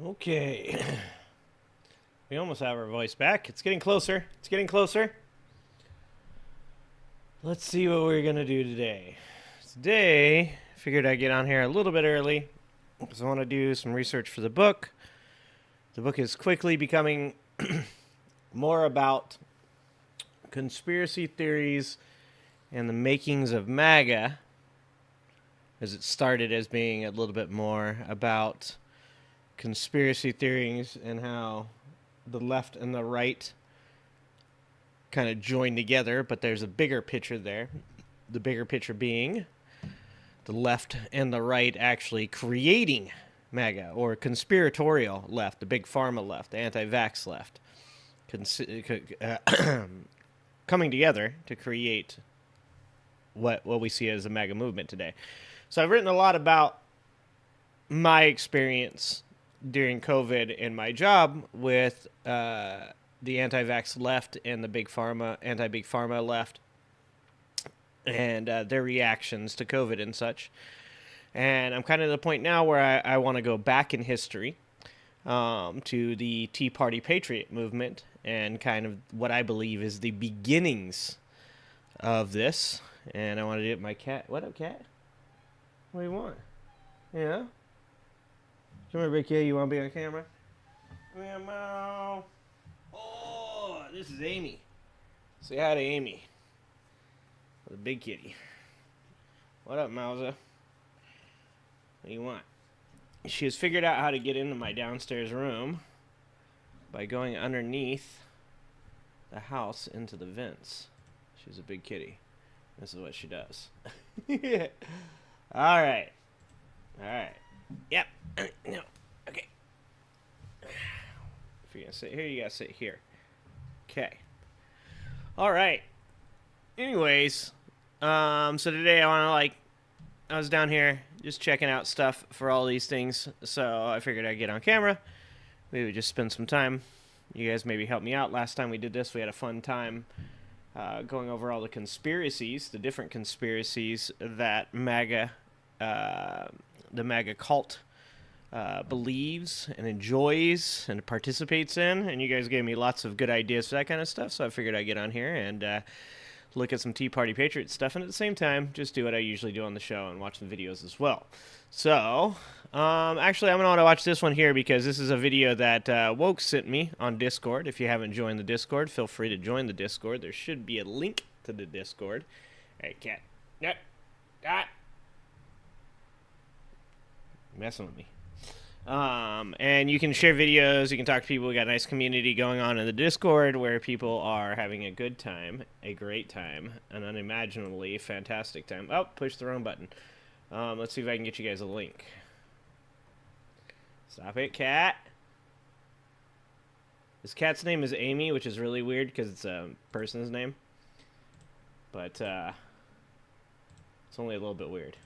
Okay. We almost have our voice back. It's getting closer. It's getting closer. Let's see what we're going to do today. Today, I figured I'd get on here a little bit early because I want to do some research for the book. The book is quickly becoming more about conspiracy theories and the makings of MAGA, as it started as being a little bit more about conspiracy theories and how the left and the right kind of join together, but there's a bigger picture there. The bigger picture being the left and the right actually creating MAGA, or conspiratorial left, the big pharma left, the anti-vax left, coming together to create what we see as a MAGA movement today. So I've written a lot about my experience during COVID in my job with the anti-vax left and the big pharma, anti-big pharma left, and their reactions to COVID and such. And I'm kind of at the point now where I want to go back in history to the Tea Party Patriot movement and kind of what I believe is the beginnings of this. And I want to do it with my cat. What up, cat? What do you want? Yeah? Come here, Ricky. You want to be on camera? Meow. Oh, this is Amy. Say hi to Amy. The big kitty. What up, Mausa? What do you want? She has figured out how to get into my downstairs room by going underneath the house into the vents. She's a big kitty. This is what she does. Yeah. All right. All right. Yep. No. Okay. If you're going to sit here, you got to sit here. Okay. All right. Anyways, so today I was down here just checking out stuff for all these things, so I figured I'd get on camera. We would just spend some time. You guys maybe help me out. Last time we did this, we had a fun time going over all the conspiracies, the different conspiracies that MAGA, the MAGA cult believes and enjoys and participates in, and you guys gave me lots of good ideas for that kind of stuff, so I figured I'd get on here and look at some Tea Party Patriot stuff, and at the same time, just do what I usually do on the show and watch some videos as well. So, actually, I'm going to watch this one here because this is a video that Woke sent me on Discord. If you haven't joined the Discord, feel free to join the Discord. There should be a link to the Discord. Hey, cat. Yep. Ah. Messing with me. And you can share videos, you can talk to people. We got a nice community going on in the Discord where people are having a good time, a great time, an unimaginably fantastic time. Oh, push the wrong button. Let's see if I can get you guys a link. Stop it, cat. This cat's name is Amy, which is really weird because it's a person's name. But, it's only a little bit weird.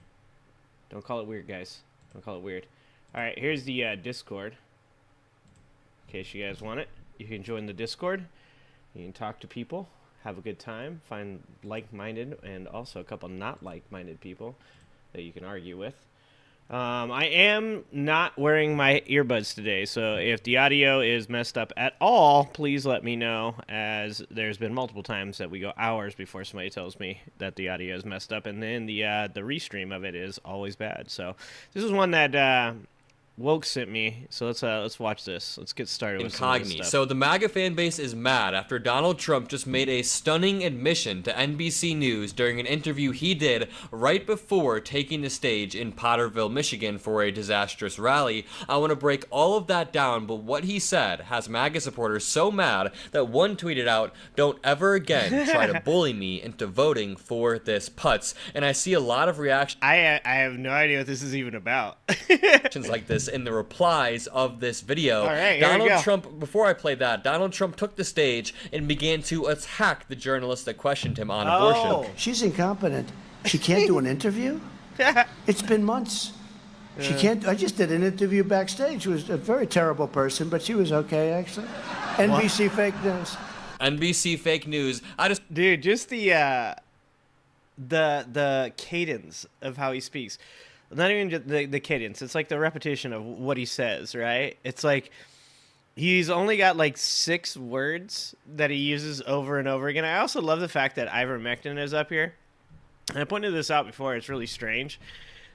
Don't call it weird, guys. Don't call it weird. Alright, here's the Discord. In case you guys want it, you can join the Discord. You can talk to people, have a good time, find like-minded and also a couple not like-minded people that you can argue with. I am not wearing my earbuds today, so if the audio is messed up at all, please let me know, as there's been multiple times that we go hours before somebody tells me that the audio is messed up, and then the restream of it is always bad. So this is one that Woke sent me, so let's watch this. Let's get started with some of this stuff. So the MAGA fan base is mad after Donald Trump just made a stunning admission to NBC News during an interview he did right before taking the stage in Potterville, Michigan for a disastrous rally. I want to break all of that down, but what he said has MAGA supporters so mad that one tweeted out, "Don't ever again try to bully me into voting for this putz." And I see a lot of reactions. I have no idea what this is even about. Like this in the replies of this video. All right, Donald Trump, before I play that, Donald Trump took the stage and began to attack the journalist that questioned him on abortion. She's incompetent. She can't do an interview? It's been months. She can't. I just did an interview backstage. She was a very terrible person, but she was okay, actually. NBC fake news. NBC fake news. Dude, just the cadence of how he speaks. not even just the cadence. It's like the repetition of what he says, right? It's like he's only got like 6 words that he uses over and over again. I also love the fact that ivermectin is up here. And I pointed this out before. It's really strange.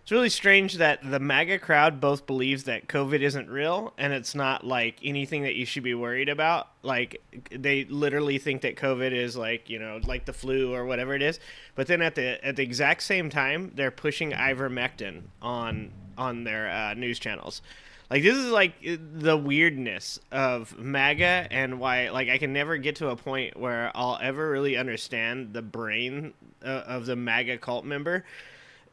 It's really strange that the MAGA crowd both believes that COVID isn't real and it's not like anything that you should be worried about. Like they literally think that COVID is like, you know, like the flu or whatever it is. But then at the exact same time, they're pushing ivermectin on their news channels. Like this is like the weirdness of MAGA and why like I can never get to a point where I'll ever really understand the brain of the MAGA cult member.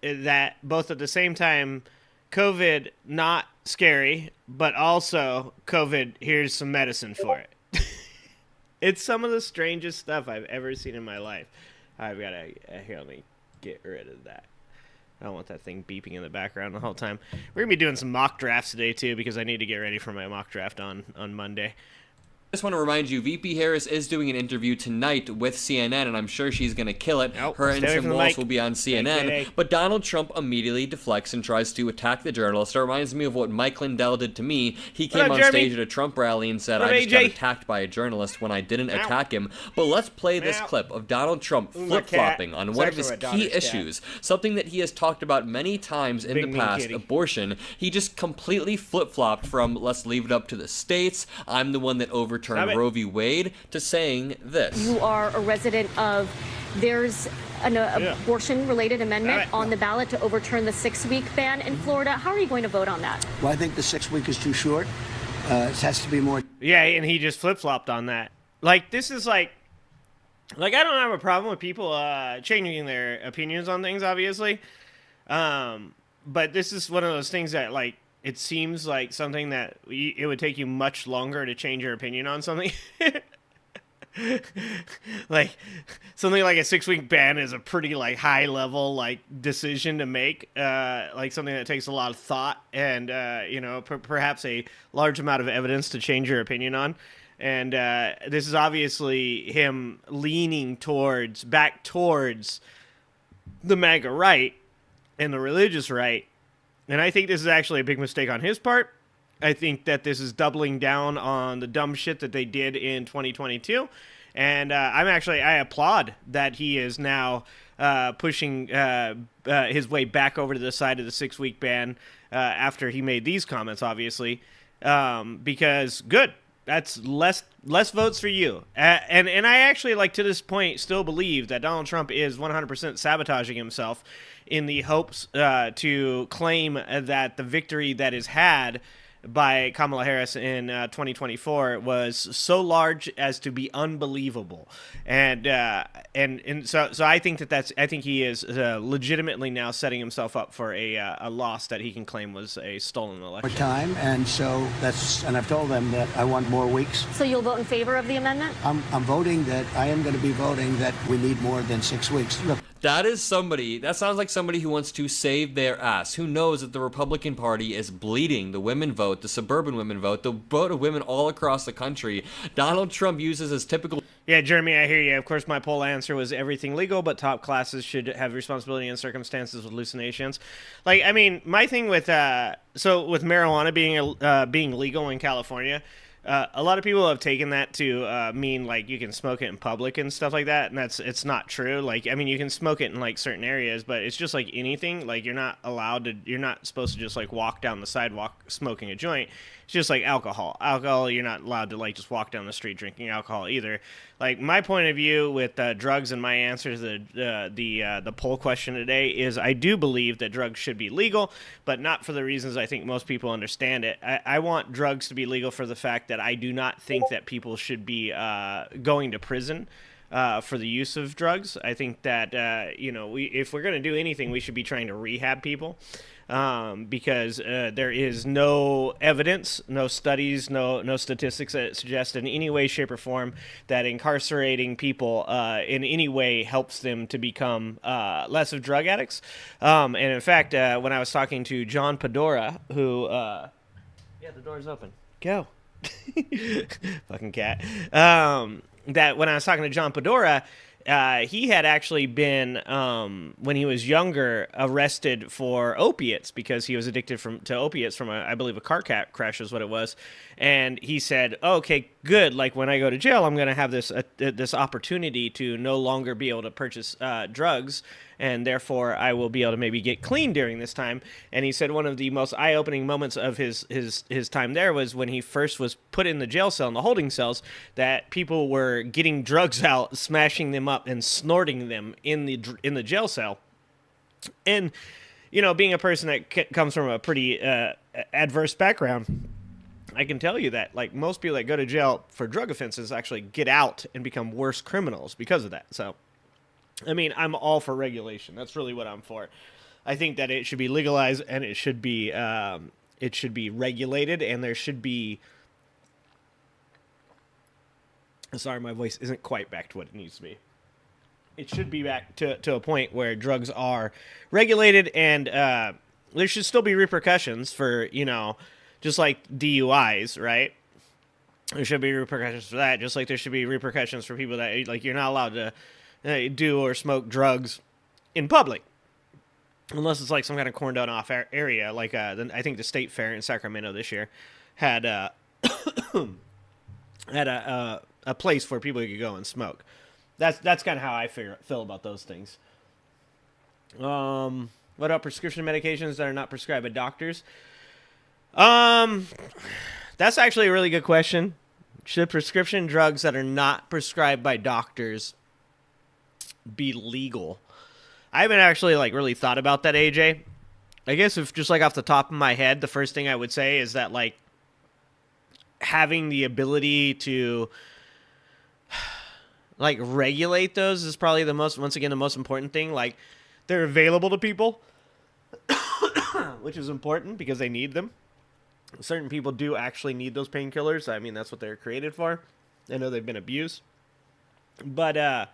That both at the same time, COVID, not scary, but also COVID, here's some medicine for it. It's some of the strangest stuff I've ever seen in my life. I've got to, here, let me get rid of that. I don't want that thing beeping in the background the whole time. We're going to be doing some mock drafts today, too, because I need to get ready for my mock draft on Monday. I just want to remind you, VP Harris is doing an interview tonight with CNN, and I'm sure she's going to kill it. Nope, her and Tim Walsh will be on CNN. Okay. But Donald Trump immediately deflects and tries to attack the journalist. It reminds me of what Mike Lindell did to me. He came on stage at a Trump rally and said, I just got attacked by a journalist when I didn't attack him. But let's play this clip of Donald Trump flip-flopping on one of his key issues, something that he has talked about many times in the past, abortion. He just completely flip-flopped from, let's leave it up to the states, I'm the one that overturned Roe v. Wade, to saying this. You are a resident of, there's an abortion-related amendment on the ballot to overturn the 6-week ban in Florida. How are you going to vote on that? Well, I think the 6-week is too short. It has to be more. Yeah, and he just flip-flopped on that. Like, this is like I don't have a problem with people changing their opinions on things, obviously. But this is one of those things that, like, it seems like something that it would take you much longer to change your opinion on something. Like something like a 6-week ban is a pretty like high level like decision to make, like something that takes a lot of thought and you know perhaps a large amount of evidence to change your opinion on. And this is obviously him leaning back towards the MAGA right and the religious right. And I think this is actually a big mistake on his part. I think that this is doubling down on the dumb shit that they did in 2022. And I applaud that he is now pushing his way back over to the side of the 6-week ban after he made these comments, obviously. Because good. That's less votes for you. And I actually, like, to this point, still believe that Donald Trump is 100% sabotaging himself in the hopes to claim that the victory that is had by Kamala Harris in 2024 was so large as to be unbelievable. And so I think I think he is legitimately now setting himself up for a loss that he can claim was a stolen election. Time, and so and I've told them that I want more weeks. So you'll vote in favor of the amendment? I am going to be voting that we need more than 6 weeks. Look. That sounds like somebody who wants to save their ass, who knows that the Republican Party is bleeding the women vote, the suburban women vote, the vote of women all across the country. Donald Trump uses his typical... Yeah, Jeremy, I hear you. Of course, my poll answer was everything legal, but top classes should have responsibility in circumstances with hallucinations. Like, I mean, my thing with with marijuana being legal in California, a lot of people have taken that to mean like you can smoke it in public and stuff like that, and it's not true. Like, I mean, you can smoke it in like certain areas, but it's just like anything. Like, you're not supposed to just like walk down the sidewalk smoking a joint. It's just like alcohol. You're not allowed to like just walk down the street drinking alcohol either. Like, my point of view with drugs and my answer to the poll question today is I do believe that drugs should be legal, but not for the reasons I think most people understand it. I want drugs to be legal for the fact that I do not think that people should be going to prison for the use of drugs. I think that if we're going to do anything, we should be trying to rehab people. Because there is no evidence, no studies, no statistics that suggest in any way, shape, or form that incarcerating people in any way helps them to become less of drug addicts. And in fact, when I was talking to John Pedora, who... yeah, the door's open. Go. Fucking cat. That when I was talking to John Pedora, He had actually been, when he was younger, arrested for opiates because he was addicted to opiates from, I believe, a car crash is what it was. And he said, oh, okay, good. Like, when I go to jail, I'm going to have this opportunity to no longer be able to purchase drugs, and therefore I will be able to maybe get clean during this time. And he said one of the most eye-opening moments of his time there was when he first was put in the jail cell, in the holding cells, that people were getting drugs out, smashing them up, and snorting them in the jail cell. And, you know, being a person that comes from a pretty adverse background, I can tell you that, like, most people that go to jail for drug offenses actually get out and become worse criminals because of that. So, I mean, I'm all for regulation. That's really what I'm for. I think that it should be legalized and it should be regulated, and there should be. Sorry, my voice isn't quite back to what it needs to be. It should be back to a point where drugs are regulated, and there should still be repercussions for, you know, just like DUIs, right? There should be repercussions for that, just like there should be repercussions for people that, like, you're not allowed to do or smoke drugs in public. Unless it's like some kind of corned off area, like I think the State Fair in Sacramento this year had had a place where people could go and smoke. That's kind of how I feel about those things. What about prescription medications that are not prescribed by doctors? That's actually a really good question. Should prescription drugs that are not prescribed by doctors be legal? I haven't actually really thought about that, AJ. I guess if just off the top of my head, the first thing I would say is that having the ability to regulate those is probably the most important thing. Like, they're available to people, which is important because they need them. Certain people do actually need those painkillers. I mean, that's what they're created for. I know they've been abused. But I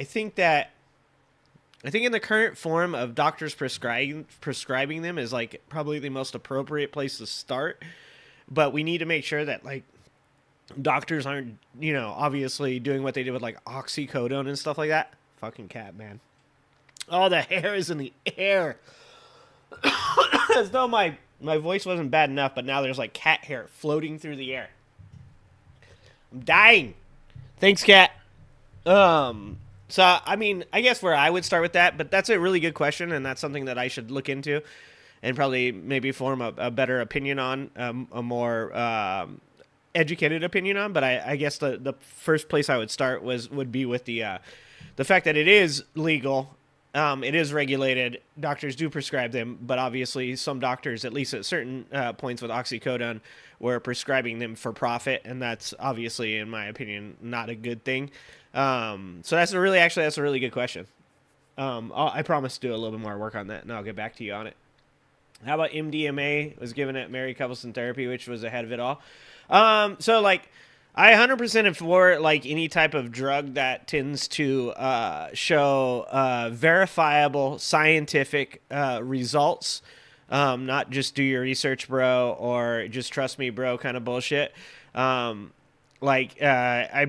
think in the current form of doctors prescribing them is probably the most appropriate place to start. But we need to make sure that doctors aren't, obviously doing what they did with oxycodone and stuff like that. Fucking cat, man. Oh, the hair is in the air. As though my voice wasn't bad enough, but now there's cat hair floating through the air. I'm dying. Thanks, cat. So, I mean, I guess where I would start with that, but that's a really good question, and that's something that I should look into and probably maybe form a better opinion on, a more educated opinion on. But I guess the first place I would start would be with the fact that it is legal. It is regulated. Doctors do prescribe them, but obviously some doctors, at least at certain points with oxycodone, were prescribing them for profit, and that's obviously, in my opinion, not a good thing. So that's a really good question. I promise to do a little bit more work on that, and I'll get back to you on it. How about MDMA was given at married couples in therapy, which was ahead of it all? So I 100% am for any type of drug that tends to show verifiable scientific results. Not just do your research, bro, or just trust me, bro, kind of bullshit. I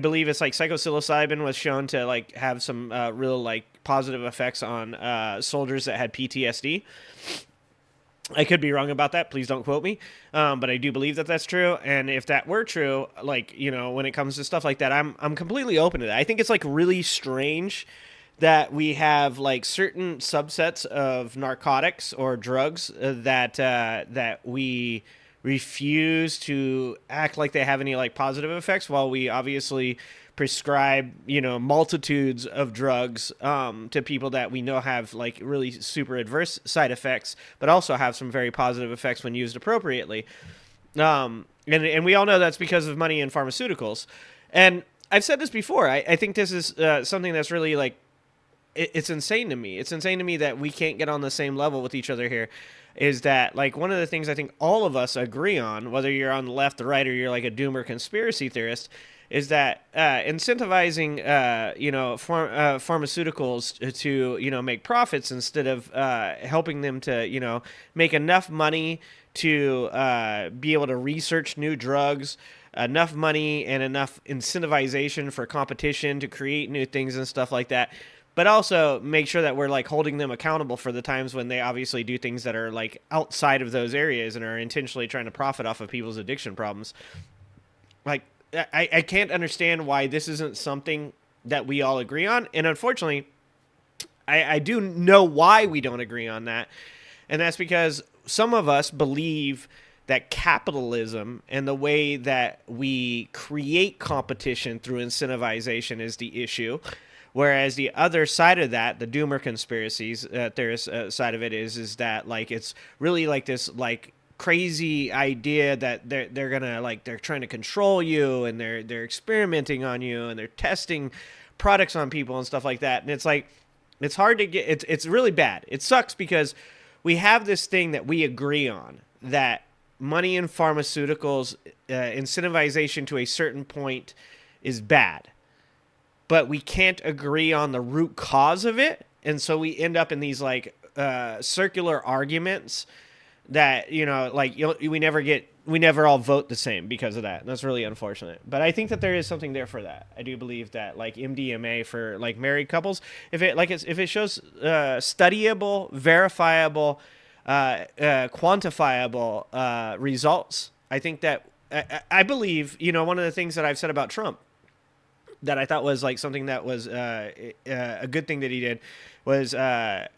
believe it's psilocybin was shown to have some real positive effects on soldiers that had PTSD. I could be wrong about that. Please don't quote me. But I do believe that that's true. And if that were true, when it comes to stuff like that, I'm completely open to that. I think it's really strange that we have certain subsets of narcotics or drugs that we refuse to act like they have any positive effects, while we obviously prescribe multitudes of drugs to people that we know have really super adverse side effects, but also have some very positive effects when used appropriately. And we all know that's because of money in pharmaceuticals. And I've said this before. I think this is something that's really it's insane to me. It's insane to me that we can't get on the same level with each other here. Is that one of the things I think all of us agree on, whether you're on the left, the right, or you're a doomer conspiracy theorist, is that incentivizing pharmaceuticals to make profits instead of helping them to make enough money to be able to research new drugs, enough money and enough incentivization for competition to create new things and stuff like that. But also make sure that we're like holding them accountable for the times when they obviously do things that are like outside of those areas and are intentionally trying to profit off of people's addiction problems. Like, I can't understand why this isn't something that we all agree on. And unfortunately, I do know why we don't agree on that. And that's because some of us believe that capitalism and the way that we create competition through incentivization is the issue. Whereas the other side of that, the doomer conspiracies, there's side of it is that like it's really like this like crazy idea that they're gonna like they're trying to control you and they're experimenting on you and they're testing products on people and stuff like that. And it's like it's hard to get. It's really bad. It sucks because we have this thing that we agree on, that money in pharmaceuticals, incentivization to a certain point is bad. But we can't agree on the root cause of it. And so we end up in these like circular arguments that, you know, like we never all vote the same because of that. And that's really unfortunate. But I think that there is something there for that. I do believe that like MDMA for like married couples, if it shows studyable, verifiable, quantifiable results, I think that I believe, you know, one of the things that I've said about Trump that I thought was like something that was a good thing that he did was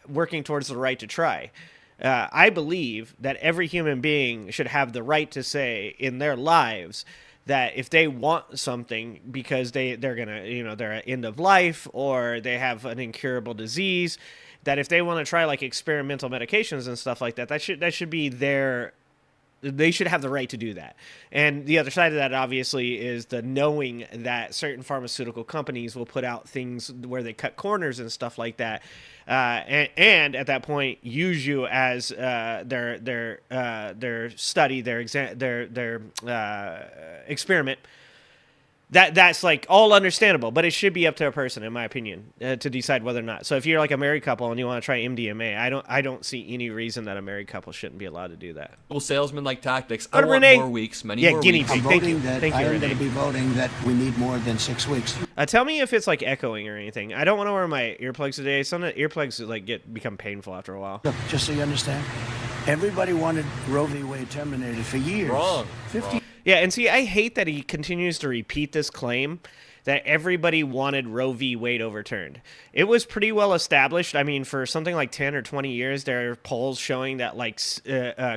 working towards the right to try. I believe that every human being should have the right to say in their lives that if they want something because they're gonna, you know, they're at end of life or they have an incurable disease, that if they want to try like experimental medications and stuff like that, that should be their. They should have the right to do that. And the other side of that, obviously, is the knowing that certain pharmaceutical companies will put out things where they cut corners and stuff like that. And at that point, use you as their study, their experiment. That's like all understandable, but it should be up to a person, in my opinion, to decide whether or not. So if you're like a married couple and you want to try MDMA, I don't see any reason that a married couple shouldn't be allowed to do that. Well, salesman-like tactics. But I want Renee, more weeks, many more guinea weeks. pig. I'm Thank voting you. that Thank you, I'm Renee. going to be voting that we need more than 6 weeks. Tell me if it's like echoing or anything. I don't want to wear my earplugs today. Some of the earplugs like become painful after a while. Look, just so you understand, everybody wanted Roe v. Wade terminated for years. Wrong. 50 Yeah, and see, I hate that he continues to repeat this claim that everybody wanted Roe v. Wade overturned. It was pretty well established. I mean, for something like 10 or 20 years, there are polls showing that like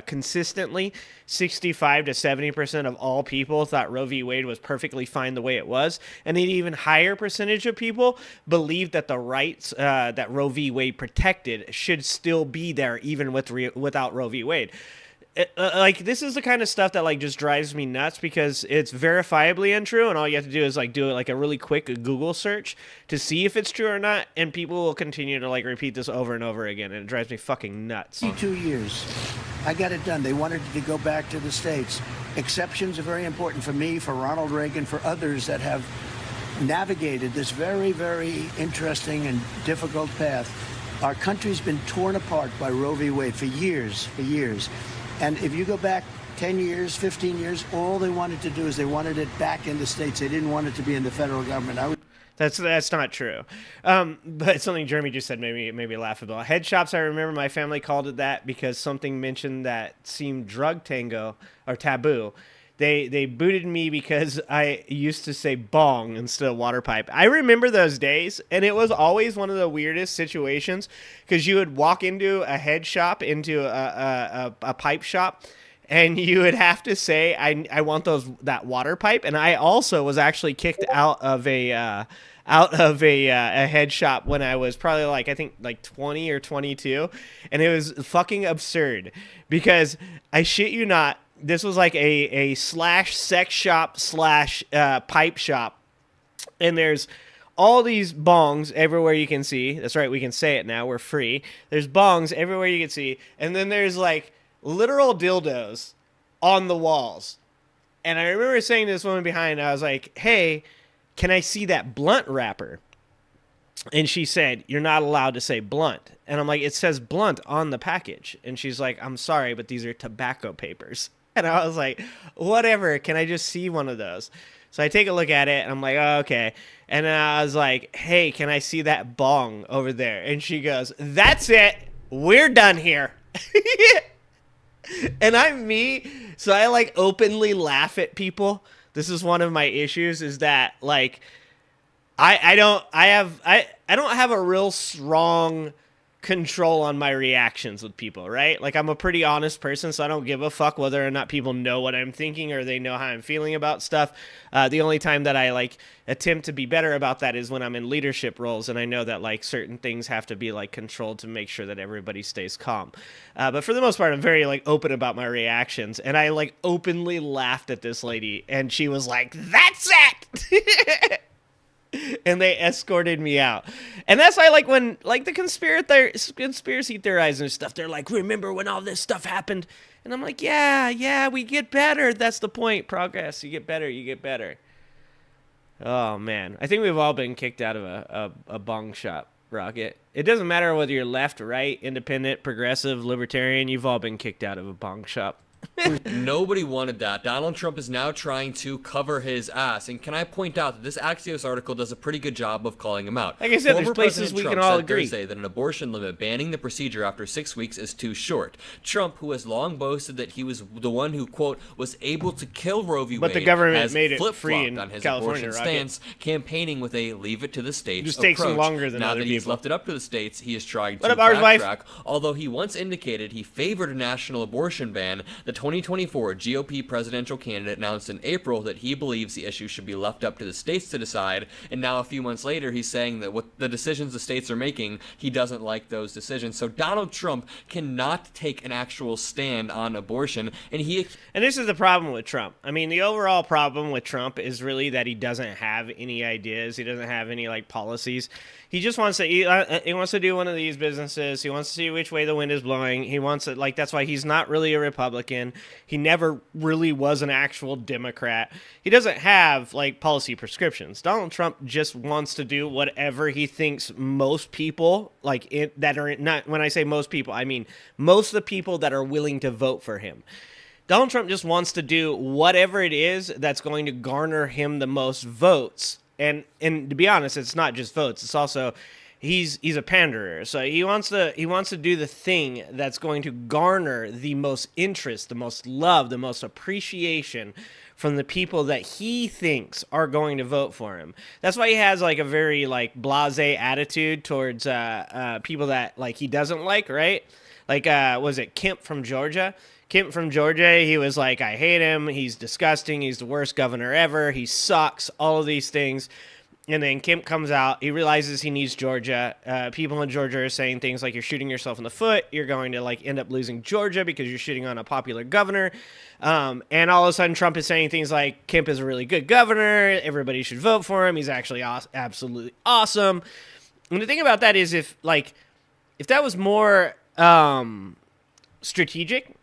consistently 65 to 70% of all people thought Roe v. Wade was perfectly fine the way it was. And an even higher percentage of people believed that the rights that Roe v. Wade protected should still be there even without Roe v. Wade. Like this is the kind of stuff that like just drives me nuts because it's verifiably untrue, and all you have to do is like do it like a really quick Google search to see if it's true or not, and people will continue to like repeat this over and over again, and it drives me fucking nuts. 52 years. I got it done. They wanted to go back to the states. Exceptions are very important for me, for Ronald Reagan, for others that have navigated this very, very interesting and difficult path. Our country's been torn apart by Roe v. Wade for years, And if you go back 10 years, 15 years, all they wanted to do is they wanted it back in the states. They didn't want it to be in the federal government. That's not true. But something Jeremy just said made me laughable. Head shops, I remember my family called it that because something mentioned that seemed drug tango or taboo. They booted me because I used to say bong instead of water pipe. I remember those days, and it was always one of the weirdest situations because you would walk into a head shop, into a pipe shop, and you would have to say, I want that water pipe. And I also was actually kicked out of a head shop when I was probably like, I think like 20 or 22. And it was fucking absurd because I shit you not, this was like a slash sex shop slash pipe shop. And there's all these bongs everywhere you can see. That's right, we can say it now. We're free. There's bongs everywhere you can see. And then there's like literal dildos on the walls. And I remember saying to this woman behind, I was like, hey, can I see that blunt wrapper? And she said, you're not allowed to say blunt. And I'm like, it says blunt on the package. And she's like, I'm sorry, but these are tobacco papers. And I was like, whatever, can I just see one of those? So I take a look at it, and I'm like, oh, okay. And then I was like, hey, can I see that bong over there? And she goes, that's it. We're done here. And I'm me, so I, like, openly laugh at people. This is one of my issues, is that, like, I don't have a real strong control on my reactions with people, right? Like, I'm a pretty honest person, so I don't give a fuck whether or not people know what I'm thinking or they know how I'm feeling about stuff. The only time that I, like, attempt to be better about that is when I'm in leadership roles, and I know that, like, certain things have to be, like, controlled to make sure that everybody stays calm. But for the most part, I'm very, like, open about my reactions, and I, like, openly laughed at this lady, and she was like, that's it! And they escorted me out. And that's why, like, when, like, the conspiracy theorizers and stuff, they're like, remember when all this stuff happened? And I'm like, yeah, we get better. That's the point. Progress. You get better. Oh, man. I think we've all been kicked out of a bong shop, Rocket. It doesn't matter whether you're left, right, independent, progressive, libertarian. You've all been kicked out of a bong shop. Nobody wanted that. Donald Trump is now trying to cover his ass. And can I point out that this Axios article does a pretty good job of calling him out. Like I said, there's places we can all agree. Thursday that an abortion limit banning the procedure after 6 weeks is too short. Trump, who has long boasted that he was the one who, quote, was able to kill Roe v. Wade, but the government has made it flip-flopped free in on his California, abortion Rocket. stance, campaigning with a leave it to the states just approach. takes him longer than now other that he's people. left it up to the states, he is trying to What up, ours wife? backtrack. Although he once indicated he favored a national abortion ban, the 2024 GOP presidential candidate announced in April that he believes the issue should be left up to the states to decide, and now a few months later he's saying that what the decisions the states are making, he doesn't like those decisions. So Donald Trump cannot take an actual stand on abortion, and this is the problem with Trump. I mean, the overall problem with Trump is really that he doesn't have any ideas. He doesn't have any, like, policies. He just wants to he wants to do one of these businesses. He wants to see which way the wind is blowing. He wants to, like, that's why he's not really a Republican. He never really was an actual Democrat. He doesn't have, like, policy prescriptions. Donald Trump just wants to do whatever he thinks most people, like, that are not, when I say most people, I mean most of the people that are willing to vote for him. Donald Trump just wants to do whatever it is that's going to garner him the most votes. And to be honest, it's not just votes. It's also he's a panderer. So he wants to do the thing that's going to garner the most interest, the most love, the most appreciation from the people that he thinks are going to vote for him. That's why he has, like, a very, like, blasé attitude towards people that, like, he doesn't like, right? Like, was it Kemp from Georgia? Kemp from Georgia, he was like, I hate him, he's disgusting, he's the worst governor ever, he sucks, all of these things. And then Kemp comes out, he realizes he needs Georgia. People in Georgia are saying things like, you're shooting yourself in the foot, you're going to, like, end up losing Georgia because you're shooting on a popular governor. And all of a sudden Trump is saying things like, Kemp is a really good governor, everybody should vote for him, he's actually absolutely awesome. And the thing about that is, if that was more strategic,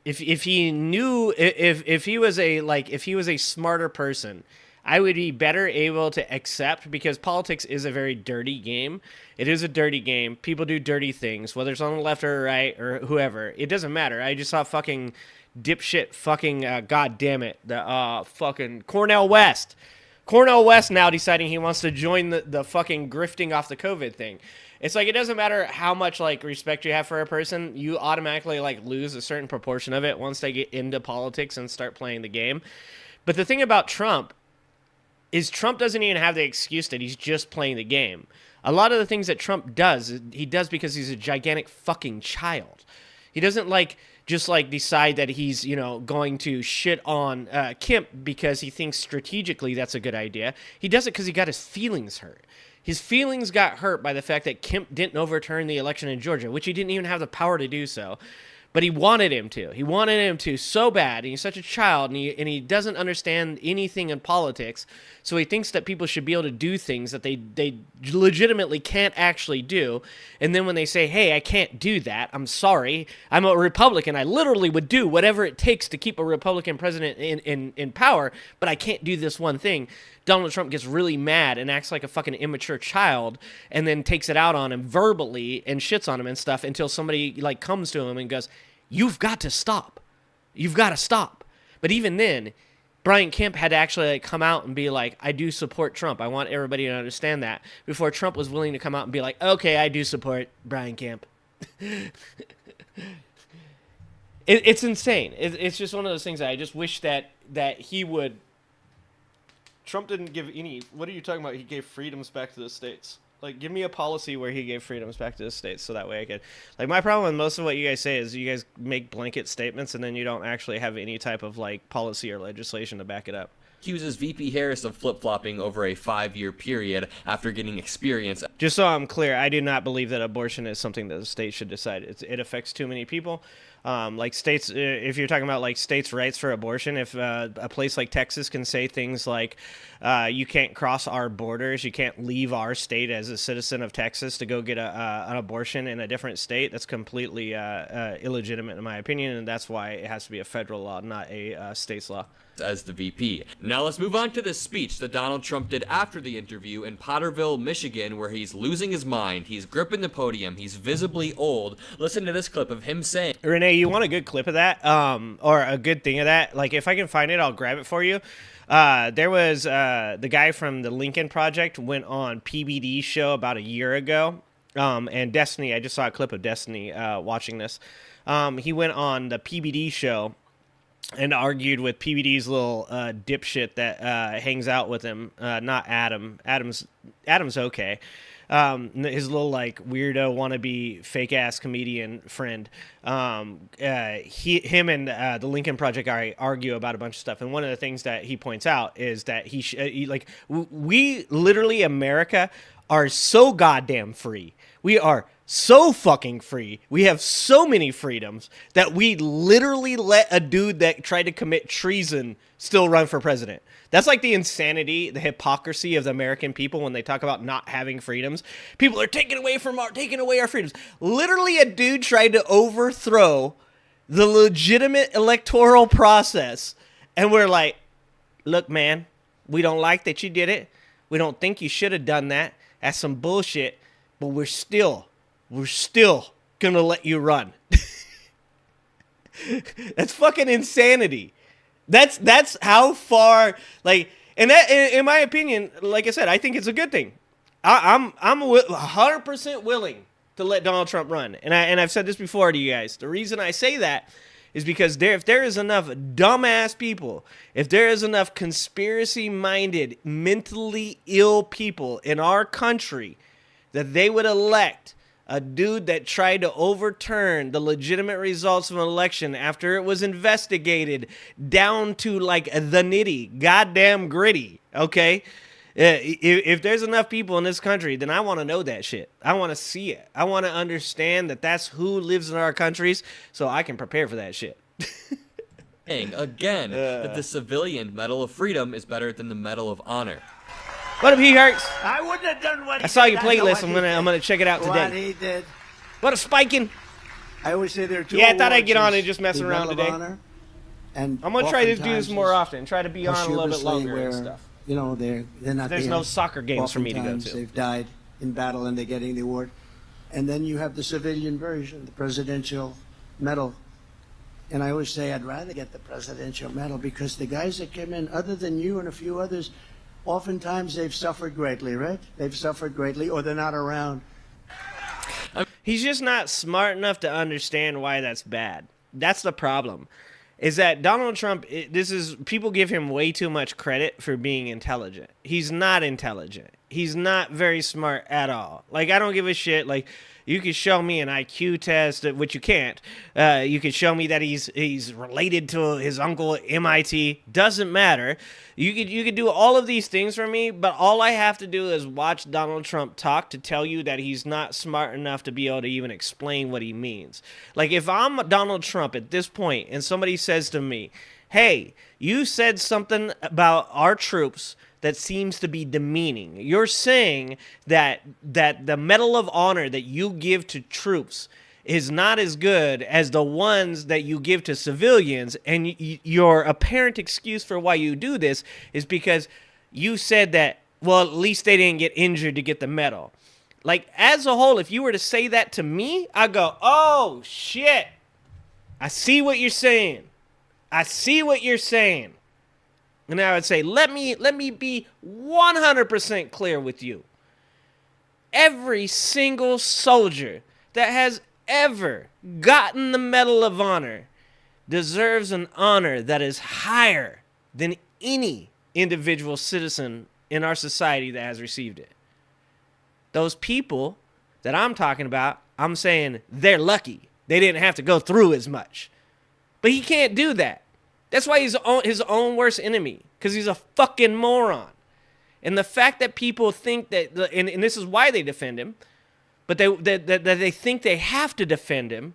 if he knew, if he was a smarter person, I would be better able to accept, because politics is a very dirty game. It is a dirty game. People do dirty things, whether it's on the left or right or whoever. It doesn't matter. I just saw fucking dipshit fucking, God damn it, the fucking Cornel West. Cornel West now deciding he wants to join the fucking grifting off the COVID thing. It's like, it doesn't matter how much, like, respect you have for a person, you automatically, like, lose a certain proportion of it once they get into politics and start playing the game. But the thing about Trump is Trump doesn't even have the excuse that he's just playing the game. A lot of the things that Trump does, he does because he's a gigantic fucking child. He doesn't, like, just, like, decide that he's, you know, going to shit on Kemp because he thinks strategically that's a good idea. He does it because he got his feelings hurt. His feelings got hurt by the fact that Kemp didn't overturn the election in Georgia, which he didn't even have the power to do so. But he wanted him to. He wanted him to so bad. And he's such a child, and he doesn't understand anything in politics. So he thinks that people should be able to do things that they legitimately can't actually do. And then when they say, hey, I can't do that, I'm sorry, I'm a Republican, I literally would do whatever it takes to keep a Republican president in power, but I can't do this one thing. Donald Trump gets really mad and acts like a fucking immature child, and then takes it out on him verbally and shits on him and stuff until somebody, like, comes to him and goes, you've got to stop. You've got to stop. But even then, Brian Kemp had to actually come out and be like, I do support Trump. I want everybody to understand that, before Trump was willing to come out and be like, okay, I do support Brian Kemp. It's insane. It's just one of those things that I just wish that he would. Trump didn't give any. What are you talking about? He gave freedoms back to the states. Like, give me a policy where he gave freedoms back to the states, so that way I could. Like, my problem with most of what you guys say is you guys make blanket statements and then you don't actually have any type of like policy or legislation to back it up. Accuses VP Harris of flip-flopping over a 5-year period after getting experience. Just so I'm clear, I do not believe that abortion is something that the state should decide. It affects too many people. Like states, if you're talking about like states' rights for abortion, if a place like Texas can say things like, you can't cross our borders, you can't leave our state as a citizen of Texas to go get an abortion in a different state, that's completely illegitimate in my opinion, and that's why it has to be a federal law, not a state's law. As the VP. Now let's move on to the speech that Donald Trump did after the interview in Potterville, Michigan, where he's losing his mind, he's gripping the podium, he's visibly old. Listen to this clip of him saying, Renee, you want a good clip of that? Or a good thing of that? Like, if I can find it, I'll grab it for you. There was the guy from the Lincoln Project went on PBD's show about a year ago. And Destiny, I just saw a clip of Destiny watching this. He went on the PBD show and argued with PBD's little dipshit that hangs out with him. Not Adam. Adam's okay. His little like weirdo wannabe fake ass comedian friend. Him and the Lincoln Project argue about a bunch of stuff. And one of the things that he points out is that we literally, America, are so goddamn free. We are so fucking free. We have so many freedoms that we literally let a dude that tried to commit treason still run for president. That's like the insanity, the hypocrisy of the American people when they talk about not having freedoms. People are taking away our freedoms. Literally, a dude tried to overthrow the legitimate electoral process, and we're like, look, man, we don't like that you did it. We don't think you should have done that. That's some bullshit, but we're still gonna let you run. That's fucking insanity. That's how far, like, and that, in my opinion, like I said, I think it's a good thing. I'm 100% willing to let Donald Trump run, and I've said this before to you guys. The reason I say that is because if there is enough dumbass people, if there is enough conspiracy-minded, mentally ill people in our country, that they would elect a dude that tried to overturn the legitimate results of an election after it was investigated down to like the nitty, goddamn gritty, okay? If there's enough people in this country, then I want to know that shit. I want to see it. I want to understand that that's who lives in our countries so I can prepare for that shit. Again, that the civilian Medal of Freedom is better than the Medal of Honor. What up, he hurts? I wouldn't have done what he I saw did. your I know playlist. what I'm gonna check it out What today. he did. What a spiking! I always say there are two. Yeah, I thought I'd get on awards. and just mess The around Medal of today. Honor, and I'm gonna try to do oftentimes this more is often. Try to be on a little bit posthumously longer where, and stuff. You know, they're not. There's there. no soccer games for me to go Oftentimes to. They've died in battle and they're getting the award, and then you have the civilian version, the Presidential Medal. And I always say I'd rather get the Presidential Medal because the guys that came in, other than you and a few others, oftentimes they've suffered greatly, right? They've suffered greatly, or they're not around. He's just not smart enough to understand why that's bad. That's the problem. Is that Donald Trump, people give him way too much credit for being intelligent. He's not intelligent. He's not very smart at all. Like, I don't give a shit. Like, you could show me an IQ test, which you can't. You could show me that he's related to his uncle at MIT. Doesn't matter. You could do all of these things for me, but all I have to do is watch Donald Trump talk to tell you that he's not smart enough to be able to even explain what he means. Like, if I'm Donald Trump at this point and somebody says to me, hey, you said something about our troops that seems to be demeaning. You're saying that the Medal of Honor that you give to troops is not as good as the ones that you give to civilians, and your apparent excuse for why you do this is because you said that, well, at least they didn't get injured to get the medal. Like, as a whole, if you were to say that to me, I go, oh, shit. I see what you're saying. I see what you're saying. And I would say, let me be 100% clear with you. Every single soldier that has ever gotten the Medal of Honor deserves an honor that is higher than any individual citizen in our society that has received it. Those people that I'm talking about, I'm saying they're lucky. They didn't have to go through as much. But he can't do that. That's why he's his own worst enemy, because he's a fucking moron. And the fact that people think that, and this is why they defend him, but they think they have to defend him,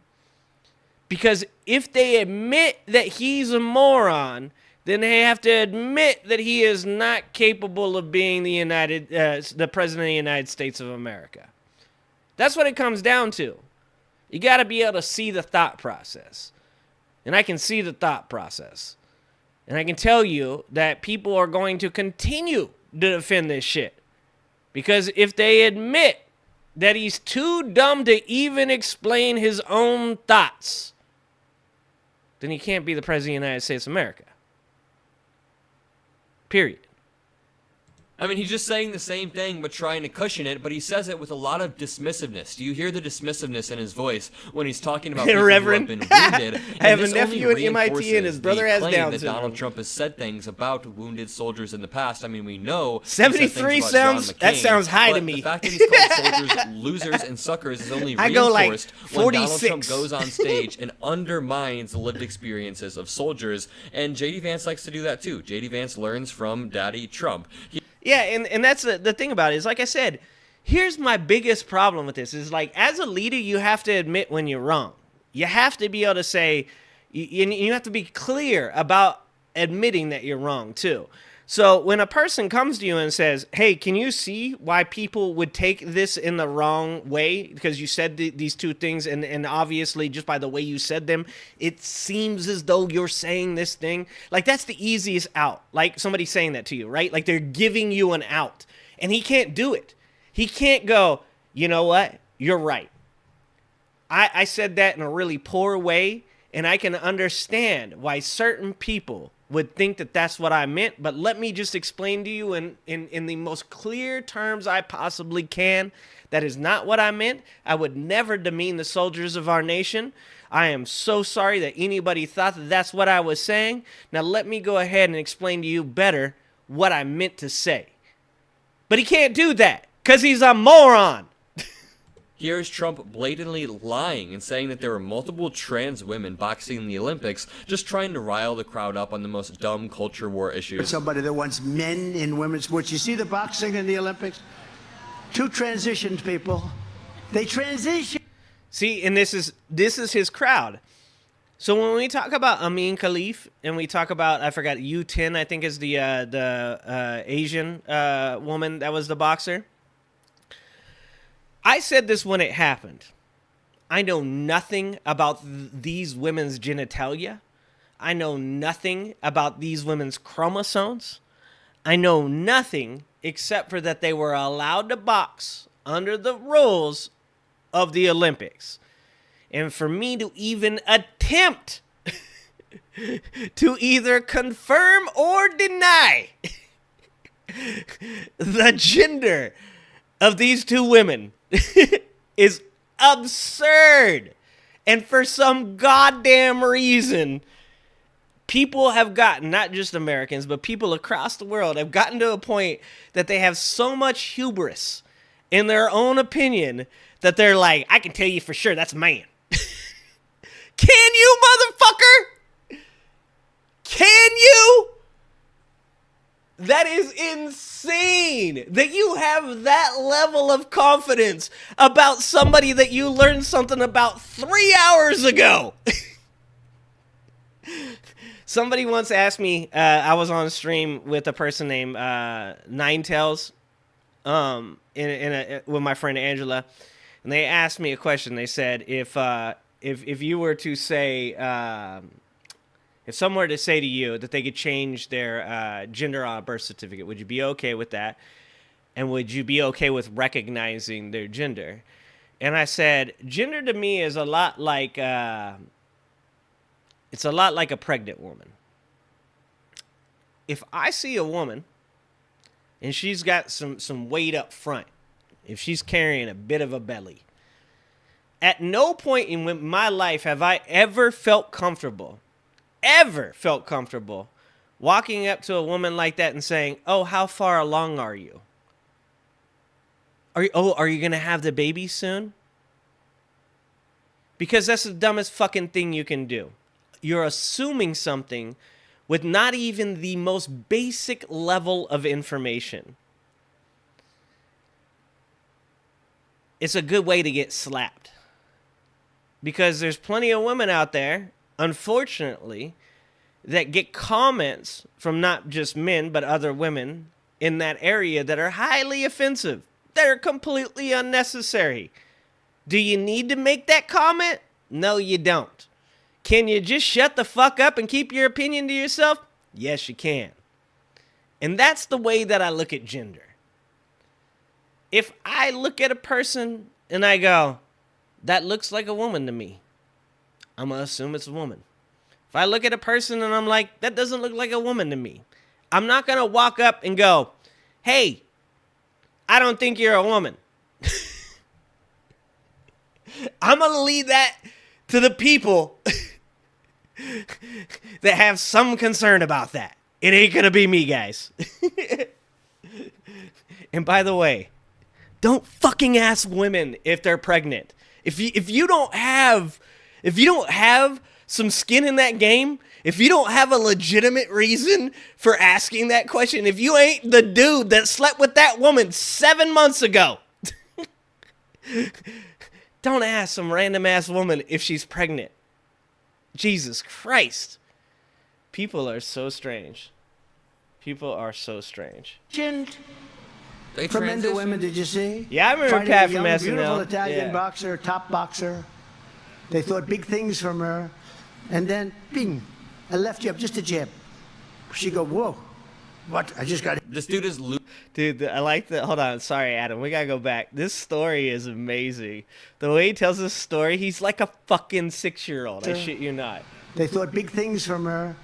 because if they admit that he's a moron, then they have to admit that he is not capable of being the president of the United States of America. That's what it comes down to. You got to be able to see the thought process. And I can see the thought process. And I can tell you that people are going to continue to defend this shit. Because if they admit that he's too dumb to even explain his own thoughts, then he can't be the president of the United States of America. Period. I mean, he's just saying the same thing, but trying to cushion it, but he says it with a lot of dismissiveness. Do you hear the dismissiveness in his voice when he's talking about people Reverend. who have been wounded? I have a nephew at MIT and his brother has Down that syndrome. Donald Trump has said things about wounded soldiers in the past. I mean, we know 73 sounds, that sounds high to me. The fact that he's called soldiers losers and suckers is only reinforced when Donald Trump goes on stage and undermines the lived experiences of soldiers. And J.D. Vance likes to do that too. J.D. Vance learns from Daddy Trump. Yeah, and that's the thing about it is, like I said, here's my biggest problem with this is, like, as a leader, you have to admit when you're wrong. You have to be able to say, you have to be clear about admitting that you're wrong too. So when a person comes to you and says, hey, can you see why people would take this in the wrong way? Because you said these two things, and obviously just by the way you said them, it seems as though you're saying this thing. Like, that's the easiest out. Like, somebody saying that to you, right? Like, they're giving you an out. And he can't do it. He can't go, you know what? You're right. I said that in a really poor way, and I can understand why certain people would think that that's what I meant, but let me just explain to you in the most clear terms I possibly can. That is not what I meant. I would never demean the soldiers of our nation. I am so sorry that anybody thought that that's what I was saying. Now let me go ahead and explain to you better what I meant to say. But he can't do that because he's a moron. Here's Trump blatantly lying and saying that there were multiple trans women boxing in the Olympics, just trying to rile the crowd up on the most dumb culture war issues. Somebody that wants men in women's sports. You see the boxing in the Olympics? Two transitioned people. They transition. See, and this is his crowd. So when we talk about Amin Khalif and we talk about, I forgot, U10, I think is the Asian woman that was the boxer. I said this when it happened. I know nothing about these women's genitalia. I know nothing about these women's chromosomes. I know nothing except for that they were allowed to box under the rules of the Olympics. And for me to even attempt to either confirm or deny the gender of these two women is absurd. And for some goddamn reason, people have gotten, not just Americans, but people across the world have gotten to a point that they have so much hubris in their own opinion that they're like, I can tell you for sure that's a man. Can you, motherfucker? Can you? That is insane that you have that level of confidence about somebody that you learned something about 3 hours ago. Somebody once asked me, I was on a stream with a person named Ninetales with my friend Angela, and they asked me a question. They said, if you were to say... if someone were to say to you that they could change their gender on a birth certificate, would you be okay with that? And would you be okay with recognizing their gender? And I said, gender to me is a lot like, It's a lot like a pregnant woman. If I see a woman and she's got some weight up front, if she's carrying a bit of a belly, at no point in my life have I ever felt comfortable walking up to a woman like that and saying, "Oh, how far along are you? Are you going to have the baby soon?" Because that's the dumbest fucking thing you can do. You're assuming something with not even the most basic level of information. It's a good way to get slapped. Because there's plenty of women out there, unfortunately, that get comments from not just men, but other women in that area that are highly offensive. That are completely unnecessary. Do you need to make that comment? No, you don't. Can you just shut the fuck up and keep your opinion to yourself? Yes, you can. And that's the way that I look at gender. If I look at a person and I go, that looks like a woman to me, I'm going to assume it's a woman. If I look at a person and I'm like, that doesn't look like a woman to me, I'm not going to walk up and go, hey, I don't think you're a woman. I'm going to leave that to the people that have some concern about that. It ain't going to be me, guys. And by the way, don't fucking ask women if they're pregnant. If you don't have some skin in that game, if you don't have a legitimate reason for asking that question, if you ain't the dude that slept with that woman 7 months ago, don't ask some random ass woman if she's pregnant. Jesus Christ. People are so strange. People are so strange. From men to women, did you see? Yeah, I remember Fighting Pat a from young, SNL. beautiful Italian Yeah. boxer, top boxer. They thought big things from her. And then, bing, I left you up just a jab. She go, whoa, what? I just got it. This dude is Dude, I like the... Hold on. Sorry, Adam. We gotta go back. This story is amazing. The way he tells this story, he's like a fucking 6-year-old. I shit you not. They thought big things from her.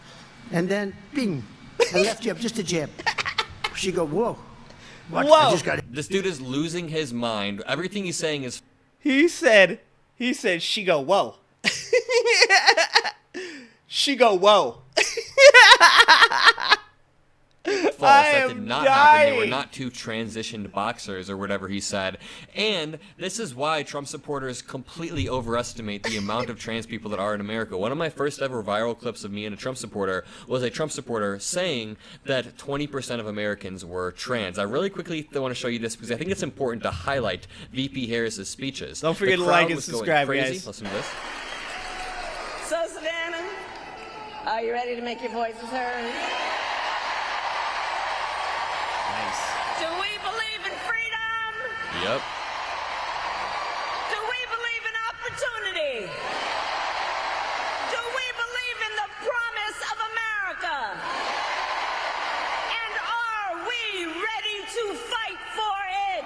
And then, bing, I left you up just a jab. She go, whoa, what? Whoa. I just got it. This dude is losing his mind. Everything he's saying is He said, she go, whoa. She go, whoa. false. I That did am not happen. They were dying. not two transitioned boxers or whatever he said. And this is why Trump supporters completely overestimate the amount of trans people that are in America. One of my first ever viral clips of me and a Trump supporter was a Trump supporter saying that 20% of Americans were trans. I really quickly want to show you this because I think it's important to highlight VP Harris's speeches. Don't forget The to like crowd and was going subscribe, crazy. guys. Listen to this. So, Savannah, are you ready to make your voices heard? Nice. Do we believe in freedom? Yep. Do we believe in opportunity? Do we believe in the promise of America? And are we ready to fight for it?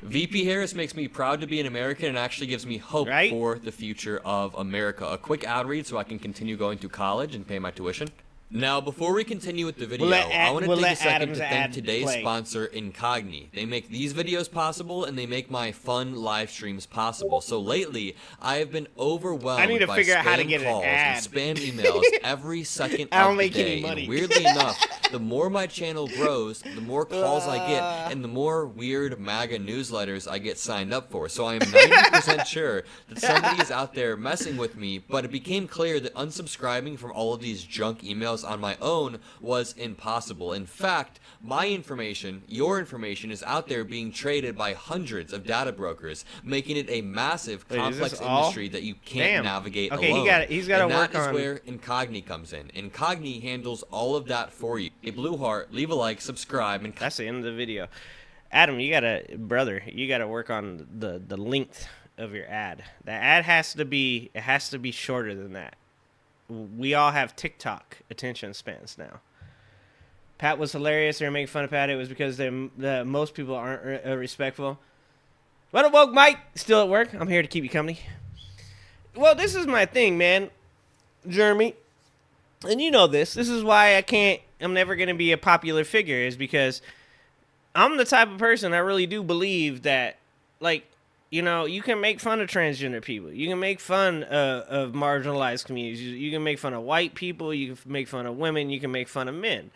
VP Harris makes me proud to be an American and actually gives me hope Right? for the future of America. A quick ad read so I can continue going to college and pay my tuition. Now, before we continue with the video, I want to take a second Adam's to ad thank today's play. sponsor, Incogni. They make these videos possible, and they make my fun live streams possible. So lately, I have been overwhelmed I need to by figure out how to spam get an calls ad. and spam emails every second I don't of the make any day. money. And weirdly enough, the more my channel grows, the more calls I get, and the more weird MAGA newsletters I get signed up for. So I am 90% sure that somebody is out there messing with me, but it became clear that unsubscribing from all of these junk emails on my own was impossible. In fact, my information, your information, is out there being traded by hundreds of data brokers, making it a massive, Wait, is complex this all? industry that you can't Damn. navigate Okay, alone. he's gotta and work that is on- where Incogni comes in. Incogni handles all of that for you. A blue heart, leave a like, subscribe, and That's the end of the video. Adam, you gotta work on the length of your ad. The ad has to be shorter than that. We all have TikTok attention spans now. Pat was hilarious. They were making fun of Pat. It was because most people aren't respectful. What a woke Mike. Still at work. I'm here to keep you company. Well, this is my thing, man. Jeremy, and you know this is why I'm never going to be a popular figure, is because I'm the type of person I really do believe that, like, you know, you can make fun of transgender people. You can make fun of marginalized communities. You can make fun of white people. You can make fun of women. You can make fun of men.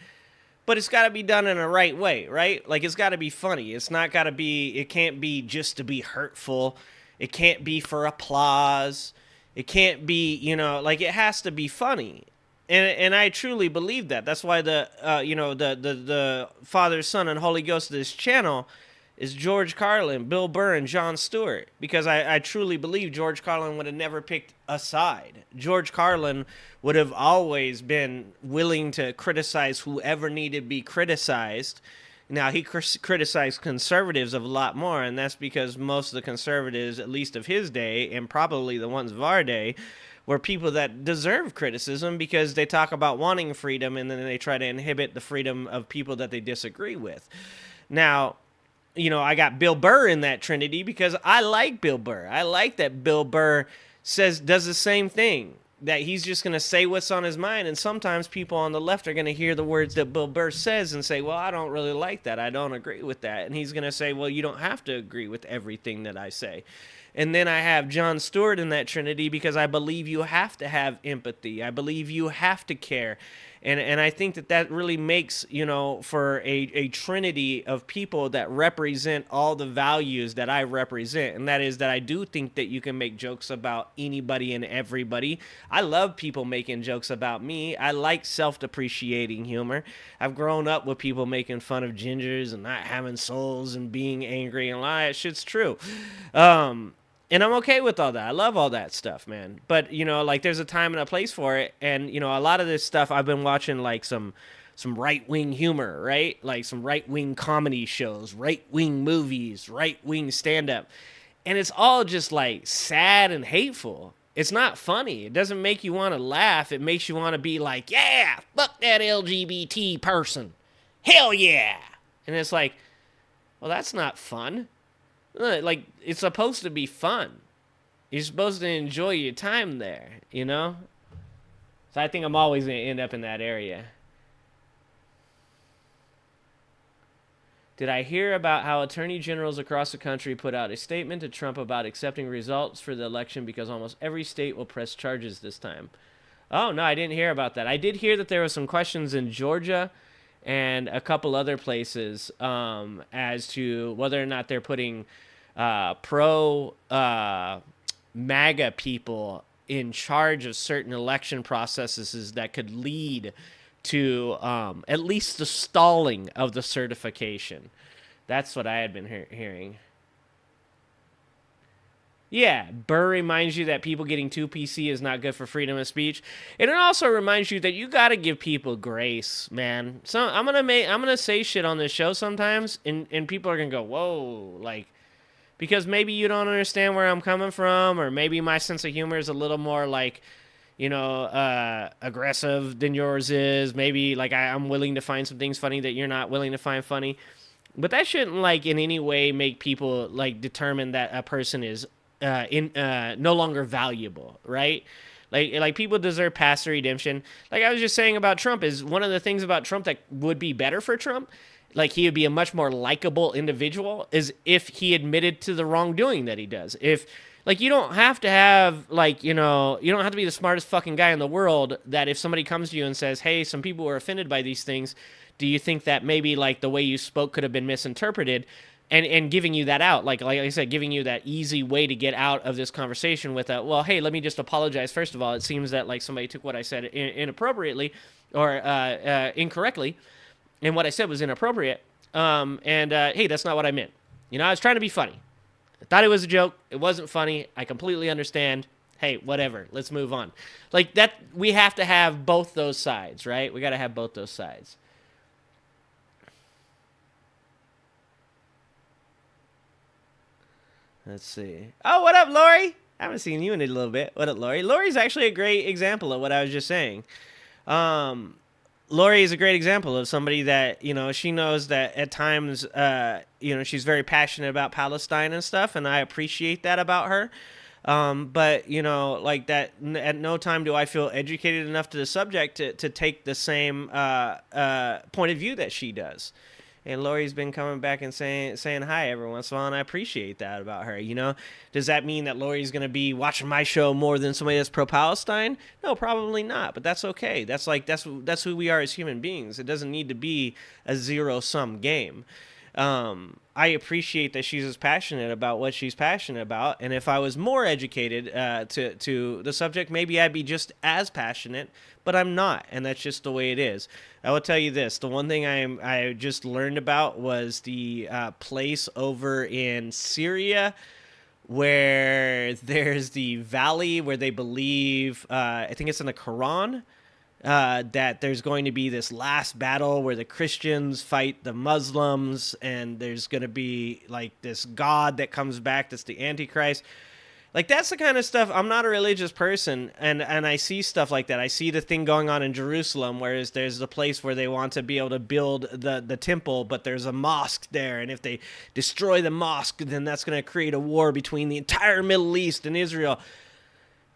But it's got to be done in a right way, right? Like, it's got to be funny. It's not got to be, it can't be just to be hurtful. It can't be for applause. It can't be, you know, like, it has to be funny. And I truly believe that. That's why the Father, Son, and Holy Ghost of this channel is George Carlin, Bill Burr, and Jon Stewart. Because I truly believe George Carlin would have never picked a side. George Carlin would have always been willing to criticize whoever needed to be criticized. Now, he criticized conservatives a lot more, and that's because most of the conservatives, at least of his day, and probably the ones of our day, were people that deserve criticism because they talk about wanting freedom and then they try to inhibit the freedom of people that they disagree with. Now, you know, I got Bill Burr in that trinity because I like Bill Burr. I like that Bill Burr does the same thing, that he's just going to say what's on his mind. And sometimes people on the left are going to hear the words that Bill Burr says and say, well, I don't really like that. I don't agree with that. And he's going to say, well, you don't have to agree with everything that I say. And then I have Jon Stewart in that trinity because I believe you have to have empathy. I believe you have to care. And I think that really makes, you know, for a trinity of people that represent all the values that I represent. And that is that I do think that you can make jokes about anybody and everybody. I love people making jokes about me. I like self-depreciating humor. I've grown up with people making fun of gingers and not having souls and being angry, and a lot of that shit's true. And I'm okay with all that. I love all that stuff, man. But, you know, like, there's a time and a place for it. And, you know, a lot of this stuff, I've been watching, like, some right-wing humor, right? Like, some right-wing comedy shows, right-wing movies, right-wing stand-up. And it's all just, like, sad and hateful. It's not funny. It doesn't make you want to laugh. It makes you want to be like, yeah, fuck that LGBT person. Hell yeah. And it's like, well, that's not fun. Like, it's supposed to be fun. You're supposed to enjoy your time there, you know? So I think I'm always going to end up in that area. Did I hear about how attorney generals across the country put out a statement to Trump about accepting results for the election because almost every state will press charges this time? Oh, no, I didn't hear about that. I did hear that there were some questions in Georgia and a couple other places as to whether or not they're putting MAGA people in charge of certain election processes that could lead to at least the stalling of the certification. That's what I had been hearing. Yeah, Burr reminds you that people getting too PC is not good for freedom of speech, and it also reminds you that you got to give people grace, man. So I'm gonna say shit on this show sometimes, and people are gonna go, whoa, like, because maybe you don't understand where I'm coming from, or maybe my sense of humor is a little more like, you know, aggressive than yours is. Maybe like I'm willing to find some things funny that you're not willing to find funny, but that shouldn't like in any way make people like determine that a person is no longer valuable, right? Like people deserve past redemption. Like I was just saying about Trump, is one of the things about Trump that would be better for Trump, like he would be a much more likable individual, is if he admitted to the wrongdoing that he does. If like you don't have to have like, you know, you don't have to be the smartest fucking guy in the world, that if somebody comes to you and says, hey, some people were offended by these things, do you think that maybe like the way you spoke could have been misinterpreted? And giving you that out, like I said, giving you that easy way to get out of this conversation with a, well, hey, let me just apologize. First of all, it seems that like somebody took what I said inappropriately or incorrectly, and what I said was inappropriate. Hey, that's not what I meant. You know, I was trying to be funny. I thought it was a joke. It wasn't funny. I completely understand. Hey, whatever. Let's move on. Like that, we have to have both those sides, right? We got to have both those sides. Let's see. Oh, what up, Lori? I haven't seen you in a little bit. What up, Lori? Lori's actually a great example of what I was just saying. Lori is a great example of somebody that, you know, she knows that at times, you know, she's very passionate about Palestine and stuff, and I appreciate that about her. But you know, like that, at no time do I feel educated enough to the subject to take the same point of view that she does. And Lori's been coming back and saying hi every once in a while, and I appreciate that about her. You know, does that mean that Lori's gonna be watching my show more than somebody that's pro-Palestine? No, probably not. But that's okay. That's who we are as human beings. It doesn't need to be a zero-sum game. I appreciate that she's as passionate about what she's passionate about, and if I was more educated to the subject, maybe I'd be just as passionate, but I'm not, and that's just the way it is. I will tell you this: the one thing I just learned about was the place over in Syria where there's the valley where they believe, I think it's in the Quran, that there's going to be this last battle where the Christians fight the Muslims, and there's going to be like this God that comes back that's the Antichrist. Like, that's the kind of stuff. I'm not a religious person, and I see stuff like that. I see the thing going on in Jerusalem, whereas there's the place where they want to be able to build the temple, but there's a mosque there, and if they destroy the mosque, then that's going to create a war between the entire Middle East and Israel.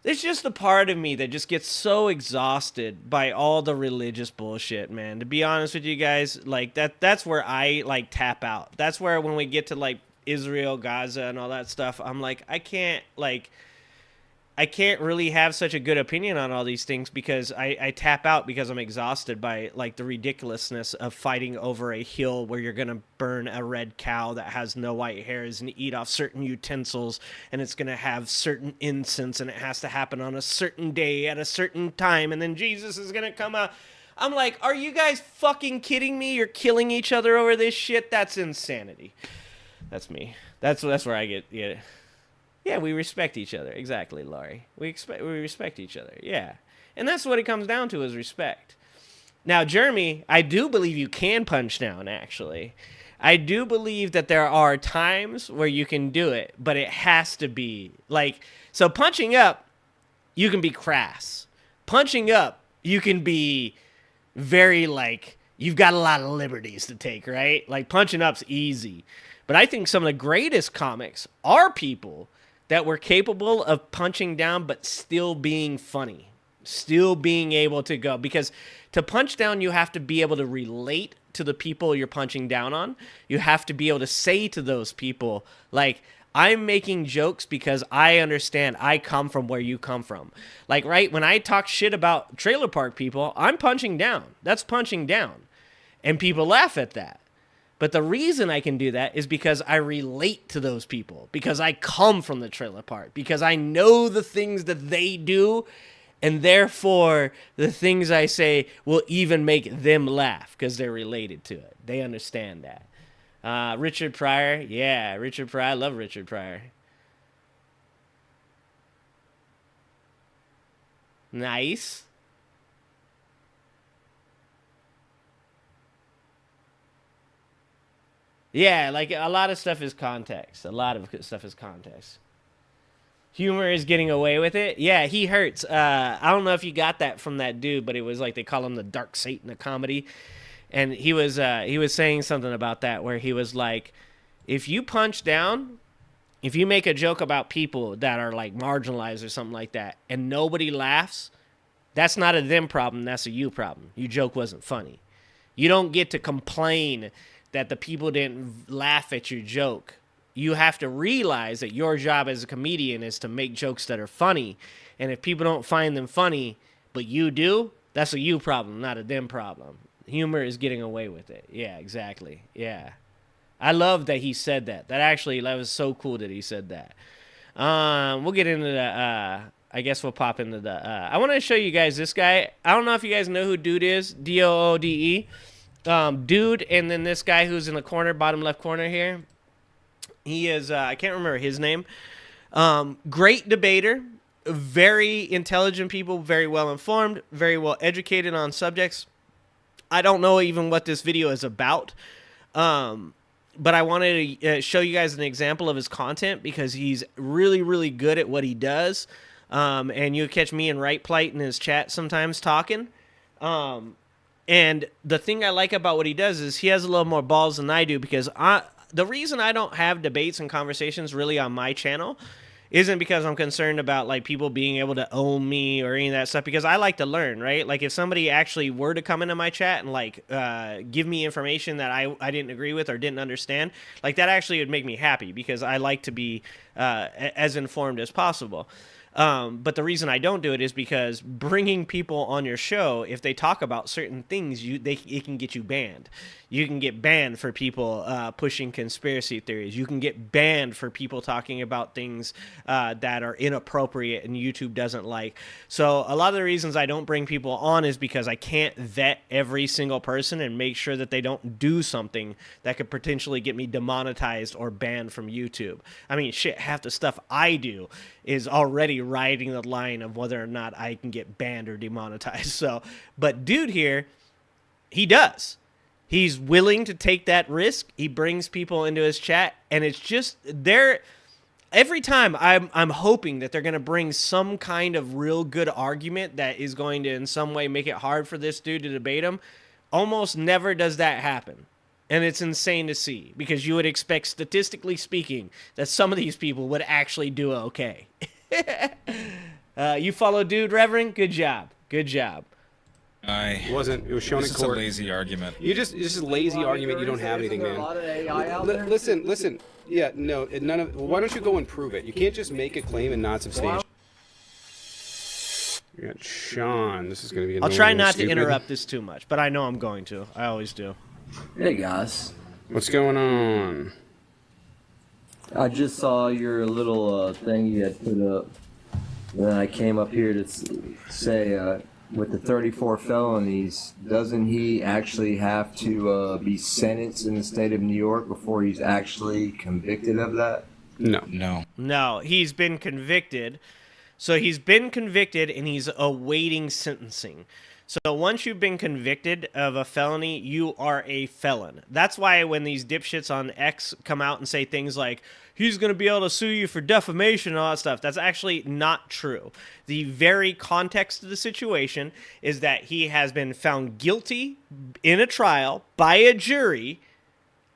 There's just a part of me that just gets so exhausted by all the religious bullshit, man. To be honest with you guys, like that's where I like tap out. That's where when we get to like Israel, Gaza, and all that stuff, I'm like, I can't really have such a good opinion on all these things because I tap out because I'm exhausted by like the ridiculousness of fighting over a hill where you're going to burn a red cow that has no white hairs and eat off certain utensils, and it's going to have certain incense, and it has to happen on a certain day at a certain time, and then Jesus is going to come out. I'm like, are you guys fucking kidding me? You're killing each other over this shit? That's insanity. That's me. That's where I get, yeah. Yeah, we respect each other. Exactly, Laurie. We respect each other. Yeah. And that's what it comes down to, is respect. Now, Jeremy, I do believe you can punch down, actually. I do believe that there are times where you can do it, but it has to be like, so punching up, you can be crass. Punching up, you can be very like, you've got a lot of liberties to take, right? Like, punching up's easy. But I think some of the greatest comics are people that were capable of punching down but still being funny, still being able to go. Because to punch down, you have to be able to relate to the people you're punching down on. You have to be able to say to those people, like, I'm making jokes because I understand I come from where you come from. Like, right, when I talk shit about trailer park people, I'm punching down. That's punching down. And people laugh at that. But the reason I can do that is because I relate to those people, because I come from the trailer park, because I know the things that they do, and therefore the things I say will even make them laugh because they're related to it. They understand that. Richard Pryor, yeah, Richard Pryor. I love Richard Pryor. Nice. Yeah, like a lot of stuff is context. A lot of stuff is context. Humor is getting away with it. Yeah, he hurts. I don't know if you got that from that dude, but it was like they call him the Dark Satan of comedy. And he was saying something about that where he was like, if you punch down, if you make a joke about people that are like marginalized or something like that, and nobody laughs, that's not a them problem, that's a you problem. Your joke wasn't funny. You don't get to complain that the people didn't laugh at your joke. You have to realize that your job as a comedian is to make jokes that are funny. And if people don't find them funny, but you do, that's a you problem, not a them problem. Humor is getting away with it. Yeah, exactly. Yeah. I love that he said that. That was so cool that he said that. We'll get into the, I guess we'll pop into the, I want to show you guys this guy. I don't know if you guys know who Doode is. Doode. Doode, and then this guy who's in the corner, bottom left corner here. He is, I can't remember his name. Great debater, very intelligent people, very well informed, very well educated on subjects. I don't know even what this video is about, but I wanted to show you guys an example of his content because he's really, really good at what he does. And you'll catch me and Right Plight in his chat sometimes talking. And the thing I like about what he does is he has a little more balls than I do, because the reason I don't have debates and conversations really on my channel isn't because I'm concerned about like people being able to own me or any of that stuff, because I like to learn, right? Like if somebody actually were to come into my chat and like give me information that I didn't agree with or didn't understand, like that actually would make me happy, because I like to be as informed as possible. But the reason I don't do it is because bringing people on your show, if they talk about certain things, it can get you banned. You can get banned for people pushing conspiracy theories. You can get banned for people talking about things that are inappropriate and YouTube doesn't like. So a lot of the reasons I don't bring people on is because I can't vet every single person and make sure that they don't do something that could potentially get me demonetized or banned from YouTube. I mean, shit, half the stuff I do is already riding the line of whether or not I can get banned or demonetized. So, but Doode here, he does. He's willing to take that risk. He brings people into his chat, and it's just there. Every time I'm hoping that they're going to bring some kind of real good argument that is going to in some way make it hard for this dude to debate him. Almost never does that happen. And it's insane to see, because you would expect, statistically speaking, that some of these people would actually do okay. You follow Doode, Reverend? Good job. Good job. It wasn't. It was shown in It's court. a lazy argument. It's just a lazy argument. You don't have anything, man. Listen. Yeah, no, none of. Why don't you go and prove it? You can't just make a claim and not substantiate. You got Sean. This is going to be. I'll try not to interrupt this too much, but I know I'm going to. I always do. Hey guys. What's going on? I just saw your little thing you had put up. And then I came up here to say, with the 34 felonies, doesn't he actually have to be sentenced in the state of New York before he's actually convicted of that? No. No, he's been convicted. So he's been convicted and he's awaiting sentencing. So once you've been convicted of a felony, you are a felon. That's why when these dipshits on X come out and say things like, he's going to be able to sue you for defamation and all that stuff, that's actually not true. The very context of the situation is that he has been found guilty in a trial by a jury,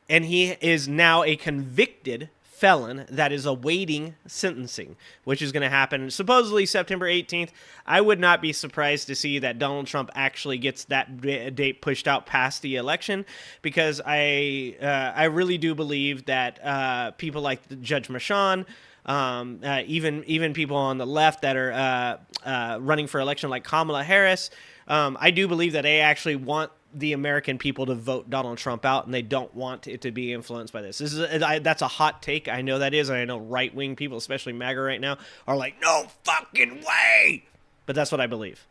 and he is now a convicted felon that is awaiting sentencing, which is going to happen supposedly September 18th. I would not be surprised to see that Donald Trump actually gets that date pushed out past the election, because I really do believe that people like Judge Merchan, even people on the left that are running for election like Kamala Harris, I do believe that they actually want the American people to vote Donald Trump out, and they don't want it to be influenced by this. That's a hot take. I know that is, and I know right-wing people, especially MAGA right now, are like, no fucking way! But that's what I believe.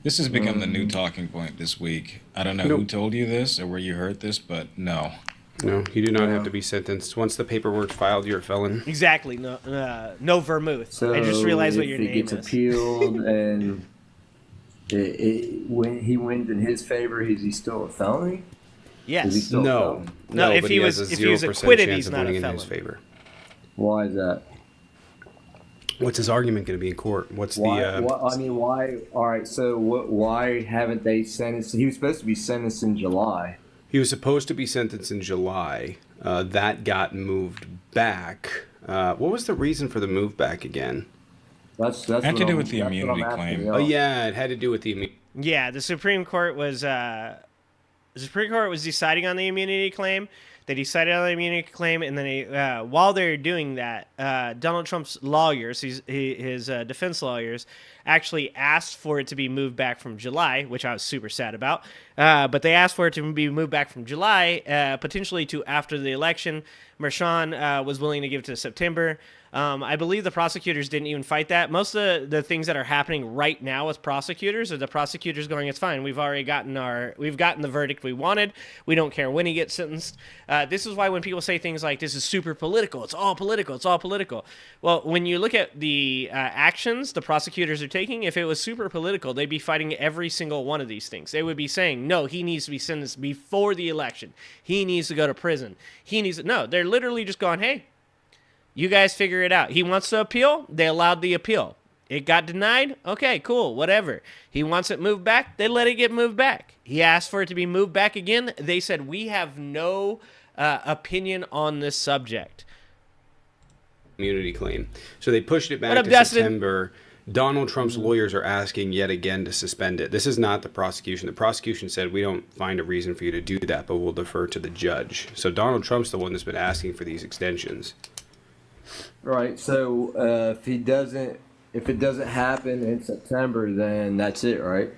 This has become the new talking point this week. I don't know who told you this or where you heard this, but no. No, you do not have to be sentenced. Once the paperwork's filed, you're a felon. Exactly. No vermouth. So I just realized what your name if it gets appealed and when he wins in his favor, is he still a felony? Yes. Is he still a felon? No, if he was acquitted, he's not a felon. In his favor. Why is that? What's his argument going to be in court? Why? All right. So why haven't they sentenced? He was supposed to be sentenced in July. He was supposed to be sentenced in July. That got moved back. What was the reason for the move back again? That's had to do with the immunity claim. Oh yeah, it had to do with the immunity. Yeah, the Supreme Court was deciding on the immunity claim. They decided on the immunity claim, and then while they were doing that, Donald Trump's lawyers, his defense lawyers, actually asked for it to be moved back from July, which I was super sad about. But they asked for it to be moved back from July, potentially to after the election. Merchan was willing to give it to September. I believe the prosecutors didn't even fight that. Most of the things that are happening right now with prosecutors are the prosecutors going, it's fine. We've already gotten the verdict we wanted. We don't care when he gets sentenced. This is why when people say things like, this is super political, it's all political, it's all political. Well, when you look at the actions the prosecutors are taking, if it was super political, they'd be fighting every single one of these things. They would be saying, no, he needs to be sentenced before the election. He needs to go to prison. No, they're literally just going, hey, you guys figure it out. He wants to appeal. They allowed the appeal. It got denied. Okay, cool, whatever. He wants it moved back. They let it get moved back. He asked for it to be moved back again. They said, we have no opinion on this subject. immunity claim. So they pushed it back What up, to Dustin? September. Donald Trump's lawyers are asking yet again to suspend it. This is not the prosecution. The prosecution said, we don't find a reason for you to do that, but we'll defer to the judge. So Donald Trump's the one that's been asking for these extensions. Right. So if it doesn't happen in September, then that's it, right?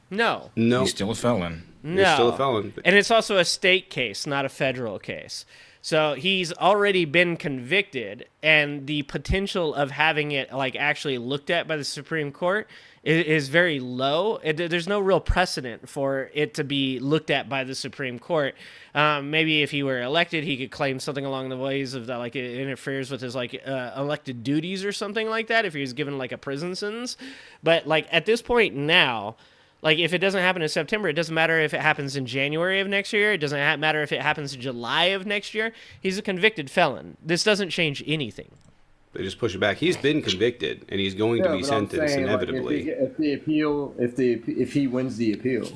No. No. He's still a felon. No. He's still a felon. And it's also a state case, not a federal case. So he's already been convicted, and the potential of having it like actually looked at by the Supreme Court is very low. There's no real precedent for it to be looked at by the Supreme Court. Maybe if he were elected, he could claim something along the ways of that, like it interferes with his like elected duties or something like that. If he was given like a prison sentence, but like at this point now. Like, if it doesn't happen in September, it doesn't matter if it happens in January of next year. It doesn't matter if it happens in July of next year. He's a convicted felon. This doesn't change anything. They just push it back. He's been convicted, and he's going to be sentenced inevitably. If he wins the appeal.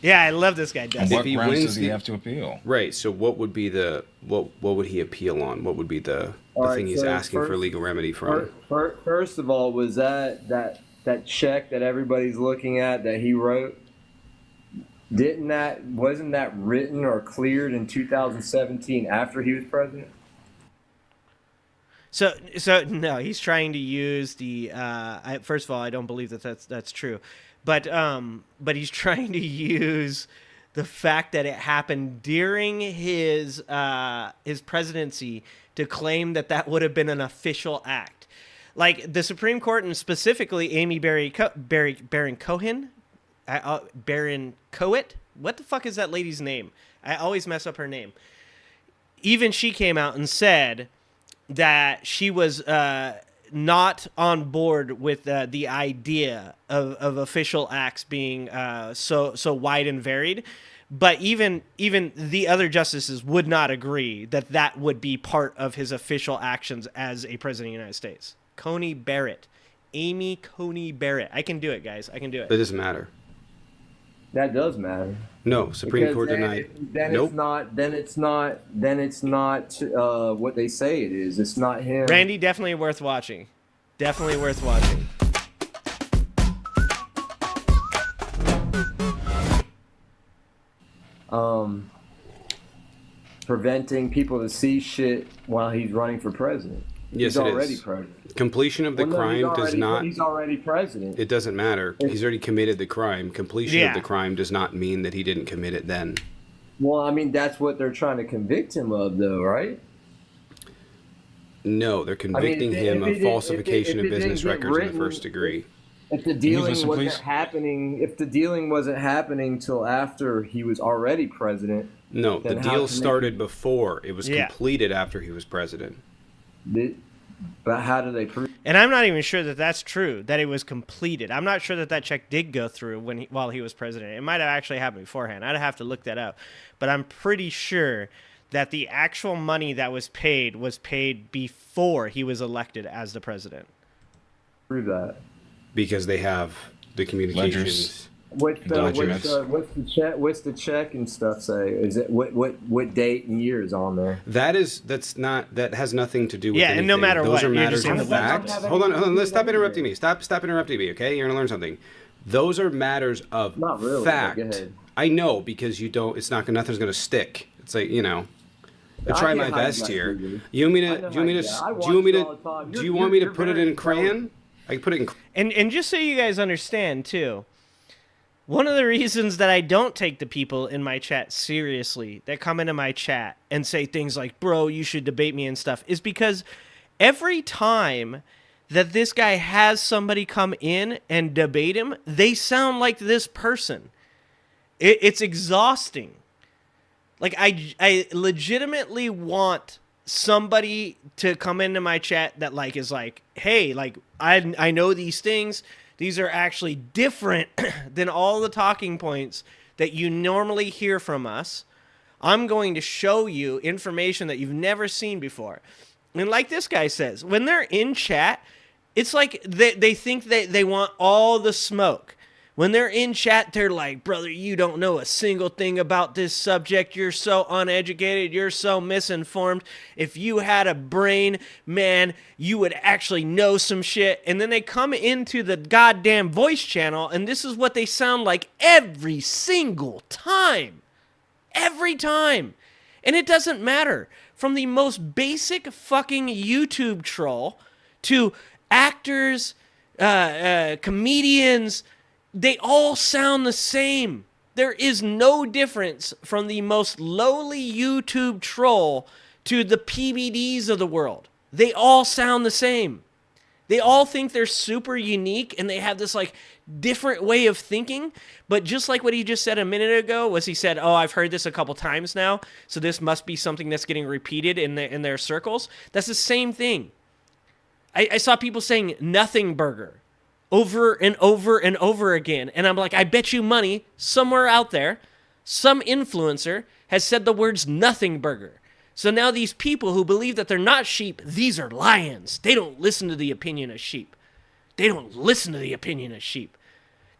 Yeah, I love this guy. And what grounds does he have to appeal? Right. So what would be the what would he appeal on? What would be the thing he's asking for legal remedy from? First of all, was that check that everybody's looking at that he wrote, wasn't that written or cleared in 2017 after he was president? So no, he's trying to use the. First of all, I don't believe that's true, but he's trying to use the fact that it happened during his presidency to claim that would have been an official act. Like the Supreme Court, and specifically Amy Baron Cohen, Baron Coet. What the fuck is that lady's name? I always mess up her name. Even she came out and said that she was not on board with the idea of official acts being so wide and varied. But even the other justices would not agree that would be part of his official actions as a president of the United States. Coney Barrett. Amy Coney Barrett. I can do it, guys. I can do it. That doesn't matter. That does matter. No, Supreme Court denied. Then nope. It's not what they say it is. It's not him. Randy, definitely worth watching. Definitely worth watching. Preventing people to see shit while he's running for president. Yes, he's already president. Completion of the crime does not. He's already president. It doesn't matter. He's already committed the crime. Completion of the crime does not mean that he didn't commit it then. Well, I mean, that's what they're trying to convict him of, though, right? No, they're convicting him of falsification of business records in the first degree. If the dealing wasn't happening till after he was already president. No, the deal started before. It was completed after he was president. But how do they prove? And I'm not even sure that that's true, that it was completed. I'm not sure that check did go through while he was president. It might have actually happened beforehand. I'd have to look that up. But I'm pretty sure that the actual money that was paid before he was elected as the president. Prove that. Because they have the communications. What's the check and stuff say? Is it what date and year is on there? That has nothing to do with anything. And no matter those what, are matters of fact. Hold on, let's stop interrupting me. Stop interrupting me, okay? You're gonna learn something. Those are matters of not really, fact. Go ahead. I know, because you don't. It's not. Nothing's gonna stick. It's like, you know. I try my best here. Do you want me to put it in crayon? I can put it in. And just so you guys understand too, one of the reasons that I don't take the people in my chat seriously that come into my chat and say things like, "Bro, you should debate me" and stuff, is because every time that this guy has somebody come in and debate him, they sound like this person. It's exhausting. Like, I legitimately want somebody to come into my chat that like is like, hey, like I know these things. These are actually different than all the talking points that you normally hear from us. I'm going to show you information that you've never seen before. And like this guy says, when they're in chat, it's like they think that they want all the smoke. When they're in chat, they're like, brother, you don't know a single thing about this subject. You're so uneducated. You're so misinformed. If you had a brain, man, you would actually know some shit. And then they come into the goddamn voice channel, and this is what they sound like every single time. Every time. And it doesn't matter. From the most basic fucking YouTube troll to actors, comedians, they all sound the same. There is no difference from the most lowly YouTube troll to the PBDs of the world. They all sound the same. They all think they're super unique and they have this like different way of thinking. But just like what he just said a minute ago was he said, oh, I've heard this a couple times now, so this must be something that's getting repeated in their circles. That's the same thing. I saw people saying nothing burger over and over and over again. And I'm like, I bet you money somewhere out there, some influencer has said the words nothing burger. So now these people who believe that they're not sheep, these are lions. They don't listen to the opinion of sheep. They don't listen to the opinion of sheep.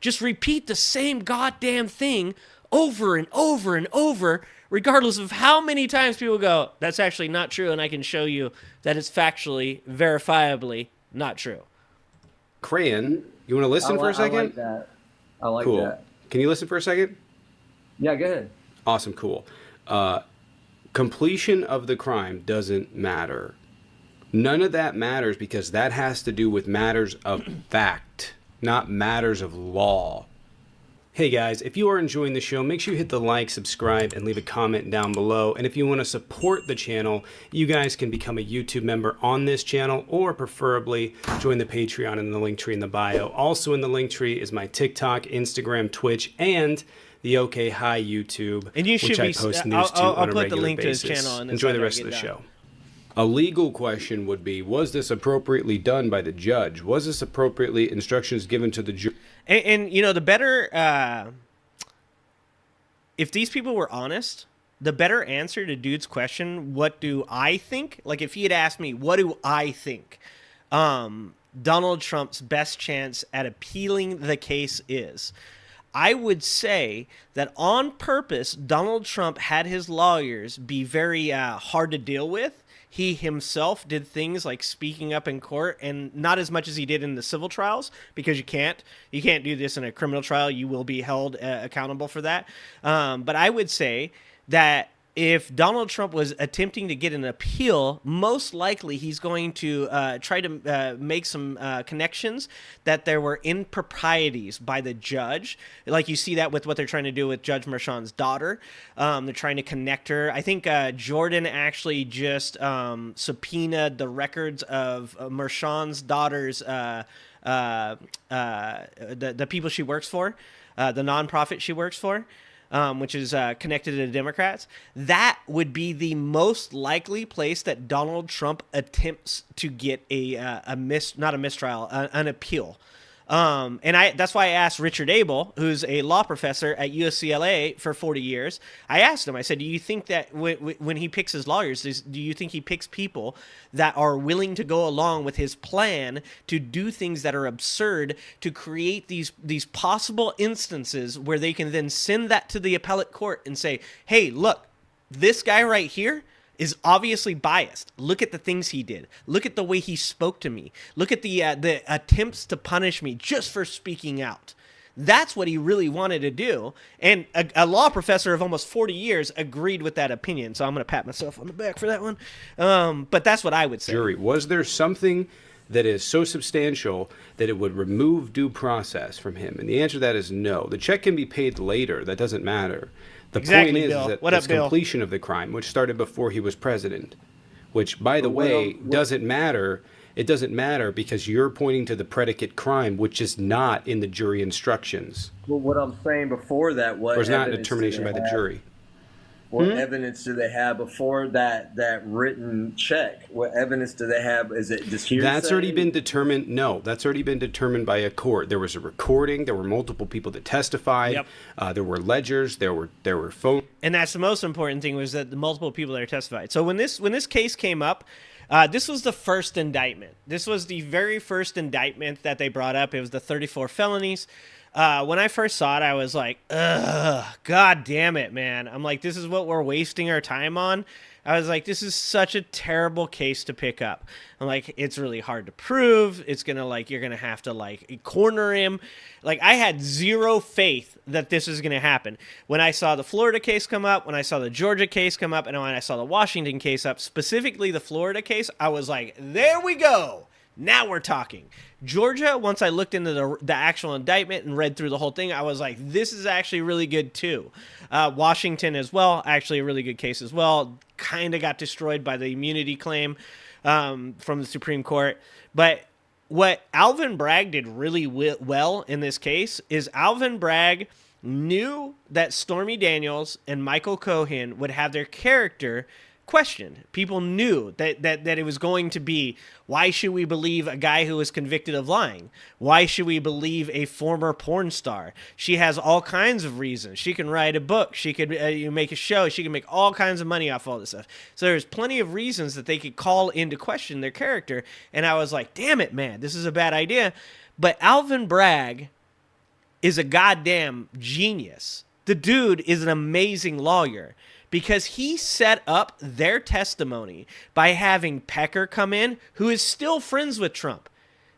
Just repeat the same goddamn thing over and over and over, regardless of how many times people go, that's actually not true, and I can show you that it's factually, verifiably not true. Crayon, you want to listen for a second? I like that. I like cool. that. Can you listen for a second? Yeah, go ahead. Awesome, cool. Completion of the crime doesn't matter. None of that matters because that has to do with matters of fact, not matters of law. Hey guys, if you are enjoying the show, make sure you hit the like, subscribe, and leave a comment down below. And if you want to support the channel, you guys can become a YouTube member on this channel, or preferably join the Patreon in the link tree in the bio. Also in the link tree is my TikTok, Instagram, Twitch, and the OK Hi YouTube, and you should which I post news to on a regular basis. Enjoy the rest of the show. A legal question would be, was this appropriately done by the judge? Was this appropriately instructions given to the jury? And you know, the better, if these people were honest, the better answer to Dude's question, what do I think? Like if he had asked me, what do I think Donald Trump's best chance at appealing the case is, I would say that on purpose, Donald Trump had his lawyers be very hard to deal with. He himself did things like speaking up in court, and not as much as he did in the civil trials, because you can't do this in a criminal trial. You will be held accountable for that. But I would say that if Donald Trump was attempting to get an appeal, most likely he's going to try to make some connections that there were improprieties by the judge. Like you see that with what they're trying to do with Judge Merchan's daughter. They're trying to connect her. I think Jordan actually just subpoenaed the records of Merchan's daughter's, the people she works for, the nonprofit she works for. Which is connected to the Democrats. That would be the most likely place that Donald Trump attempts to get not a mistrial, an appeal. And that's why I asked Richard Abel, who's a law professor at UCLA for 40 years. I asked him, I said, do you think that when he picks his lawyers, do you think he picks people that are willing to go along with his plan to do things that are absurd, to create these possible instances where they can then send that to the appellate court and say, hey, look, this guy right here is obviously biased. Look at the things he did. Look at the way he spoke to me. Look at the attempts to punish me just for speaking out. That's what he really wanted to do. And a law professor of almost 40 years agreed with that opinion. So I'm going to pat myself on the back for that one. But that's what I would say. Jury, was there something that is so substantial that it would remove due process from him? And the answer to that is no. The check can be paid later. That doesn't matter. The point is that it's completion of the crime, which started before he was president, which, by the way, doesn't matter. It doesn't matter because you're pointing to the predicate crime, which is not in the jury instructions. Well, what I'm saying before that, or is not a determination by the jury. What evidence do they have before that written check? What evidence do they have? Is it just hearsay? That's already been determined. No, that's already been determined by a court. There was a recording. There were multiple people that testified. Yep. There were ledgers. There were phones. And that's the most important thing, was that the multiple people that testified. So when this case came up, this was the first indictment. This was the very first indictment that they brought up. It was the 34 felonies. When I first saw it, I was like, ugh, God damn it, man. I'm like, this is what we're wasting our time on. I was like, this is such a terrible case to pick up. I'm like, it's really hard to prove. It's going to like, you're going to have to like corner him. Like I had zero faith that this is going to happen. When I saw the Florida case come up, when I saw the Georgia case come up, and when I saw the Washington case up, specifically the Florida case, I was like, there we go. Now we're talking. Georgia, once I looked into the actual indictment and read through the whole thing, I was like, this is actually really good too. Washington as well, actually a really good case as well. Kind of got destroyed by the immunity claim from the Supreme Court. But what Alvin Bragg did really well in this case is Alvin Bragg knew that Stormy Daniels and Michael Cohen would have their character questioned. People knew that it was going to be, why should we believe a guy who was convicted of lying? Why should we believe a former porn star? She has all kinds of reasons. She can write a book. She could make a show. She can make all kinds of money off all this stuff. So there's plenty of reasons that they could call into question their character. And I was like, damn it, man, this is a bad idea. But Alvin Bragg is a goddamn genius. The dude is an amazing lawyer. Because he set up their testimony by having Pecker come in, who is still friends with Trump.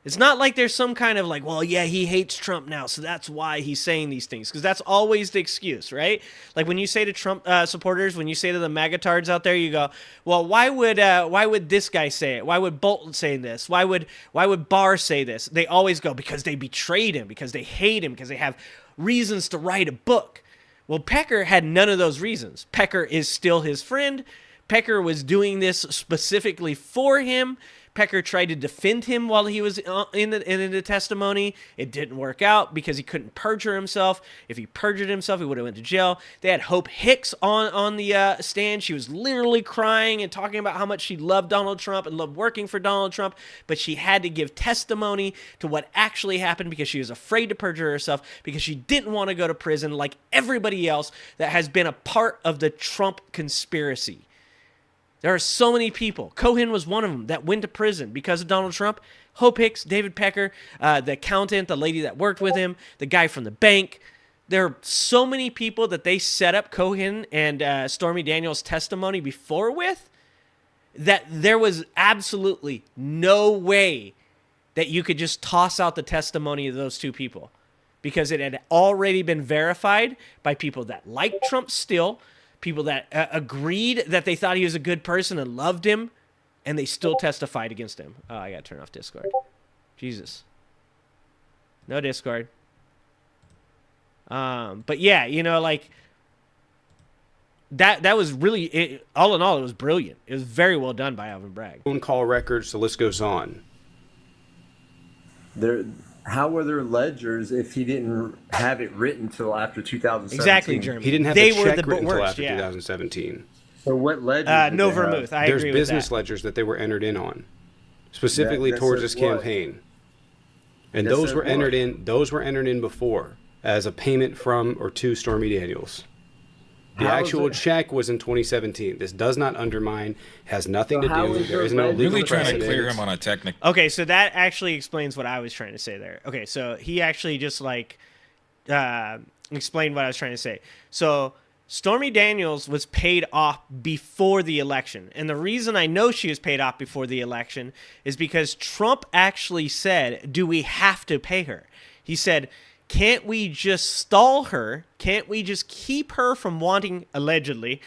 It's not like there's some kind of like, well, yeah, he hates Trump now, so that's why he's saying these things. Because that's always the excuse, right? Like when you say to Trump supporters, when you say to the MAGA tards out there, you go, well, why would this guy say it? Why would Bolton say this? Why would Barr say this? They always go, because they betrayed him, because they hate him, because they have reasons to write a book. Well, Pecker had none of those reasons. Pecker is still his friend. Pecker was doing this specifically for him. Pecker tried to defend him while he was in the testimony. It didn't work out because he couldn't perjure himself. If he perjured himself, he would have went to jail. They had Hope Hicks on the stand. She was literally crying and talking about how much she loved Donald Trump and loved working for Donald Trump, but she had to give testimony to what actually happened because she was afraid to perjure herself, because she didn't want to go to prison like everybody else that has been a part of the Trump conspiracy. There are so many people. Cohen was one of them that went to prison because of Donald Trump. Hope Hicks, David Pecker, the accountant, the lady that worked with him, the guy from the bank. There are so many people that they set up Cohen and Stormy Daniels' testimony before with, that there was absolutely no way that you could just toss out the testimony of those two people, because it had already been verified by people that liked Trump still, people that agreed that they thought he was a good person and loved him, and they still testified against him. Oh, I got to turn off Discord. Jesus. No Discord. But yeah, you know, like, that was really, all in all, it was brilliant. It was very well done by Alvin Bragg. Phone call records, the list goes on. How were there ledgers if he didn't have it written until after 2017? Exactly, Jeremy. He didn't have the check written until after 2017. So what ledgers? No vermouth. I agree with that. There's business ledgers that they were entered in on, specifically towards this campaign, and those were entered in. Those were entered in before as a payment from or to Stormy Daniels. The actual check was in 2017. This does not undermine, has nothing to do. There is no legal really trying precedent. to clear him on a technical. Okay, so that actually explains what I was trying to say there. Okay, so he actually just like explained what I was trying to say. So Stormy Daniels was paid off before the election. And the reason I know she was paid off before the election is because Trump actually said, do we have to pay her? He said, can't we just stall her? Can't we just keep her from wanting, allegedly,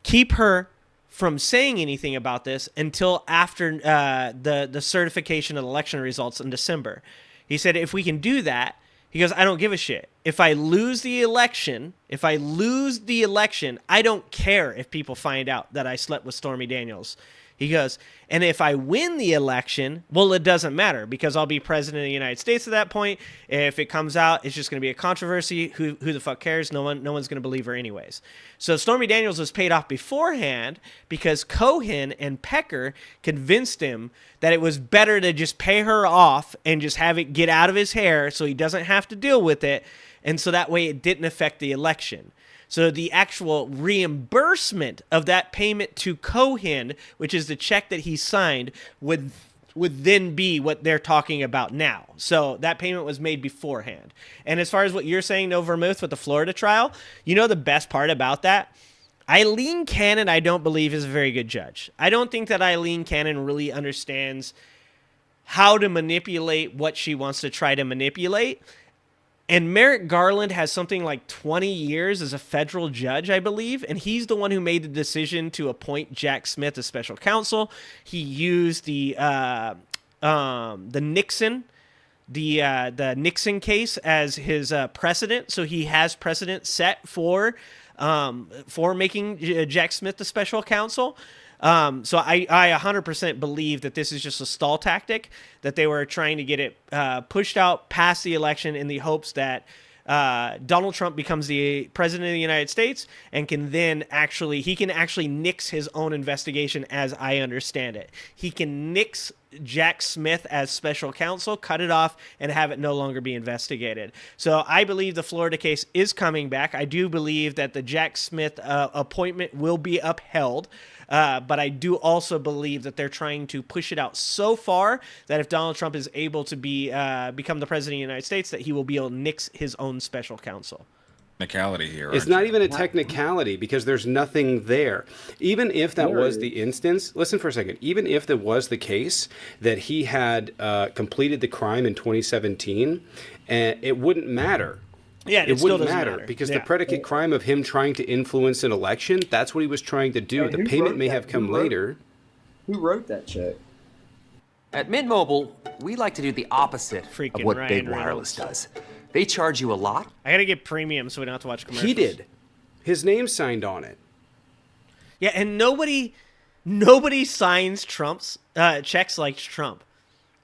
keep her from saying anything about this until after the certification of the election results in December? He said, if we can do that, he goes, I don't give a shit. If I lose the election, I don't care if people find out that I slept with Stormy Daniels. He goes, and if I win the election, well, it doesn't matter because I'll be president of the United States at that point. If it comes out, it's just going to be a controversy. Who the fuck cares? No one's going to believe her anyways. So Stormy Daniels was paid off beforehand because Cohen and Pecker convinced him that it was better to just pay her off and just have it get out of his hair so he doesn't have to deal with it. And so that way it didn't affect the election. So the actual reimbursement of that payment to Cohen, which is the check that he signed, would would then be what they're talking about now. So that payment was made beforehand. And as far as what you're saying, No Vermouth, with the Florida trial, you know the best part about that? Eileen Cannon, I don't believe, is a very good judge. I don't think that Eileen Cannon really understands how to manipulate what she wants to try to manipulate. And Merrick Garland has something like 20 years as a federal judge, I believe, and he's the one who made the decision to appoint Jack Smith as special counsel. He used the Nixon case as his precedent, so he has precedent set for making Jack Smith the special counsel. So I 100% believe that this is just a stall tactic, that they were trying to get it pushed out past the election in the hopes that Donald Trump becomes the president of the United States and can then actually nix his own investigation, as I understand it. He can nix Jack Smith as special counsel, cut it off, and have it no longer be investigated. So I believe the Florida case is coming back. I do believe that the Jack Smith appointment will be upheld. But I do also believe that they're trying to push it out so far that if Donald Trump is able to become the president of the United States, that he will be able to nix his own special counsel. Technicality here. It's not even a technicality because there's nothing there. Even if that was the instance, listen for a second, even if that was the case that he had completed the crime in 2017, it wouldn't matter. Yeah, it wouldn't matter because the predicate crime of him trying to influence an election, that's what he was trying to do. The payment may have come later. Who wrote that check? At Mint Mobile, we like to do the opposite of what Big Wireless does. They charge you a lot. I gotta get premium so we don't have to watch commercials. He did. His name signed on it. Yeah, and nobody signs Trump's checks like Trump.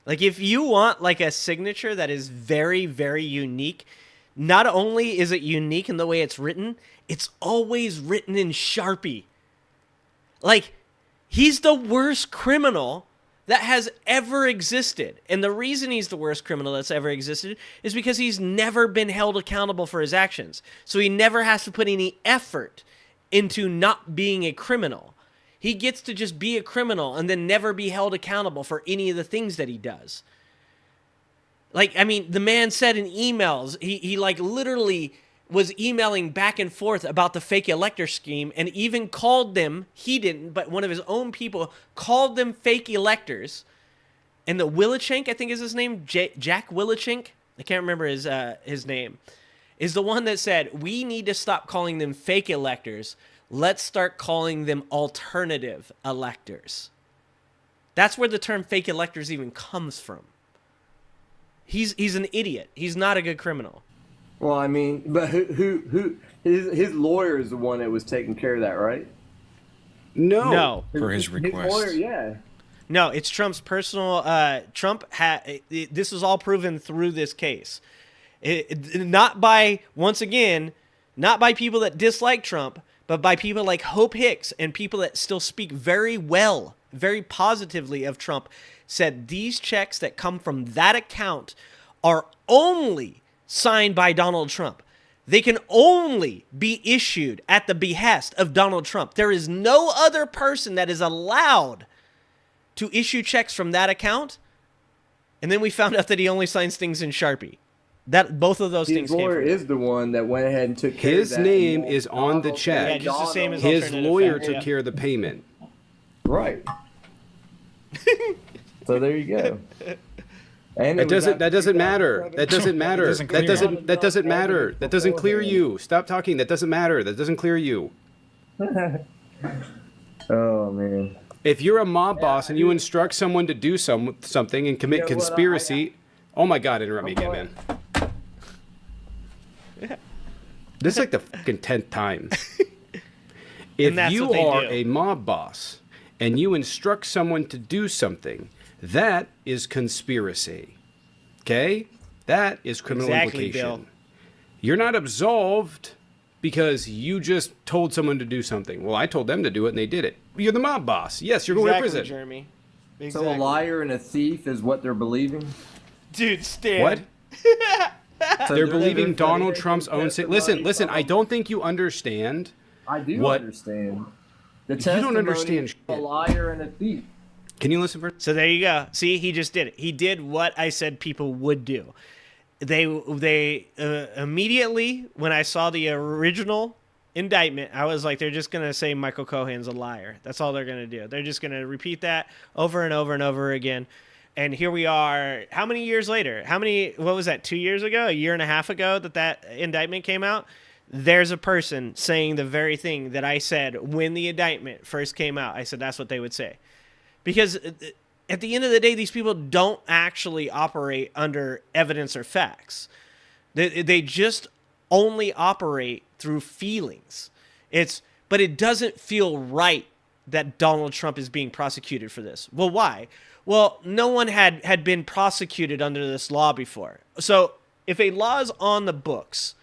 Like, if you want like a signature that is very, very unique, not only is it unique in the way it's written, it's always written in Sharpie. Like, he's the worst criminal that has ever existed. And the reason he's the worst criminal that's ever existed is because he's never been held accountable for his actions. So he never has to put any effort into not being a criminal. He gets to just be a criminal and then never be held accountable for any of the things that he does. Like, I mean, the man said in emails, he like literally was emailing back and forth about the fake elector scheme and even called them, he didn't, but one of his own people called them fake electors. And the Willichenk, I think is his name, Jack Willichenk, I can't remember his name, is the one that said, we need to stop calling them fake electors. Let's start calling them alternative electors. That's where the term fake electors even comes from. He's an idiot. He's not a good criminal. Well, I mean, but who his lawyer is the one that was taking care of that, right? No. For his request. His lawyer, yeah. No, it's Trump's personal. This was all proven through this case. Not by people that dislike Trump, but by people like Hope Hicks and people that still speak very well, very positively of Trump, said these checks that come from that account are only signed by Donald Trump. They can only be issued at the behest of Donald Trump. There is no other person that is allowed to issue checks from that account. And then we found out that he only signs things in Sharpie. That both of those things came from him. His lawyer is the one that went ahead and took care His of that. His name is on the check. Yeah, just the same as his alternative lawyer facts. took care of the payment. Right. So there you go. And That doesn't matter. That doesn't matter. That doesn't matter. That doesn't clear you. Stop talking. That doesn't matter. That doesn't clear you. Oh man. If you're a mob boss and you instruct someone to do something and commit conspiracy, oh my God, interrupt me again, man. This is like the fucking 10th time. If you are a mob boss and you instruct someone to do something, that is conspiracy. Okay? That is criminal implication. Bill. You're not absolved because you just told someone to do something. Well, I told them to do it and they did it. You're the mob boss. Yes, you're going to prison. Jeremy. Exactly. So a liar and a thief is what they're believing? Dude, Stan. What? So they're believing Donald Trump's own... Listen, I don't think you understand. I do understand. The testimony you don't understand of a liar and a thief. Can you listen for? So there you go. See, he just did it. He did what I said people would do. They immediately, when I saw the original indictment, I was like, they're just going to say Michael Cohen's a liar. That's all they're going to do. They're just going to repeat that over and over and over again. And here we are, how many years later? What was that, 2 years ago, a year and a half ago that indictment came out? There's a person saying the very thing that I said when the indictment first came out. I said that's what they would say. Because at the end of the day, these people don't actually operate under evidence or facts. They just only operate through feelings. But it doesn't feel right that Donald Trump is being prosecuted for this. Well, why? Well, no one had been prosecuted under this law before. So if a law is on the books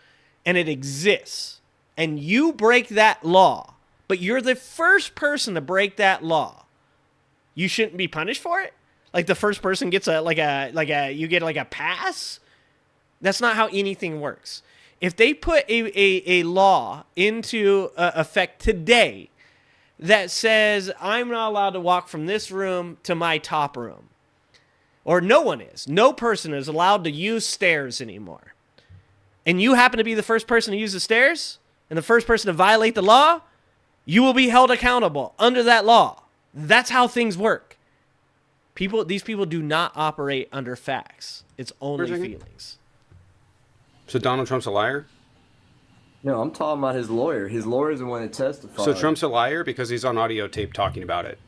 and it exists and you break that law, but you're the first person to break that law, you shouldn't be punished for it? Like the first person gets you get like a pass? That's not how anything works. If they put a law into effect today that says I'm not allowed to walk from this room to my top room, or no person is allowed to use stairs anymore, and you happen to be the first person to use the stairs and the first person to violate the law, you will be held accountable under that law. That's how things work. These people do not operate under facts. It's only feelings. So Donald Trump's a liar? No, I'm talking about his lawyer. His lawyer's the one that testified. So Trump's a liar because he's on audio tape talking about it.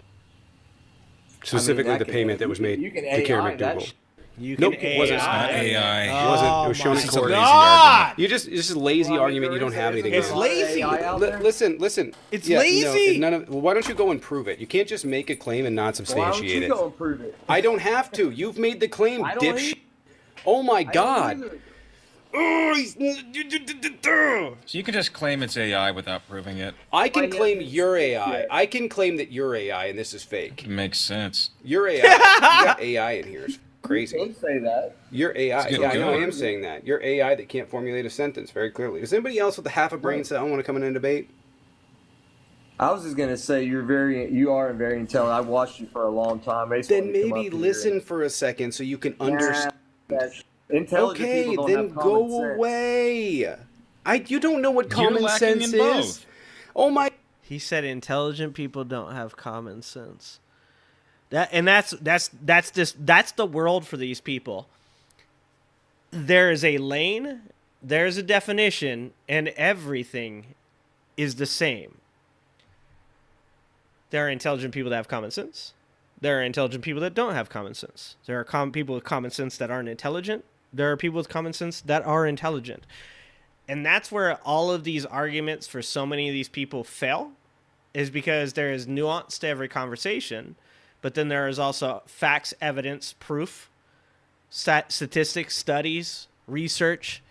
Specifically, the payment that was made to Karen McDougal. Nope, it wasn't. It's not AI. It wasn't. It was shown in court. This is a lazy argument. You don't have anything. It's lazy. Listen. It's lazy. Why don't you go and prove it? You can't just make a claim and not substantiate it. Why don't you go and prove it? I don't have to. You've made the claim, dipshit. Oh my God. So you can just claim it's AI without proving it. I can claim you're AI. I can claim that you're AI and this is fake. It makes sense. You're AI. You got AI in here. It's crazy. Don't say that. You're AI. Yeah, I know. I am saying that. You're AI that can't formulate a sentence very clearly. Does anybody else with a half a brain say I want to come in and debate? I was just gonna say you are very intelligent. I've watched you for a long time. Then maybe listen for a second so you can understand. Intelligent okay, people don't then have common go sense. away. You don't know what You're common lacking sense in is. both. Oh my! He said intelligent people don't have common sense. That's the world for these people. There is a lane, there's a definition, and everything is the same. There are intelligent people that have common sense. There are intelligent people that don't have common sense. There are people with common sense that aren't intelligent. There are people with common sense that are intelligent. And that's where all of these arguments for so many of these people fail, is because there is nuance to every conversation, but then there is also facts, evidence, proof, statistics, studies, research,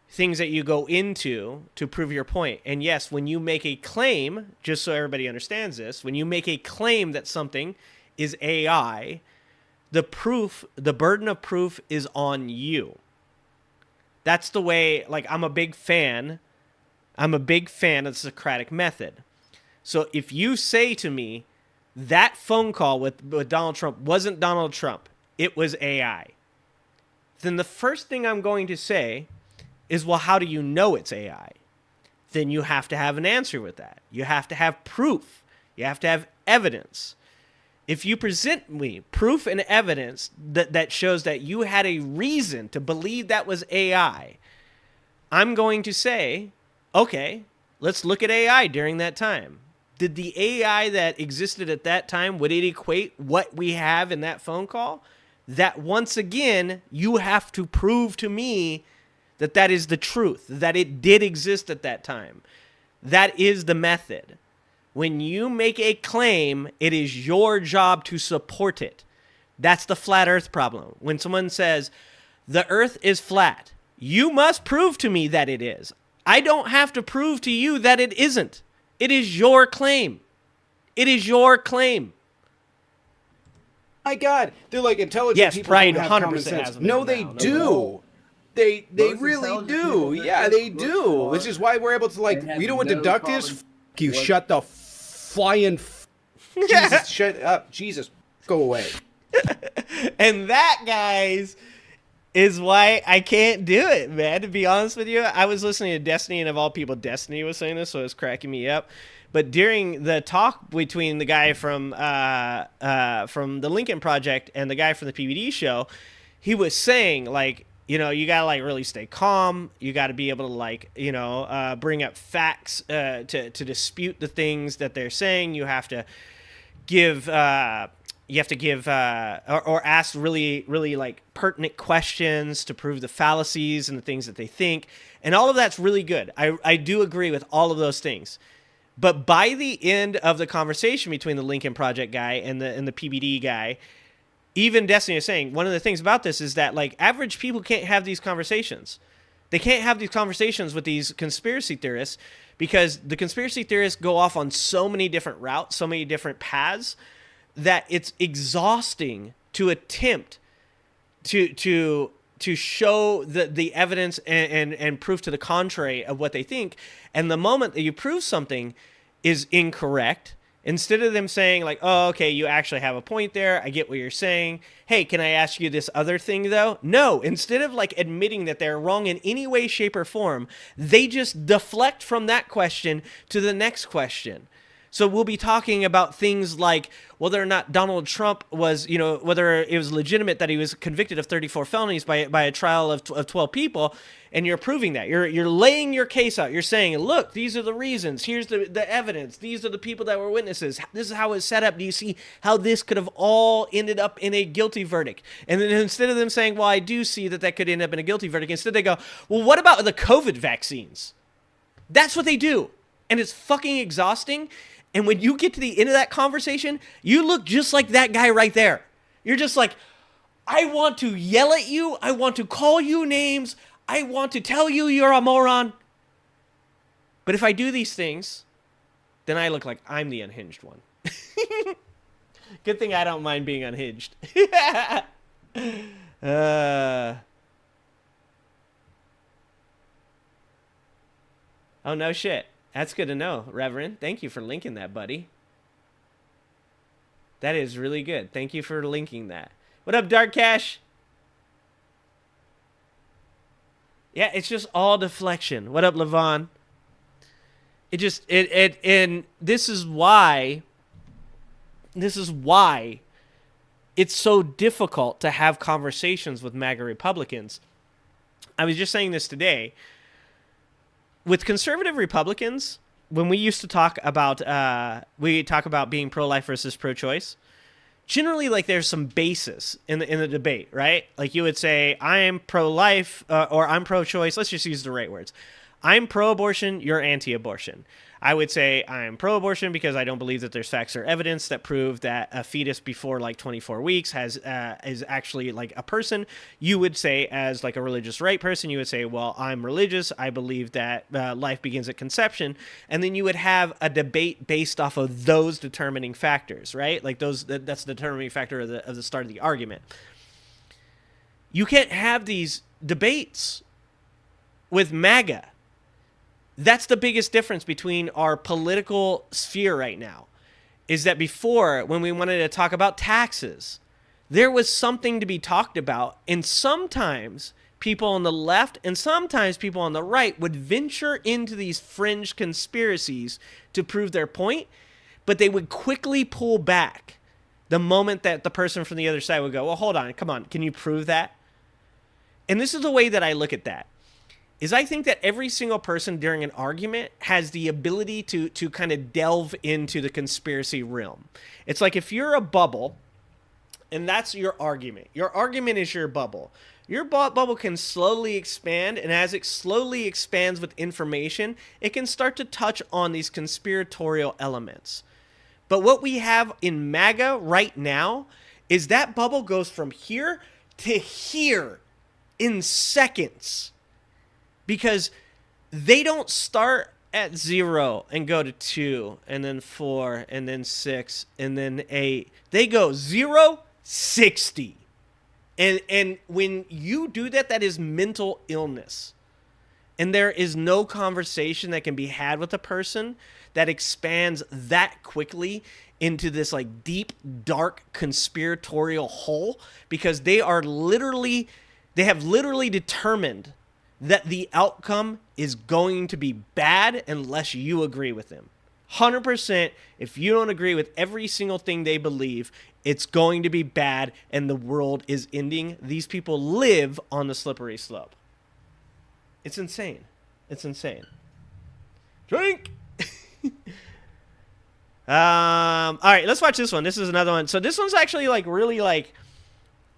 things that you go into to prove your point. And yes, when you make a claim, just so everybody understands this, when you make a claim that something is AI, the burden of proof is on you. That's the way, I'm a big fan of the Socratic method. So if you say to me, that phone call with Donald Trump wasn't Donald Trump, it was AI, then the first thing I'm going to say is, well, how do you know it's AI? Then you have to have an answer with that. You have to have proof. You have to have evidence. If you present me proof and evidence that shows that you had a reason to believe that was AI, I'm going to say, okay, let's look at AI during that time. Did the AI that existed at that time, would it equate what we have in that phone call? That once again, you have to prove to me that that is the truth, that it did exist at that time. That is the method. When you make a claim, it is your job to support it. That's the flat earth problem. When someone says, the earth is flat, you must prove to me that it is. I don't have to prove to you that it isn't. It is your claim. It is your claim. My God, they're like intelligent yes, people Brian don't have 100% common has sense. them No, they now. do. They really do. Yeah, they do. Which is why we're able to you know what deduct is? You shut the flying. Jesus, shut up, Jesus. Go away. And that, guys, is why I can't do it, man. To be honest with you, I was listening to Destiny, and of all people, Destiny was saying this, so it was cracking me up. But during the talk between the guy from the Lincoln Project and the guy from the PBD show, he was saying, like, you know, you gotta like really stay calm. You gotta be able to like, you know, bring up facts to dispute the things that they're saying. You have to give or ask really like pertinent questions to prove the fallacies and the things that they think. And all of that's really good. I do agree with all of those things. But by the end of the conversation between the Lincoln Project guy and the PBD guy, even Destiny is saying one of the things about this is that like average people can't have these conversations. They can't have these conversations with these conspiracy theorists because the conspiracy theorists go off on so many different routes, so many different paths, that it's exhausting to attempt to show the evidence and proof to the contrary of what they think. And the moment that you prove something is incorrect, instead of them saying like, oh, okay, you actually have a point there, I get what you're saying, hey, can I ask you this other thing though? No, instead of like admitting that they're wrong in any way, shape, or form, they just deflect from that question to the next question. So we'll be talking about things like whether or not Donald Trump was, you know, whether it was legitimate that he was convicted of 34 felonies by a trial of 12 people, and you're proving that. You're laying your case out. You're saying, look, these are the reasons. Here's the evidence. These are the people that were witnesses. This is how it's set up. Do you see how this could have all ended up in a guilty verdict? And then instead of them saying, well, I do see that could end up in a guilty verdict, instead they go, well, what about the COVID vaccines? That's what they do. And it's fucking exhausting. And when you get to the end of that conversation, you look just like that guy right there. You're just like, I want to yell at you. I want to call you names. I want to tell you you're a moron. But if I do these things, then I look like I'm the unhinged one. Good thing I don't mind being unhinged. Oh, no shit. That's good to know, Reverend. Thank you for linking that, buddy. That is really good. Thank you for linking that. What up, Dark Cash? Yeah, it's just all deflection. What up, Levon? And this is why it's so difficult to have conversations with MAGA Republicans. I was just saying this today. With conservative Republicans, when we used to talk about being pro-life versus pro-choice, generally like there's some basis in the debate, right? Like you would say, I am pro-life or I'm pro-choice. Let's just use the right words. I'm pro-abortion, you're anti-abortion. I would say I'm pro-abortion because I don't believe that there's facts or evidence that prove that a fetus before like 24 weeks is actually like a person. You would say, as like a religious right person, you would say, well, I'm religious. I believe that life begins at conception. And then you would have a debate based off of those determining factors, right? Like that's the determining factor of the start of the argument. You can't have these debates with MAGA. That's the biggest difference between our political sphere right now, is that before, when we wanted to talk about taxes, there was something to be talked about, and sometimes people on the left and sometimes people on the right would venture into these fringe conspiracies to prove their point, but they would quickly pull back the moment that the person from the other side would go, well, hold on, come on, can you prove that? And this is the way that I look at that. Is I think that every single person during an argument has the ability to kind of delve into the conspiracy realm. It's like if you're a bubble, and that's your argument. Your argument is your bubble. Your bubble can slowly expand, and as it slowly expands with information, it can start to touch on these conspiratorial elements. But what we have in MAGA right now is that bubble goes from here to here in seconds. Because they don't start at 0 and go to 2 and then 4 and then 6 and then 8. They go 0, 60. And when you do that, that is mental illness. And there is no conversation that can be had with a person that expands that quickly into this like deep, dark, conspiratorial hole, because they have literally determined that the outcome is going to be bad unless you agree with them. 100%, if you don't agree with every single thing they believe, it's going to be bad and the world is ending. These people live on the slippery slope. It's insane. It's insane. Drink! All right, let's watch this one. This is another one. So this one's actually like really like,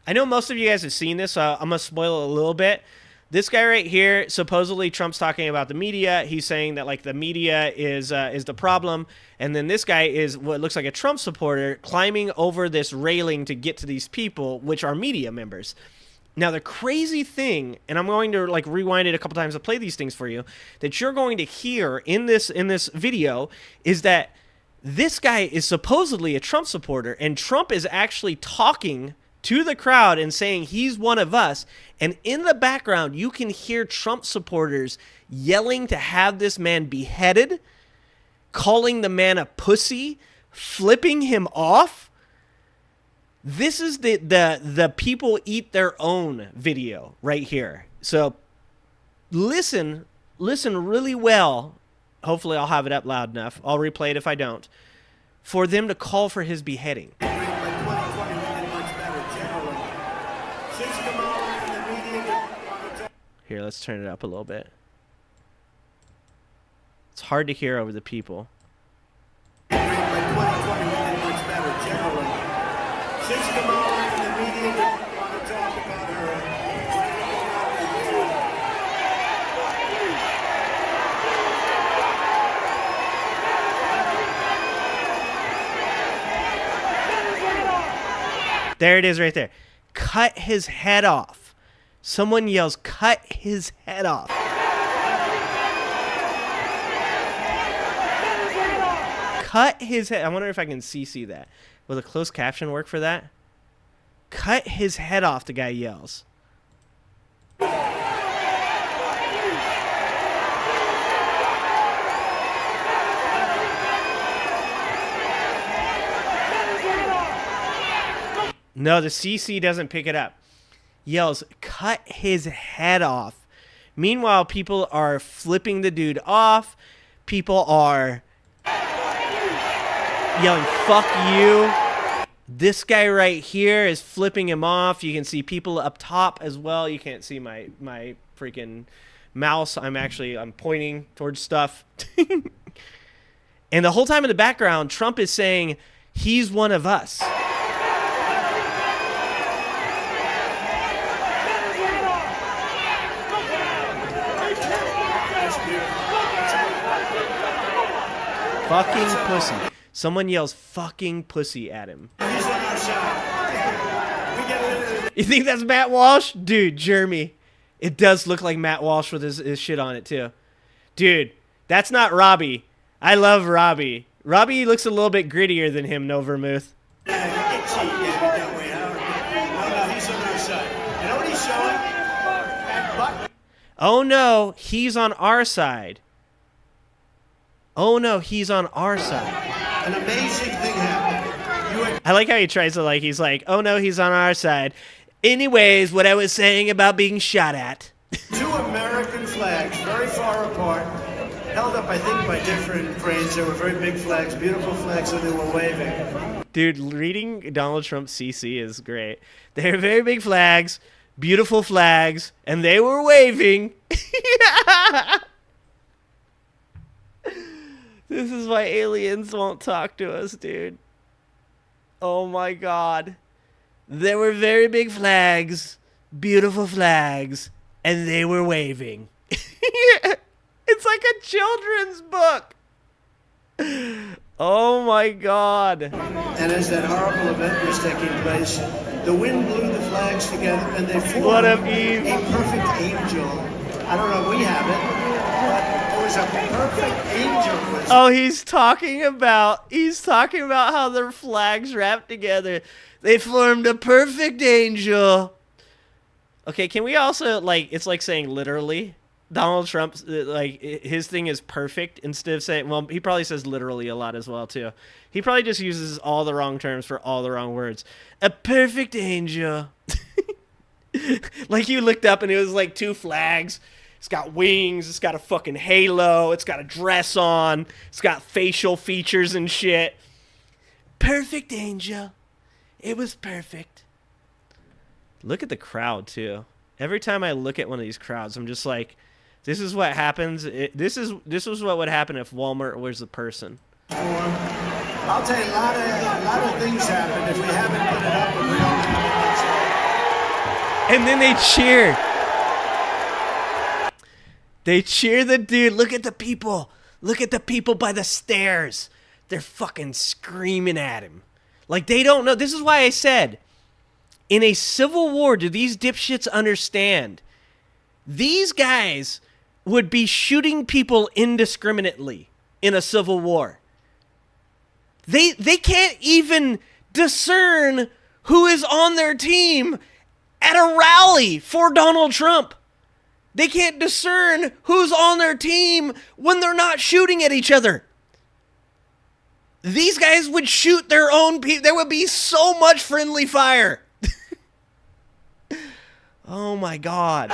I know most of you guys have seen this, so I'm going to spoil it a little bit. This guy right here, supposedly Trump's talking about the media. He's saying that like the media is the problem. And then this guy is what looks like a Trump supporter climbing over this railing to get to these people, which are media members. Now, the crazy thing, and I'm going to like rewind it a couple times to play these things for you, that you're going to hear in this video is that this guy is supposedly a Trump supporter, and Trump is actually talking to the crowd and saying he's one of us. And in the background, you can hear Trump supporters yelling to have this man beheaded, calling the man a pussy, flipping him off. This is the people eat their own video right here. So listen really well. Hopefully I'll have it up loud enough. I'll replay it if I don't. For them to call for his beheading. Here, let's turn it up a little bit. It's hard to hear over the people. There it is right there. Cut his head off. Someone yells, cut his head off. Cut his head. I wonder if I can CC that. Will the closed caption work for that? Cut his head off, the guy yells. No, the CC doesn't pick it up. Yells, cut his head off. Meanwhile, people are flipping the dude off. People are yelling, fuck you. This guy right here is flipping him off. You can see people up top as well. You can't see my freaking mouse. I'm pointing towards stuff. And the whole time in the background, Trump is saying, he's one of us. Fucking pussy. Someone yells fucking pussy at him. You think that's Matt Walsh? Dude, Jeremy. It does look like Matt Walsh with his shit on it too. Dude, that's not Robbie. I love Robbie. Robbie looks a little bit grittier than him, no vermouth. Oh no, he's on our side. Oh no, he's on our side. An amazing thing happened. I like how he tries to he's like, oh no, he's on our side. Anyways, what I was saying about being shot at. Two American flags, very far apart, held up, I think, by different cranes. They were very big flags, beautiful flags, and they were waving. Dude, reading Donald Trump's CC is great. They were very big flags, beautiful flags, and they were waving. This is why aliens won't talk to us, dude. Oh my god. There were very big flags, beautiful flags, and they were waving. It's like a children's book. Oh my god. And as that horrible event was taking place, the wind blew the flags together and they formed what a perfect angel. I don't know if we have it, but it was a perfect angel. Oh, he's talking about how their flags wrapped together. They formed a perfect angel. Okay, can we also, it's like saying literally, Donald Trump's like his thing is perfect instead of saying, well, he probably says literally a lot as well too. He probably just uses all the wrong terms for all the wrong words. A perfect angel. Like you looked up and it was like 2 flags. It's got wings. It's got a fucking halo. It's got a dress on. It's got facial features and shit. Perfect angel. It was perfect. Look at the crowd too. Every time I look at one of these crowds, I'm just like, this is what happens. This was what would happen if Walmart was a person. I'll tell you, a lot of things happen if we haven't put it up. And then they cheer. They cheer the dude. Look at the people. Look at the people by the stairs. They're fucking screaming at him. Like they don't know. This is why I said, in a civil war, do these dipshits understand? These guys would be shooting people indiscriminately in a civil war. They can't even discern who is on their team at a rally for Donald Trump. They can't discern who's on their team when they're not shooting at each other. These guys would shoot their own people. There would be so much friendly fire. Oh my God.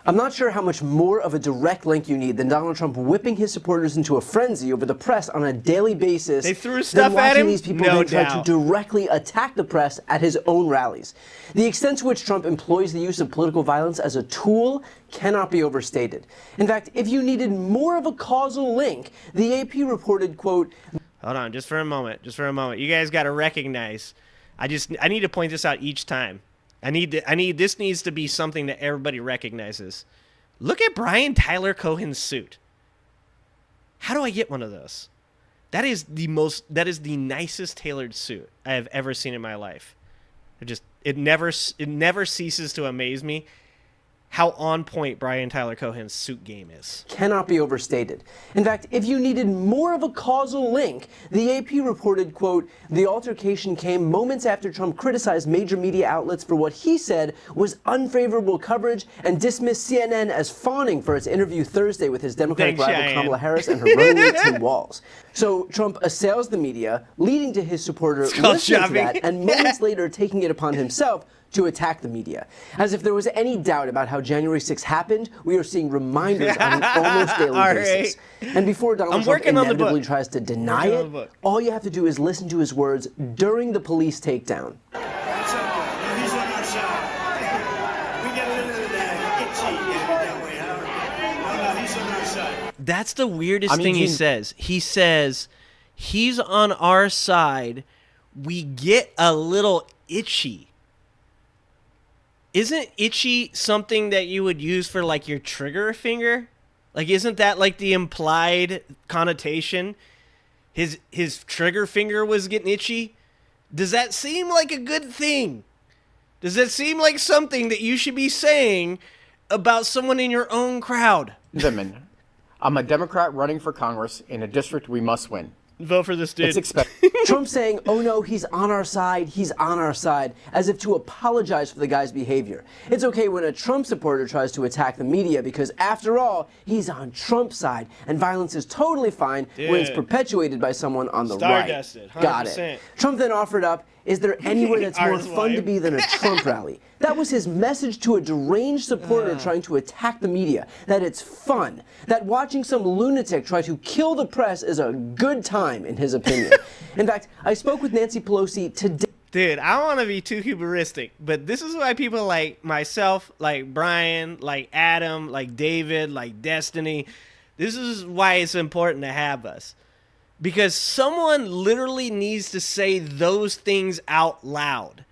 I'm not sure how much more of a direct link you need than Donald Trump whipping his supporters into a frenzy over the press on a daily basis. They threw stuff at him? These people No then try doubt. to directly attack the press at his own rallies. The extent to which Trump employs the use of political violence as a tool cannot be overstated. In fact, if you needed more of a causal link, the AP reported, quote, hold on, just for a moment. You guys got to recognize. I need to point this out each time. This needs to be something that everybody recognizes. Look at Brian Tyler Cohen's suit. How do I get one of those? That is the nicest tailored suit I have ever seen in my life. It never ceases to amaze me how on point Brian Tyler Cohen's suit game is. Cannot be overstated. In fact, if you needed more of a causal link, the AP reported, quote, the altercation came moments after Trump criticized major media outlets for what he said was unfavorable coverage and dismissed CNN as fawning for its interview Thursday with his Democratic rival Kamala Harris and her running mate Tim Walz. So Trump assails the media, leading to his supporter listening to that and moments later taking it upon himself to attack the media. As if there was any doubt about how January 6th happened, we are seeing reminders on an almost daily basis. And before Donald Trump inevitably tries to deny it, all you have to do is listen to his words during the police takedown. That's okay. He's on our side. We get a little itchy that way, huh? No, he's on our side. That's the weirdest thing he says. He says, he's on our side. We get a little itchy. Isn't itchy something that you would use for like your trigger finger? Like, isn't that like the implied connotation? His trigger finger was getting itchy? Does that seem like a good thing? Does that seem like something that you should be saying about someone in your own crowd? Zimmerman, I'm a Democrat running for Congress in a district we must win. Vote for this dude. It's expected. Trump saying, oh no, he's on our side, as if to apologize for the guy's behavior. It's okay when a Trump supporter tries to attack the media because, after all, he's on Trump's side, and violence is totally fine when it's perpetuated by someone on the right. 100%. Got it. Trump then offered up, is there anywhere that's more fun to be than a Trump rally? That was his message to a deranged supporter trying to attack the media, that it's fun, that watching some lunatic try to kill the press is a good time, in his opinion. In fact, I spoke with Nancy Pelosi today. Dude, I don't want to be too hubristic, but this is why people like myself, like Brian, like Adam, like David, like Destiny, this is why it's important to have us. Because someone literally needs to say those things out loud.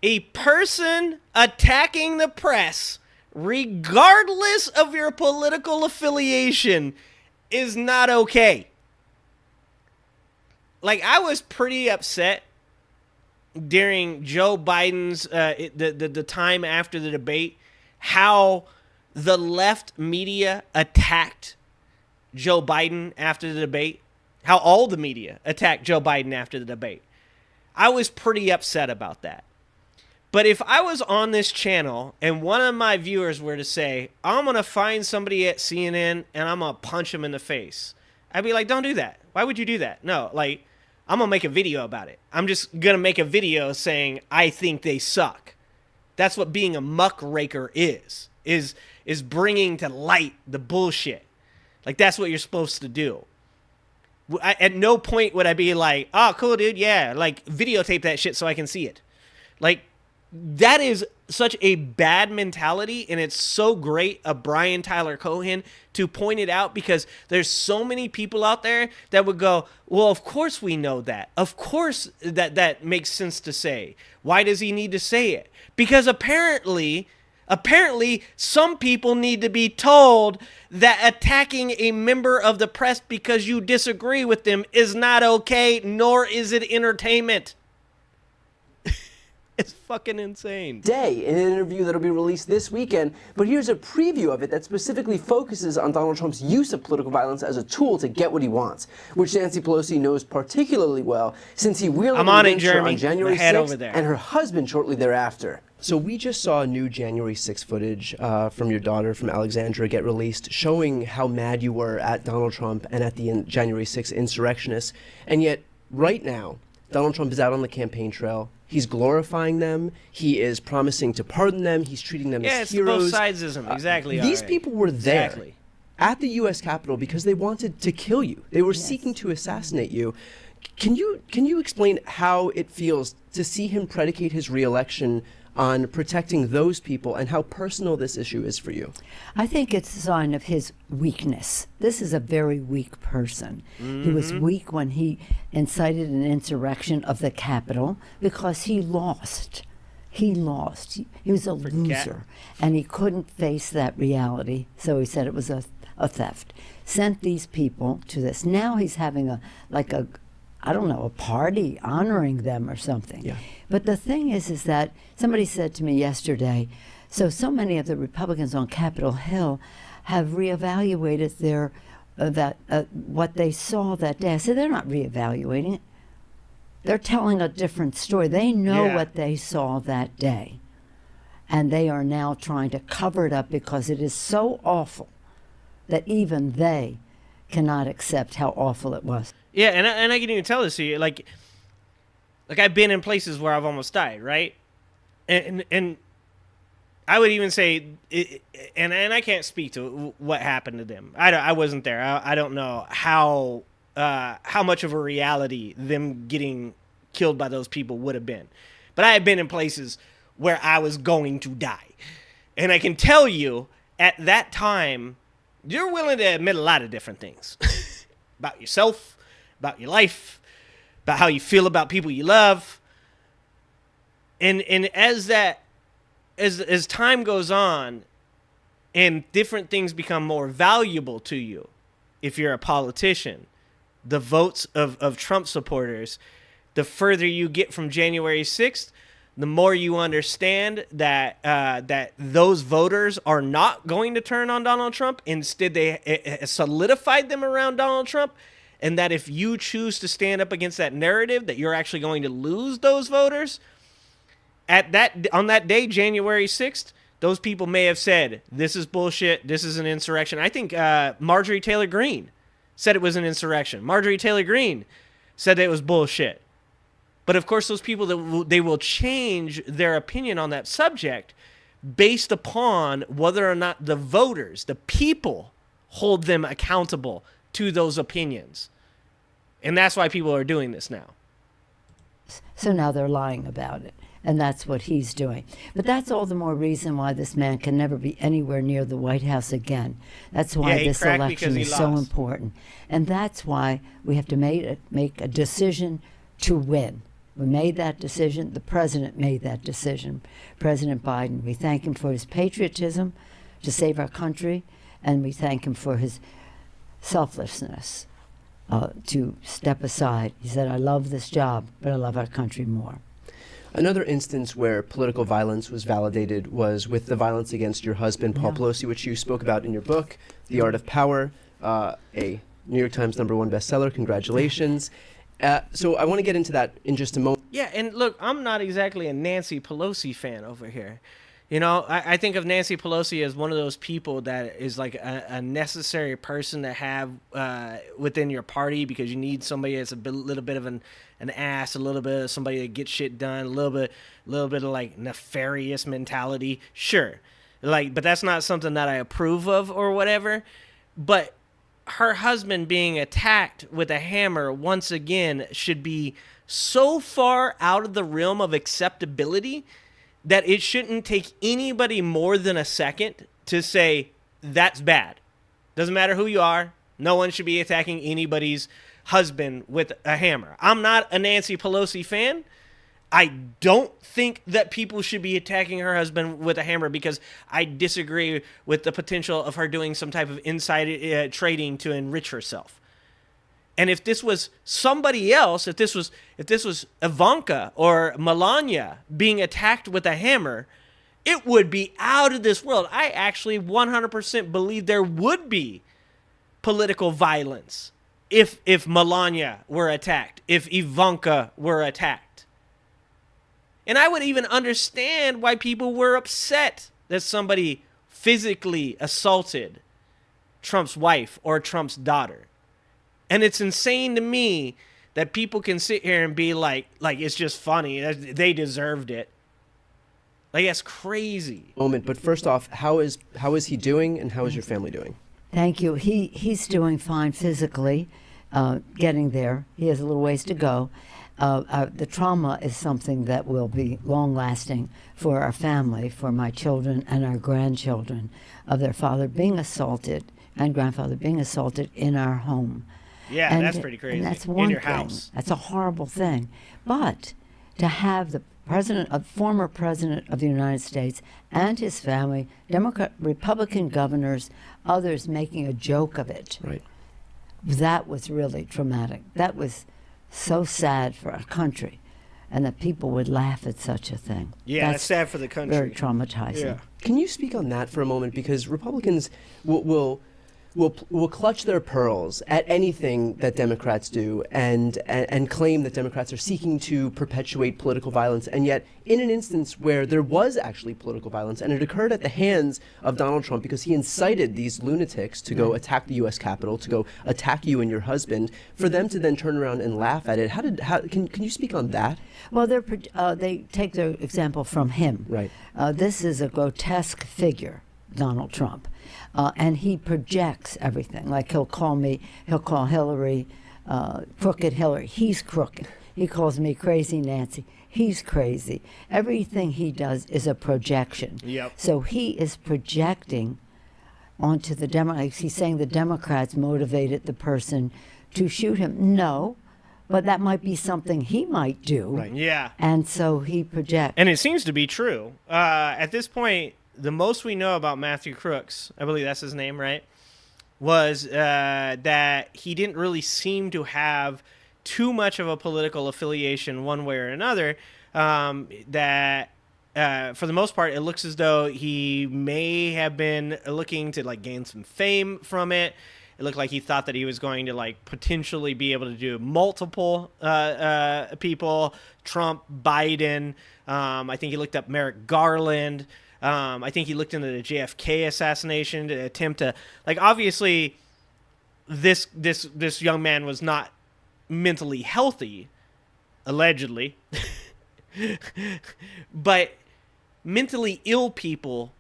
A person attacking the press, regardless of your political affiliation, is not okay. Like, I was pretty upset during Joe Biden's, the time after the debate, how the left media attacked Joe Biden after the debate. How all the media attacked Joe Biden after the debate. I was pretty upset about that. But if I was on this channel and one of my viewers were to say, I'm going to find somebody at CNN and I'm going to punch him in the face, I'd be like, don't do that. Why would you do that? No, like, I'm going to make a video about it. I'm just going to make a video saying, I think they suck. That's what being a muckraker is bringing to light the bullshit. Like, that's what you're supposed to do. At no point would I be like, oh, cool, dude, yeah, like, videotape that shit so I can see it. Like, that is such a bad mentality, and it's so great of Brian Tyler Cohen to point it out, because there's so many people out there that would go, well, of course we know that. Of course that makes sense to say. Why does he need to say it? Because apparently some people need to be told that attacking a member of the press because you disagree with them is not okay, nor is it entertainment. It's fucking insane. Day in an interview that'll be released this weekend, but here's a preview of it that specifically focuses on Donald Trump's use of political violence as a tool to get what he wants, which Nancy Pelosi knows particularly well since he wheeled her on January 6th and her husband shortly thereafter. So we just saw new January 6th footage from your daughter, from Alexandra, get released, showing how mad you were at Donald Trump and at the January 6th insurrectionists. And yet, right now, Donald Trump is out on the campaign trail. He's glorifying them. He is promising to pardon them. He's treating them as heroes. Yeah, it's both sidesism. Exactly. These people were there at the U.S. Capitol because they wanted to kill you. They were seeking to assassinate you. Can you explain how it feels to see him predicate his reelection on protecting those people, and how personal this issue is for you? I think it's a sign of his weakness. This is a very weak person. He was weak when he incited an insurrection of the Capitol because he lost. He lost. He was a loser, and he couldn't face that reality, so he said it was a theft. Sent these people to this. Now he's having a party honoring them or something. Yeah. But the thing is that somebody said to me yesterday, so many of the Republicans on Capitol Hill have reevaluated their what they saw that day. I said, they're not reevaluating it. They're telling a different story. They know what they saw that day. And they are now trying to cover it up because it is so awful that even they cannot accept how awful it was. Yeah, and I can even tell this to you, like I've been in places where I've almost died, right? And I would even say, and I can't speak to what happened to them. I wasn't there. I don't know how much of a reality them getting killed by those people would have been. But I have been in places where I was going to die. And I can tell you, at that time, you're willing to admit a lot of different things about yourself, about your life, about how you feel about people you love. And as time goes on and different things become more valuable to you, if you're a politician, the votes of Trump supporters, the further you get from January 6th, the more you understand that those voters are not going to turn on Donald Trump. Instead, they solidified them around Donald Trump. And that if you choose to stand up against that narrative, that you're actually going to lose those voters. On that day, January 6th, those people may have said, this is bullshit, this is an insurrection. I think Marjorie Taylor Greene said it was an insurrection. Marjorie Taylor Greene said that it was bullshit. But of course, those people, they will change their opinion on that subject based upon whether or not the voters, the people, hold them accountable to those opinions. And that's why people are doing this now. So now they're lying about it. And that's what he's doing. But that's all the more reason why this man can never be anywhere near the White House again. That's why this election is so important. And that's why we have to make a decision to win. We made that decision. The president made that decision. President Biden, we thank him for his patriotism to save our country, and we thank him for his selflessness to step aside. He said, I love this job, but I love our country more. Another instance where political violence was validated was with the violence against your husband, Paul Pelosi, which you spoke about in your book, The Art of Power, a New York Times #1 bestseller. Congratulations. So I want to get into that in just a moment. Yeah, and look, I'm not exactly a Nancy Pelosi fan over here. You know, I think of Nancy Pelosi as one of those people that is like a necessary person to have within your party, because you need somebody that's little bit of an ass, a little bit of somebody that gets shit done, a little bit of like nefarious mentality. Sure, but that's not something that I approve of or whatever. But her husband being attacked with a hammer once again should be so far out of the realm of acceptability that it shouldn't take anybody more than a second to say, that's bad. Doesn't matter who you are. No one should be attacking anybody's husband with a hammer. I'm not a Nancy Pelosi fan. I don't think that people should be attacking her husband with a hammer, because I disagree with the potential of her doing some type of inside trading to enrich herself. And if this was somebody else, if this was Ivanka or Melania being attacked with a hammer, it would be out of this world. I actually 100% believe there would be political violence if Melania were attacked, if Ivanka were attacked. And I would even understand why people were upset that somebody physically assaulted Trump's wife or Trump's daughter. And it's insane to me that people can sit here and be like it's just funny. They deserved it. Like, that's crazy. But first off, how is he doing, and how is your family doing? Thank you. He's doing fine physically, getting there. He has a little ways to go. The trauma is something that will be long-lasting for our family, for my children and our grandchildren, of their father being assaulted and grandfather being assaulted in our home. Yeah, that's pretty crazy. And that's one in your thing. house. That's a horrible thing. But to have the former president of the United States and his family, Republican governors, others making a joke of it, right? That was really traumatic. That was so sad for our country, and that people would laugh at such a thing. Yeah, that's sad for the country. Very traumatizing. Yeah. Can you speak on that for a moment? Because Republicans will clutch their pearls at anything that Democrats do, and claim that Democrats are seeking to perpetuate political violence. And yet, in an instance where there was actually political violence, and it occurred at the hands of Donald Trump because he incited these lunatics to go attack the U.S. Capitol, to go attack you and your husband, for them to then turn around and laugh at it. Can you speak on that? Well, they take their example from him. Right. This is a grotesque figure, Donald Trump. And he projects everything. Like he'll call Hillary crooked Hillary. He's crooked. He calls me crazy Nancy. He's crazy. Everything he does is a projection. Yep. So he is projecting onto the Democrats. He's saying the Democrats motivated the person to shoot him. No, but that might be something he might do. Right. Yeah. And so he projects. And it seems to be true. At this point, the most we know about Matthew Crooks, I believe that's his name, right, was that he didn't really seem to have too much of a political affiliation one way or another. That for the most part, it looks as though he may have been looking to like gain some fame from it. It looked like he thought that he was going to like potentially be able to do multiple people, Trump, Biden. I think he looked up Merrick Garland. I think he looked into the JFK assassination to attempt to, like, obviously this young man was not mentally healthy, allegedly, but mentally ill people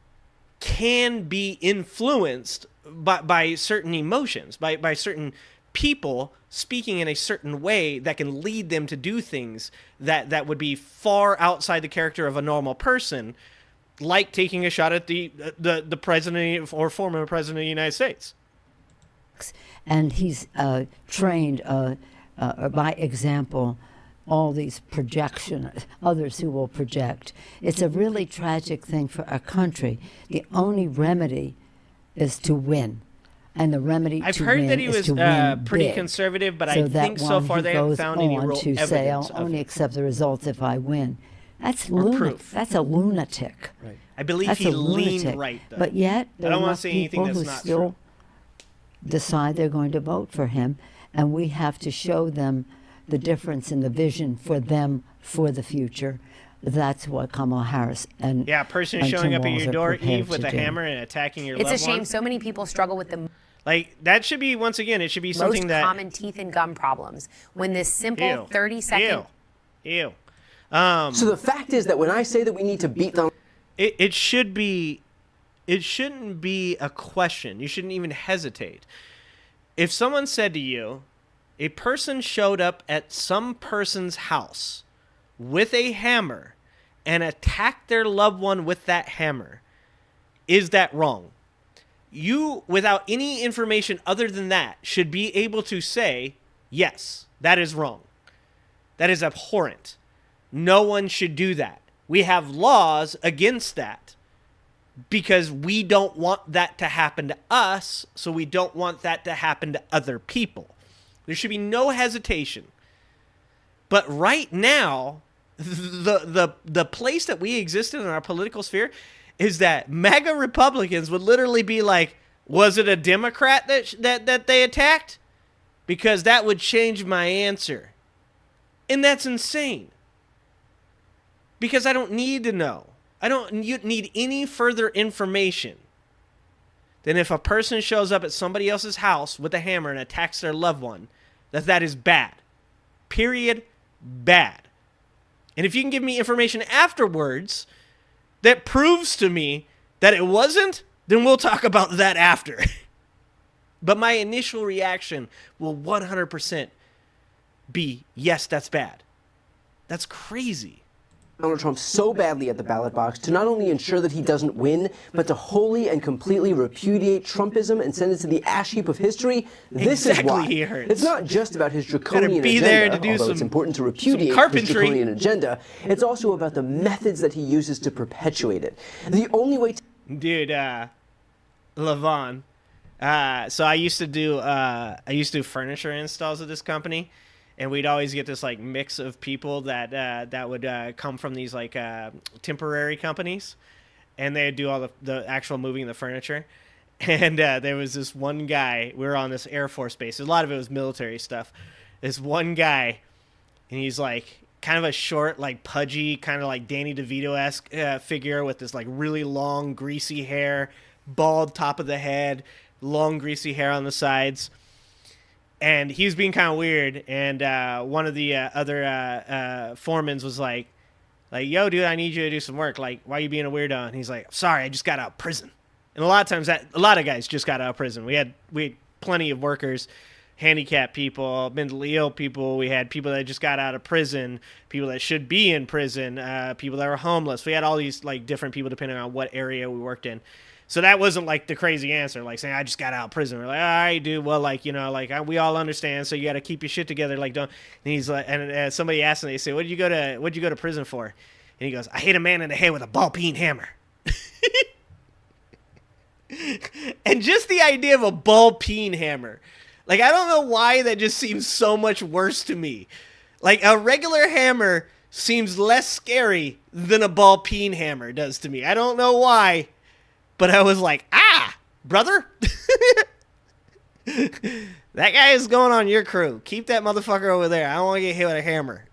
can be influenced by certain emotions, by certain people speaking in a certain way that can lead them to do things that would be far outside the character of a normal person, like taking a shot at the president or former president of the United States. And he's trained by example all these others who will project. It's a really tragic thing for our country. The only remedy is to win. And the remedy I've to heard win that he is was to win pretty big. conservative, but So I think that so one far he they haven't goes found any on real to evidence say, I'll of only it. accept the results if I win. That's Or lunatic. proof. That's a lunatic. Right. I believe That's he a leaned lunatic. right, though. But yet, I there don't are want to say anything people that's who not still true. decide they're going to vote for him, and we have to show them the difference in the vision for them for the future. That's what Kamala Harris and a person and showing Tim up at Walz your are door, prepared Eve, with to a do. hammer and attacking your It's loved a shame one. so many people struggle with the Like, that should be, once again, it should be something most that... common teeth and gum problems. When this simple 30-second... Ew. So the fact is that when I say that we need to beat Donald... It should be... It shouldn't be a question. You shouldn't even hesitate. If someone said to you, a person showed up at some person's house with a hammer and attacked their loved one with that hammer, is that wrong? You, without any information other than that, should be able to say, yes, that is wrong. That is abhorrent. No one should do that. We have laws against that because we don't want that to happen to us, so we don't want that to happen to other people. There should be no hesitation. But right now, the place that we exist in our political sphere is that MAGA Republicans would literally be like, was it a Democrat that they attacked? Because that would change my answer. And that's insane. Because I don't need to know. I don't need any further information than if a person shows up at somebody else's house with a hammer and attacks their loved one, that is bad. Period. Bad. And if you can give me information afterwards that proves to me that it wasn't, then we'll talk about that after. But my initial reaction will 100% be, yes, that's bad. That's crazy. Donald Trump so badly at the ballot box to not only ensure that he doesn't win, but to wholly and completely repudiate Trumpism and send it to the ash heap of history. This is why. He hurts. It's not just about his draconian be agenda, there to do although some- it's important to repudiate his carpentry. draconian agenda. It's also about the methods that he uses to perpetuate it. The only way to... Dude, Levon. So I used to do furniture installs at this company, and we'd always get this like mix of people that would come from these like temporary companies, and they'd do all the actual moving of the furniture. And there was this one guy. We were on this Air Force base. A lot of it was military stuff. This one guy, and he's like kind of a short, like pudgy, kind of like Danny DeVito-esque figure with this like really long, greasy hair, bald top of the head, long, greasy hair on the sides. And he was being kind of weird. And one of the other foremans was like, yo, dude, I need you to do some work. Like, why are you being a weirdo? And he's like, sorry, I just got out of prison. And a lot of times a lot of guys just got out of prison. We had plenty of workers, handicapped people, mentally ill people. We had people that just got out of prison, people that should be in prison, people that were homeless. We had all these like different people depending on what area we worked in. So that wasn't like the crazy answer, like saying I just got out of prison. We're like, all right, dude. Well, like, you know, like we all understand. So you got to keep your shit together. Like, don't. And he's like, and somebody asked him, they say, what'd you go to prison for? And he goes, I hit a man in the head with a ball-peen hammer. And just the idea of a ball-peen hammer, like, I don't know why that just seems so much worse to me. Like, a regular hammer seems less scary than a ball-peen hammer does to me. I don't know why. But I was like, brother. That guy is going on your crew. Keep that motherfucker over there. I don't want to get hit with a hammer.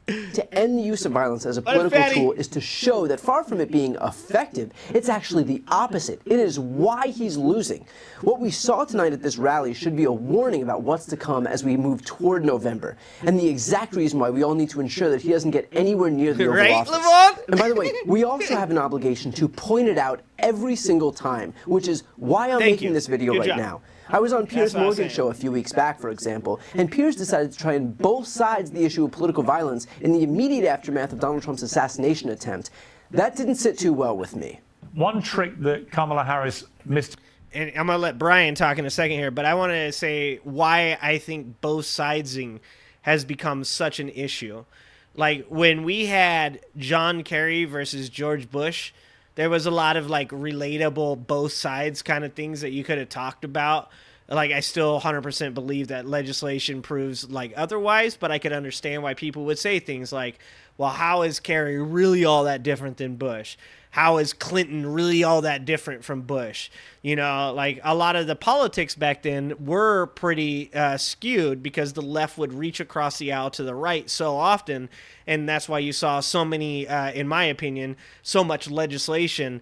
To end the use of violence as a political tool is to show that far from it being effective, it's actually the opposite. It is why he's losing. What we saw tonight at this rally should be a warning about what's to come as we move toward November, and the exact reason why we all need to ensure that he doesn't get anywhere near the Oval Office. Levon? And by the way, we also have an obligation to point it out every single time, which is why I'm making this video right now. I was on Piers Morgan's show a few weeks back, for example, and Piers decided to try and both sides the issue of political violence in the immediate aftermath of Donald Trump's assassination attempt. That didn't sit too well with me. One trick that Kamala Harris missed. And I'm going to let Brian talk in a second here, but I want to say why I think both sidesing has become such an issue. Like, when we had John Kerry versus George Bush, there was a lot of like relatable both sides kind of things that you could have talked about. Like, I still 100% believe that legislation proves like otherwise, but I could understand why people would say things like, well, how is Kerry really all that different than Bush? How is Clinton really all that different from Bush? You know, like a lot of the politics back then were pretty skewed because the left would reach across the aisle to the right so often. And that's why you saw so many, in my opinion, so much legislation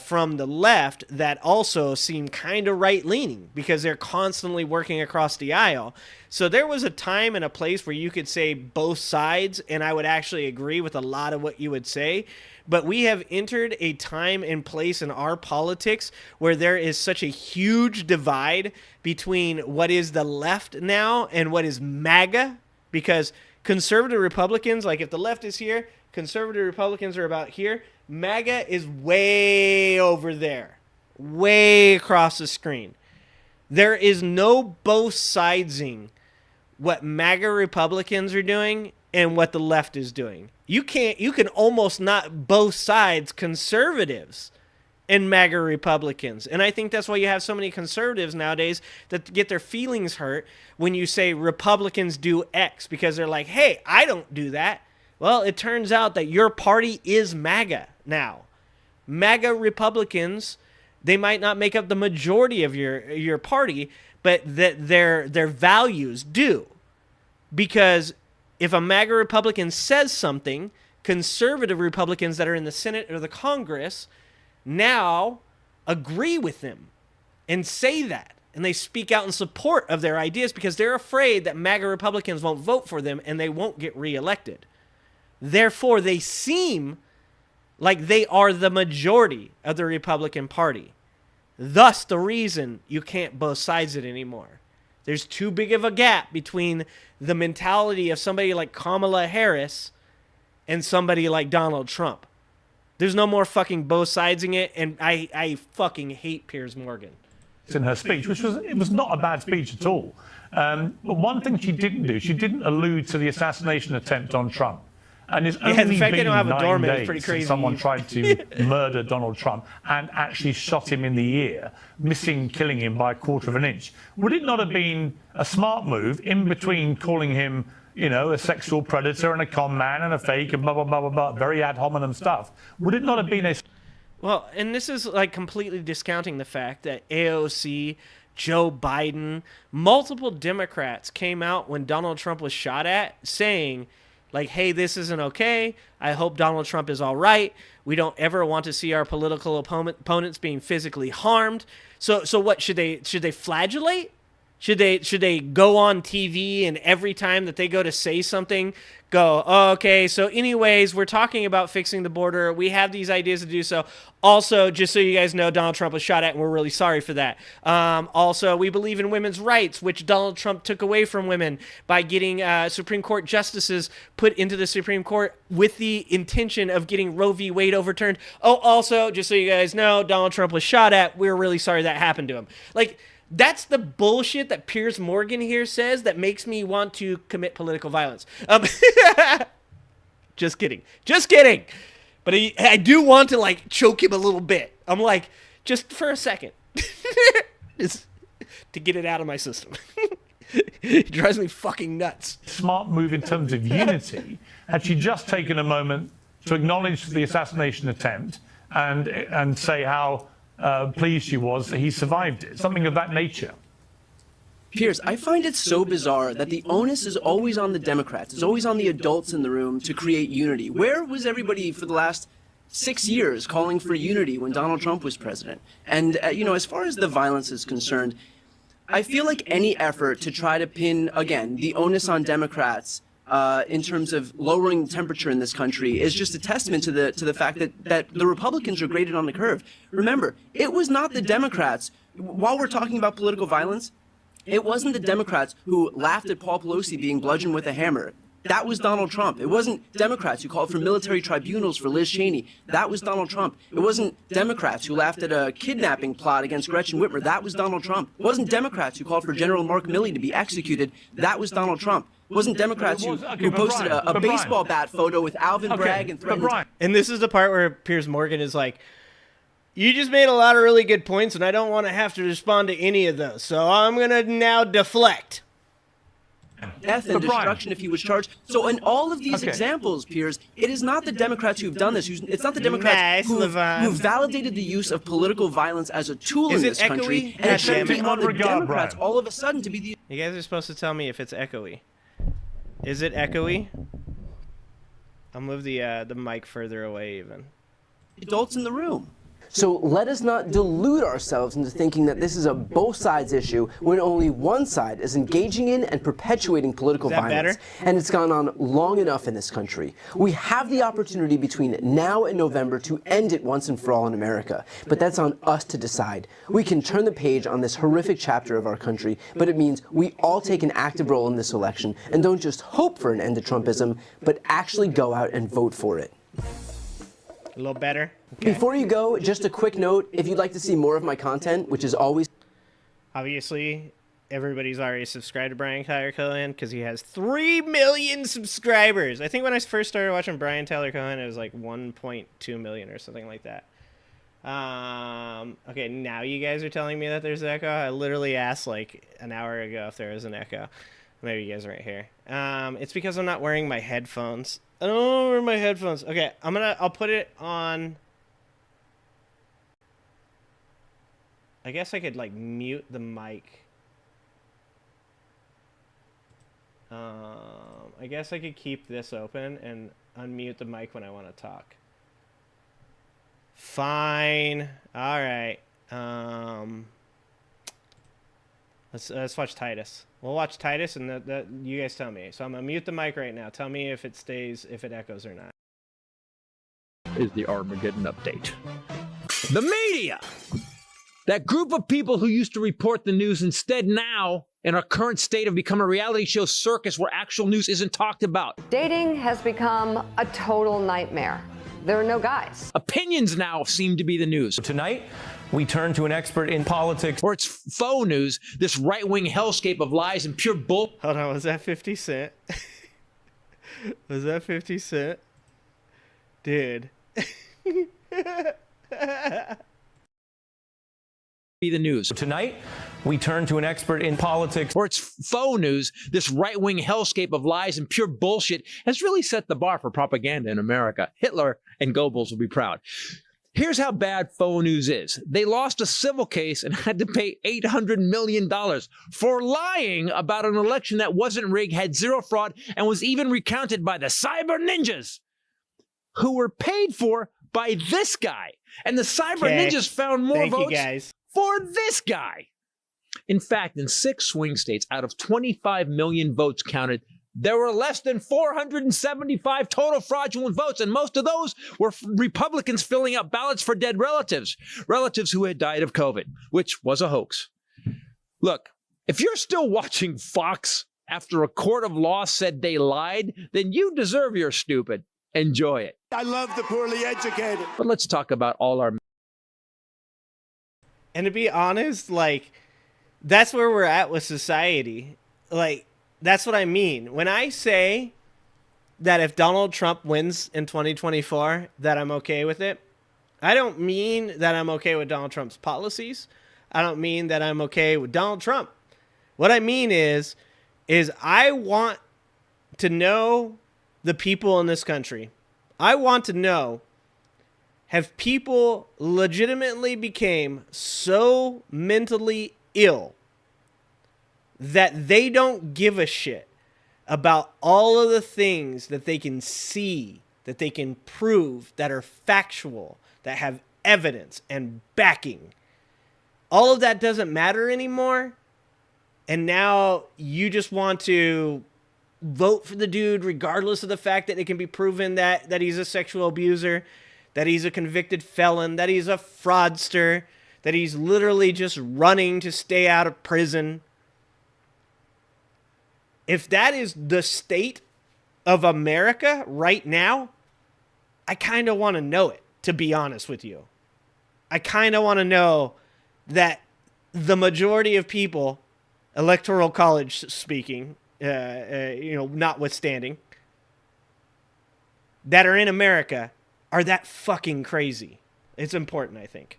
from the left that also seemed kind of right-leaning because they're constantly working across the aisle. So there was a time and a place where you could say both sides, and I would actually agree with a lot of what you would say. But we have entered a time and place in our politics where there is such a huge divide between what is the left now and what is MAGA, because conservative Republicans, like if the left is here, conservative Republicans are about here. MAGA is way over there, way across the screen. There is no both sidesing what MAGA Republicans are doing and what the left is doing. You can almost not both sides conservatives and MAGA Republicans. And I think that's why you have so many conservatives nowadays that get their feelings hurt when you say Republicans do X, because they're like, hey, I don't do that. Well, it turns out that your party is MAGA now. MAGA Republicans, they might not make up the majority of your party, but that their values do. Because if a MAGA Republican says something, conservative Republicans that are in the Senate or the Congress now agree with them and say that. And they speak out in support of their ideas because they're afraid that MAGA Republicans won't vote for them and they won't get reelected. Therefore, they seem like they are the majority of the Republican Party. Thus, the reason you can't both sides it anymore. There's too big of a gap between the mentality of somebody like Kamala Harris and somebody like Donald Trump. There's no more fucking both sidesing it, and I fucking hate Piers Morgan. In her speech, it was not a bad speech at all. But one thing she didn't do, she didn't allude to the assassination attempt on Trump. And it's only the fact been they don't have a 9 doorman is days pretty since crazy. someone tried to murder Donald Trump and actually shot him in the ear, killing him by 1/4 inch. Would it not have been a smart move in between calling him, you know, a sexual predator and a con man and a fake and blah, blah, blah, blah, blah, very ad hominem stuff? Would it not have been a... Well, and this is like completely discounting the fact that AOC, Joe Biden, multiple Democrats came out when Donald Trump was shot at saying, like, hey, this isn't okay. I hope Donald Trump is all right. We don't ever want to see our political opponents being physically harmed. So what, should they flagellate? Should they go on TV and every time that they go to say something, go, oh, okay, so anyways, we're talking about fixing the border. We have these ideas to do so. Also, just so you guys know, Donald Trump was shot at, and we're really sorry for that. Also, we believe in women's rights, which Donald Trump took away from women by getting Supreme Court justices put into the Supreme Court with the intention of getting Roe v. Wade overturned. Oh, also, just so you guys know, Donald Trump was shot at. We're really sorry that happened to him. Like, that's the bullshit that Piers Morgan here says that makes me want to commit political violence. Just kidding. But I do want to, like, choke him a little bit. I'm like, just for a second. Just to get it out of my system. It drives me fucking nuts. Smart move in terms of unity. Had she just taken a moment to acknowledge the assassination attempt and say how pleased she was that he survived it, something of that nature. Piers, I find it so bizarre that the onus is always on the Democrats, it's always on the adults in the room to create unity. Where was everybody for the last 6 years calling for unity when Donald Trump was president? And, as far as the violence is concerned, I feel like any effort to try to pin, again, the onus on Democrats in terms of lowering the temperature in this country is just a testament to the fact that the Republicans are graded on the curve. Remember, it was not the Democrats, while we're talking about political violence, it wasn't the Democrats who laughed at Paul Pelosi being bludgeoned with a hammer. That was Donald Trump. It wasn't Democrats who called for military tribunals for Liz Cheney. That was Donald Trump. It wasn't Democrats who laughed at a kidnapping plot against Gretchen Whitmer. That was Donald Trump. It wasn't Democrats who called for General Mark Milley to be executed. That was Donald Trump. It wasn't Democrats who posted a baseball bat photo with Alvin Bragg and threatened... And this is the part where Piers Morgan is like, you just made a lot of really good points, and I don't want to have to respond to any of those, so I'm going to now deflect. death and destruction if he was charged. So in all of these examples, Piers, it is not the Democrats who've done this. It's not the Democrats who validated the use of political violence as a tool in this country. And it shouldn't be on the Democrats all of a sudden to be the... You guys are supposed to tell me if it's echoey. Is it echoey? I'll move the mic further away even. Adults in the room. So let us not delude ourselves into thinking that this is a both sides issue when only one side is engaging in and perpetuating political violence. And it's gone on long enough in this country. We have the opportunity between now and November to end it once and for all in America. But that's on us to decide. We can turn the page on this horrific chapter of our country, but it means we all take an active role in this election and don't just hope for an end to Trumpism, but actually go out and vote for it. A little better. Okay. Before you go, just a quick note, if you'd like to see more of my content, which is always... Obviously, everybody's already subscribed to Brian Tyler Cohen because he has 3 million subscribers. I think when I first started watching Brian Tyler Cohen, it was like 1.2 million or something like that. Okay, now you guys are telling me that there's an echo. I literally asked like an hour ago if there was an echo. Maybe you guys aren't here. It's because I'm not wearing my headphones. I don't know where my headphones. Okay, I'll put it on. I guess I could like mute the mic. I guess I could keep this open and unmute the mic when I want to talk. Fine. All right. Let's watch Titus. We'll watch Titus, and you guys tell me. So I'm gonna mute the mic right now. Tell me if it stays, if it echoes or not. Is the Armageddon update. The media! That group of people who used to report the news instead now, in our current state, have become a reality show circus where actual news isn't talked about. Dating has become a total nightmare. There are no guys. Opinions now seem to be the news. Tonight, we turn to an expert in politics. Or it's faux news, this right-wing hellscape of lies and pure bull. Hold on, was that 50 Cent? Was that 50 Cent? Dude. Be the news. Tonight, we turn to an expert in politics. Or it's faux news, this right-wing hellscape of lies and pure bullshit has really set the bar for propaganda in America. Hitler and Goebbels will be proud. Here's how bad faux news is. They lost a civil case and had to pay $800 million for lying about an election that wasn't rigged, had zero fraud, and was even recounted by the cyber ninjas who were paid for by this guy. And the cyber ninjas found more votes for this guy. In fact, in 6 swing states out of 25 million votes counted, there were less than 475 total fraudulent votes, and most of those were Republicans filling out ballots for dead relatives who had died of COVID, which was a hoax. Look, if you're still watching Fox after a court of law said they lied, then you deserve your stupid. Enjoy it. I love the poorly educated. But let's talk about all our... And to be honest, like, that's where we're at with society. Like, that's what I mean. When I say that if Donald Trump wins in 2024, that I'm okay with it, I don't mean that I'm okay with Donald Trump's policies. I don't mean that I'm okay with Donald Trump. What I mean is I want to know the people in this country. I want to know, have people legitimately became so mentally ill that they don't give a shit about all of the things that they can see, that they can prove, that are factual, that have evidence and backing. All of that doesn't matter anymore. And now you just want to vote for the dude regardless of the fact that it can be proven that he's a sexual abuser, that he's a convicted felon, that he's a fraudster, that he's literally just running to stay out of prison. If that is the state of America right now, I kind of want to know it, to be honest with you. I kind of want to know that the majority of people, electoral college speaking, notwithstanding, that are in America are that fucking crazy. It's important, I think.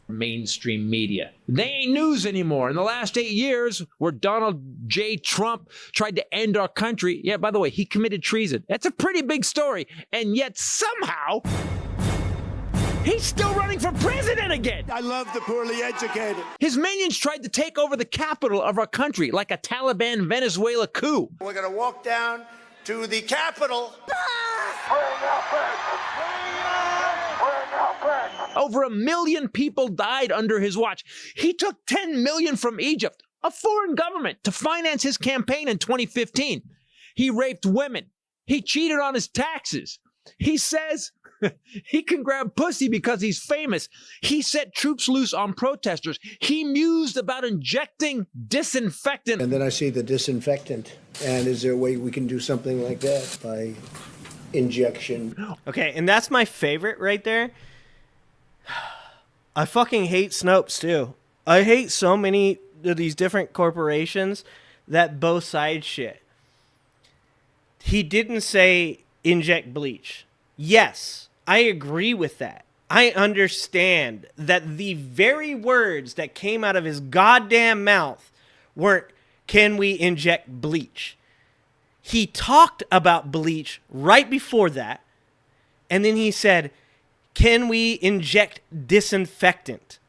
mainstream media. They ain't news anymore. In the last 8 years, where Donald J. Trump tried to end our country, yeah, by the way, he committed treason. That's a pretty big story. And yet somehow, he's still running for president again. I love the poorly educated. His minions tried to take over the capital of our country like a Taliban Venezuela coup. We're going to walk down to the Capitol. Over 1 million people died under his watch. He took 10 million from Egypt, a foreign government, to finance his campaign in 2015. He raped women. He cheated on his taxes. He says he can grab pussy because he's famous. He set troops loose on protesters. He mused about injecting disinfectant. And then I see the disinfectant. And is there a way we can do something like that by injection? Okay, and that's my favorite right there. I fucking hate Snopes too. I hate so many of these different corporations that both sides shit. He didn't say inject bleach. Yes, I agree with that. I understand that the very words that came out of his goddamn mouth weren't, can we inject bleach? He talked about bleach right before that, and then he said, can we inject disinfectant?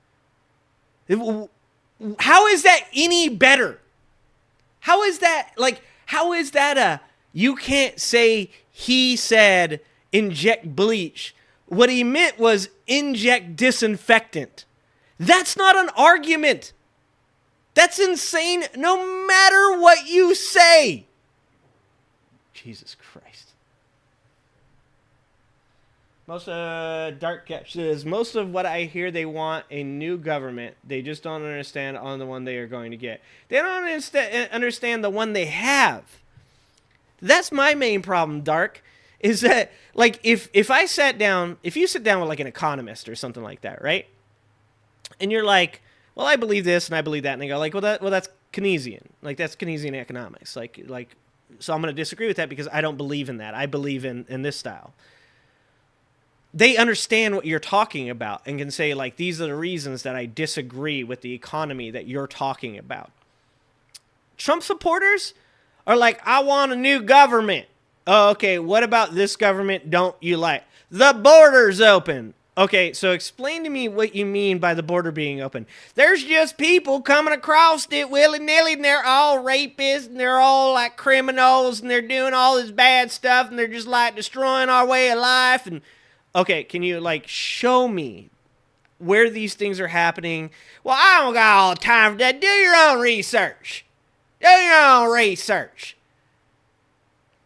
How is that any better? How is that, you can't say he said inject bleach. What he meant was inject disinfectant. That's not an argument. That's insane no matter what you say. Jesus Christ. Dark Cap says, most of what I hear they want a new government. They just don't understand on the one they are going to get. They don't understand the one they have. That's my main problem, Dark, is that, like, if you sit down with, like, an economist or something like that, right? And you're like, well, I believe this and I believe that. And they go, like, well, that's Keynesian. Like, that's Keynesian economics. Like, so I'm going to disagree with that because I don't believe in that. I believe in this style. They understand what you're talking about and can say, like, these are the reasons that I disagree with the economy that you're talking about. Trump supporters are like, I want a new government. Oh, okay, what about this government don't you like? The border's open. Okay, so explain to me what you mean by the border being open. There's just people coming across it willy-nilly, and they're all rapists, and they're all, like, criminals, and they're doing all this bad stuff, and they're just, like, destroying our way of life, and... Okay, can you, like, show me where these things are happening? Well, I don't got all the time for that. Do your own research. Do your own research.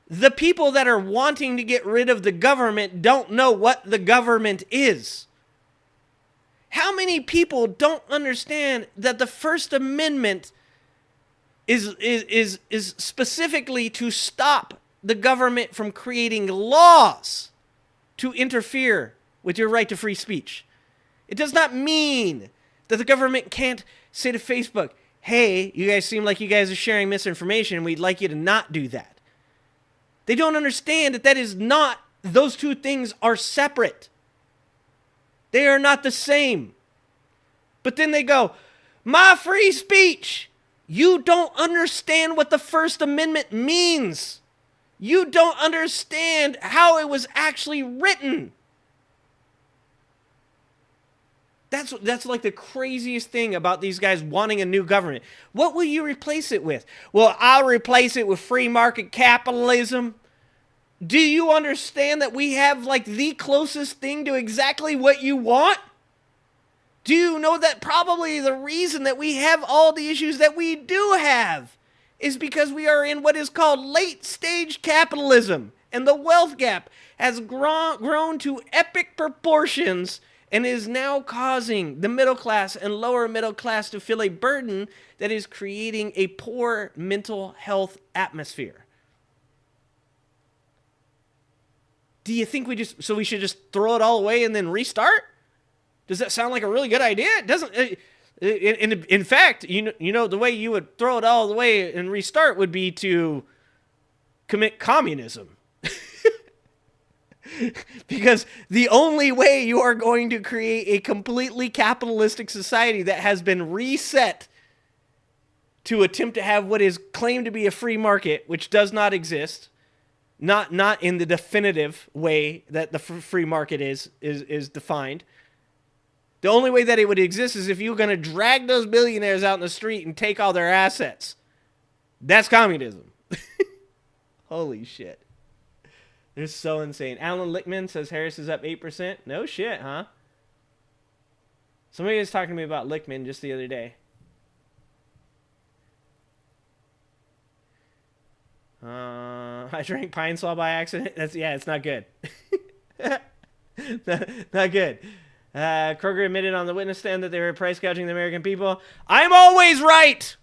The people that are wanting to get rid of the government don't know what the government is. How many people don't understand that the First Amendment is specifically to stop the government from creating laws to interfere with your right to free speech? It does not mean that the government can't say to Facebook, hey, you guys seem like you guys are sharing misinformation and we'd like you to not do that. They don't understand that is not, those two things are separate. They are not the same. But then they go, my free speech. You don't understand what the First Amendment means. You don't understand how it was actually written. That's like the craziest thing about these guys wanting a new government. What will you replace it with? Well, I'll replace it with free market capitalism. Do you understand that we have, like, the closest thing to exactly what you want? Do you know that probably the reason that we have all the issues that we do have is because we are in what is called late-stage capitalism, and the wealth gap has grown to epic proportions and is now causing the middle class and lower middle class to feel a burden that is creating a poor mental health atmosphere. Do you think we should just throw it all away and then restart? Does that sound like a really good idea? It doesn't. In fact, you know, the way you would throw it all away and restart would be to commit communism. Because the only way you are going to create a completely capitalistic society that has been reset to attempt to have what is claimed to be a free market, which does not exist, not in the definitive way that the free market is defined. The only way that it would exist is if you were going to drag those billionaires out in the street and take all their assets. That's communism. Holy shit. They're so insane. Alan Lichtman says Harris is up 8%. No shit, huh? Somebody was talking to me about Lichtman just the other day. I drank Pine Sol by accident. It's not good. not good. Kroger admitted on the witness stand that they were price gouging the American people. I'm always right.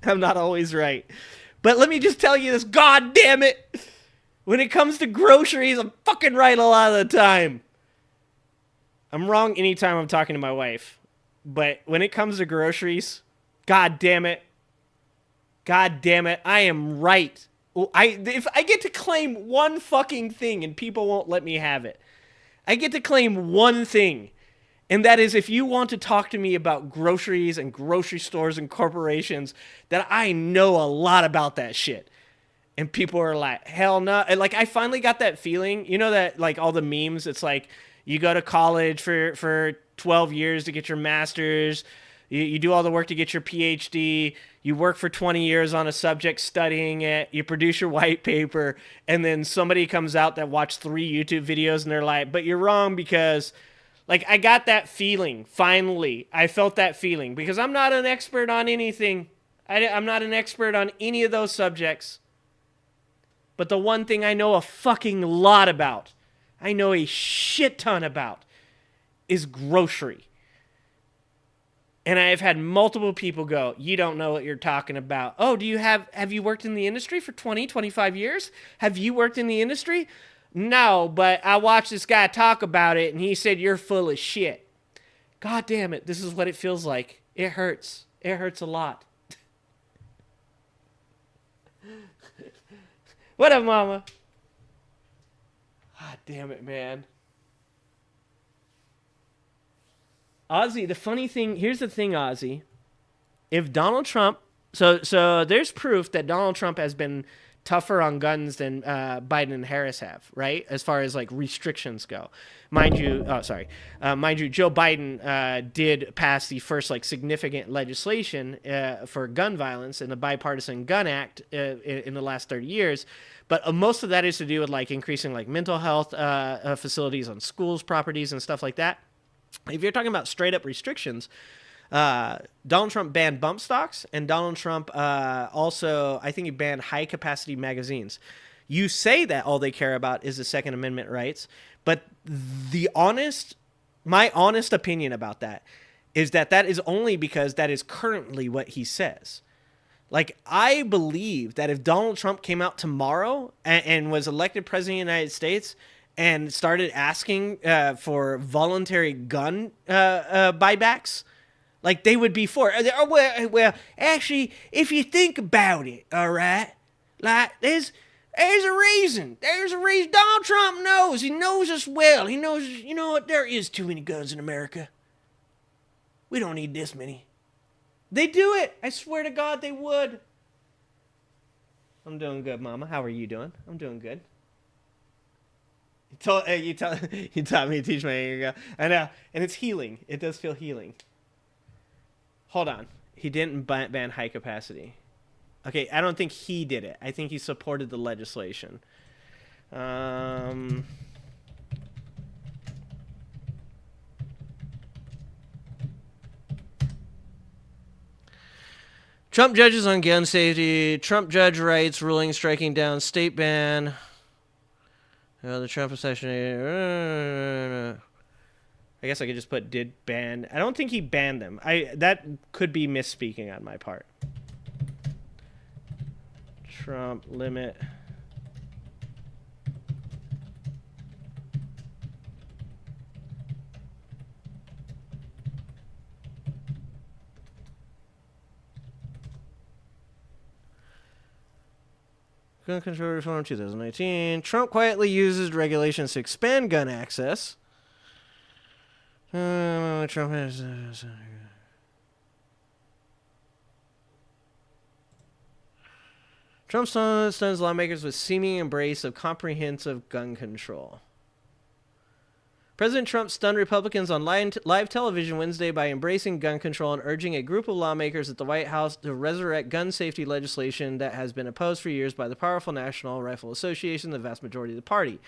I'm not always right. But let me just tell you this, god damn it. When it comes to groceries, I'm fucking right a lot of the time. I'm wrong anytime I'm talking to my wife. But when it comes to groceries, god damn it. God damn it, I am right. If I get to claim one fucking thing and people won't let me have it. I get to claim one thing. And that is if you want to talk to me about groceries and grocery stores and corporations, that I know a lot about that shit. And people are like, hell no. And like, I finally got that feeling, you know, that like all the memes, it's like you go to college for 12 years to get your master's. You do all the work to get your PhD. You work for 20 years on a subject studying it. You produce your white paper. And then somebody comes out that watched 3 YouTube videos and they're like, but you're wrong because... Like, I got that feeling, finally. I felt that feeling, because I'm not an expert on anything. I'm not an expert on any of those subjects. But the one thing I know a fucking lot about, I know a shit ton about, is grocery. And I have had multiple people go, you don't know what you're talking about. Oh, have you worked in the industry for 20, 25 years? Have you worked in the industry? No, but I watched this guy talk about it, and he said, you're full of shit. God damn it, this is what it feels like. It hurts. It hurts a lot. What up, mama? God damn it, man. Ozzy, the funny thing, here's the thing, Ozzy. If Donald Trump, so there's proof that Donald Trump has been tougher on guns than Biden and Harris have, right? As far as like restrictions go. Mind you, Joe Biden did pass the first like significant legislation for gun violence in the Bipartisan Gun Act in the last 30 years. But most of that is to do with like increasing like mental health facilities on schools, properties, and stuff like that. If you're talking about straight up restrictions, Donald Trump banned bump stocks, and Donald Trump also, I think he banned high capacity magazines. You say that all they care about is the Second Amendment rights, but my honest opinion about that is that is only because that is currently what he says. Like, I believe that if Donald Trump came out tomorrow and was elected president of the United States and started asking for voluntary gun buybacks, like, they would be for it. Well, actually, if you think about it, all right, like, there's a reason. There's a reason. Donald Trump knows. He knows us well. He knows, you know what, there is too many guns in America. We don't need this many. They do it. I swear to God, they would. I'm doing good, Mama. How are you doing? I'm doing good. You taught me to teach my anger. I know, and it's healing. It does feel healing. Hold on. He didn't ban high capacity. Okay, I don't think he did it. I think he supported the legislation. Trump judges on gun safety. Trump judge writes ruling striking down state ban. The Trump assassination. I guess I could just put did ban. I don't think he banned them. That could be misspeaking on my part. Trump limit. Gun control reform 2019. Trump quietly uses regulations to expand gun access. Trump has... Trump stuns lawmakers with seeming embrace of comprehensive gun control. President Trump stunned Republicans on live television Wednesday by embracing gun control and urging a group of lawmakers at the White House to resurrect gun safety legislation that has been opposed for years by the powerful National Rifle Association, the vast majority of the party.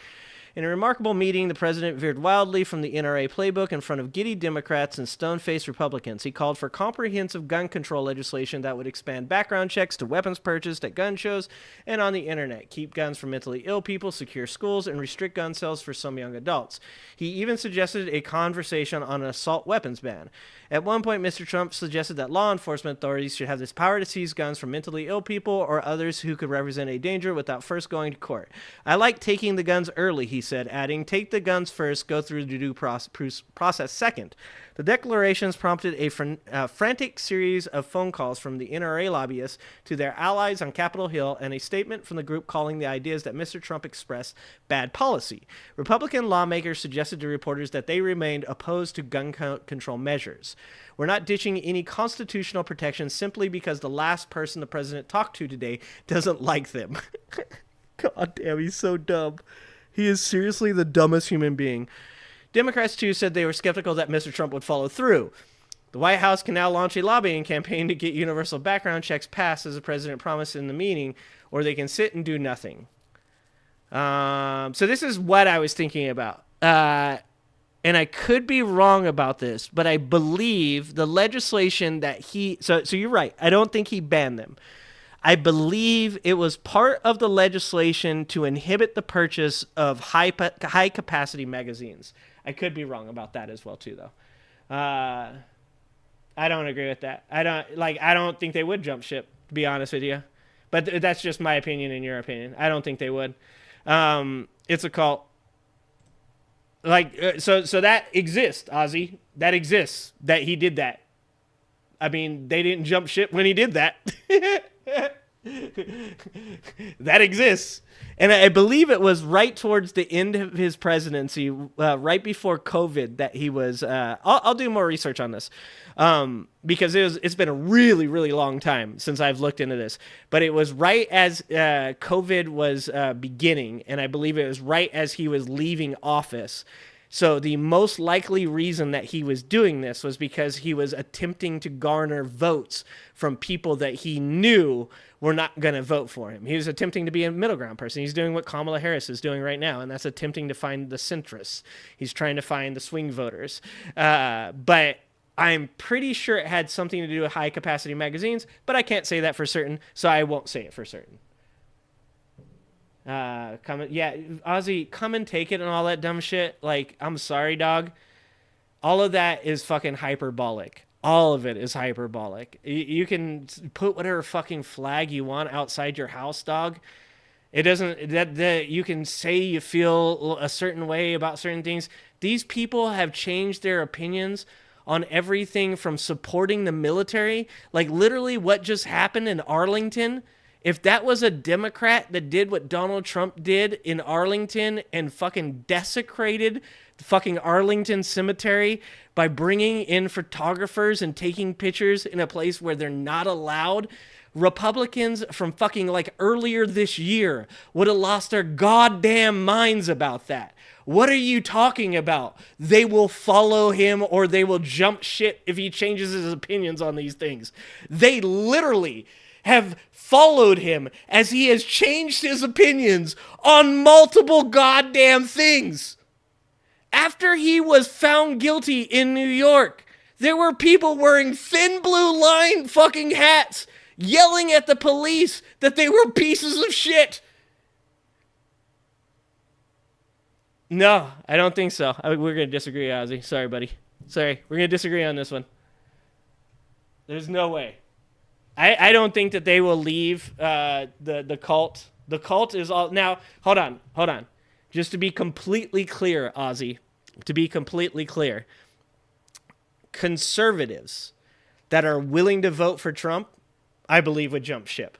In a remarkable meeting, the president veered wildly from the NRA playbook in front of giddy Democrats and stone-faced Republicans. He called for comprehensive gun control legislation that would expand background checks to weapons purchased at gun shows and on the internet, keep guns from mentally ill people, secure schools, and restrict gun sales for some young adults. He even suggested a conversation on an assault weapons ban. At one point, Mr. Trump suggested that law enforcement authorities should have this power to seize guns from mentally ill people or others who could represent a danger without first going to court. I like taking the guns early, he said, adding, take the guns first, go through the due process second. The declarations prompted a frantic series of phone calls from the NRA lobbyists to their allies on Capitol Hill and a statement from the group calling the ideas that Mr. Trump expressed bad policy. Republican lawmakers suggested to reporters that they remained opposed to gun control measures. We're not ditching any constitutional protections simply because the last person the president talked to today doesn't like them. God damn, he's so dumb. He is seriously the dumbest human being. Democrats, too, said they were skeptical that Mr. Trump would follow through. The White House can now launch a lobbying campaign to get universal background checks passed, as the president promised in the meeting, or they can sit and do nothing. So this is what I was thinking about. And I could be wrong about this, but I believe the legislation that he... So you're right. I don't think he banned them. I believe it was part of the legislation to inhibit the purchase of high-capacity magazines. I could be wrong about that as well, too, though. I don't agree with that. I don't think they would jump ship, to be honest with you. But that's just my opinion and your opinion. I don't think they would. It's a cult. So that exists, Ozzy. That exists, that he did that. I mean, they didn't jump ship when he did that. That exists. And I believe it was right towards the end of his presidency, right before COVID, that he was... I'll do more research on this because it's been a really, really long time since I've looked into this. But it was right as COVID was beginning, and I believe it was right as he was leaving office. So the most likely reason that he was doing this was because he was attempting to garner votes from people that he knew were not going to vote for him. He was attempting to be a middle ground person. He's doing what Kamala Harris is doing right now, and that's attempting to find the centrists. He's trying to find the swing voters. But I'm pretty sure it had something to do with high-capacity magazines, but I can't say that for certain, so I won't say it for certain. Ozzy, come and take it and all that dumb shit. Like, I'm sorry, dog. All of that is fucking hyperbolic. All of it is hyperbolic. You can put whatever fucking flag you want outside your house, dog. It doesn't, that you can say you feel a certain way about certain things. These people have changed their opinions on everything from supporting the military. Like, literally what just happened in Arlington. If that was a Democrat that did what Donald Trump did in Arlington and fucking desecrated the fucking Arlington cemetery by bringing in photographers and taking pictures in a place where they're not allowed, Republicans from fucking like earlier this year would have lost their goddamn minds about that. What are you talking about? They will follow him or they will jump shit if he changes his opinions on these things. They literally have followed him as he has changed his opinions on multiple goddamn things. After he was found guilty in New York, there were people wearing thin blue line fucking hats yelling at the police that they were pieces of shit. No, I don't think so. We're going to disagree, Ozzy. Sorry, buddy. Sorry. We're going to disagree on this one. There's no way. I don't think that they will leave the cult. The cult is all... Now, hold on. Just to be completely clear, Ozzy, to be completely clear, conservatives that are willing to vote for Trump, I believe would jump ship.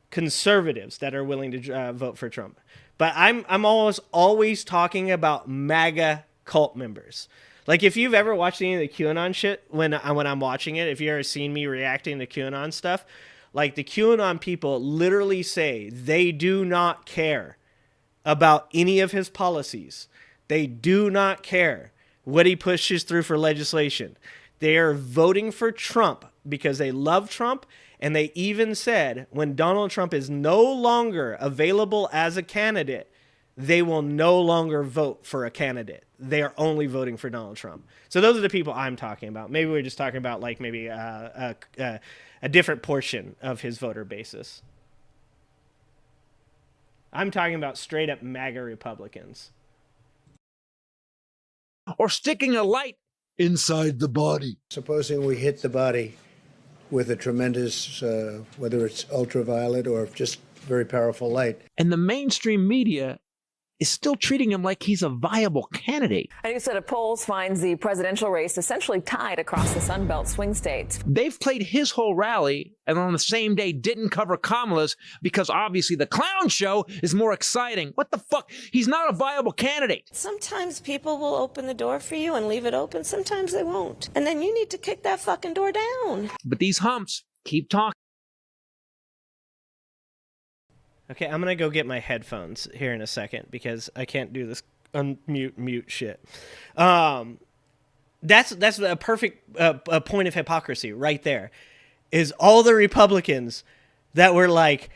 conservatives that are willing to vote for Trump. But I'm almost always talking about MAGA cult members. Like, if you've ever watched any of the QAnon shit, when I'm watching it, if you've ever seen me reacting to QAnon stuff, like, the QAnon people literally say they do not care about any of his policies. They do not care what he pushes through for legislation. They are voting for Trump because they love Trump, and they even said when Donald Trump is no longer available as a candidate, they will no longer vote for a candidate. They are only voting for Donald Trump. So those are the people I'm talking about. Maybe we're just talking about like maybe a different portion of his voter basis. I'm talking about straight up MAGA Republicans. Or sticking a light inside the body. Supposing we hit the body with a tremendous, whether it's ultraviolet or just very powerful light. And the mainstream media is still treating him like he's a viable candidate. A new set of polls finds the presidential race essentially tied across the Sun Belt swing states. They've played his whole rally and on the same day didn't cover Kamala's because obviously the clown show is more exciting. What the fuck? He's not a viable candidate. Sometimes people will open the door for you and leave it open. Sometimes they won't. And then you need to kick that fucking door down. But these humps keep talking. Okay, I'm going to go get my headphones here in a second because I can't do this mute shit. That's a perfect a point of hypocrisy right there, is all the Republicans that were like,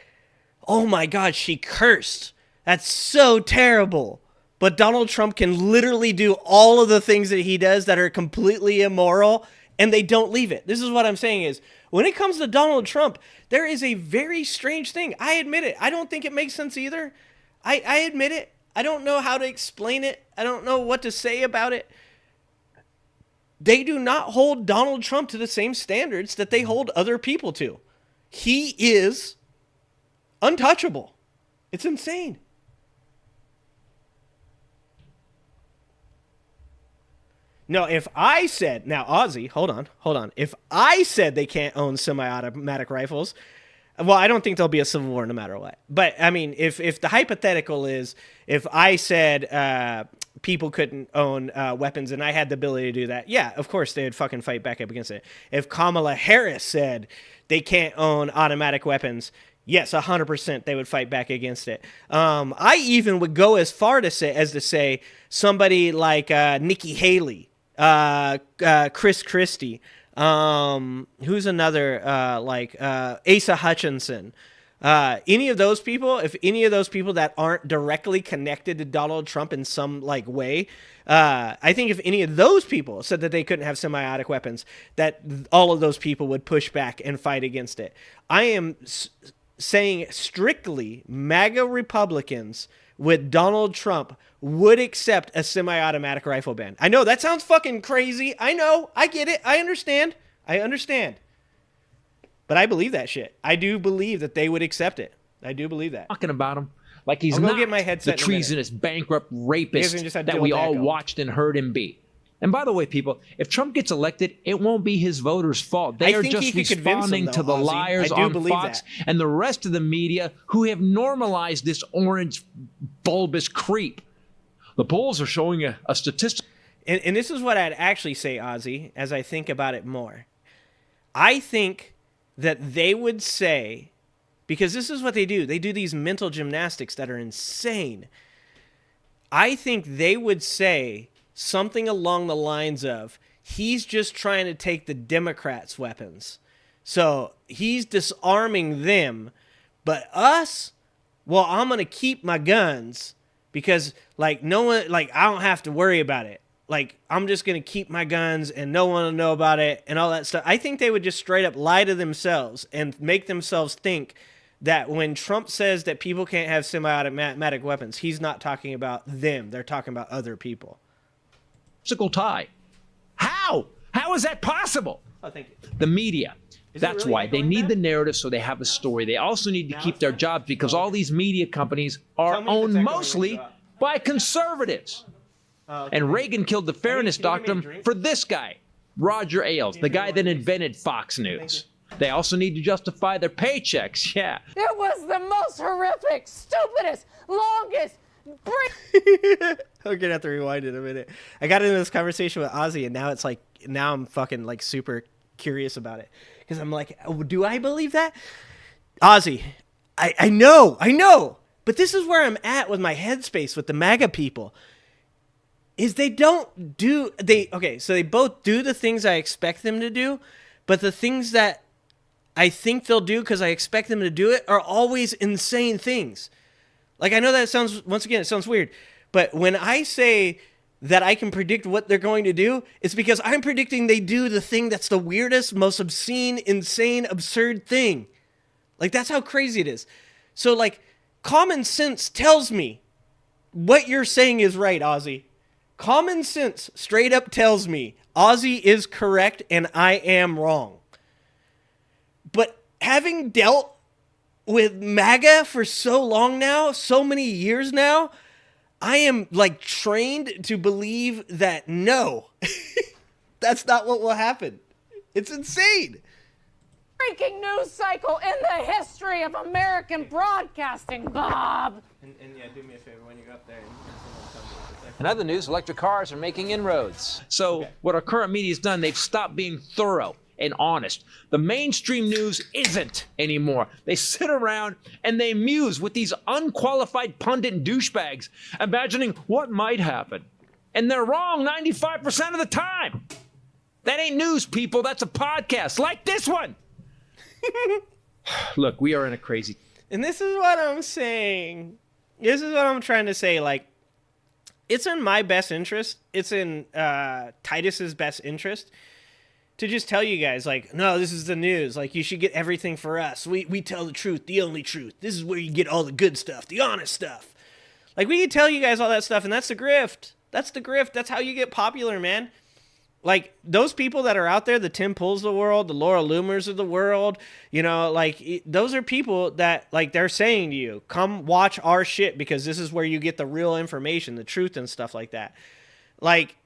oh my God, she cursed. That's so terrible. But Donald Trump can literally do all of the things that he does that are completely immoral, and they don't leave it. This is what I'm saying is, when it comes to Donald Trump, there is a very strange thing. I admit it. I don't think it makes sense either. I admit it. I don't know how to explain it. I don't know what to say about it. They do not hold Donald Trump to the same standards that they hold other people to. He is untouchable. It's insane. No, if I said, now Ozzy, hold on. If I said they can't own semi-automatic rifles, well, I don't think there'll be a civil war no matter what. But I mean, if the hypothetical is, if I said people couldn't own weapons and I had the ability to do that, yeah, of course they would fucking fight back up against it. If Kamala Harris said they can't own automatic weapons, yes, 100% they would fight back against it. I even would go as far to say somebody like Nikki Haley, Chris Christie, who's another, Asa Hutchinson, any of those people, if any of those people that aren't directly connected to Donald Trump in some like way, I think if any of those people said that they couldn't have semi-automatic weapons, that all of those people would push back and fight against it. I am saying strictly MAGA Republicans with Donald Trump would accept a semi-automatic rifle ban. I know that sounds fucking crazy. I know. I get it. I understand. But I believe that shit. I do believe that they would accept it. I do believe that. Talking about him like he's I'll not go get my headset the treasonous, bankrupt rapist that we all watched and heard him be. And by the way, people, if Trump gets elected, it won't be his voters' fault. They are just responding to the liars on Fox and the rest of the media who have normalized this orange bulbous creep. The polls are showing a statistic. And this is what I'd actually say, Ozzy, as I think about it more. I think that they would say, because this is what they do these mental gymnastics that are insane. I think they would say something along the lines of, he's just trying to take the Democrats' weapons. So he's disarming them, but us, well, I'm going to keep my guns because no one, I don't have to worry about it. I'm just going to keep my guns and no one will know about it and all that stuff. I think they would just straight up lie to themselves and make themselves think that when Trump says that people can't have semi-automatic weapons, he's not talking about them. They're talking about other people. Tie. How? How is that possible? Oh, thank you. The media. That's why they need the narrative, so they have a story. They also need to keep their jobs because all these media companies are owned mostly by conservatives. And Reagan killed the fairness doctrine for this guy, Roger Ailes, the guy that invented Fox News. They also need to justify their paychecks. Yeah. It was the most horrific, stupidest, longest I'm gonna have to rewind it in a minute. I got into this conversation with Ozzy, and now I'm fucking like super curious about it because I'm like, oh, do I believe that? Ozzy, I know, but this is where I'm at with my headspace with the MAGA people. Is they both do the things I expect them to do, but the things that I think they'll do because I expect them to do it are always insane things. Like, I know that it sounds weird, but when I say that I can predict what they're going to do, it's because I'm predicting they do the thing that's the weirdest, most obscene, insane, absurd thing. Like, that's how crazy it is. So, like, common sense tells me what you're saying is right, Ozzy. Common sense straight up tells me Ozzy is correct and I am wrong. But having dealt with MAGA for so long now, so many years now, I am like trained to believe that no, that's not what will happen. It's insane. breaking news cycle in the history of American broadcasting, Bob. And yeah, do me a favor when you're up there. In other news, electric cars are making inroads. So what our current media's done, they've stopped being thorough and honest. The mainstream news isn't anymore. They sit around and they muse with these unqualified pundit douchebags, imagining what might happen. And they're wrong 95% of the time. That ain't news, people. That's a podcast like this one. Look, we are in a crazy... And this is what I'm saying. This is what I'm trying to say. Like, it's in my best interest. It's in Titus's best interest to just tell you guys, like, no, this is the news. Like, you should get everything for us. We tell the truth, the only truth. This is where you get all the good stuff, the honest stuff. Like, we can tell you guys all that stuff, and that's the grift. That's the grift. That's how you get popular, man. Like, those people that are out there, the Tim Pools of the world, the Laura Loomers of the world, you know, like, those are people that, like, they're saying to you, come watch our shit because this is where you get the real information, the truth and stuff like that. Like,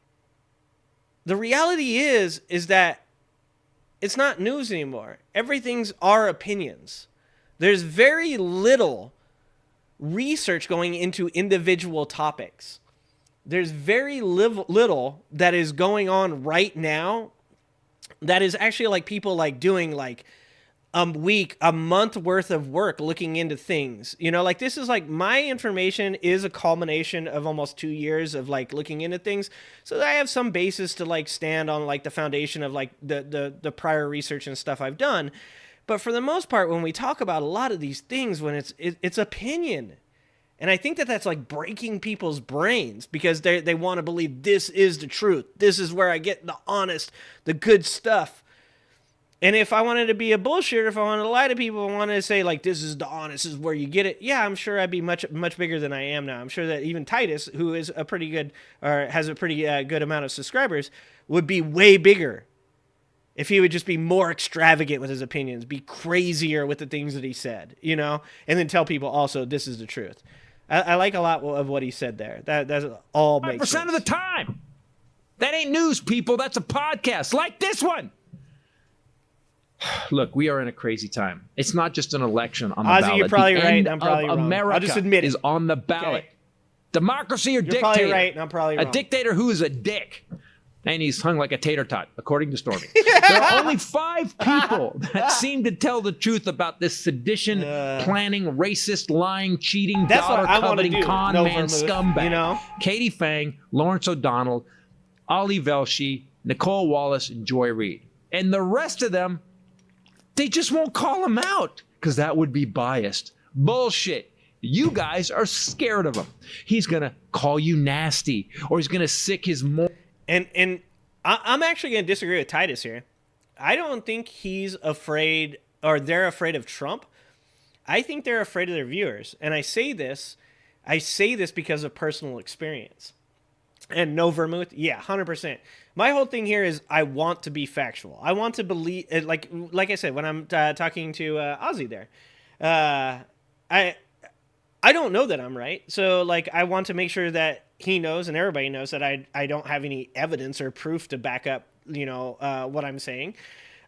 the reality is that it's not news anymore. Everything's our opinions. There's very little research going into individual topics. There's very little that is going on right now that is actually like people like doing like a month worth of work looking into things. You know, like this is like my information is a culmination of almost 2 years of like looking into things. So I have some basis to like stand on like the foundation of like the prior research and stuff I've done. But for the most part, when we talk about a lot of these things, when it's opinion. And I think that that's like breaking people's brains because they want to believe this is the truth. This is where I get the honest, the good stuff. And if I wanted to be a bullshitter, if I wanted to lie to people, I wanted to say like, this is the honest, this is where you get it. Yeah, I'm sure I'd be much bigger than I am now. I'm sure that even Titus, who is a pretty good, or has a pretty good amount of subscribers, would be way bigger if he would just be more extravagant with his opinions, be crazier with the things that he said, you know, and then tell people also this is the truth. I like a lot of what he said there. That's all makes sense. 5% of the time. That ain't news, people. That's a podcast like this one. Look, we are in a crazy time. It's not just an election on the Ozzy, ballot. you're probably the right. End I'm probably of wrong. America I'll just admit it. is on the ballot. Okay. Democracy or You're dictator? probably right, and I'm probably wrong. A dictator who is a dick. And he's hung like a tater tot, according to Stormy. There are only 5 people that seem to tell the truth about this sedition, planning, racist, lying, cheating, dollar-coveting, con man scumbag. You know? Katie Fang, Lawrence O'Donnell, Ali Velshi, Nicole Wallace, and Joy Reid. And the rest of them, they just won't call him out because that would be biased. Bullshit. You guys are scared of him. He's going to call you nasty, or he's going to sick his more. And I'm actually going to disagree with Titus here. I don't think he's afraid, or they're afraid of Trump. I think they're afraid of their viewers. And I say this because of personal experience. And no vermouth, yeah, 100%. My whole thing here is I want to be factual. I want to believe, like I said, when I'm talking to Ozzy there, I don't know that I'm right. So, like, I want to make sure that he knows and everybody knows that I don't have any evidence or proof to back up, you know, what I'm saying.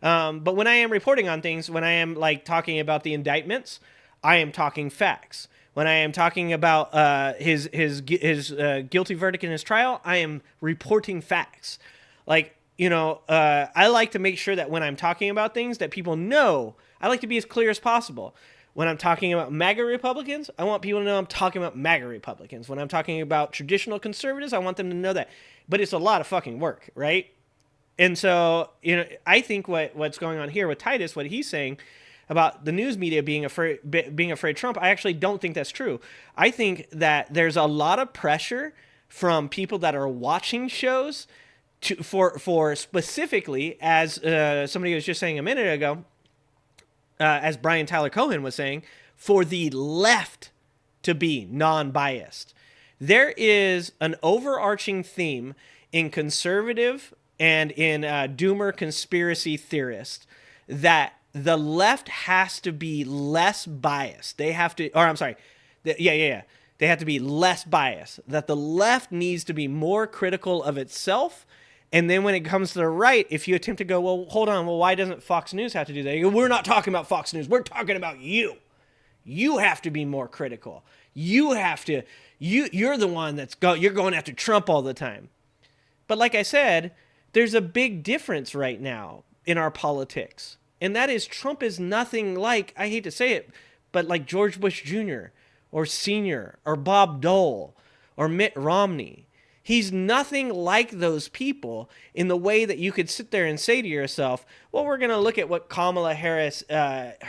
But when I am reporting on things, when I am like talking about the indictments, I am talking facts. When I am talking about his guilty verdict in his trial, I am reporting facts. Like, I like to make sure that when I'm talking about things that people know, I like to be as clear as possible. When I'm talking about MAGA Republicans, I want people to know I'm talking about MAGA Republicans. When I'm talking about traditional conservatives, I want them to know that. But it's a lot of fucking work, right? And so, I think what's going on here with Titus, what he's saying about the news media being afraid of Trump, I actually don't think that's true. I think that there's a lot of pressure from people that are watching shows for specifically, as somebody was just saying a minute ago, as Brian Tyler Cohen was saying, for the left to be non-biased. There is an overarching theme in conservative and in doomer conspiracy theorists that the left has to be less biased. They have to, or I'm sorry, they have to be less biased. That the left needs to be more critical of itself. And then when it comes to the right, if you attempt to go, well, hold on, well, why doesn't Fox News have to do that? You go, we're not talking about Fox News. We're talking about you. You have to be more critical. You have to, you're the one you're going after Trump all the time. But like I said, there's a big difference right now in our politics. And that is Trump is nothing like, I hate to say it, but like George Bush Jr. or Sr. or Bob Dole or Mitt Romney. He's nothing like those people in the way that you could sit there and say to yourself, well, we're going to look at what Kamala Harris,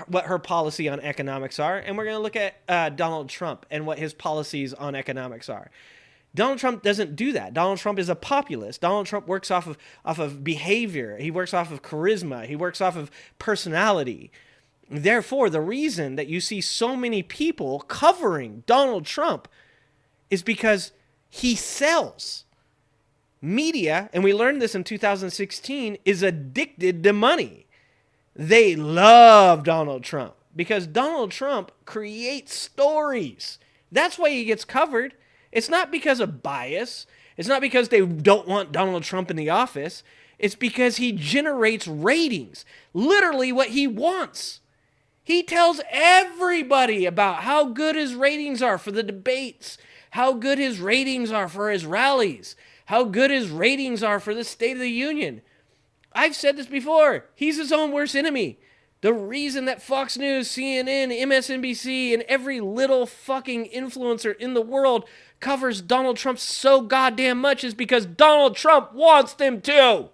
what her policy on economics are, and we're going to look at Donald Trump and what his policies on economics are. Donald Trump doesn't do that. Donald Trump is a populist. Donald Trump works off of behavior. He works off of charisma. He works off of personality. Therefore, the reason that you see so many people covering Donald Trump is because he sells. Media, and we learned this in 2016, is addicted to money. They love Donald Trump because Donald Trump creates stories. That's why he gets covered. It's not because of bias. It's not because they don't want Donald Trump in the office. It's because he generates ratings. Literally what he wants. He tells everybody about how good his ratings are for the debates, how good his ratings are for his rallies, how good his ratings are for the State of the Union. I've said this before. He's his own worst enemy. The reason that Fox News, CNN, MSNBC, and every little fucking influencer in the world covers Donald Trump so goddamn much is because Donald Trump wants them to.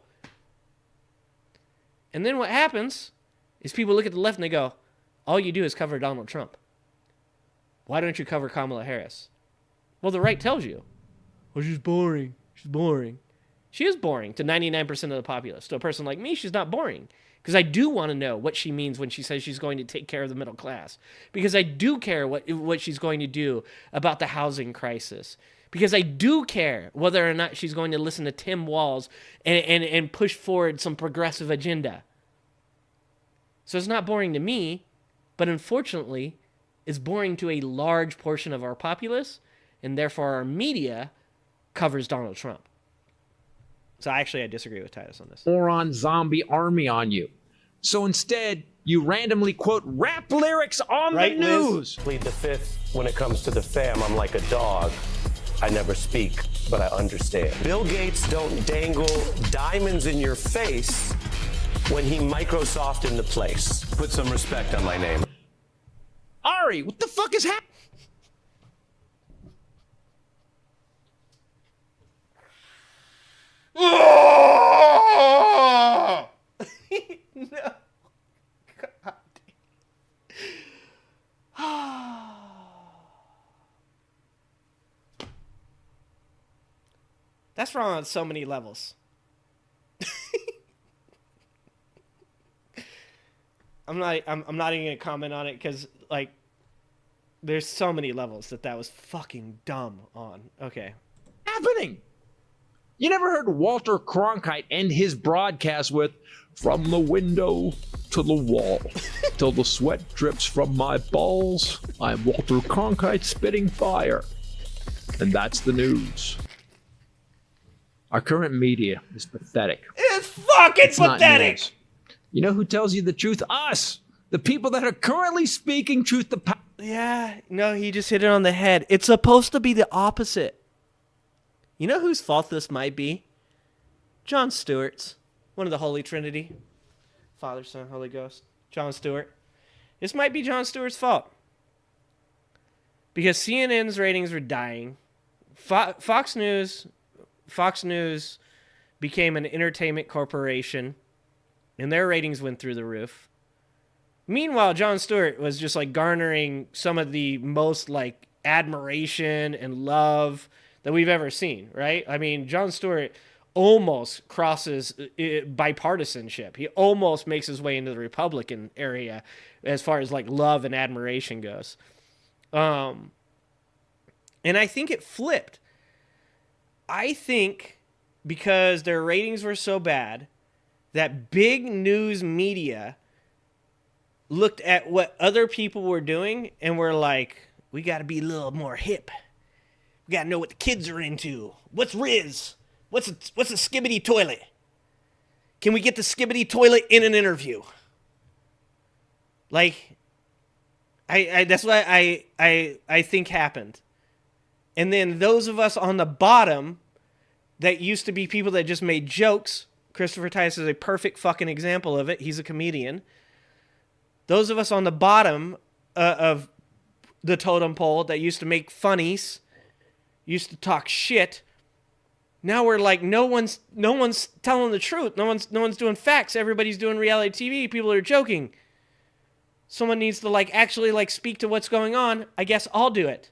And then what happens is people look at the left and they go, all you do is cover Donald Trump. Why don't you cover Kamala Harris? Well, the right tells you. Well, she's boring. She's boring. She is boring to 99% of the populace. To a person like me, she's not boring. Because I do want to know what she means when she says she's going to take care of the middle class. Because I do care what she's going to do about the housing crisis. Because I do care whether or not she's going to listen to Tim Walz and push forward some progressive agenda. So it's not boring to me, but unfortunately, it's boring to a large portion of our populace, and therefore our media covers Donald Trump. So I disagree with Titus on this. Moron zombie army on you. So instead, you randomly quote rap lyrics on the news. Plead the fifth. When it comes to the fam, I'm like a dog. I never speak, but I understand. Bill Gates don't dangle diamonds in your face when he Microsoft in the place. Put some respect on my name. Ari, what the fuck is happening? No. God. That's wrong on so many levels. I'm not even gonna comment on it because there's so many levels that was fucking dumb on. Okay. Happening. You never heard Walter Cronkite end his broadcast with, "From the window to the wall, till the sweat drips from my balls, I'm Walter Cronkite spitting fire." And that's the news. Our current media is pathetic. It's fucking pathetic. You know who tells you the truth? Us! The people that are currently speaking truth to power. Yeah, no, he just hit it on the head. It's supposed to be the opposite. You know whose fault this might be? Jon Stewart's. One of the Holy Trinity. Father, Son, Holy Ghost. Jon Stewart. This might be Jon Stewart's fault. Because CNN's ratings were dying. Fox News became an entertainment corporation, and their ratings went through the roof. Meanwhile, Jon Stewart was just like garnering some of the most like admiration and love that we've ever seen, right? I mean, Jon Stewart almost crosses bipartisanship. He almost makes his way into the Republican area as far as like love and admiration goes. And I think it flipped. I think because their ratings were so bad that big news media looked at what other people were doing and were like, we got to be a little more hip. We got to know what the kids are into. What's Riz? What's a skibbity toilet? Can we get the skibbity toilet in an interview? Like, that's what I think happened. And then those of us on the bottom that used to be people that just made jokes, Christopher Titus is a perfect fucking example of it. He's a comedian. Those of us on the bottom of the totem pole that used to make funnies, used to talk shit, now we're like, no one's telling the truth. No one's doing facts. Everybody's doing reality TV. People are joking. Someone needs to like actually like speak to what's going on. I guess I'll do it.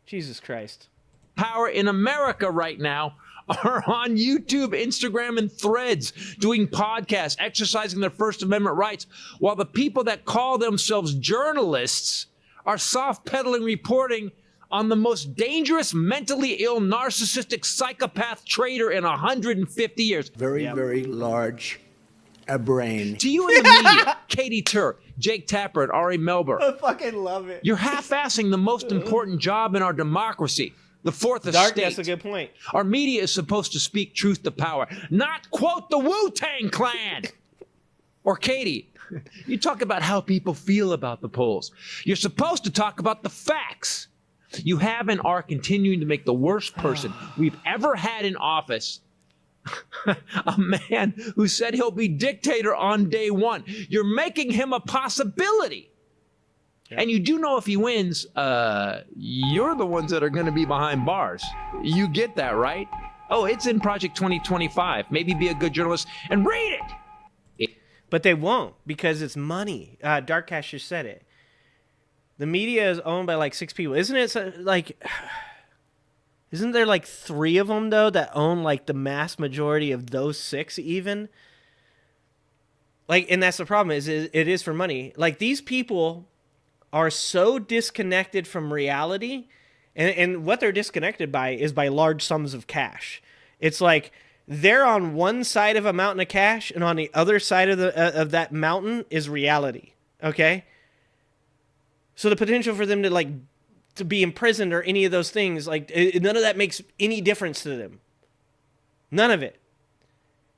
Jesus Christ. Power in America right now are on YouTube, Instagram, and Threads, doing podcasts, exercising their First Amendment rights, while the people that call themselves journalists are soft-pedaling reporting on the most dangerous, mentally ill, narcissistic psychopath traitor in 150 years. Very large brain. To you in the media, Katie Tur, Jake Tapper, and Ari Melber, I fucking love it. you're half-assing the most important job in our democracy. The fourth estate. That's a good point. Our media is supposed to speak truth to power, not quote the Wu-Tang Clan. Or Katie, you talk about how people feel about the polls. You're supposed to talk about the facts. You have and are continuing to make the worst person we've ever had in office a man who said he'll be dictator on day one. You're making him a possibility. Yeah. And you do know if he wins, you're the ones that are going to be behind bars. You get that, right? Oh, it's in Project 2025. Maybe be a good journalist and read it. But they won't because it's money. Darkcash just said it. The media is owned by like 6 people. Isn't it like... Isn't there like 3 of them, though, that own like the mass majority of those 6 even? Like, and that's the problem, is it is for money. Like, these people are so disconnected from reality, and what they're disconnected by is by large sums of cash. It's like they're on one side of a mountain of cash, and on the other side of that mountain is reality. Okay? So the potential for them to be imprisoned or any of those things, like, none of that makes any difference to them. None of it.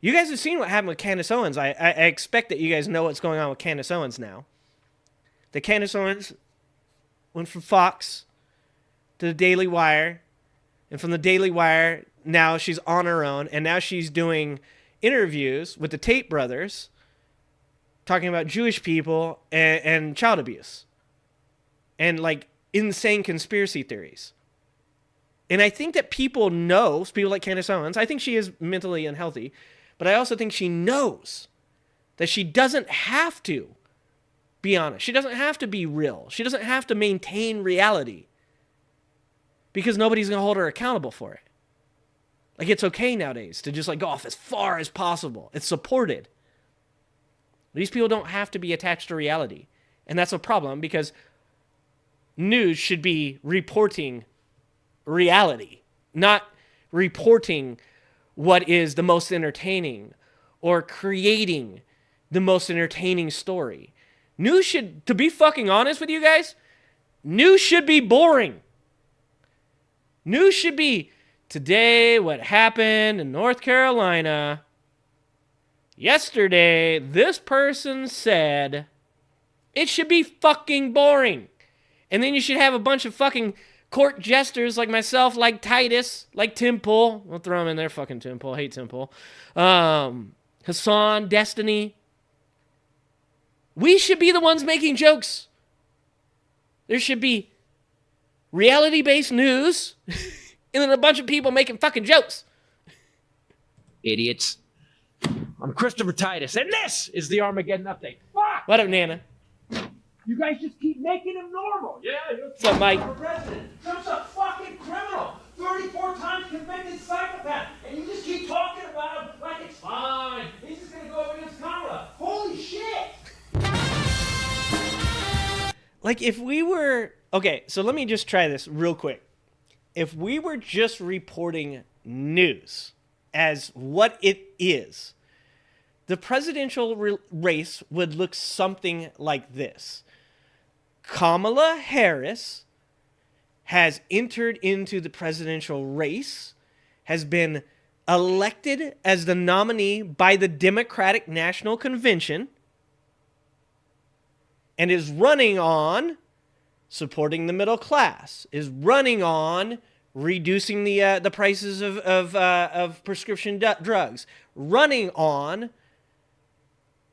You guys have seen what happened with Candace Owens. I expect that you guys know what's going on with Candace Owens now. The Candace Owens went from Fox to the Daily Wire, and from the Daily Wire, now she's on her own, and now she's doing interviews with the Tate brothers, talking about Jewish people and child abuse, and like insane conspiracy theories. And I think that people like Candace Owens, I think she is mentally unhealthy, but I also think she knows that she doesn't have to be honest. She doesn't have to be real. She doesn't have to maintain reality because nobody's going to hold her accountable for it. Like, it's okay nowadays to just like go off as far as possible. It's supported. These people don't have to be attached to reality. And that's a problem because news should be reporting reality, not reporting what is the most entertaining or creating the most entertaining story. News should, to be fucking honest with you guys, news should be boring. News should be, today what happened in North Carolina, Yesterday, this person said it should be fucking boring. And then you should have a bunch of fucking court jesters like myself, like Titus, like Tim Pool. We'll throw him in there, fucking Tim Pool. Hate Tim Pool. Hassan, Destiny. We should be the ones making jokes. There should be reality-based news and then a bunch of people making fucking jokes. Idiots. I'm Christopher Titus, and this is the Armageddon Update. Fuck! What up, Nana? You guys just keep making him normal. Yeah, what's up, Mike? Trump's a fucking criminal. 34 times convicted psychopath. And you just keep talking about him like it's fine. He's just going to go up against Kamala. Holy shit! Like, if we were... Okay, so let me just try this real quick. If we were just reporting news as what it is, the presidential race would look something like this. Kamala Harris has entered into the presidential race, has been elected as the nominee by the Democratic National Convention, and is running on supporting the middle class, is running on reducing the prices of prescription drugs, running on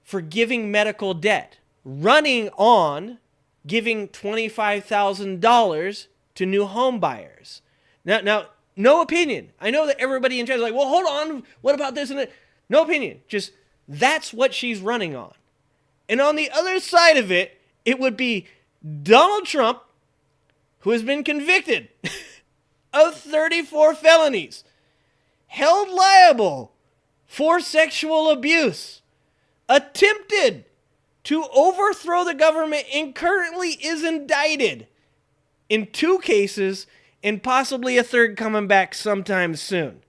forgiving medical debt, running on giving $25,000 to new home buyers. Now, no opinion. I know that everybody in chat is like, well, hold on, what about this and that? No opinion. Just that's what she's running on. And on the other side of it, it would be Donald Trump, who has been convicted of 34 felonies, held liable for sexual abuse, attempted to overthrow the government, and currently is indicted in 2 cases and possibly a third coming back sometime soon,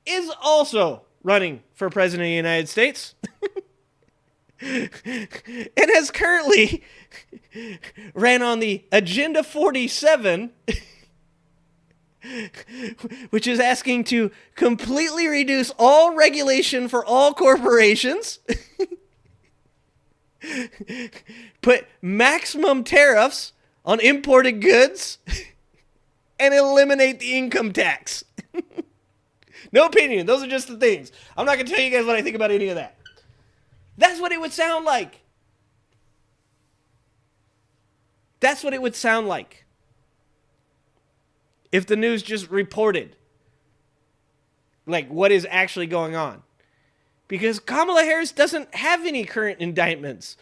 is also running for president of the United States and has currently ran on the Agenda 47, which is asking to completely reduce all regulation for all corporations, put maximum tariffs on imported goods, and eliminate the income tax. No opinion. Those are just the things. I'm not going to tell you guys what I think about any of that. That's what it would sound like. That's what it would sound like if the news just reported like what is actually going on. Because Kamala Harris doesn't have any current indictments.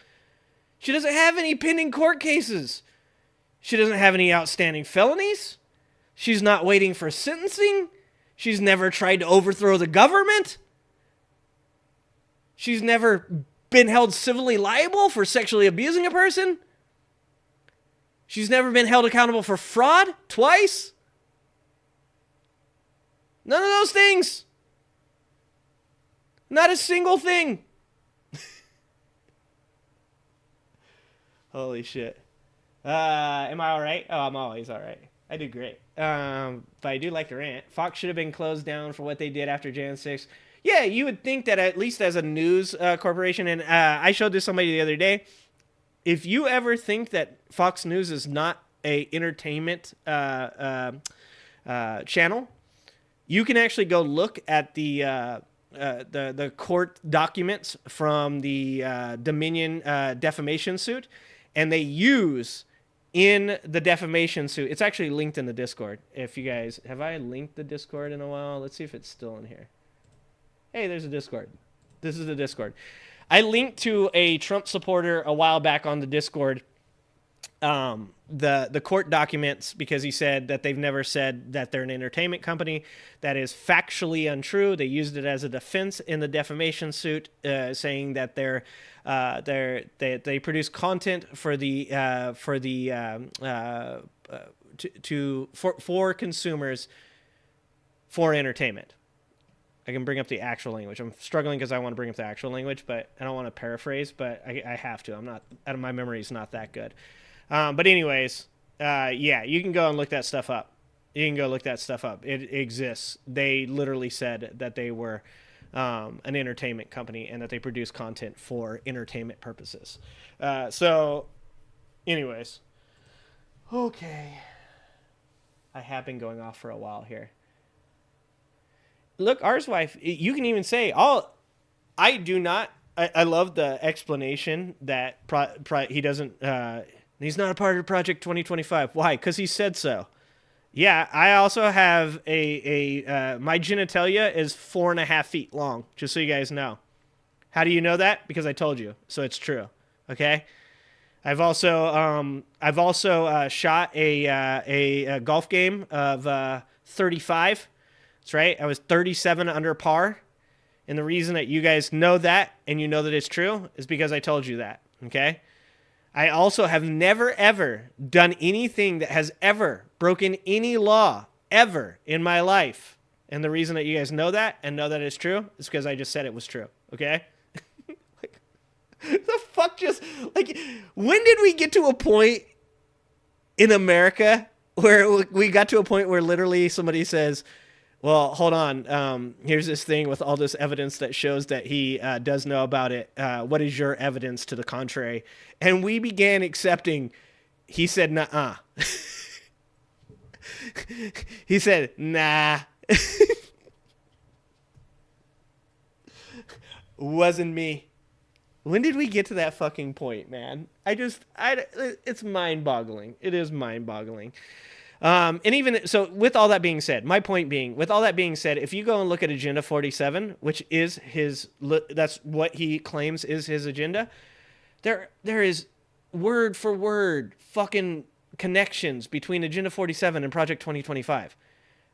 She doesn't have any pending court cases. She doesn't have any outstanding felonies. She's not waiting for sentencing. She's never tried to overthrow the government. She's never been held civilly liable for sexually abusing a person. She's never been held accountable for fraud twice. None of those things. Not a single thing. Holy shit. Am I all right? Oh, I'm always all right. I do great. But I do like to rant. Fox should have been closed down for what they did after Jan 6. Yeah, you would think that at least as a news corporation, and I showed this to somebody the other day, if you ever think that Fox News is not a entertainment channel, you can actually go look at the court documents from the Dominion defamation suit, and they use in the defamation suit. It's actually linked in the Discord. If you guys have I linked the Discord in a while? Let's see if it's still in here. Hey, there's a Discord. This is the Discord. I linked to a Trump supporter a while back on the Discord the court documents because he said that they've never said that they're an entertainment company. That is factually untrue. They used it as a defense in the defamation suit, saying that they produce content for consumers for entertainment. I can bring up the actual language. I'm struggling because I want to bring up the actual language, but I don't want to paraphrase, but I have to. I'm not, out of my memory is not that good. But anyways, yeah, you can go and look that stuff up. You can go look that stuff up. It exists. They literally said that they were an entertainment company, and that they produce content for entertainment purposes. So, anyways, okay. I have been going off for a while here. Look, Arswife, you can even say, I do not. I love the explanation that he doesn't. He's not a part of Project 2025. Why? Because he said so. Yeah, I also have my genitalia is 4.5 feet long. Just so you guys know. How do you know that? Because I told you. So it's true. Okay. I've also shot a golf game of 35. That's right. I was 37 under par. And the reason that you guys know that and you know that it's true is because I told you that, okay? I also have never, ever done anything that has ever broken any law ever in my life. And the reason that you guys know that and know that it's true is because I just said it was true, okay? The fuck just, like, when did we get to a point in America where we got to a point where literally somebody says, well, hold on. Here's this thing with all this evidence that shows that he does know about it. What is your evidence to the contrary? And we began accepting. He said, "Nuh-uh." He said, "Nah." Wasn't me. When did we get to that fucking point, man? It's mind-boggling. It is mind-boggling. And even so, with all that being said, my point being, with all that being said, if you go and look at Agenda 47, which is that's what he claims is his agenda, there is word for word fucking connections between Agenda 47 and Project 2025.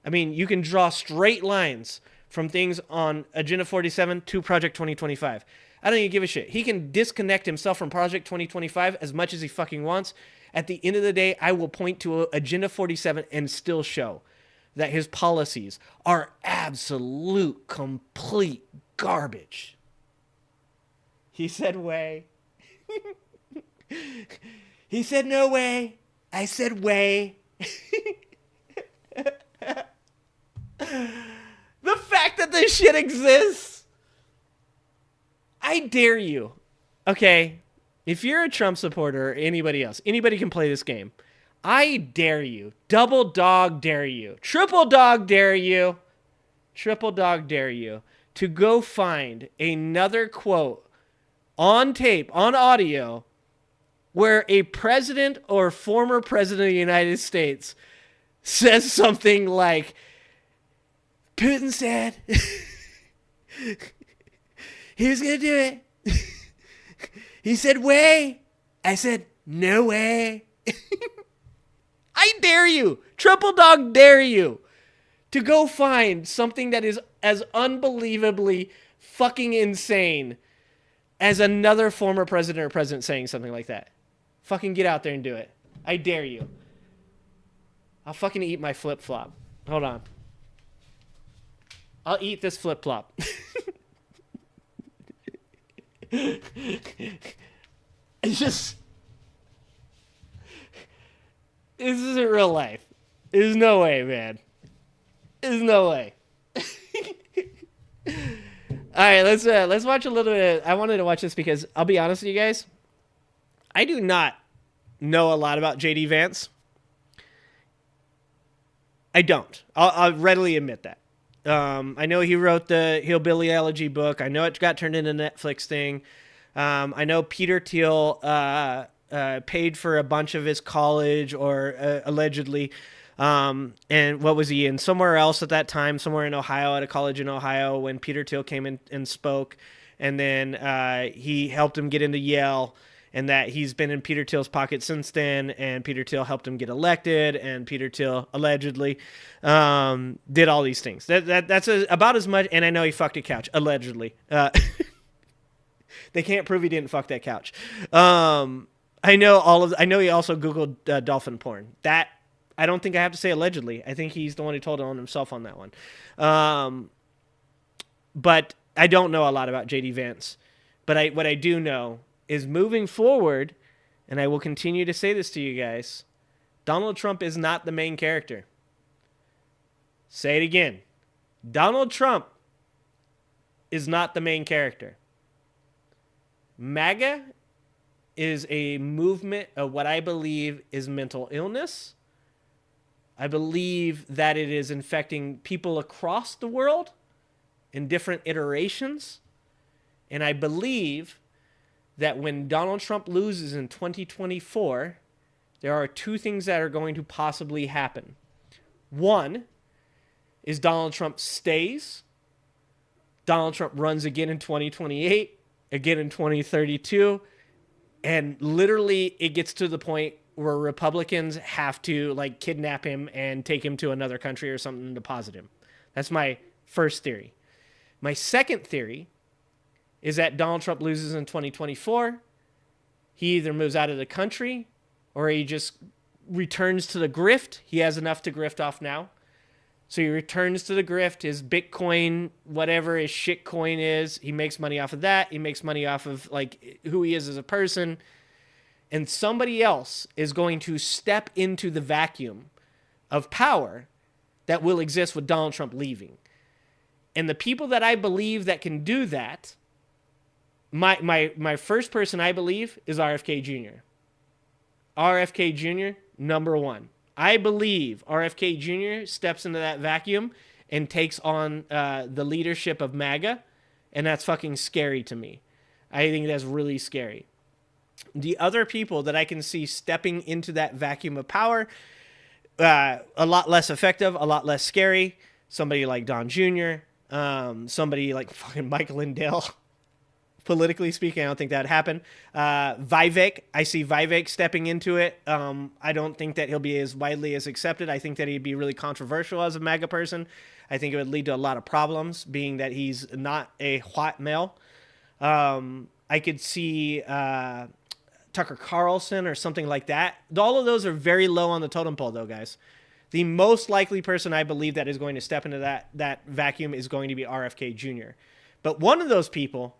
I mean, you can draw straight lines from things on Agenda 47 to Project 2025. I don't even give a shit. He can disconnect himself from Project 2025 as much as he fucking wants. At the end of the day, I will point to Agenda 47 and still show that his policies are absolute, complete garbage. He said way. He said no way. I said way. The fact that this shit exists. I dare you. Okay. If you're a Trump supporter or anybody else, anybody can play this game. I dare you. Double dog dare you. Triple dog dare you. Triple dog dare you to go find another quote on tape, on audio, where a president or former president of the United States says something like, Putin said he was going to do it. He said, way. I said, no way. I dare you. Triple dog dare you to go find something that is as unbelievably fucking insane as another former president or president saying something like that. Fucking get out there and do it. I dare you. I'll fucking eat my flip-flop. Hold on. I'll eat this flip-flop. It's just, this isn't real life. There's no way, man. There's no way. All right, let's watch a little bit. I wanted to watch this because I'll be honest with you guys. I do not know a lot about JD Vance. I don't. I'll readily admit that. I know he wrote the Hillbilly Elegy book. I know it got turned into a Netflix thing. I know Peter Thiel paid for a bunch of his college, or allegedly. And what was he in? Somewhere else at that time, somewhere in Ohio, at a college in Ohio, when Peter Thiel came in and spoke. And then he helped him get into Yale. And that he's been in Peter Thiel's pocket since then, and Peter Thiel helped him get elected, and Peter Thiel allegedly did all these things. That's about as much. And I know he fucked a couch, allegedly. They can't prove he didn't fuck that couch. I know he also Googled dolphin porn. That I don't think I have to say allegedly. I think he's the one who told on himself on that one. But I don't know a lot about JD Vance. But what I do know is moving forward, and I will continue to say this to you guys, Donald Trump is not the main character. Say it again. Donald Trump is not the main character. MAGA is a movement of what I believe is mental illness. I believe that it is infecting people across the world in different iterations. And I believe that when Donald Trump loses in 2024, there are two things that are going to possibly happen. One is Donald Trump stays. Donald Trump runs again in 2028, again in 2032, and literally it gets to the point where Republicans have to like kidnap him and take him to another country or something to deposit him. That's my first theory. My second theory is that Donald Trump loses in 2024. He either moves out of the country or he just returns to the grift. He has enough to grift off now. So he returns to the grift, his Bitcoin, whatever his shit coin is. He makes money off of that. He makes money off of like who he is as a person. And somebody else is going to step into the vacuum of power that will exist with Donald Trump leaving. And the people that I believe that can do that, my first person I believe is RFK Jr. RFK Jr., number one. I believe RFK Jr. steps into that vacuum and takes on the leadership of MAGA, and that's fucking scary to me. I think that's really scary. The other people that I can see stepping into that vacuum of power, a lot less effective, a lot less scary. Somebody like Don Jr., somebody like fucking Michael Lindell. Politically speaking, I don't think that'd happen. Vivek, I see Vivek stepping into it. I don't think that he'll be as widely as accepted. I think that he'd be really controversial as a MAGA person. I think it would lead to a lot of problems, being that he's not a white male. I could see Tucker Carlson or something like that. All of those are very low on the totem pole, though, guys. The most likely person I believe that is going to step into that vacuum is going to be RFK Jr. But one of those people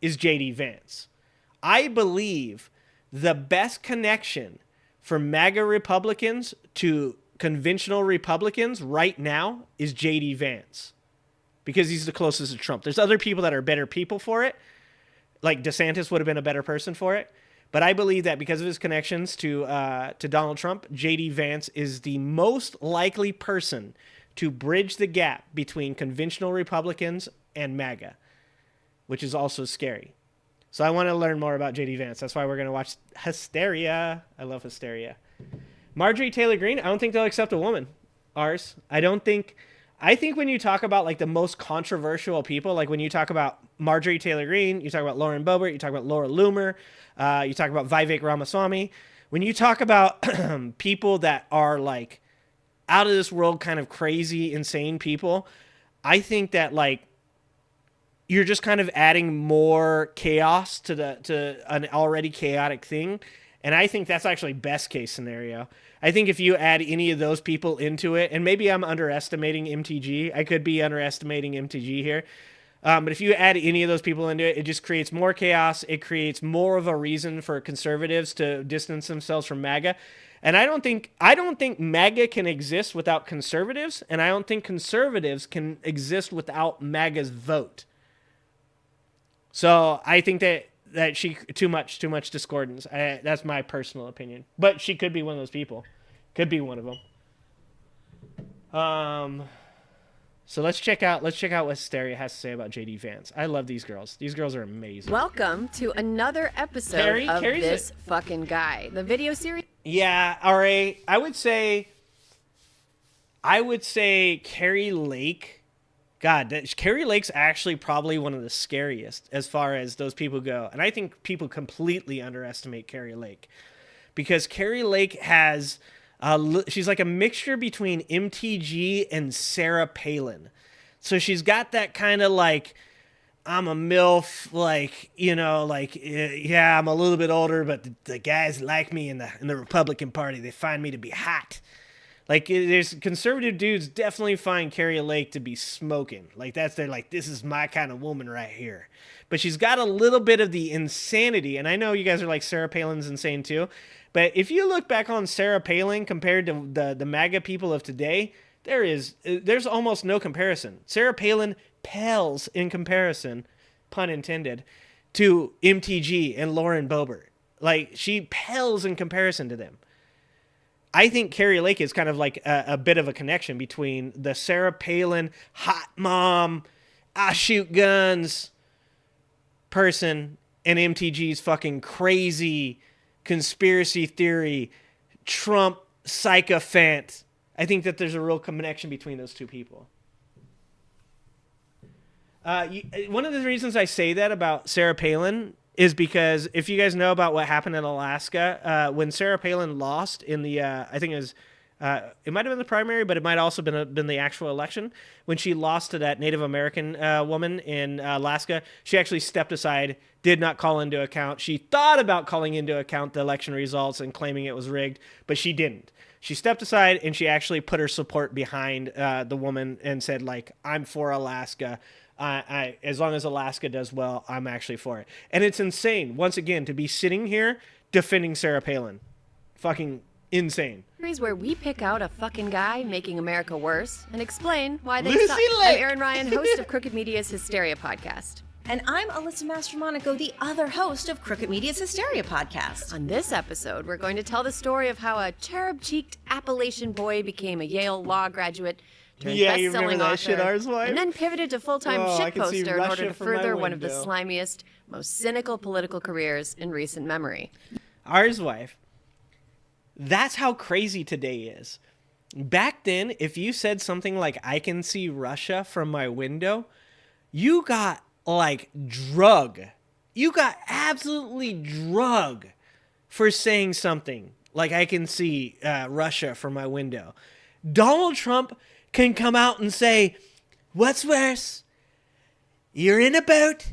is J.D. Vance. I believe the best connection for MAGA Republicans to conventional Republicans right now is J.D. Vance, because he's the closest to Trump. There's other people that are better people for it. Like DeSantis would have been a better person for it. But I believe that because of his connections to Donald Trump, J.D. Vance is the most likely person to bridge the gap between conventional Republicans and MAGA, which is also scary. So I want to learn more about J.D. Vance. That's why we're going to watch Hysteria. I love Hysteria. Marjorie Taylor Greene, I don't think they'll accept a woman. I think when you talk about like the most controversial people, like when you talk about Marjorie Taylor Greene, you talk about Lauren Boebert, you talk about Laura Loomer, you talk about Vivek Ramaswamy. When you talk about people that are like out of this world, kind of crazy, insane people, I think that like you're just kind of adding more chaos to an already chaotic thing. And I think that's actually best case scenario. I think if you add any of those people into it, and maybe I'm underestimating MTG. I could be underestimating MTG here. But if you add any of those people into it, it just creates more chaos. It creates more of a reason for conservatives to distance themselves from MAGA. And I don't think MAGA can exist without conservatives, and I don't think conservatives can exist without MAGA's vote. So I think that she too much discordance. That's my personal opinion. But she could be one of those people. Could be one of them. So let's check out what Hysteria has to say about J.D. Vance. I love these girls. These girls are amazing. Welcome to another episode of This Fucking Guy, the video series. Yeah, all right. I would say Carrie Lake. God, Carrie Lake's actually probably one of the scariest as far as those people go. And I think people completely underestimate Carrie Lake, because Carrie Lake has, she's like a mixture between MTG and Sarah Palin. So she's got that kind of like, I'm a MILF, like, you know, like, yeah, I'm a little bit older, but the guys like me in the Republican Party. They find me to be hot. Like, there's conservative dudes definitely find Carrie Lake to be smoking. Like, they're like, this is my kind of woman right here. But she's got a little bit of the insanity. And I know you guys are like, Sarah Palin's insane too. But if you look back on Sarah Palin compared to the MAGA people of today, there's almost no comparison. Sarah Palin pales in comparison, pun intended, to MTG and Lauren Boebert. Like, she pales in comparison to them. I think Carrie Lake is kind of like a bit of a connection between the Sarah Palin, hot mom, I shoot guns person and MTG's fucking crazy conspiracy theory, Trump sycophant. I think that there's a real connection between those two people. One of the reasons I say that about Sarah Palin is because if you guys know about what happened in Alaska, when Sarah Palin lost in the, I think it was, it might have been the primary, but it might also been the actual election. When she lost to that Native American woman in Alaska, she actually stepped aside, did not call into account. She thought about calling into account the election results and claiming it was rigged, but she didn't. She stepped aside and she actually put her support behind the woman and said, like, I'm for Alaska. As long as Alaska does well, I'm actually for it. And it's insane, once again, to be sitting here defending Sarah Palin. Fucking insane. Where we pick out a fucking guy making America worse and explain why they Lucy suck. Lick. I'm Erin Ryan, host of Crooked Media's Hysteria podcast. And I'm Alyssa Mastromonaco, the other host of Crooked Media's Hysteria podcast. On this episode, we're going to tell the story of how a cherub-cheeked Appalachian boy became a Yale law graduate, turned best-selling author, and then pivoted to full-time shitposter in order to further one of the slimiest, most cynical political careers in recent memory. Ours wife. That's how crazy today is. Back then, if you said something like, I can see Russia from my window, you got like drug. You got absolutely drug for saying something like, I can see Russia from my window. Donald Trump can come out and say, what's worse? You're in a boat.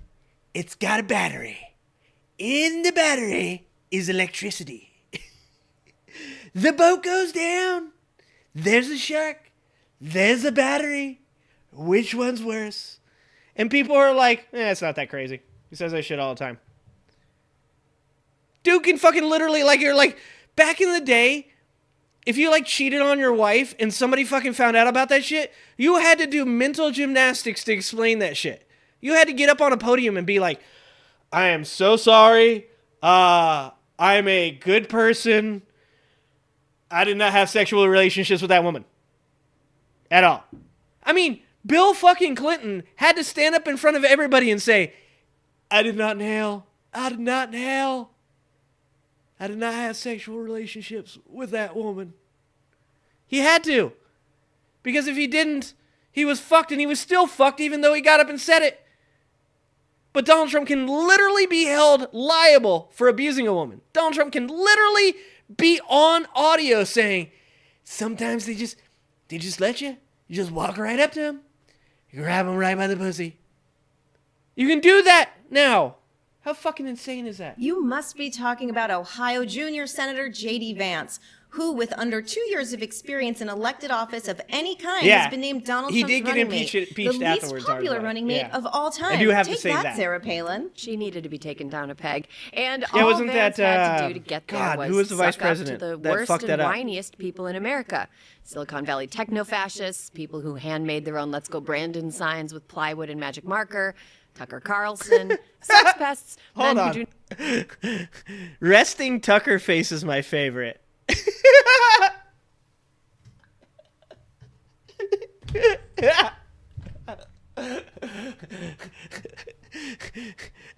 It's got a battery. In the battery is electricity. The boat goes down. There's a shark. There's a battery. Which one's worse? And people are like, it's not that crazy. He says that shit all the time. Dude can fucking literally, like, you're like, back in the day, if you like cheated on your wife and somebody fucking found out about that shit, you had to do mental gymnastics to explain that shit. You had to get up on a podium and be like, I am so sorry. I'm a good person. I did not have sexual relationships with that woman. At all. I mean, Bill fucking Clinton had to stand up in front of everybody and say, I did not nail. I did not nail. I did not have sexual relationships with that woman. He had to. Because if he didn't, he was fucked, and he was still fucked even though he got up and said it. But Donald Trump can literally be held liable for abusing a woman. Donald Trump can literally be on audio saying, sometimes they just let you. You just walk right up to them. You grab them right by the pussy. You can do that now. How fucking insane is that? You must be talking about Ohio Junior Senator J.D. Vance, who, with under 2 years of experience in elected office of any kind, has been named Donald Trump's running mate. He did get impeached afterwards. The least popular running mate of all time. I do have Take to say that. Sarah Palin. She needed to be taken down a peg. And all Vance had to do to get there was who was the vice suck president up to the that worst fucked and that up? whiniest people in America. Silicon Valley techno-fascists, people who handmade their own Let's Go Brandon signs with plywood and magic marker, Tucker Carlson, sex pests. Hold on. Resting Tucker face is my favorite.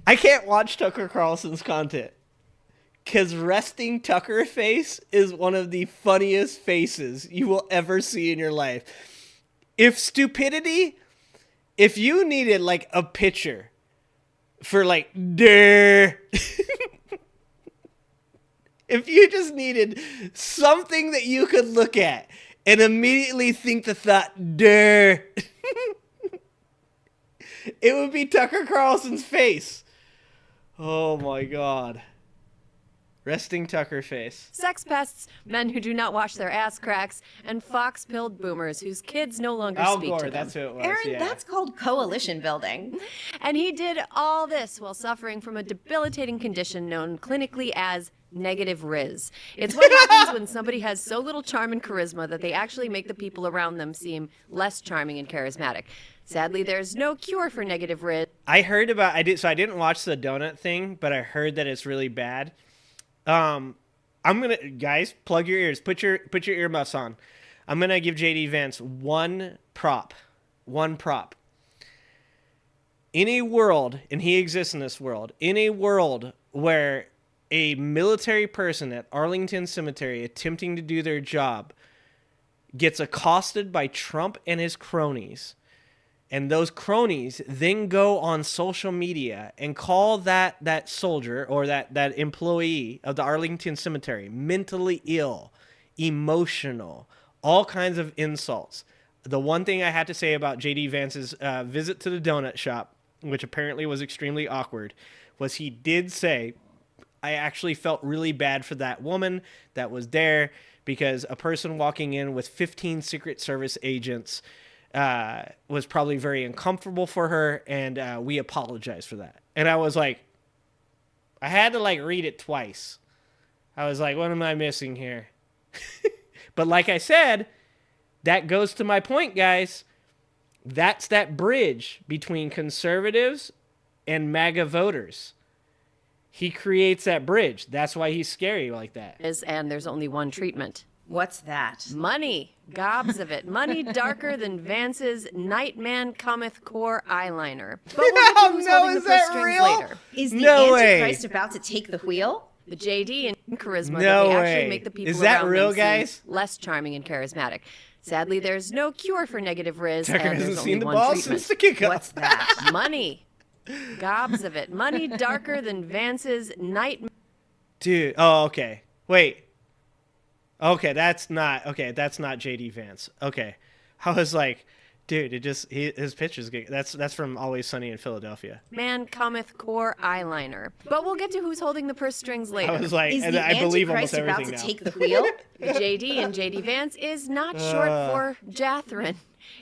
I can't watch Tucker Carlson's content because resting Tucker face is one of the funniest faces you will ever see in your life. If you needed like a picture for like if you just needed something that you could look at and immediately think the thought, it would be Tucker Carlson's face. Oh my God. Resting Tucker face. Sex pests, men who do not wash their ass cracks, and fox-pilled boomers whose kids no longer speak to them. That's who it was. Aaron, that's called coalition building. And he did all this while suffering from a debilitating condition known clinically as negative Riz. It's what happens when somebody has so little charm and charisma that they actually make the people around them seem less charming and charismatic. Sadly, there's no cure for negative riz. I heard about I didn't watch the donut thing, but I heard that it's really bad. I'm gonna guys plug your ears, put your earmuffs on. I'm gonna give JD Vance one prop. In a world, and he exists in this world, in a world where a military person at Arlington Cemetery attempting to do their job gets accosted by Trump and his cronies, and those cronies then go on social media and call that soldier or that employee of the Arlington Cemetery mentally ill, emotional, all kinds of insults. The one thing I had to say about JD Vance's visit to the donut shop, which apparently was extremely awkward, was he did say, I actually felt really bad for that woman that was there because a person walking in with 15 Secret Service agents was probably very uncomfortable for her, and we apologize for that. And I was like, I had to read it twice. I was like, what am I missing here? But like I said, that goes to my point, guys. That's that bridge between conservatives and MAGA voters. He creates that bridge. That's why he's scary like that. And there's only one treatment. What's that? Money. Gobs of it. Money darker than Vance's Nightman Cometh Core eyeliner. But we'll get to who's holding the purse strings later. Is the Antichrist about to take the wheel? The JD and charisma that they actually make the people around them seem less charming and charismatic. Sadly, there's no cure for negative riz, Tucker and there's hasn't only seen the one ball treatment. since the kickoff. What's that? Money. Gobs of it. Money darker than Vance's night. Dude. Oh, okay. Wait. Okay, that's not JD Vance. Okay. I was like, dude, his picture's good. That's from Always Sunny in Philadelphia. Man cometh core eyeliner. But we'll get to who's holding the purse strings later. I was like, and I believe almost everything now. Take the wheel? JD and JD Vance is not short for Jathrin.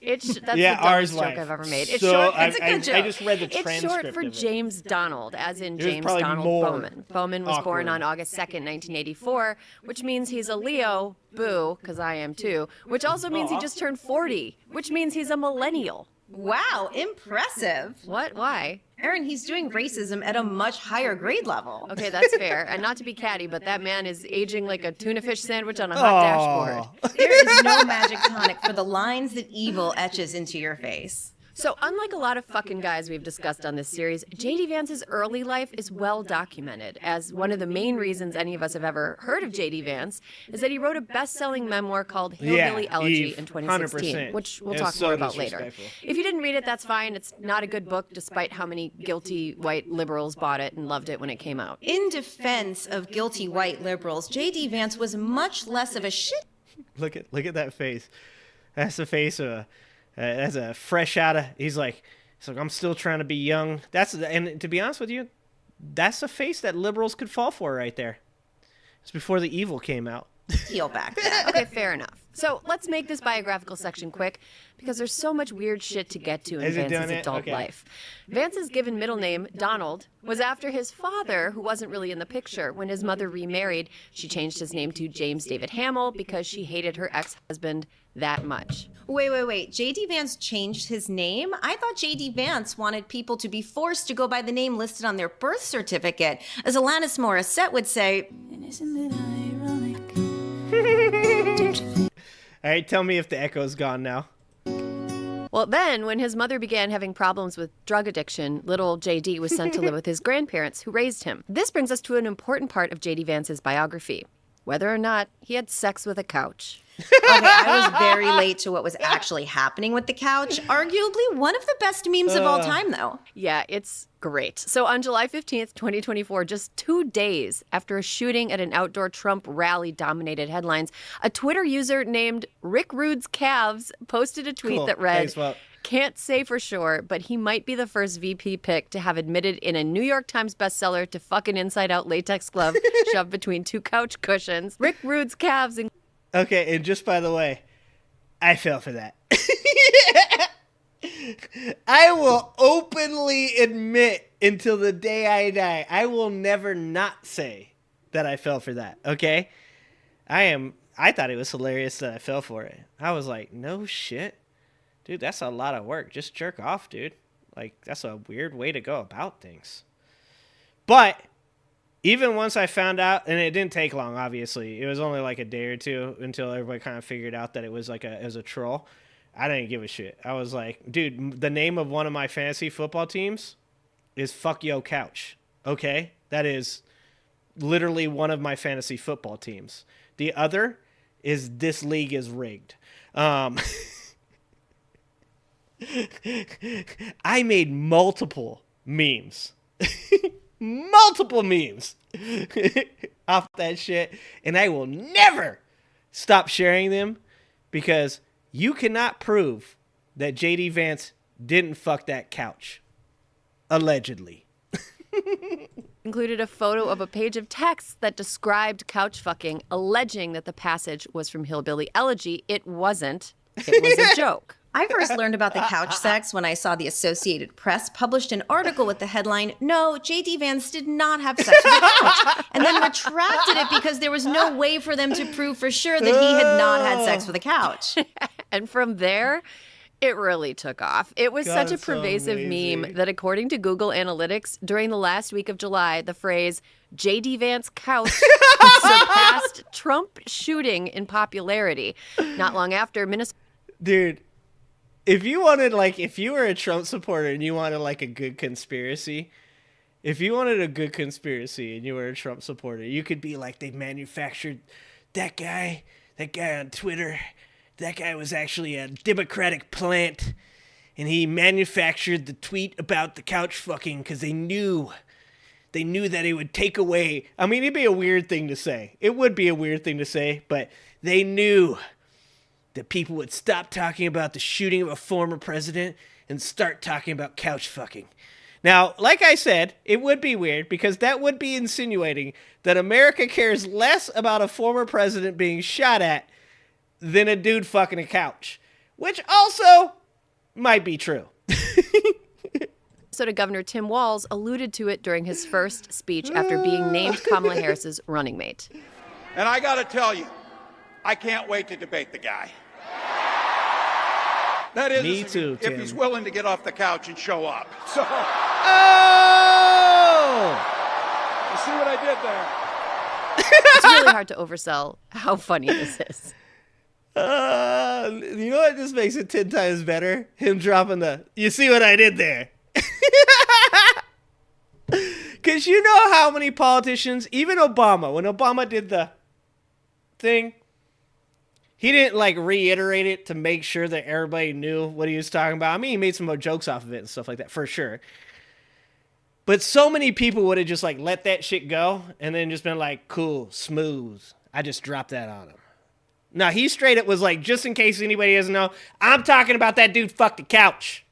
That's the ours dumbest joke life. I've ever made. It's So short. It's a good joke. I just read the It's transcript short for of it. James Donald, as in It was James probably Donald more Bowman. Bowman was born awkward. on August 2nd, 1984, which means he's a Leo, boo, because I am too, which also means he just turned 40, which means he's a millennial. Wow, impressive. What? Why? Aaron, he's doing racism at a much higher grade level. Okay, that's fair. And not to be catty, but that man is aging like a tuna fish sandwich on a hot dashboard. There is no magic tonic for the lines that evil etches into your face. So unlike a lot of fucking guys we've discussed on this series, JD Vance's early life is well documented, as one of the main reasons any of us have ever heard of JD Vance is that he wrote a best-selling memoir called Hillbilly Elegy in 2016, 100%. which we'll It's talk so more about later. disrespectful. If you didn't read it, that's fine. It's not a good book, despite how many guilty white liberals bought it and loved it when it came out. In defense of guilty white liberals, JD Vance was much less of a shit. Look at that face. That's the face of that's a fresh out of. He's like, I'm still trying to be young. And to be honest with you, that's a face that liberals could fall for right there. It's before the evil came out. Heel back then. Okay, fair enough. So let's make this biographical section quick because there's so much weird shit to get to in Vance's adult life. Vance's given middle name, Donald, was after his father, who wasn't really in the picture. When his mother remarried, she changed his name to James David Hamill because she hated her ex-husband that much. Wait. JD Vance changed his name? I thought JD Vance wanted people to be forced to go by the name listed on their birth certificate. As Alanis Morissette would say, and isn't it ironic? All right, tell me if the echo's gone now. Well, then, when his mother began having problems with drug addiction, little JD was sent to live with his grandparents, who raised him. This brings us to an important part of JD Vance's biography, whether or not he had sex with a couch. Okay, I was very late to what was actually happening with the couch. Arguably one of the best memes of all time, though. Yeah, it's great. So on July 15th, 2024, just 2 days after a shooting at an outdoor Trump rally dominated headlines, a Twitter user named Rick Rude's Calves posted a tweet that read, "Can't say for sure, but he might be the first VP pick to have admitted in a New York Times bestseller to fuck an inside-out latex glove shoved between two couch cushions. Rick Rude's Calves..." Okay, and just by the way, I fell for that. I will openly admit until the day I die, I will never not say that I fell for that, okay? I thought it was hilarious that I fell for it. I was like, no shit. Dude, that's a lot of work. Just jerk off, dude. Like, that's a weird way to go about things. But even once I found out, and it didn't take long, obviously. It was only like a day or two until everybody kind of figured out that it was a troll. I didn't give a shit. I was like, dude, the name of one of my fantasy football teams is Fuck Yo Couch. Okay? That is literally one of my fantasy football teams. The other is This League is Rigged. I made multiple memes. Multiple memes off that shit. And I will never stop sharing them because you cannot prove that JD Vance didn't fuck that couch. Allegedly. Included a photo of a page of text that described couch fucking, alleging that the passage was from Hillbilly Elegy. It wasn't. It was a joke. I first learned about the couch sex when I saw the Associated Press published an article with the headline, "No, J.D. Vance did not have sex with the couch," and then retracted it because there was no way for them to prove for sure that he had not had sex with a couch. And from there, it really took off. It was such a pervasive meme that according to Google Analytics, during the last week of July, the phrase J.D. Vance couch surpassed Trump shooting in popularity. Not long after, Minnesota... Dude, if you were a Trump supporter and you wanted like a good conspiracy, if you wanted a good conspiracy and you were a Trump supporter, you could be like, they manufactured that guy on Twitter. That guy was actually a Democratic plant, and he manufactured the tweet about the couch fucking because they knew that it would take away. I mean, it'd be a weird thing to say. It would be a weird thing to say, but they knew that people would stop talking about the shooting of a former president and start talking about couch fucking. Now, like I said, it would be weird because that would be insinuating that America cares less about a former president being shot at than a dude fucking a couch, which also might be true. Minnesota Governor Tim Walz alluded to it during his first speech after being named Kamala Harris's running mate. And I got to tell you, I can't wait to debate the guy. That is, me too, if Tim. He's willing to get off the couch and show up. So, oh! You see what I did there? It's really hard to oversell how funny this is. You know what just makes it 10 times better? Him dropping you see what I did there? Because you know how many politicians, even Obama, when Obama did the thing, he didn't like reiterate it to make sure that everybody knew what he was talking about. I mean, he made some more jokes off of it and stuff like that, for sure. But so many people would have just like let that shit go and then just been like, cool, smooth. I just dropped that on him. No, he straight up was like, just in case anybody doesn't know, I'm talking about that dude fucked the couch.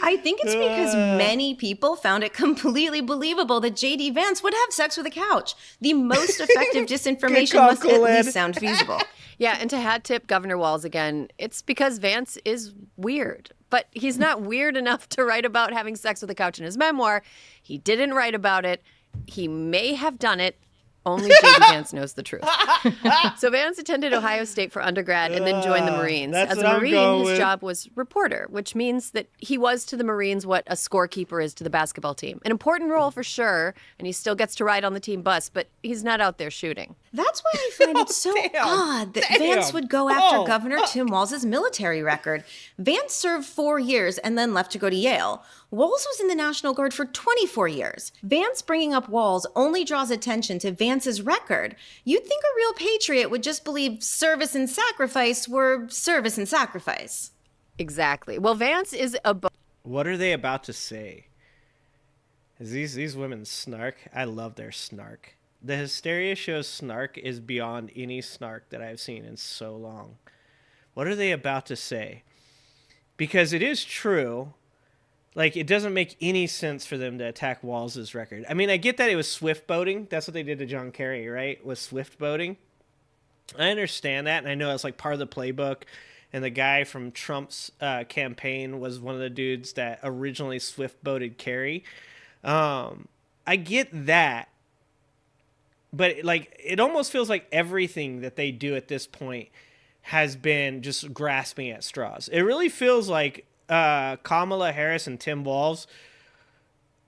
I think it's because many people found it completely believable that J.D. Vance would have sex with a couch. The most effective disinformation must at least sound feasible. Yeah, and to hat tip Governor Walz again, it's because Vance is weird. But he's not weird enough to write about having sex with a couch in his memoir. He didn't write about it. He may have done it. Only J.D. Vance knows the truth. So Vance attended Ohio State for undergrad and then joined the Marines. As a Marine, his job was reporter, which means that he was to the Marines what a scorekeeper is to the basketball team. An important role for sure, and he still gets to ride on the team bus, but he's not out there shooting. That's why I find it so odd that Vance would go after Governor Tim Walz's military record. Vance served 4 years and then left to go to Yale. Walz was in the National Guard for 24 years. Vance bringing up Walz only draws attention to Vance's record. You'd think a real patriot would just believe service and sacrifice were service and sacrifice. Exactly. Well, Vance is What are they about to say? Is these women snark? I love their snark. The Hysteria show's snark is beyond any snark that I've seen in so long. What are they about to say? Because it is true. Like, it doesn't make any sense for them to attack Walz's record. I mean, I get that it was swift boating. That's what they did to John Kerry, right? Was swift boating. I understand that, and I know it's like part of the playbook. And the guy from Trump's campaign was one of the dudes that originally swift boated Kerry. I get that. But, like, it almost feels like everything that they do at this point has been just grasping at straws. It really feels like Kamala Harris and Tim Walz,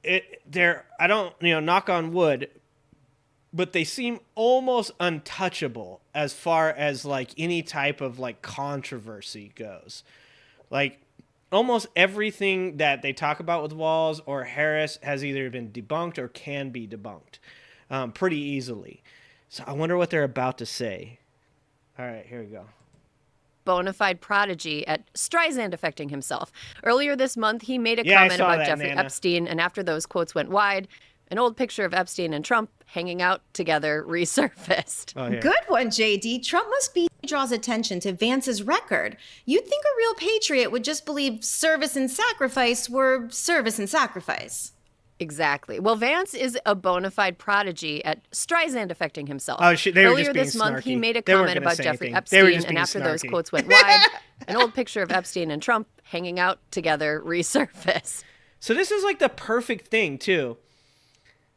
I don't, knock on wood, but they seem almost untouchable as far as like any type of like controversy goes. Like almost everything that they talk about with Walz or Harris has either been debunked or can be debunked pretty easily. So I wonder what they're about to say. All right, here we go. Bona fide prodigy at Streisand affecting himself. Earlier this month, he made a comment about Jeffrey Epstein, and after those quotes went wide, an old picture of Epstein and Trump hanging out together resurfaced. Oh, yeah. Good one, JD. Trump must be draws attention to Vance's record. You'd think a real patriot would just believe service and sacrifice were service and sacrifice. Exactly. Well, Vance is a bona fide prodigy at Streisand affecting himself. Oh, they were Earlier just being this month, snarky. he made a They weren't comment gonna about say Jeffrey anything. They were Epstein, just and being after those snarky. quotes went wide, an old picture of Epstein and Trump hanging out together resurfaced. So this is like the perfect thing, too.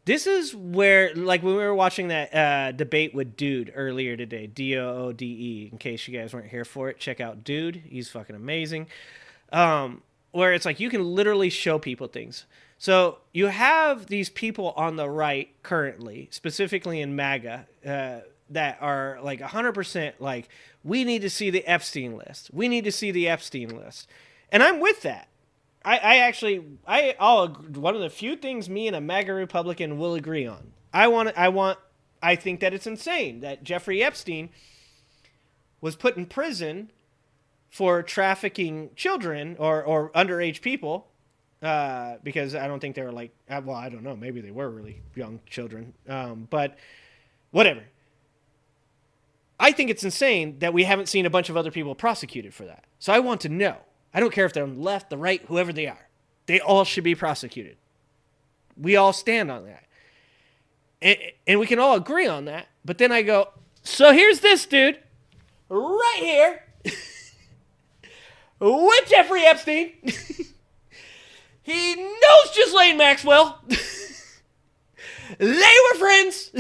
This is where, like when we were watching that debate with Doode earlier today, Doode, in case you guys weren't here for it, check out Doode. He's fucking amazing. Where it's like you can literally show people things. So you have these people on the right currently, specifically in MAGA, that are like 100% like, we need to see the Epstein list. We need to see the Epstein list. And I'm with that. I one of the few things me and a MAGA Republican will agree on. I think that it's insane that Jeffrey Epstein was put in prison for trafficking children or underage people. Because I don't think they were like, well, I don't know. Maybe they were really young children. But whatever. I think it's insane that we haven't seen a bunch of other people prosecuted for that. So I want to know. I don't care if they're on the left, the right, whoever they are. They all should be prosecuted. We all stand on that. And we can all agree on that. But then I go, so here's this dude right here with Jeffrey Epstein. He knows Ghislaine Maxwell. They were friends.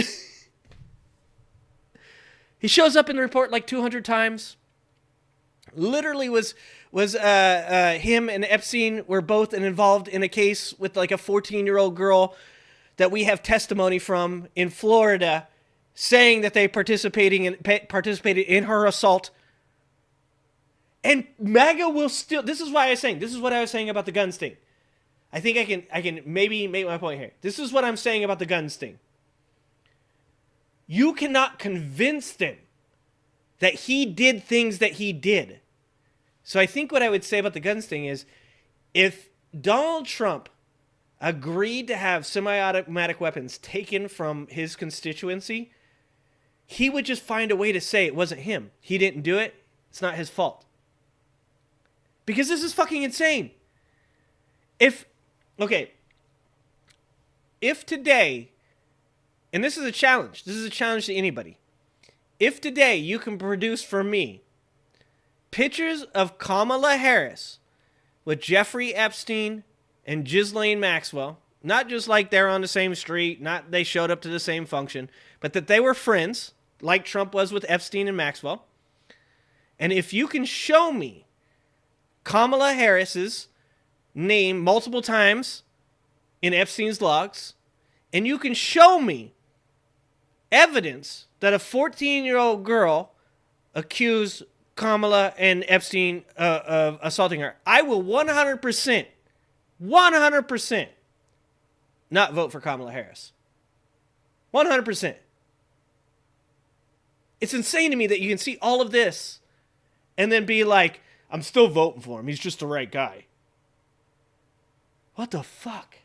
He shows up in the report like 200 times. Literally was him and Epstein were both involved in a case with like a 14-year-old girl that we have testimony from in Florida saying that they participated in her assault. And MAGA will still, this is what I was saying about the guns thing. I think I can maybe make my point here. This is what I'm saying about the guns thing. You cannot convince them that he did things that he did. So I think what I would say about the guns thing is, if Donald Trump agreed to have semi-automatic weapons taken from his constituency, he would just find a way to say it wasn't him. He didn't do it. It's not his fault. Because this is fucking insane. If today, and this is a challenge to anybody. If today you can produce for me pictures of Kamala Harris with Jeffrey Epstein and Ghislaine Maxwell, not just like they're on the same street, not they showed up to the same function, but that they were friends, like Trump was with Epstein and Maxwell. And if you can show me Kamala Harris's name multiple times in Epstein's logs, and you can show me evidence that a 14-year-old girl accused Kamala and Epstein of assaulting her, I will 100% not vote for Kamala Harris. 100%. It's insane to me that you can see all of this and then be like, I'm still voting for him. He's just the right guy. What the fuck?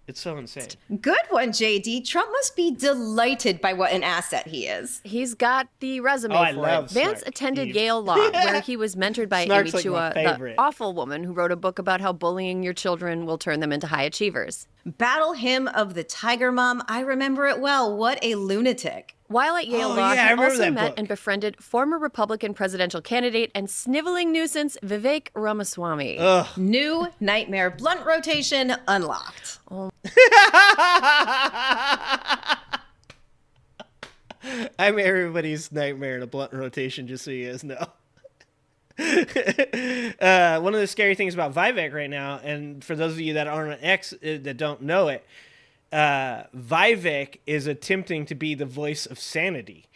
It's so insane. Good one, JD. Trump must be delighted by what an asset he is. He's got the resume for it. Vance attended Yale Law, where he was mentored by Amy Chua, the awful woman who wrote a book about how bullying your children will turn them into high achievers. Battle hymn of the Tiger Mom. I remember it well. What a lunatic. While at Yale Law, he also met and befriended former Republican presidential candidate and sniveling nuisance Vivek Ramaswamy. Ugh. New nightmare blunt rotation unlocked. Oh. I'm everybody's nightmare in a blunt rotation, just so you guys know. One of the scary things about Vivek right now, and for those of you that aren't on X that don't know it, Vivek is attempting to be the voice of sanity.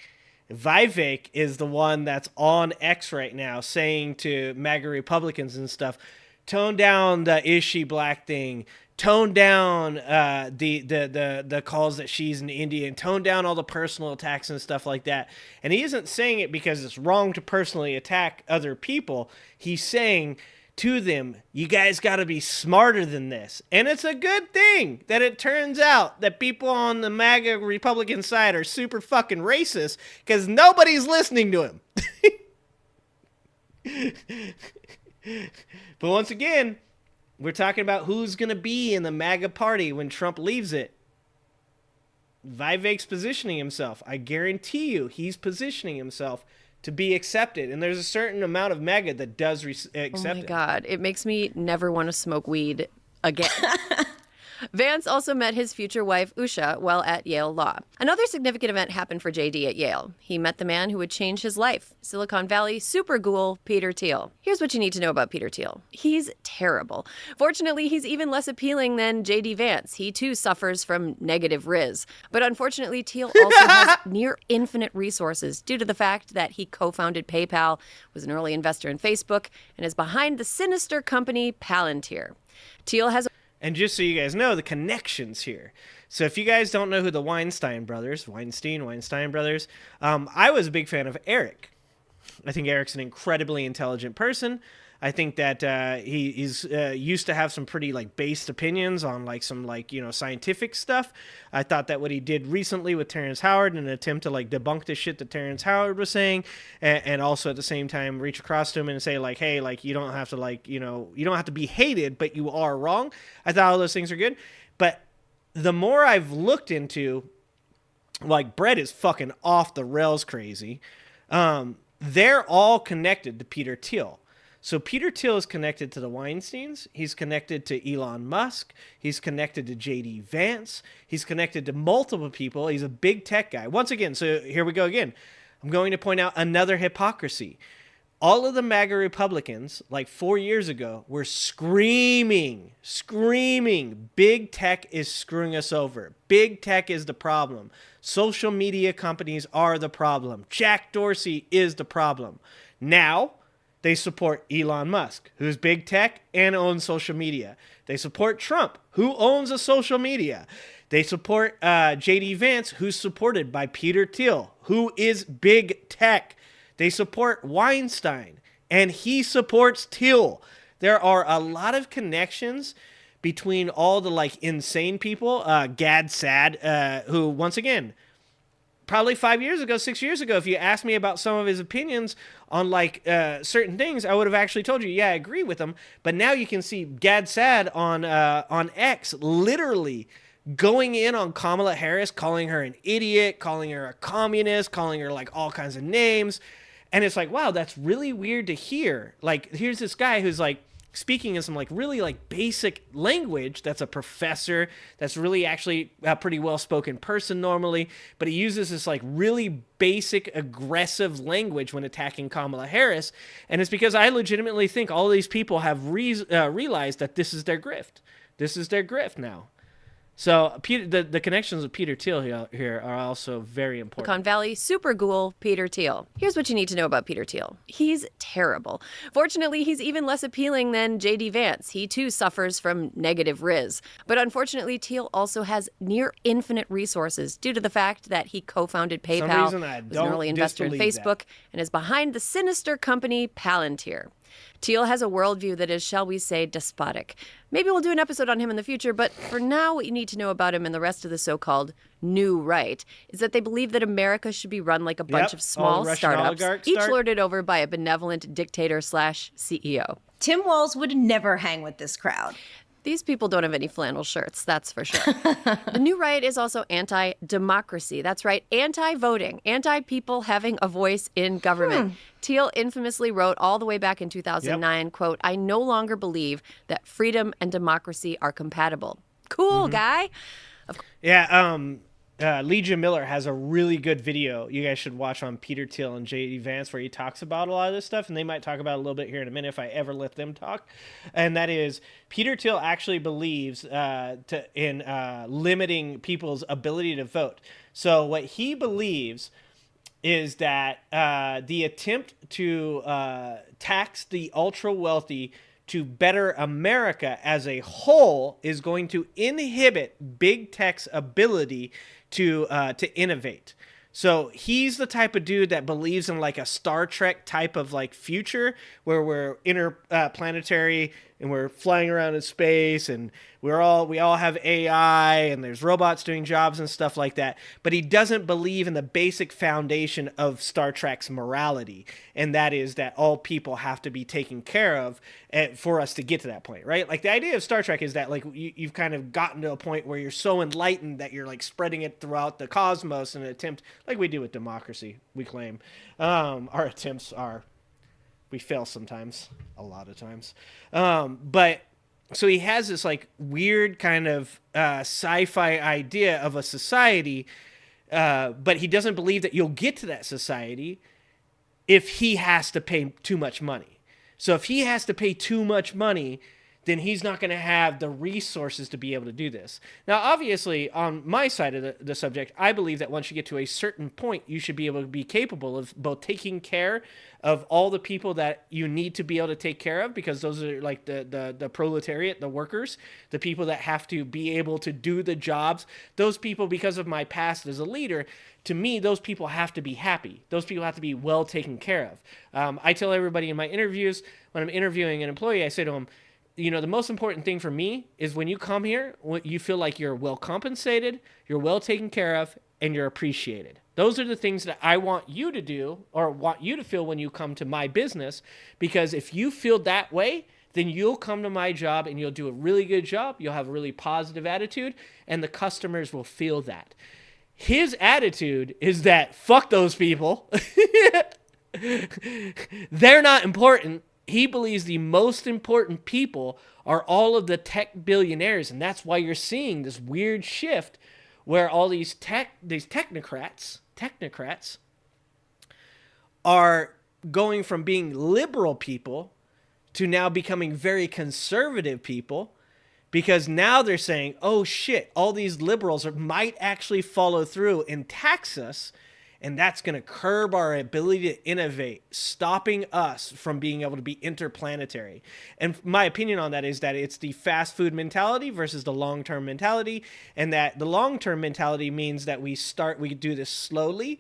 Vivek is the one that's on X right now saying to MAGA Republicans and stuff, tone down the is she black thing, tone down the calls that she's an Indian, tone down all the personal attacks and stuff like that. And he isn't saying it because it's wrong to personally attack other people. He's saying to them, you guys got to be smarter than this. And it's a good thing that it turns out that people on the MAGA Republican side are super fucking racist, because nobody's listening to him. But once again, we're talking about who's going to be in the MAGA party when Trump leaves it. Vivek's positioning himself. I guarantee you he's positioning himself to be accepted. And there's a certain amount of MAGA that does accept it. Oh my God. It makes me never want to smoke weed again. Vance also met his future wife, Usha, while at Yale Law. Another significant event happened for JD at Yale. He met the man who would change his life, Silicon Valley super ghoul Peter Thiel. Here's what you need to know about Peter Thiel. He's terrible. Fortunately, he's even less appealing than JD Vance. He too suffers from negative riz. But unfortunately, Thiel also has near infinite resources due to the fact that he co-founded PayPal, was an early investor in Facebook, and is behind the sinister company Palantir. Thiel has... And just so you guys know, the connections here. So if you guys don't know who the Weinstein brothers, I was a big fan of Eric. I think Eric's an incredibly intelligent person. I think that he's used to have some pretty based opinions on some scientific stuff. I thought that what he did recently with Terrence Howard in an attempt to debunk the shit that Terrence Howard was saying, and also at the same time reach across to him and say hey, you don't have to you don't have to be hated, but you are wrong. I thought all those things are good. But the more I've looked into, Brett is fucking off the rails crazy. They're all connected to Peter Thiel. So Peter Thiel is connected to the Weinsteins. He's connected to Elon Musk. He's connected to JD Vance. He's connected to multiple people. He's a big tech guy. Once again, so here we go again. I'm going to point out another hypocrisy. All of the MAGA Republicans, 4 years ago, were screaming, big tech is screwing us over. Big tech is the problem. Social media companies are the problem. Jack Dorsey is the problem. Now, they support Elon Musk, who's big tech and owns social media. They support Trump, who owns a social media. They support JD Vance, who's supported by Peter Thiel, who is big tech. They support Weinstein, and he supports Thiel. There are a lot of connections between all the insane people. Gad Saad, who, once again, probably 5 years ago, 6 years ago, if you asked me about some of his opinions on certain things, I would have actually told you, yeah, I agree with him. But now you can see Gad Saad on X literally going in on Kamala Harris, calling her an idiot, calling her a communist, calling her all kinds of names. And it's wow, that's really weird to hear. Here's this guy who's speaking in some really basic language, that's a professor, that's really actually a pretty well-spoken person normally, but he uses this really basic aggressive language when attacking Kamala Harris. And it's because I legitimately think all of these people have realized that this is their grift. This is their grift now. So the connections with Peter Thiel here are also very important. Silicon Valley super ghoul Peter Thiel. Here's what you need to know about Peter Thiel. He's terrible. Fortunately, he's even less appealing than JD Vance. He too suffers from negative riz. But unfortunately, Thiel also has near infinite resources due to the fact that he co-founded PayPal, was an early investor in Facebook, and is behind the sinister company Palantir. Thiel has a worldview that is, shall we say, despotic. Maybe we'll do an episode on him in the future, but for now, what you need to know about him and the rest of the so-called new right is that they believe that America should be run like a bunch of small startups, each lorded over by a benevolent dictator/CEO. Tim Walz would never hang with this crowd. These people don't have any flannel shirts, that's for sure. The new right is also anti-democracy. That's right, anti-voting, anti-people having a voice in government. Thiel infamously wrote all the way back in 2009, quote, "I no longer believe that freedom and democracy are compatible." Cool, guy. Yeah, Legion Miller has a really good video you guys should watch on Peter Thiel and J.D. Vance where he talks about a lot of this stuff, and they might talk about it a little bit here in a minute if I ever let them talk. And that is, Peter Thiel actually believes in limiting people's ability to vote. So what he believes is that the attempt to tax the ultra wealthy to better America as a whole is going to inhibit big tech's ability to innovate. So he's the type of dude that believes in like a Star Trek type of like future where we're interplanetary and we're flying around in space and we all have AI and there's robots doing jobs and stuff like that. But he doesn't believe in the basic foundation of Star Trek's morality, and that is that all people have to be taken care of for us to get to that point, right? Like the idea of Star Trek is that like you've kind of gotten to a point where you're so enlightened that you're like spreading it throughout the cosmos in an attempt, like we do with democracy, we claim. Our attempts are, we fail sometimes, a lot of times. But so he has this like weird kind of sci-fi idea of a society, but he doesn't believe that you'll get to that society if he has to pay too much money. So if he has to pay too much money, then he's not going to have the resources to be able to do this. Now, obviously, on my side of the subject, I believe that once you get to a certain point, you should be able to be capable of both taking care of all the people that you need to be able to take care of, because those are like the proletariat, the workers, the people that have to be able to do the jobs. Those people, because of my past as a leader, to me, those people have to be happy. Those people have to be well taken care of. I tell everybody in my interviews, when I'm interviewing an employee, I say to them, you know, the most important thing for me is when you come here, you feel like you're well compensated, you're well taken care of, and you're appreciated. Those are the things that I want you to do or want you to feel when you come to my business, because if you feel that way, then you'll come to my job and you'll do a really good job. You'll have a really positive attitude, and the customers will feel that. His attitude is that fuck those people. They're not important. He believes the most important people are all of the tech billionaires, and that's why you're seeing this weird shift where all these technocrats are going from being liberal people to now becoming very conservative people, because now they're saying, oh shit, all these liberals might actually follow through and tax us, and that's going to curb our ability to innovate, stopping us from being able to be interplanetary. And my opinion on that is that it's the fast food mentality versus the long-term mentality, and that the long-term mentality means that we do this slowly,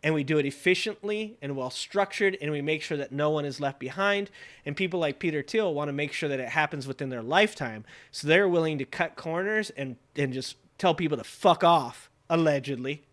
and we do it efficiently and well-structured, and we make sure that no one is left behind. And people like Peter Thiel want to make sure that it happens within their lifetime. So they're willing to cut corners and just tell people to fuck off, allegedly.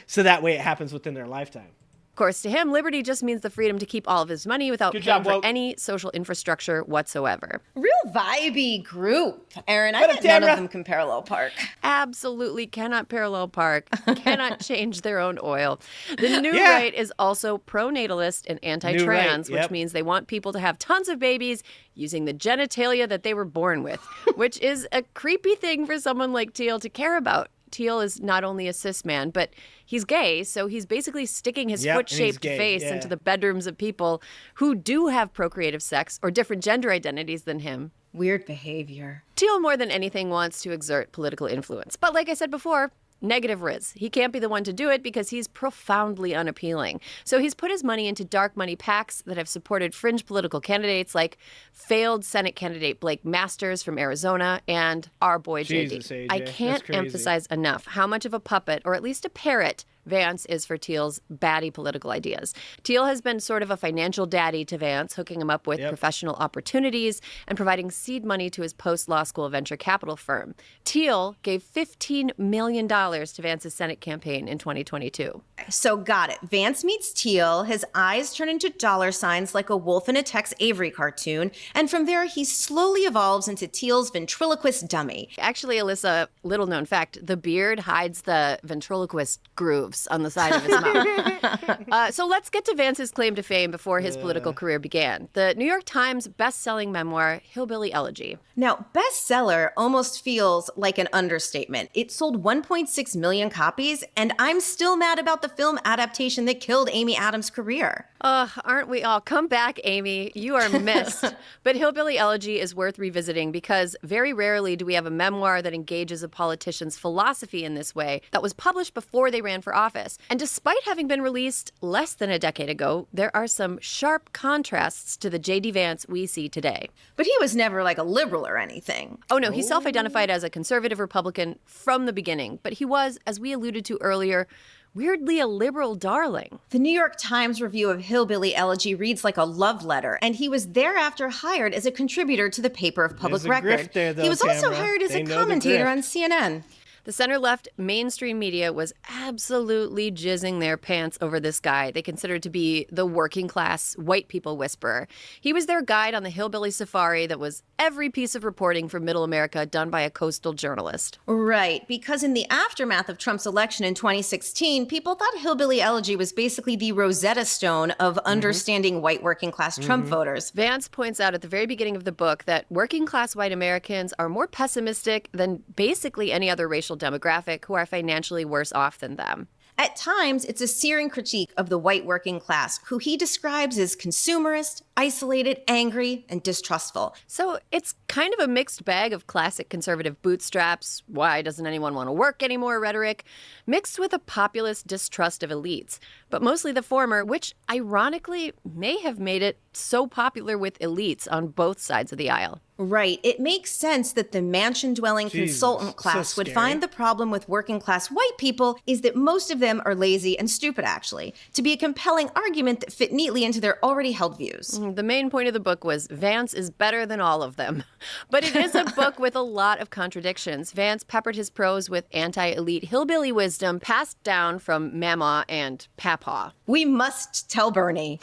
So that way it happens within their lifetime. Of course, to him, liberty just means the freedom to keep all of his money without paying for any social infrastructure whatsoever. Real vibey group, Aaron. I bet none of them can parallel park. Absolutely cannot parallel park. Cannot change their own oil. The new right is also pro-natalist and anti-trans, which means they want people to have tons of babies using the genitalia that they were born with, which is a creepy thing for someone like Thiel to care about. Thiel is not only a cis man, but he's gay, so he's basically sticking his foot-shaped face into the bedrooms of people who do have procreative sex or different gender identities than him. Weird behavior. Thiel more than anything wants to exert political influence. But like I said before, negative riz. He can't be the one to do it because he's profoundly unappealing. So he's put his money into dark money PACs that have supported fringe political candidates like failed Senate candidate Blake Masters from Arizona and our boy JD. I can't emphasize enough how much of a puppet, or at least a parrot, Vance is for Thiel's batty political ideas. Thiel has been sort of a financial daddy to Vance, hooking him up with professional opportunities and providing seed money to his post-law school venture capital firm. Thiel gave $15 million to Vance's Senate campaign in 2022. So got it. Vance meets Thiel. His eyes turn into dollar signs like a wolf in a Tex Avery cartoon. And from there, he slowly evolves into Thiel's ventriloquist dummy. Actually, Alyssa, little known fact, the beard hides the ventriloquist grooves. hooves on the side of his mouth. So let's get to Vance's claim to fame before his political career began. The New York Times best-selling memoir, Hillbilly Elegy. Now, bestseller almost feels like an understatement. It sold 1.6 million copies, and I'm still mad about the film adaptation that killed Amy Adams' career. Aren't we all? Come back, Amy. You are missed. But Hillbilly Elegy is worth revisiting because very rarely do we have a memoir that engages a politician's philosophy in this way that was published before they ran for office. And despite having been released less than a decade ago, there are some sharp contrasts to the J.D. Vance we see today. But he was never like a liberal or anything. Oh, no, he self-identified as a conservative Republican from the beginning. But he was, as we alluded to earlier, weirdly a liberal darling. The New York Times review of Hillbilly Elegy reads like a love letter, and he was thereafter hired as a contributor to the paper of public record. He was also hired as a commentator on CNN. The center-left mainstream media was absolutely jizzing their pants over this guy they considered to be the working-class white people whisperer. He was their guide on the hillbilly safari that was every piece of reporting for Middle America done by a coastal journalist. Right, because in the aftermath of Trump's election in 2016, people thought Hillbilly Elegy was basically the Rosetta Stone of understanding white working-class Trump voters. Vance points out at the very beginning of the book that working-class white Americans are more pessimistic than basically any other racial demographic who are financially worse off than them. At times, it's a searing critique of the white working class, who he describes as consumerist, isolated, angry, and distrustful. So it's kind of a mixed bag of classic conservative bootstraps, why doesn't anyone want to work anymore rhetoric, mixed with a populist distrust of elites. But mostly the former, which ironically may have made it so popular with elites on both sides of the aisle. Right. It makes sense that the mansion-dwelling consultant class would find the problem with working-class white people is that most of them are lazy and stupid, actually, to be a compelling argument that fit neatly into their already held views. The main point of the book was Vance is better than all of them. But it is a book with a lot of contradictions. Vance peppered his prose with anti-elite hillbilly wisdom passed down from Mama and Papa. We must tell Bernie.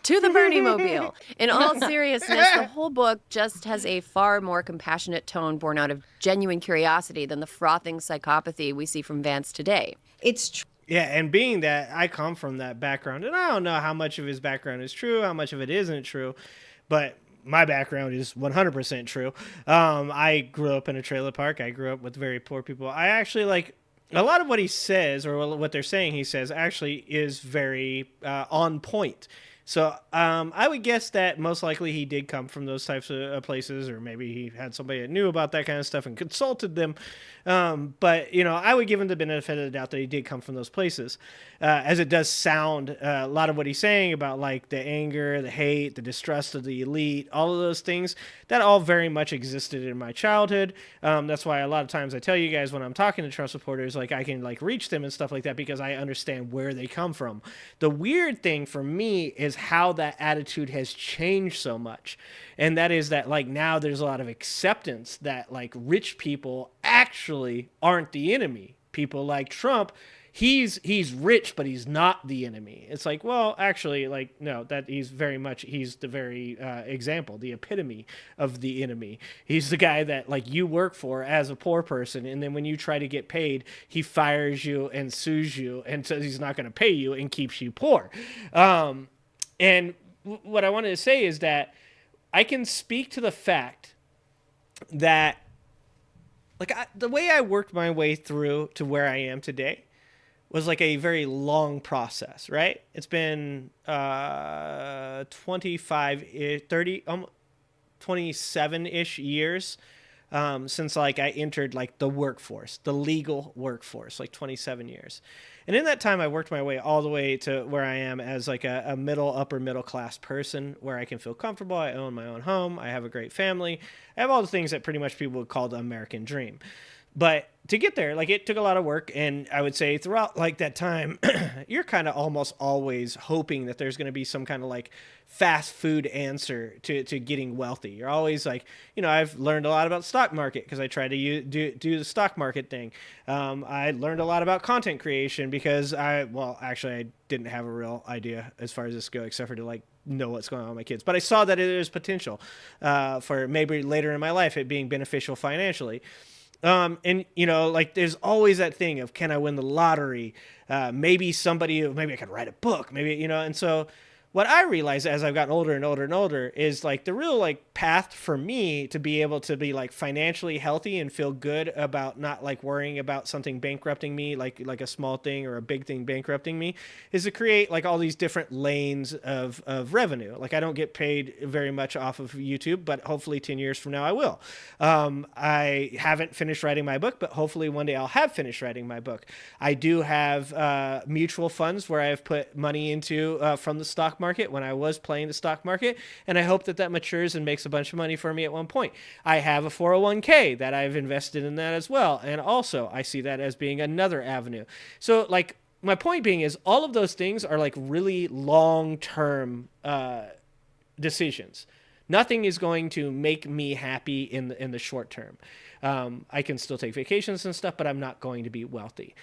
To the Bernie-mobile. In all seriousness, the whole book just has a far more compassionate tone born out of genuine curiosity than the frothing psychopathy we see from Vance today. It's true. Yeah, and being that I come from that background, and I don't know how much of his background is true, how much of it isn't true, but my background is 100% true. I grew up in a trailer park. I grew up with very poor people. I actually like a lot of what he says, or what they're saying he says, actually is very on point. So I would guess that most likely he did come from those types of places, or maybe he had somebody that knew about that kind of stuff and consulted them. But, you know, I would give him the benefit of the doubt that he did come from those places, as it does sound a lot of what he's saying about like the anger, the hate, the distrust of the elite, all of those things, that all very much existed in my childhood. That's why a lot of times I tell you guys when I'm talking to Trump supporters, like I can like reach them and stuff like that because I understand where they come from. The weird thing for me is how that attitude has changed so much. And that is that like now there's a lot of acceptance that like rich people actually aren't the enemy. People like Trump, he's rich, but he's not the enemy. It's like, well, actually, like, no, that he's the very example, the epitome of the enemy. He's the guy that like you work for as a poor person, and then when you try to get paid, he fires you and sues you and says he's not going to pay you and keeps you poor. And what I wanted to say is that I can speak to the fact that like the way I worked my way through to where I am today was like a very long process, right? It's been 27-ish years since like I entered like the workforce, the legal workforce, like 27 years. And in that time, I worked my way all the way to where I am as like a upper middle class person, where I can feel comfortable. I own my own home. I have a great family. I have all the things that pretty much people would call the American dream. But to get there, like it took a lot of work. And I would say throughout like that time, you're kind of almost always hoping that there's going to be some kind of like fast food answer to getting wealthy. You're always like, you know, I've learned a lot about stock market because I try to do the stock market thing. I learned a lot about content creation because I didn't have a real idea as far as this goes, except for to like know what's going on with my kids. But I saw that there's potential for maybe later in my life it being beneficial financially. And, you know, like there's always that thing of, can I win the lottery? Maybe I could write a book, maybe, you know. And so what I realized as I've gotten older and older and older is like the real like path for me to be able to be like financially healthy and feel good about not like worrying about something bankrupting me, like a small thing or a big thing bankrupting me, is to create like all these different lanes of revenue. Like I don't get paid very much off of YouTube, but hopefully 10 years from now I will. I haven't finished writing my book, but hopefully one day I'll have finished writing my book. I do have mutual funds where I've put money into from the stock market when I was playing the stock market, and I hope that matures and makes a bunch of money for me at one point. I have a 401k that I've invested in that as well, and also I see that as being another avenue. So like my point being is all of those things are like really long-term decisions. Nothing is going to make me happy in the short term. I can still take vacations and stuff, but I'm not going to be wealthy.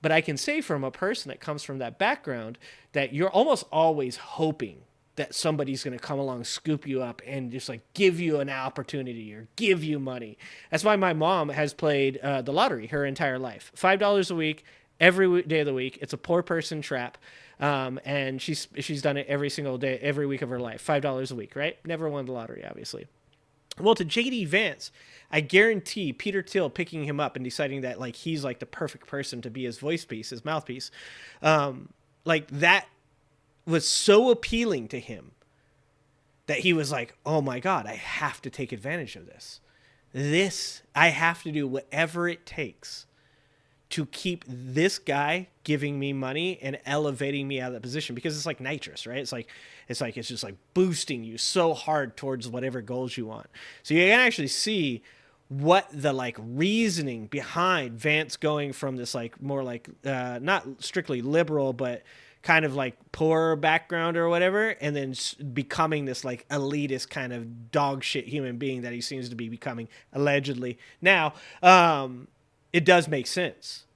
But I can say from a person that comes from that background that you're almost always hoping that somebody's going to come along, scoop you up, and just like give you an opportunity or give you money. That's why my mom has played the lottery her entire life. $5 a week, every day of the week. It's a poor person trap. And she's done it every single day, every week of her life. $5 a week, right? Never won the lottery, obviously. Well, to J.D. Vance, I guarantee Peter Thiel picking him up and deciding that like he's like the perfect person to be his voice piece, his mouthpiece, like that was so appealing to him that he was like, oh my God, I have to take advantage of this. I have to do whatever it takes to keep this guy giving me money and elevating me out of that position, because it's like nitrous, right? It's just like boosting you so hard towards whatever goals you want. So you can actually see what the like reasoning behind Vance going from this like more like not strictly liberal, but kind of like poor background or whatever, and then becoming this like elitist kind of dog shit human being that he seems to be becoming allegedly now. It does make sense,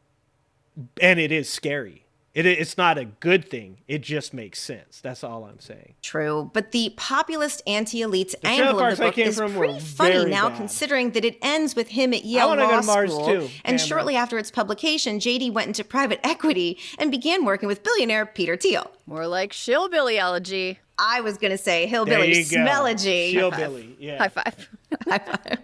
and it is scary. It's not a good thing. It just makes sense. That's all I'm saying. True, but the populist anti-elites angle of the book is pretty funny now, considering that it ends with him at Yale Law School. And shortly after its publication, JD went into private equity and began working with billionaire Peter Thiel. More like shillbilly-ology. I was going to say hillbilly smellogy. Shillbilly, yeah. High five. High five.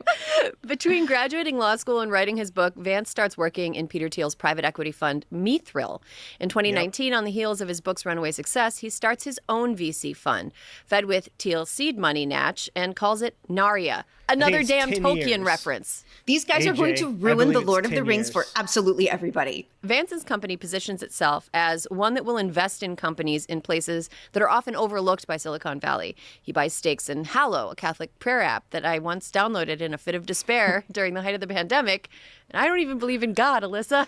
Between graduating law school and writing his book, Vance starts working in Peter Thiel's private equity fund, Mithrill. In 2019, on the heels of his book's runaway success, he starts his own VC fund, fed with Thiel's seed money natch, and calls it Narya. Another damn Tolkien reference. These guys are going to ruin The Lord of the Rings for absolutely everybody. Vance's company positions itself as one that will invest in companies in places that are often overlooked by Silicon Valley. He buys stakes in Hallow, a Catholic prayer app that I once downloaded in a fit of despair during the height of the pandemic. And I don't even believe in God, Alyssa.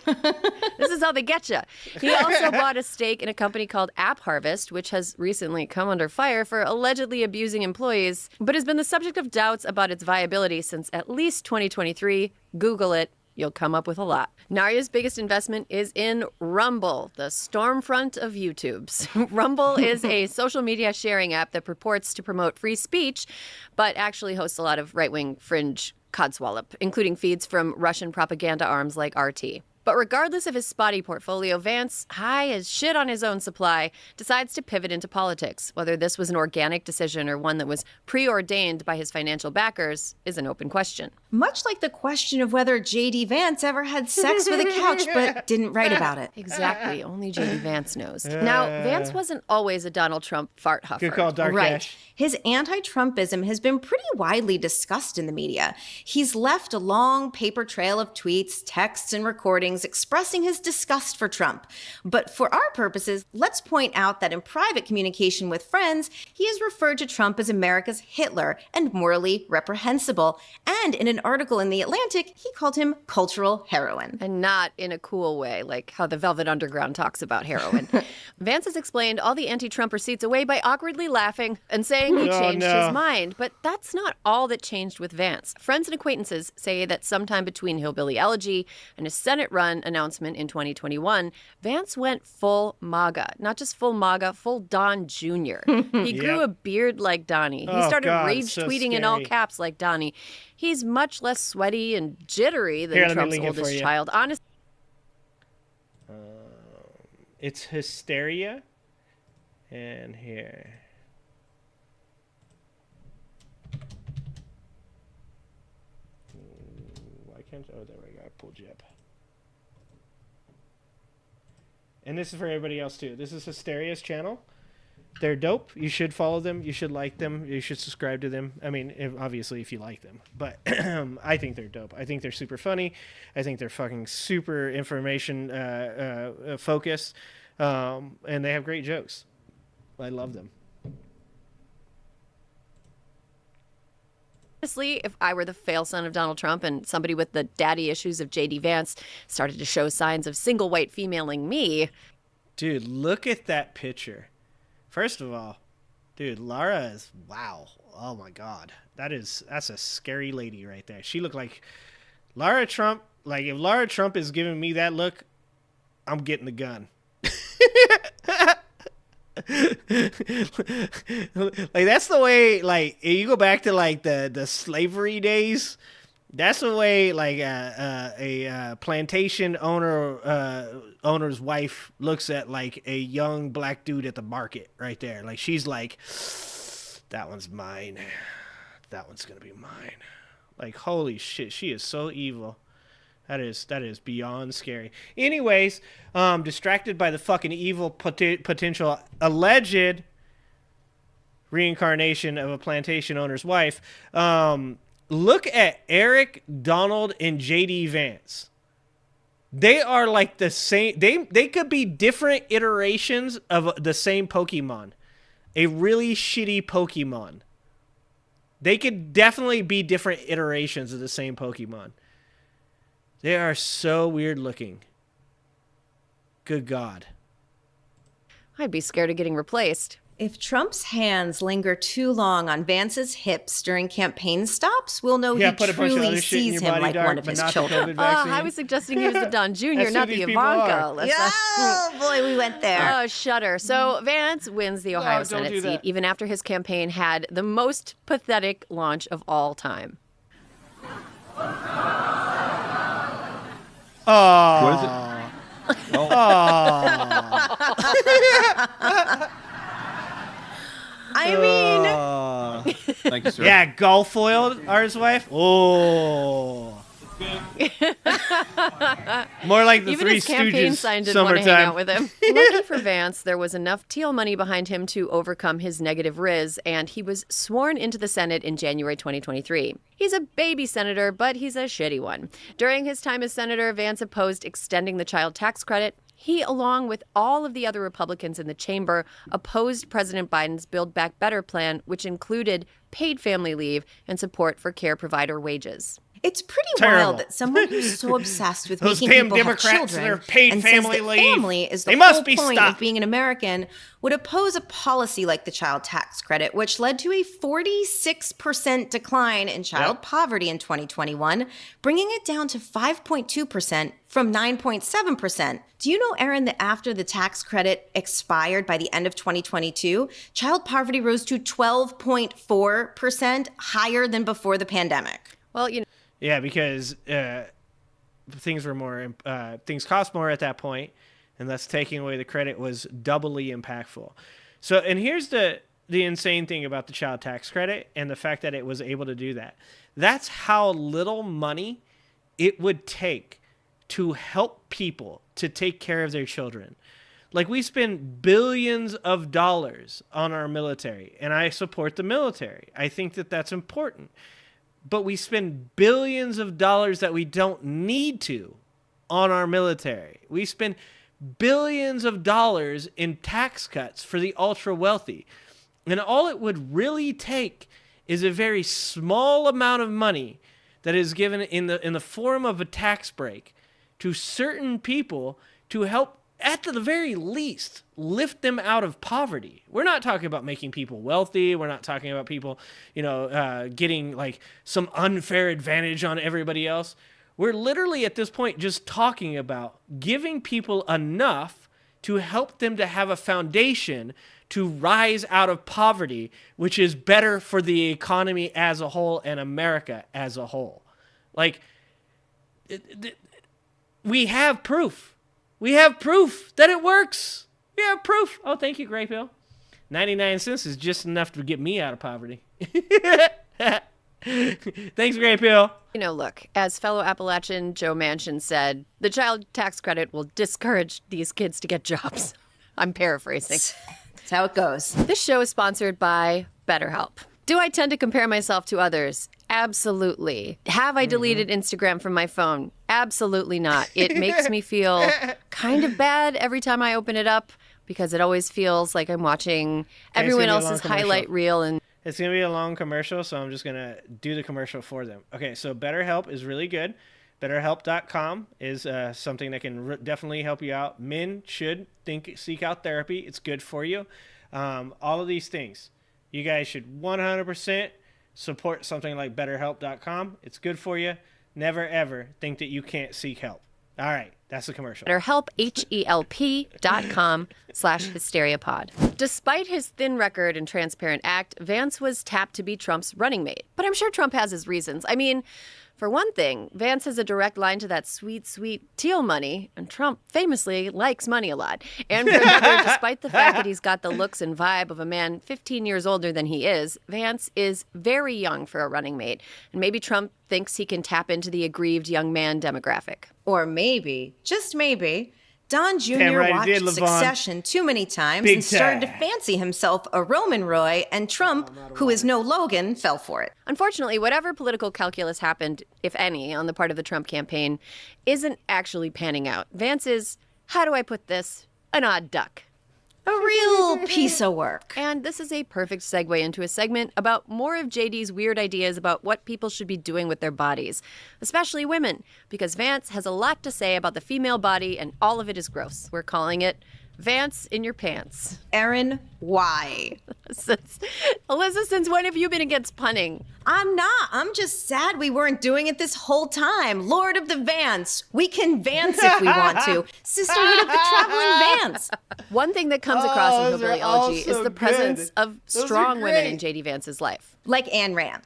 This is how they get you. He also bought a stake in a company called App Harvest, which has recently come under fire for allegedly abusing employees, but has been the subject of doubts about its viability since at least 2023. Google it. You'll come up with a lot. Narya's biggest investment is in Rumble, the Stormfront of YouTubes. Rumble is a social media sharing app that purports to promote free speech, but actually hosts a lot of right-wing fringe codswallop, including feeds from Russian propaganda arms like RT. But regardless of his spotty portfolio, Vance, high as shit on his own supply, decides to pivot into politics. Whether this was an organic decision or one that was preordained by his financial backers is an open question. Much like the question of whether J.D. Vance ever had sex with a couch but didn't write about it. Exactly. Only J.D. Vance knows. Now, Vance wasn't always a Donald Trump fart huffer. Good call, Dark Right. Ash. His anti-Trumpism has been pretty widely discussed in the media. He's left a long paper trail of tweets, texts, and recordings expressing his disgust for Trump. But for our purposes, let's point out that in private communication with friends, he has referred to Trump as America's Hitler and morally reprehensible. And in an article in The Atlantic, he called him cultural heroin. And not in a cool way, like how the Velvet Underground talks about heroin. Vance has explained all the anti-Trump receipts away by awkwardly laughing and saying he changed his mind. But that's not all that changed with Vance. Friends and acquaintances say that sometime between Hillbilly Elegy and his Senate run announcement in 2021, Vance went full MAGA. Not just full MAGA, full Don Jr. He grew a beard like Donnie. He started rage tweeting in all caps like Donnie. He's much less sweaty and jittery than Trump's oldest child. Honestly, it's hysteria. And here. Why can't... Oh, there we go. I pulled you up. And this is for everybody else, too. This is Hysteria's channel. They're dope. You should follow them. You should like them. You should subscribe to them. I mean, obviously, if you like them. But I think they're dope. I think they're super funny. I think they're fucking super information focused. And they have great jokes. I love them. Honestly, if I were the fail son of Donald Trump and somebody with the daddy issues of J.D. Vance started to show signs of single white femaling me. Dude, look at that picture. First of all, dude, Lara is, wow. Oh my God. That's a scary lady right there. She looked like Lara Trump. Like if Lara Trump is giving me that look, I'm getting the gun. Like that's the way, like you go back to like the slavery days, that's the way like a plantation owner's wife looks at like a young black dude at the market right there. Like she's like, that one's mine, that one's gonna be mine. Like holy shit, she is so evil. That is beyond scary. Anyways, distracted by the fucking evil potential alleged reincarnation of a plantation owner's wife. Look at Eric, Donald, and J.D. Vance. They are like the same. They could be different iterations of the same Pokemon. A really shitty Pokemon. They could definitely be different iterations of the same Pokemon. They are so weird looking. Good God. I'd be scared of getting replaced. If Trump's hands linger too long on Vance's hips during campaign stops, we'll know he truly sees him like one of his children. I was suggesting he was the Don Jr., not the Ivanka. Oh, boy, we went there. Oh, shudder. So Vance wins the Ohio Senate seat, even after his campaign had the most pathetic launch of all time. Oh. What is it? Oh. I mean, thank you, sir. Yeah, golf foiled his wife. Oh. More like the Even Three his campaign sign Stooges. didn't want to hang out Summertime. with him. Lucky for Vance, there was enough teal money behind him to overcome his negative riz, and he was sworn into the Senate in January 2023. He's a baby senator, but he's a shitty one. During his time as senator, Vance opposed extending the child tax credit. He, along with all of the other Republicans in the chamber, opposed President Biden's Build Back Better plan, which included paid family leave and support for care provider wages. it's pretty Terrible. wild that someone who's so obsessed with Those making damn people Democrats have and children their paid and family says that leave. family is the They must whole be point stopped. of being an American would oppose a policy like the child tax credit, which led to a 46% decline in child poverty in 2021, bringing it down to 5.2% from 9.7%. Do you know, Aaron, that after the tax credit expired by the end of 2022, child poverty rose to 12.4%, higher than before the pandemic? Well, you know. Yeah, because things were more, things cost more at that point, and thus taking away the credit was doubly impactful. So, and here's the insane thing about the child tax credit and the fact that it was able to do that. That's how little money it would take to help people to take care of their children. Like, we spend billions of dollars on our military, and I support the military. I think that that's important. But we spend billions of dollars that we don't need to on our military. We spend billions of dollars in tax cuts for the ultra wealthy. And all it would really take is a very small amount of money that is given in the form of a tax break to certain people to help, at the very least, lift them out of poverty. We're not talking about making people wealthy. We're not talking about people, getting like some unfair advantage on everybody else. We're literally at this point just talking about giving people enough to help them to have a foundation to rise out of poverty, which is better for the economy as a whole and America as a whole. Like, we have proof. We have proof that it works. We have proof. Oh, thank you, Gray Pill. 99 cents is just enough to get me out of poverty. Thanks, Gray Pill. You know, look, as fellow Appalachian Joe Manchin said, the child tax credit will discourage these kids to get jobs. I'm paraphrasing. That's how it goes. This show is sponsored by BetterHelp. Do I tend to compare myself to others? Absolutely. Have I deleted Instagram from my phone? Absolutely not. It makes me feel kind of bad every time I open it up because it always feels like I'm watching everyone else's highlight reel. And it's going to be a long commercial, so I'm just going to do the commercial for them. Okay, so BetterHelp is really good. BetterHelp.com is something that can definitely help you out. Men should seek out therapy. It's good for you. All of these things. You guys should 100% support something like BetterHelp.com. It's good for you. Never, ever think that you can't seek help. All right, that's the commercial. BetterHelp, HELP.com/HysteriaPod. Despite his thin record and transparent act, Vance was tapped to be Trump's running mate. But I'm sure Trump has his reasons. I mean, for one thing, Vance has a direct line to that sweet, sweet teal money, and Trump famously likes money a lot. And for another, despite the fact that he's got the looks and vibe of a man 15 years older than he is, Vance is very young for a running mate. And maybe Trump thinks he can tap into the aggrieved young man demographic. Or maybe, just maybe, Don Jr. watched Succession too many times and started to fancy himself a Roman Roy, and Trump, who is no Logan, fell for it. Unfortunately, whatever political calculus happened, if any, on the part of the Trump campaign, isn't actually panning out. Vance is, how do I put this, an odd duck. A real piece of work. And this is a perfect segue into a segment about more of JD's weird ideas about what people should be doing with their bodies, especially women, because Vance has a lot to say about the female body and all of it is gross. We're calling it Vance in Your Pants. Erin, why? Alyssa, since when have you been against punning? I'm not. I'm just sad we weren't doing it this whole time. Lord of the Vance. We can Vance if we want to. Sisterhood of the Traveling Vance. One thing that comes across in Hillbillyology is the presence of strong women in JD Vance's life. Like Ayn Rand.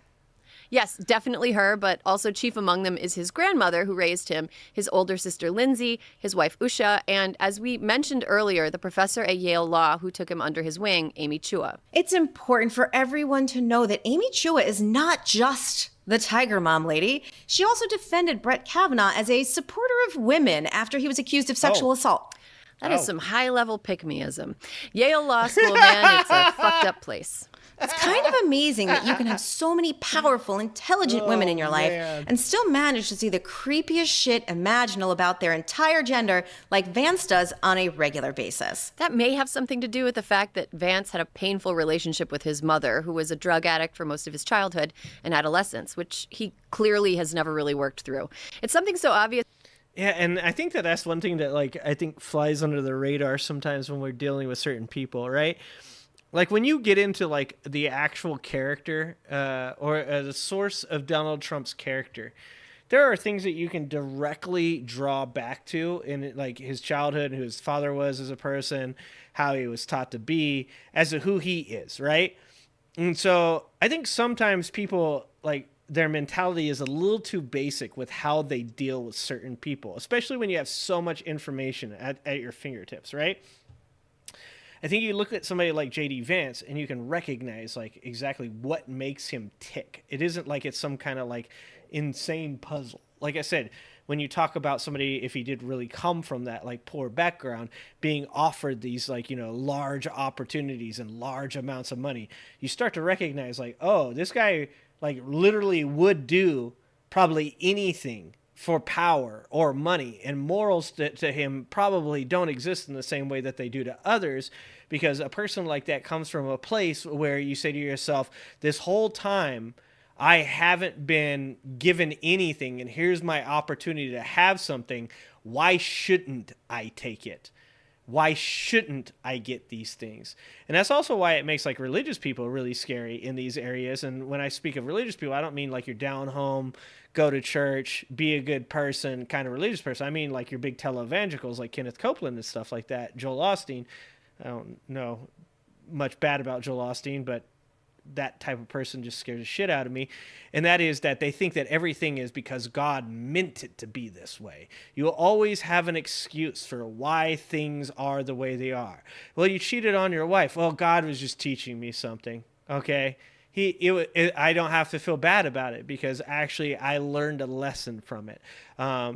Yes, definitely her, but also chief among them is his grandmother who raised him, his older sister Lindsay, his wife Usha, and as we mentioned earlier, the professor at Yale Law who took him under his wing, Amy Chua. It's important for everyone to know that Amy Chua is not just the Tiger Mom lady. She also defended Brett Kavanaugh as a supporter of women after he was accused of sexual assault. That is some high-level pick-me-ism. Yale Law School, man, it's a fucked up place. It's kind of amazing that you can have so many powerful, intelligent women in your life and still manage to see the creepiest shit imaginable about their entire gender like Vance does on a regular basis. That may have something to do with the fact that Vance had a painful relationship with his mother, who was a drug addict for most of his childhood and adolescence, which he clearly has never really worked through. It's something so obvious. Yeah, and I think that's one thing that, like, I think flies under the radar sometimes when we're dealing with certain people, right? Like, when you get into, like, the actual character or the source of Donald Trump's character, there are things that you can directly draw back to in, like, his childhood, who his father was as a person, how he was taught to be, as to who he is, right? And so I think sometimes people, like, their mentality is a little too basic with how they deal with certain people, especially when you have so much information at your fingertips, right? I think you look at somebody like JD Vance and you can recognize like exactly what makes him tick. It isn't like it's some kind of like insane puzzle. Like I said, when you talk about somebody, if he did really come from that like poor background, being offered these like, you know, large opportunities and large amounts of money, you start to recognize like, oh, this guy like literally would do probably anything for power or money, and morals to him probably don't exist in the same way that they do to others, because a person like that comes from a place where you say to yourself, this whole time I haven't been given anything, and here's my opportunity to have something. Why shouldn't I take it? Why shouldn't I get these things? And that's also why it makes like religious people really scary in these areas. And when I speak of religious people, I don't mean like you're down home, go to church, be a good person kind of religious person. I mean like your big televangelicals like Kenneth Copeland and stuff like that. Joel Osteen. I don't know much bad about Joel Osteen, but that type of person just scares the shit out of me. And that is that they think that everything is because God meant it to be this way. You'll always have an excuse for why things are the way they are. Well, you cheated on your wife. Well, God was just teaching me something. Okay. I don't have to feel bad about it because actually I learned a lesson from it.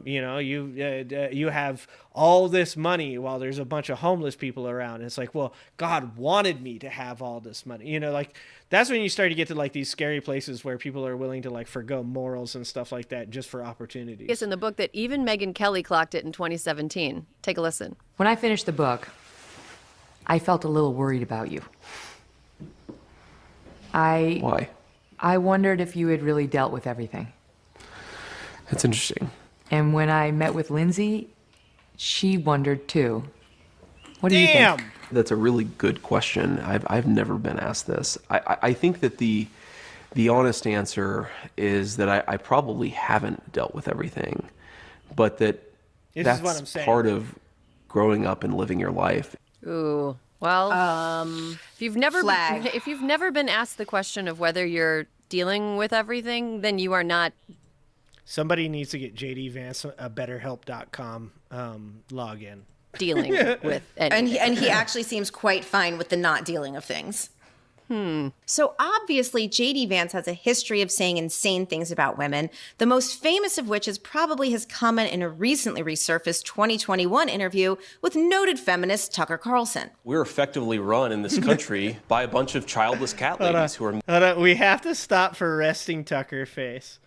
You have all this money while there's a bunch of homeless people around. And it's like, well, God wanted me to have all this money. Like that's when you start to get to like these scary places where people are willing to like forgo morals and stuff like that just for opportunities. It's in the book that even Megyn Kelly clocked it in 2017. Take a listen. When I finished the book, I felt a little worried about you. Why? I wondered if you had really dealt with everything. That's interesting. And when I met with Lindsay, she wondered too. What do you think? That's a really good question. I've never been asked this. I think that the honest answer is that I probably haven't dealt with everything, but that's part of growing up and living your life. Ooh. Well, if you've never been asked the question of whether you're dealing with everything, then you are not. Somebody needs to get JD Vance a BetterHelp.com login. Dealing with anything. And he actually seems quite fine with the not dealing of things. So obviously, J.D. Vance has a history of saying insane things about women, the most famous of which is probably his comment in a recently resurfaced 2021 interview with noted feminist Tucker Carlson. We're effectively run in this country by a bunch of childless cat ladies who are... Hold on. We have to stop for resting Tucker face.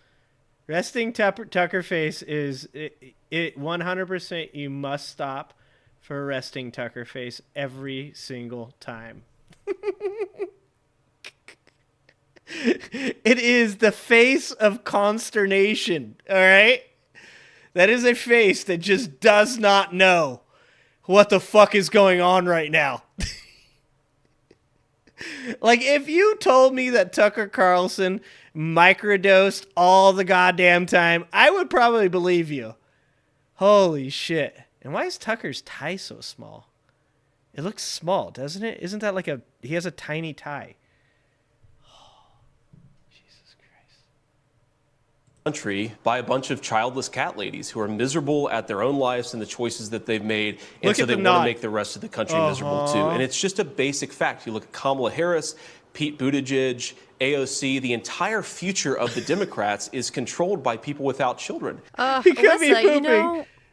Resting Tucker face is... It 100% you must stop for resting Tucker face every single time. It is the face of consternation, all right? That is a face that just does not know what the fuck is going on right now. Like, if you told me that Tucker Carlson microdosed all the goddamn time, I would probably believe you. Holy shit. And why is Tucker's tie so small? It looks small, doesn't it? Isn't that like he has a tiny tie? Country by a bunch of childless cat ladies who are miserable at their own lives and the choices that they've made, and so they want to make the rest of the country miserable too. And it's just a basic fact. You look at Kamala Harris, Pete Buttigieg, AOC, the entire future of the Democrats is controlled by people without children.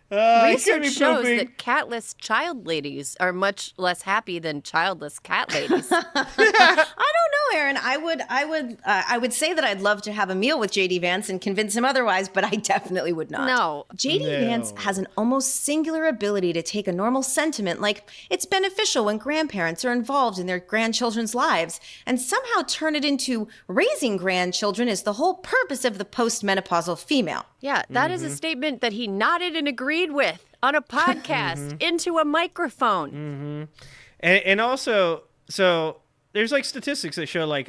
Alyssa, research shows that catless child ladies are much less happy than childless cat ladies. I don't know, Aaron. I would say that I'd love to have a meal with JD Vance and convince him otherwise, but I definitely would not. No. JD Vance has an almost singular ability to take a normal sentiment like it's beneficial when grandparents are involved in their grandchildren's lives and somehow turn it into raising grandchildren is the whole purpose of the postmenopausal female. Yeah, that is a statement that he nodded and agreed with on a podcast into a microphone. And also, so there's like statistics that show like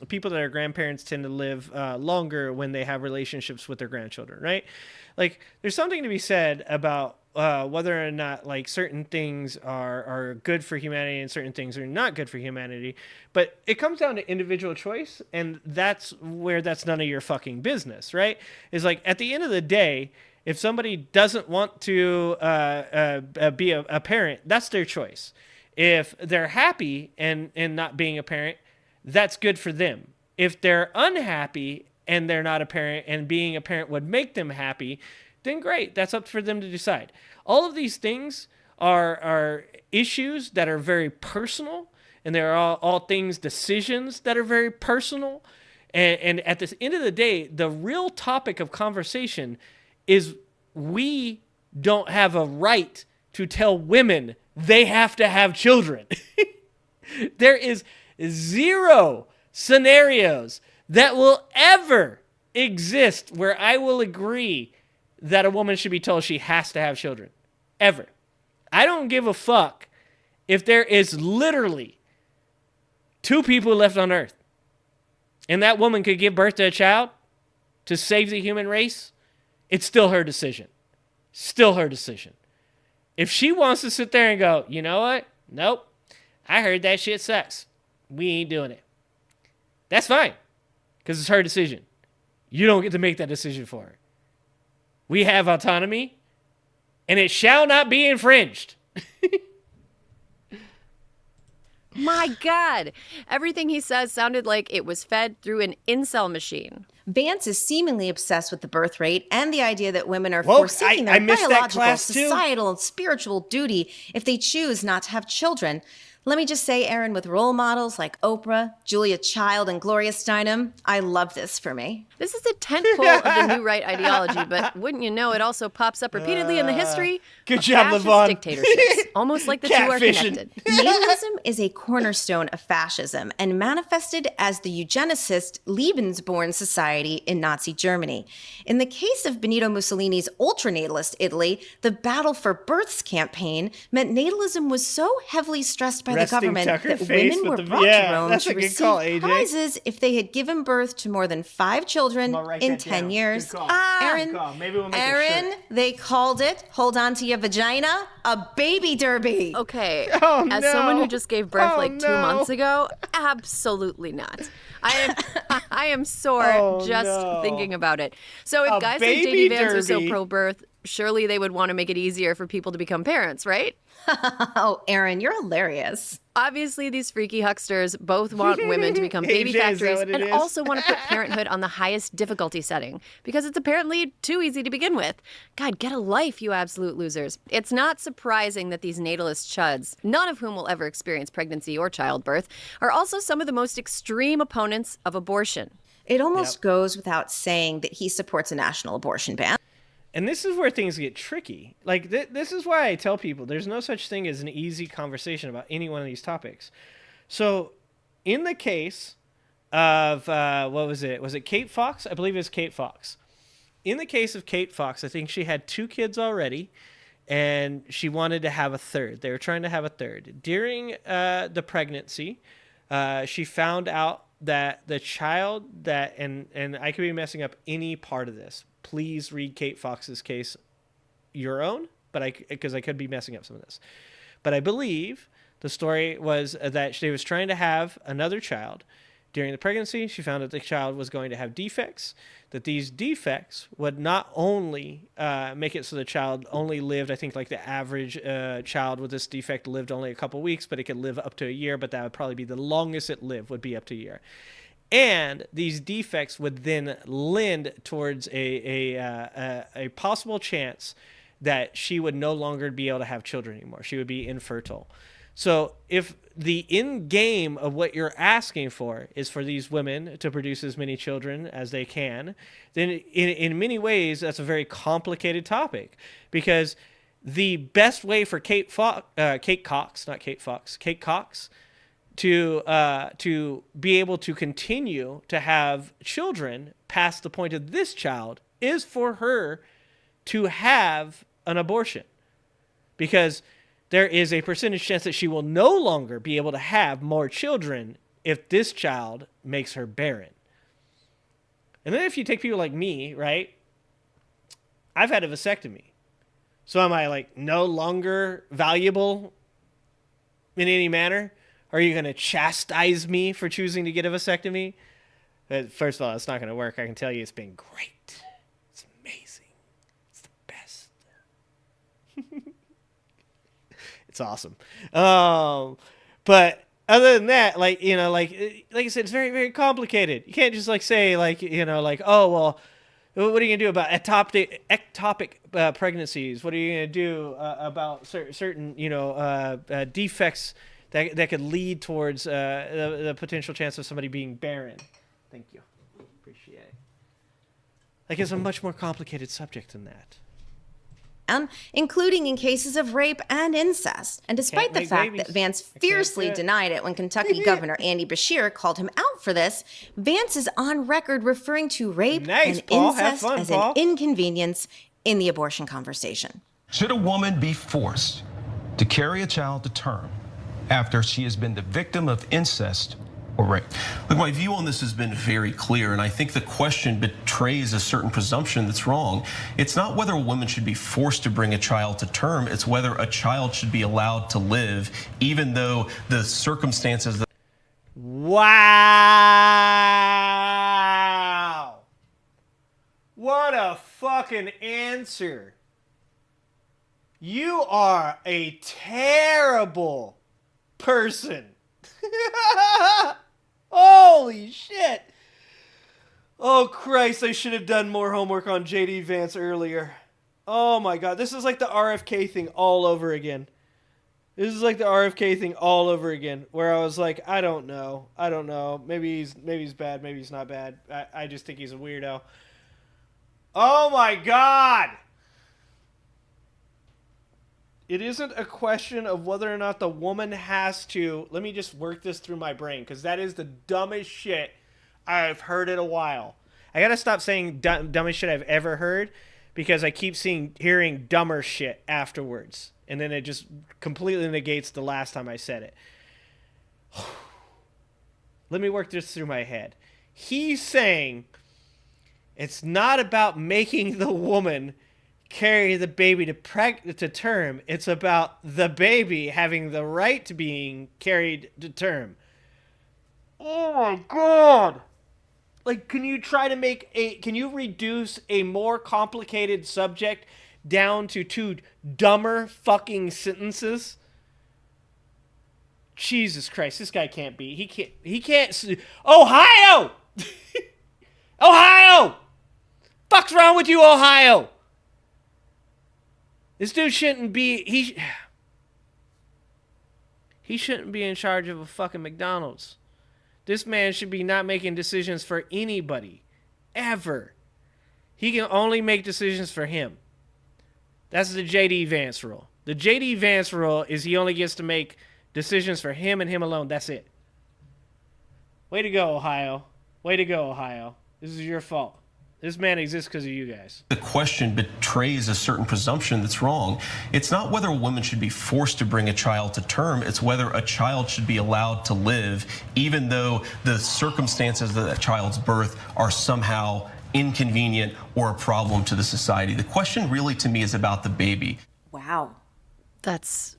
people that are grandparents tend to live longer when they have relationships with their grandchildren, right? Like there's something to be said about whether or not like certain things are good for humanity and certain things are not good for humanity. But it comes down to individual choice, and that's where that's none of your fucking business, right? Is like at the end of the day, if somebody doesn't want to be a parent, that's their choice. If they're happy and not being a parent, that's good for them. If they're unhappy and they're not a parent and being a parent would make them happy, then great. That's up for them to decide. All of these things are issues that are very personal, and they're all things, decisions that are very personal. And at the end of the day, the real topic of conversation is we don't have a right to tell women they have to have children. There is zero scenarios that will ever exist where I will agree that a woman should be told she has to have children. Ever. I don't give a fuck if there is literally 2 people left on Earth and that woman could give birth to a child to save the human race. It's still her decision. Still her decision. If she wants to sit there and go, you know what? Nope. I heard that shit sucks. We ain't doing it. That's fine. Because it's her decision. You don't get to make that decision for her. We have autonomy. And it shall not be infringed. My God. Everything he says sounded like it was fed through an incel machine. Vance is seemingly obsessed with the birth rate and the idea that women are forsaking their biological, societal, and spiritual duty if they choose not to have children. Let me just say, Aaron, with role models like Oprah, Julia Child, and Gloria Steinem, I love this for me. This is a tentpole of the new right ideology, but wouldn't you know, it also pops up repeatedly in the history Good of job, fascist Levon. dictatorships, almost like the two are connected. Natalism is a cornerstone of fascism and manifested as the eugenicist Lebensborn society in Nazi Germany. In the case of Benito Mussolini's ultranatalist Italy, the Battle for Births campaign meant natalism was so heavily stressed by the government that women were brought to Rome to receive prizes if they had given birth to more than 5 children in 10 years. Aaron, Maybe we'll make a shirt. they called it, hold on to your vagina, a baby derby. Okay, as someone who just gave birth 2 months ago, absolutely not. I am sore just thinking about it. So if guys like J.D. Vance are so pro-birth, surely they would want to make it easier for people to become parents, right? Oh, Aaron, you're hilarious. Obviously, these freaky hucksters both want women to become baby factories and also want to put parenthood on the highest difficulty setting because it's apparently too easy to begin with. God, get a life, you absolute losers. It's not surprising that these natalist chuds, none of whom will ever experience pregnancy or childbirth, are also some of the most extreme opponents of abortion. It almost goes without saying that he supports a national abortion ban. And this is where things get tricky. Like, this is why I tell people there's no such thing as an easy conversation about any one of these topics. So, in the case of, what was it? Was it Kate Fox? I believe it was Kate Fox. In the case of Kate Fox, I think she had 2 kids already, and she wanted to have a third. They were trying to have a third. During the pregnancy, she found out that the child that, and I could be messing up any part of this. Please read Kate Fox's case your own, because I could be messing up some of this. But I believe the story was that she was trying to have another child. During the pregnancy, she found that the child was going to have defects, that these defects would not only make it so the child only lived, I think like the average child with this defect lived only a couple weeks, but it could live up to a year, but that would probably be the longest it lived, would be up to a year. And these defects would then lend towards a possible chance that she would no longer be able to have children anymore. She would be infertile. So if the end game of what you're asking for is for these women to produce as many children as they can, then in many ways that's a very complicated topic, because the best way for Kate Cox to be able to continue to have children past the point of this child is for her to have an abortion, because there is a percentage chance that she will no longer be able to have more children if this child makes her barren. And then if you take people like me, right? I've had a vasectomy. So am I like no longer valuable in any manner? Are you going to chastise me for choosing to get a vasectomy? First of all, it's not going to work. I can tell you it's been great. It's amazing. It's the best. It's awesome. But other than that, like I said, it's very, very complicated. You can't just say oh, well, what are you going to do about ectopic pregnancies? What are you going to do about certain, defects that could lead towards the potential chance of somebody being barren? Thank you. Appreciate it. It's a much more complicated subject than that. Including in cases of rape and incest. And despite the fact that Vance fiercely denied it when Kentucky Governor Andy Beshear called him out for this, Vance is on record referring to rape and incest as an inconvenience in the abortion conversation. Should a woman be forced to carry a child to term after she has been the victim of incest or rape? Look, my view on this has been very clear, and I think the question betrays a certain presumption that's wrong. It's not whether a woman should be forced to bring a child to term, it's whether a child should be allowed to live, even though the circumstances that... Wow! What a fucking answer. You are a terrible person. Holy shit. Oh Christ, I should have done more homework on JD Vance earlier. Oh my god, this is like the RFK thing all over again. This is like the RFK thing all over again, where I was like, I don't know. Maybe he's bad, maybe he's not bad. I just think he's a weirdo. Oh my god! It isn't a question of whether or not the woman has to... Let me just work this through my brain, because that is the dumbest shit I've heard in a while. I gotta stop saying dumbest shit I've ever heard, because I keep hearing dumber shit afterwards. And then it just completely negates the last time I said it. Let me work this through my head. He's saying it's not about making the woman carry the baby to term. It's about the baby having the right to being carried to term. Oh my god! Like, can you reduce a more complicated subject down to two dumber fucking sentences? Jesus Christ, this guy can't be. He can't. Ohio! Ohio! Fuck's wrong with you, Ohio? This dude shouldn't be, he shouldn't be in charge of a fucking McDonald's. This man should be not making decisions for anybody. Ever. He can only make decisions for him. That's the JD Vance rule. The JD Vance rule is he only gets to make decisions for him and him alone. That's it. Way to go, Ohio. Way to go, Ohio. This is your fault. This man exists because of you guys. The question betrays a certain presumption that's wrong. It's not whether a woman should be forced to bring a child to term. It's whether a child should be allowed to live, even though the circumstances of that child's birth are somehow inconvenient or a problem to the society. The question really, to me, is about the baby. Wow. That's...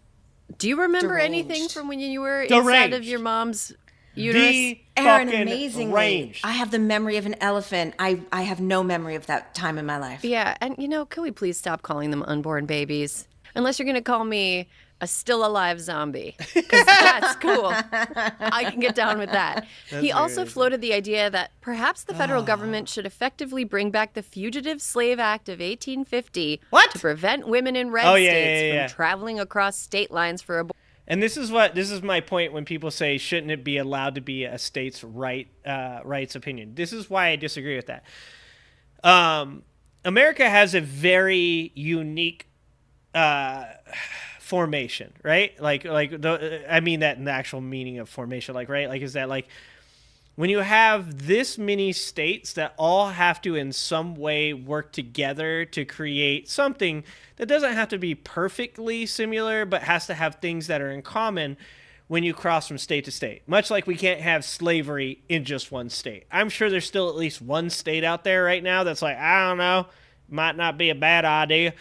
Do you remember Deranged. anything from when you were inside of your mom's uterus? Aaron, amazingly, I have the memory of an elephant. I have no memory of that time in my life. Yeah, and can we please stop calling them unborn babies? Unless you're going to call me a still alive zombie, because that's cool. I can get down with that. He also floated the idea that perhaps the federal government should effectively bring back the Fugitive Slave Act of 1850 to prevent women in red states from traveling across state lines for abortion. And this is my point when people say, shouldn't it be allowed to be a state's rights opinion? This is why I disagree with that. America has a very unique formation, right? I mean that in the actual meaning of formation, is that when you have this many states that all have to in some way work together to create something that doesn't have to be perfectly similar, but has to have things that are in common when you cross from state to state. Much like we can't have slavery in just one state. I'm sure there's still at least one state out there right now that's like, I don't know, might not be a bad idea.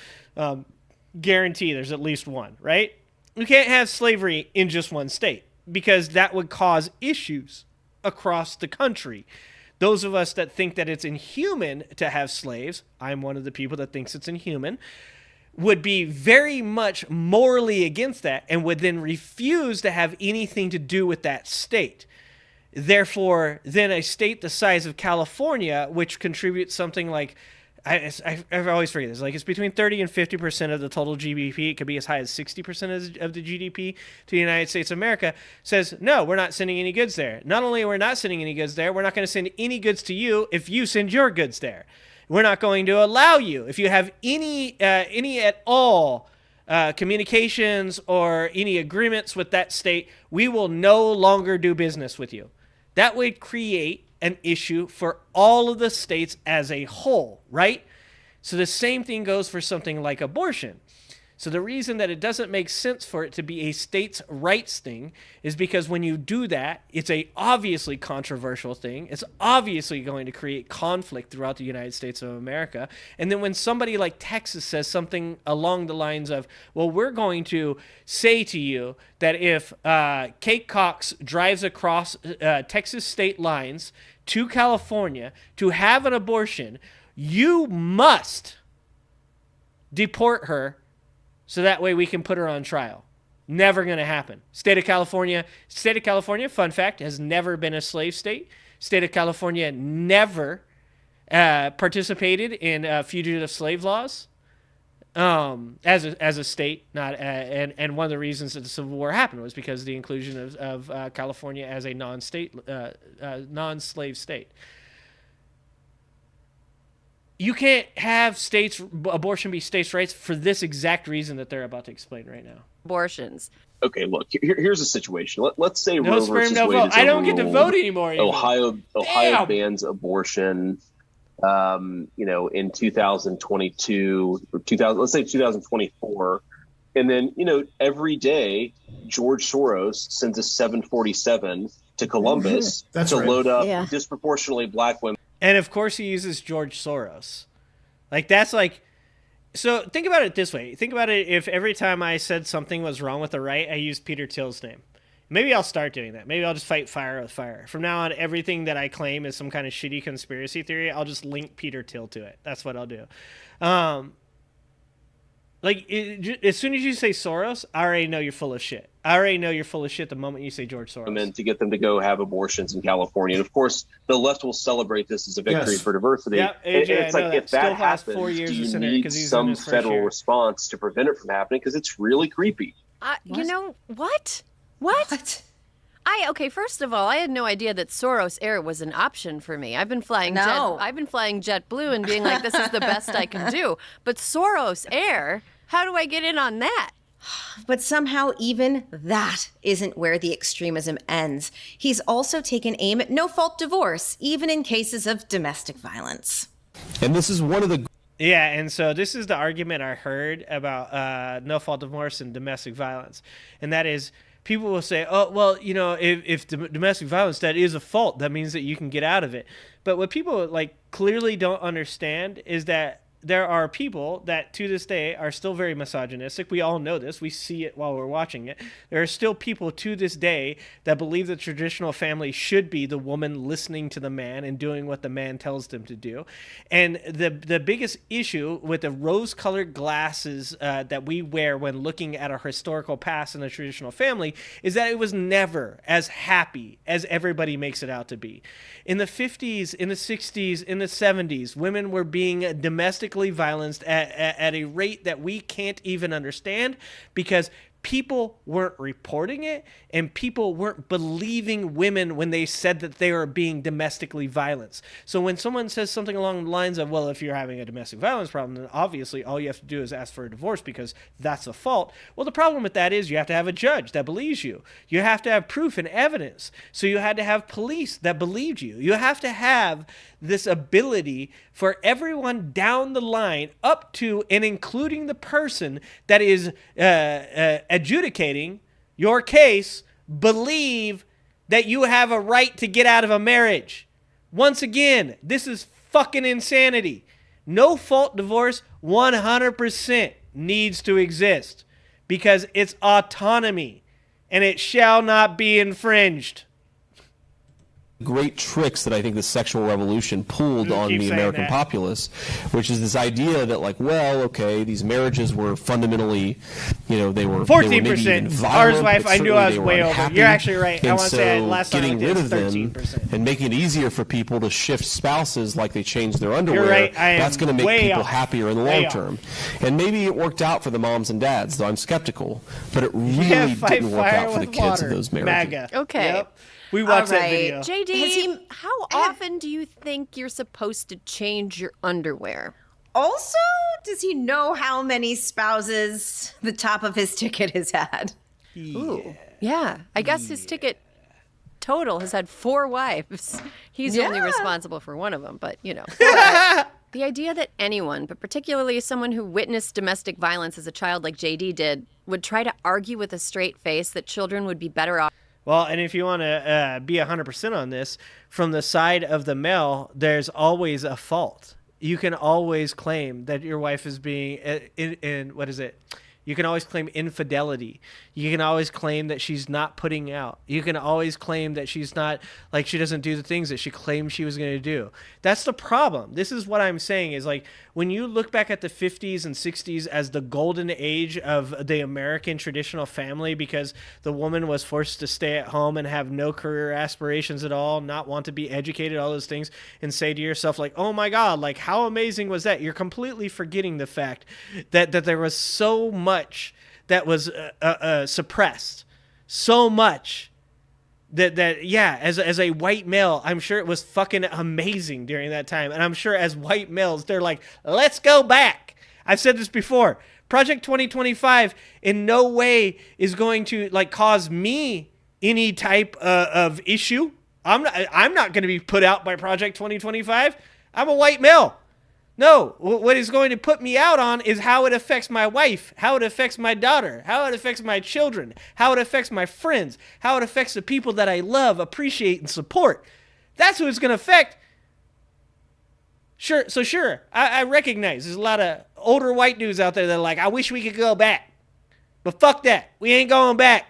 Guarantee there's at least one, right? We can't have slavery in just one state because that would cause issues across the country. Those of us that think that it's inhuman to have slaves, I'm one of the people that thinks it's inhuman, would be very much morally against that and would then refuse to have anything to do with that state. Therefore, then a state the size of California, which contributes something like, I always forget this, it's between 30 and 50% of the total GDP. It could be as high as 60% of the GDP to the United States of America, says, no, we're not sending any goods there. Not only are we not sending any goods there, we're not going to send any goods to you if you send your goods there. We're not going to allow you, if you have any at all communications or any agreements with that state, we will no longer do business with you. That would create an issue for all of the states as a whole, right? So the same thing goes for something like abortion. So the reason that it doesn't make sense for it to be a states' rights thing is because when you do that, it's a obviously controversial thing. It's obviously going to create conflict throughout the United States of America. And then when somebody like Texas says something along the lines of, well, we're going to say to you that if Kate Cox drives across Texas state lines to California to have an abortion, you must deport her so that way we can put her on trial. Never going to happen. State of California, fun fact, has never been a slave state. State of California never participated in fugitive slave laws as a state. And one of the reasons that the Civil War happened was because of the inclusion of California as a non-slave state. You can't have abortion be states' rights for this exact reason that they're about to explain right now. Abortions. Okay, look, here's a situation. Let's say no Roe sperm, versus no Wade vote. is I don't get to overruled. vote anymore. Even. Ohio bans abortion. In 2022 or let's say 2024, and then every day George Soros sends a 747 to Columbus to load up disproportionately black women. And of course he uses George Soros. So think about it this way. Think about it if every time I said something was wrong with the right, I used Peter Thiel's name. Maybe I'll start doing that. Maybe I'll just fight fire with fire. From now on, everything that I claim is some kind of shitty conspiracy theory, I'll just link Peter Thiel to it. That's what I'll do. As soon as you say Soros, I already know you're full of shit. I already know you're full of shit the moment you say George Soros. And to get them to go have abortions in California. And of course, the left will celebrate this as a victory for diversity. Yeah, AJ, it's like, if that happens, 4 years do you in there need 'cause he's in some his first federal year. response to prevent it from happening? Because it's really creepy. You know, what? Okay, first of all, I had no idea that Soros Air was an option for me. I've been flying JetBlue and being like, this is the best I can do. But Soros Air, how do I get in on that? But somehow even that isn't where the extremism ends. He's also taken aim at no-fault divorce, even in cases of domestic violence. And this is one of the... Yeah, and so this is the argument I heard about no-fault divorce and domestic violence. And that is, people will say, oh, well, if domestic violence, that is a fault. That means that you can get out of it. But what people clearly don't understand is that there are people that to this day are still very misogynistic. We all know this. We see it while we're watching it. There are still people to this day that believe the traditional family should be the woman listening to the man and doing what the man tells them to do. And the biggest issue with the rose-colored glasses that we wear when looking at our historical past in the traditional family is that it was never as happy as everybody makes it out to be. In the 50s, in the 60s, in the 70s, women were being domestically violenced at a rate that we can't even understand because people weren't reporting it and people weren't believing women when they said that they were being domestically violenced. So when someone says something along the lines of, well, if you're having a domestic violence problem, then obviously all you have to do is ask for a divorce because that's a fault. Well, the problem with that is you have to have a judge that believes you. You have to have proof and evidence. So you had to have police that believed you. You have to have this ability for everyone down the line up to and including the person that is adjudicating your case believe that you have a right to get out of a marriage. Once again, this is fucking insanity. No fault divorce 100% needs to exist because it's autonomy and it shall not be infringed. Great tricks that I think the sexual revolution pulled on the American populace, which is this idea that these marriages were fundamentally, they were 14%. Ours wife, I knew I was way over. You're actually right. I want to say last time getting rid of 13%. them and making it easier for people to shift spouses like they change their underwear, You're right. that's going to make people happier in the long off. term. And maybe it worked out for the moms and dads, though I'm skeptical, but it really didn't work out for the kids of those marriages. MAGA. Okay. Yep. We watched that video. JD, how often do you think you're supposed to change your underwear? Also, does he know how many spouses the top of his ticket has had? Ooh. Yeah. I guess his ticket total has had 4 wives. He's only responsible for one of them, but The idea that anyone, but particularly someone who witnessed domestic violence as a child like JD did, would try to argue with a straight face that children would be better off. Well, and if you want to be 100% on this, from the side of the male, there's always a fault. You can always claim that your wife is being in what is it? You can always claim infidelity. You can always claim that she's not putting out. You can always claim that she's not, like, she doesn't do the things that she claimed she was going to do. That's the problem. This is what I'm saying is, like, when you look back at the 50s and 60s as the golden age of the American traditional family, because the woman was forced to stay at home and have no career aspirations at all, not want to be educated, all those things, and say to yourself, like, oh my God, like, how amazing was that? You're completely forgetting the fact that there was so much that was suppressed, so much that yeah, as a white male, I'm sure it was fucking amazing during that time, and I'm sure as white males, they're like, let's go back. I've said this before. Project 2025 in no way is going to like cause me any type of issue. I'm not going to be put out by Project 2025. I'm a white male. No, what is going to put me out on is how it affects my wife, how it affects my daughter, how it affects my children, how it affects my friends, how it affects the people that I love, appreciate, and support. That's who it's going to affect. Sure, I recognize there's a lot of older white dudes out there that are like, I wish we could go back. But fuck that. We ain't going back.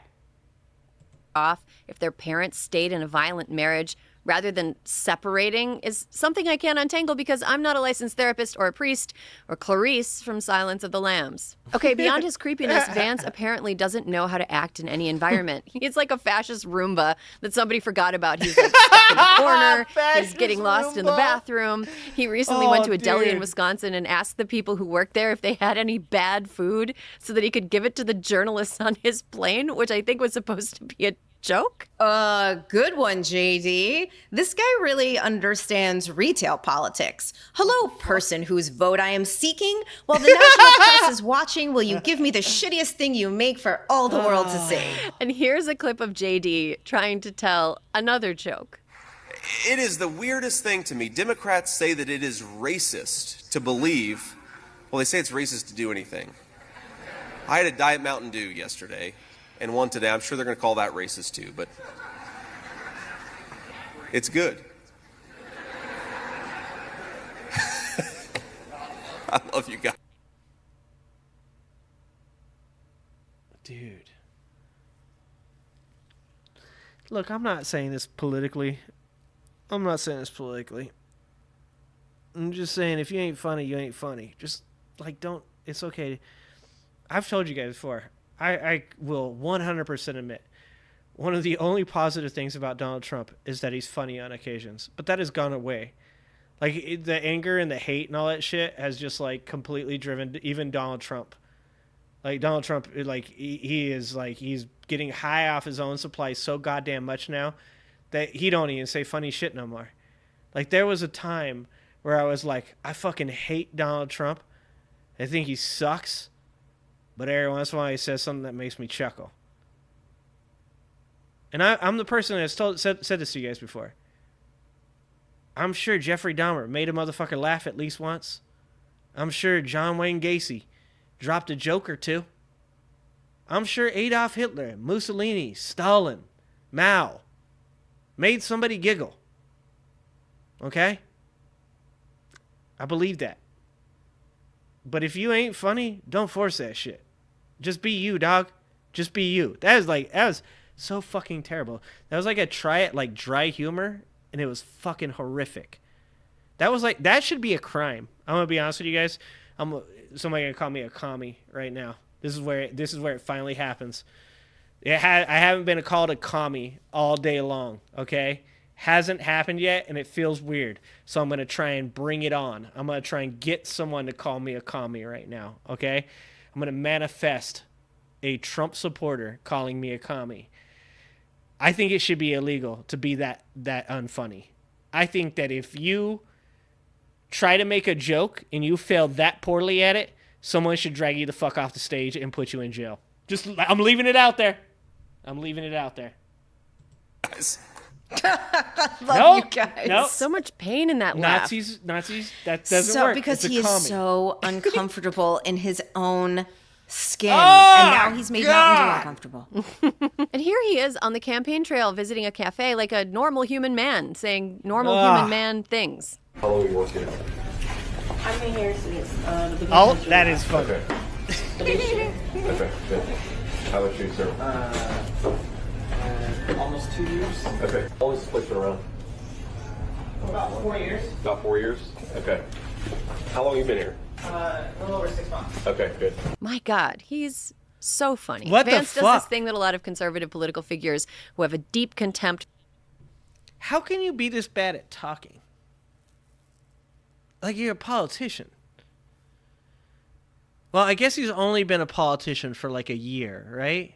Off if their parents stayed in a violent marriage rather than separating is something I can't untangle because I'm not a licensed therapist or a priest or Clarice from Silence of the Lambs. Okay, beyond his creepiness, Vance apparently doesn't know how to act in any environment. He's like a fascist Roomba that somebody forgot about. He's like stuck in the corner. He's getting lost in the bathroom. He recently went to a deli in Wisconsin and asked the people who worked there if they had any bad food so that he could give it to the journalists on his plane, which I think was supposed to be a joke? Good one, JD. This guy really understands retail politics. Hello, person whose vote I am seeking. While the national press is watching, will you give me the shittiest thing you make for all the world to see? And here's a clip of JD trying to tell another joke. It is the weirdest thing to me. Democrats say that it is racist to believe, well, they say it's racist to do anything. I had a Diet Mountain Dew yesterday. And one today. I'm sure they're going to call that racist too, but it's good. I love you guys. Dude. Look, I'm not saying this politically. I'm just saying if you ain't funny, you ain't funny. Just, like, don't, it's okay. I've told you guys before. I will 100% admit one of the only positive things about Donald Trump is that he's funny on occasions, but that has gone away. Like the anger and the hate and all that shit has just like completely driven even Donald Trump. Like Donald Trump, like he is like he's getting high off his own supply so goddamn much now that he don't even say funny shit no more. Like there was a time where I was like, I fucking hate Donald Trump. I think he sucks. But every once in a while he says something that makes me chuckle. And I'm the person that has said this to you guys before. I'm sure Jeffrey Dahmer made a motherfucker laugh at least once. I'm sure John Wayne Gacy dropped a joke or two. I'm sure Adolf Hitler, Mussolini, Stalin, Mao made somebody giggle. Okay? I believe that. But if you ain't funny, don't force that shit. Just be you, dog. Just be you. That was so fucking terrible. That was like a try at like dry humor, and it was fucking horrific. That was like, that should be a crime. I'm gonna be honest with you guys. Somebody gonna call me a commie right now. This is where it finally happens. I haven't been called a commie all day long. Okay, hasn't happened yet, and it feels weird. So I'm gonna try and bring it on. I'm gonna try and get someone to call me a commie right now. Okay. I'm going to manifest a Trump supporter calling me a commie. I think it should be illegal to be that unfunny. I think that if you try to make a joke and you fail that poorly at it, someone should drag you the fuck off the stage and put you in jail. I'm leaving it out there. Guys, Love you guys. Nope. So much pain in that laugh. Nazis, that doesn't work. Because it's he a comedy. is so uncomfortable in his own skin. Oh, and now he's made Mountain Dew uncomfortable. And here he is on the campaign trail visiting a cafe like a normal human man, saying normal human man things. How long have you worked here? I've been here since the beginning. Oh, that is funny. Okay, good. How much do you serve? Almost 2 years. Okay. How long has this place been around? About 4 years. About 4 years? Okay. How long have you been here? A little over 6 months. Okay, good. My God, he's so funny. What the Vance does fuck? this thing that a lot of conservative political figures who have a deep contempt. How can you be this bad at talking? Like, you're a politician. Well, I guess he's only been a politician for like a year, right?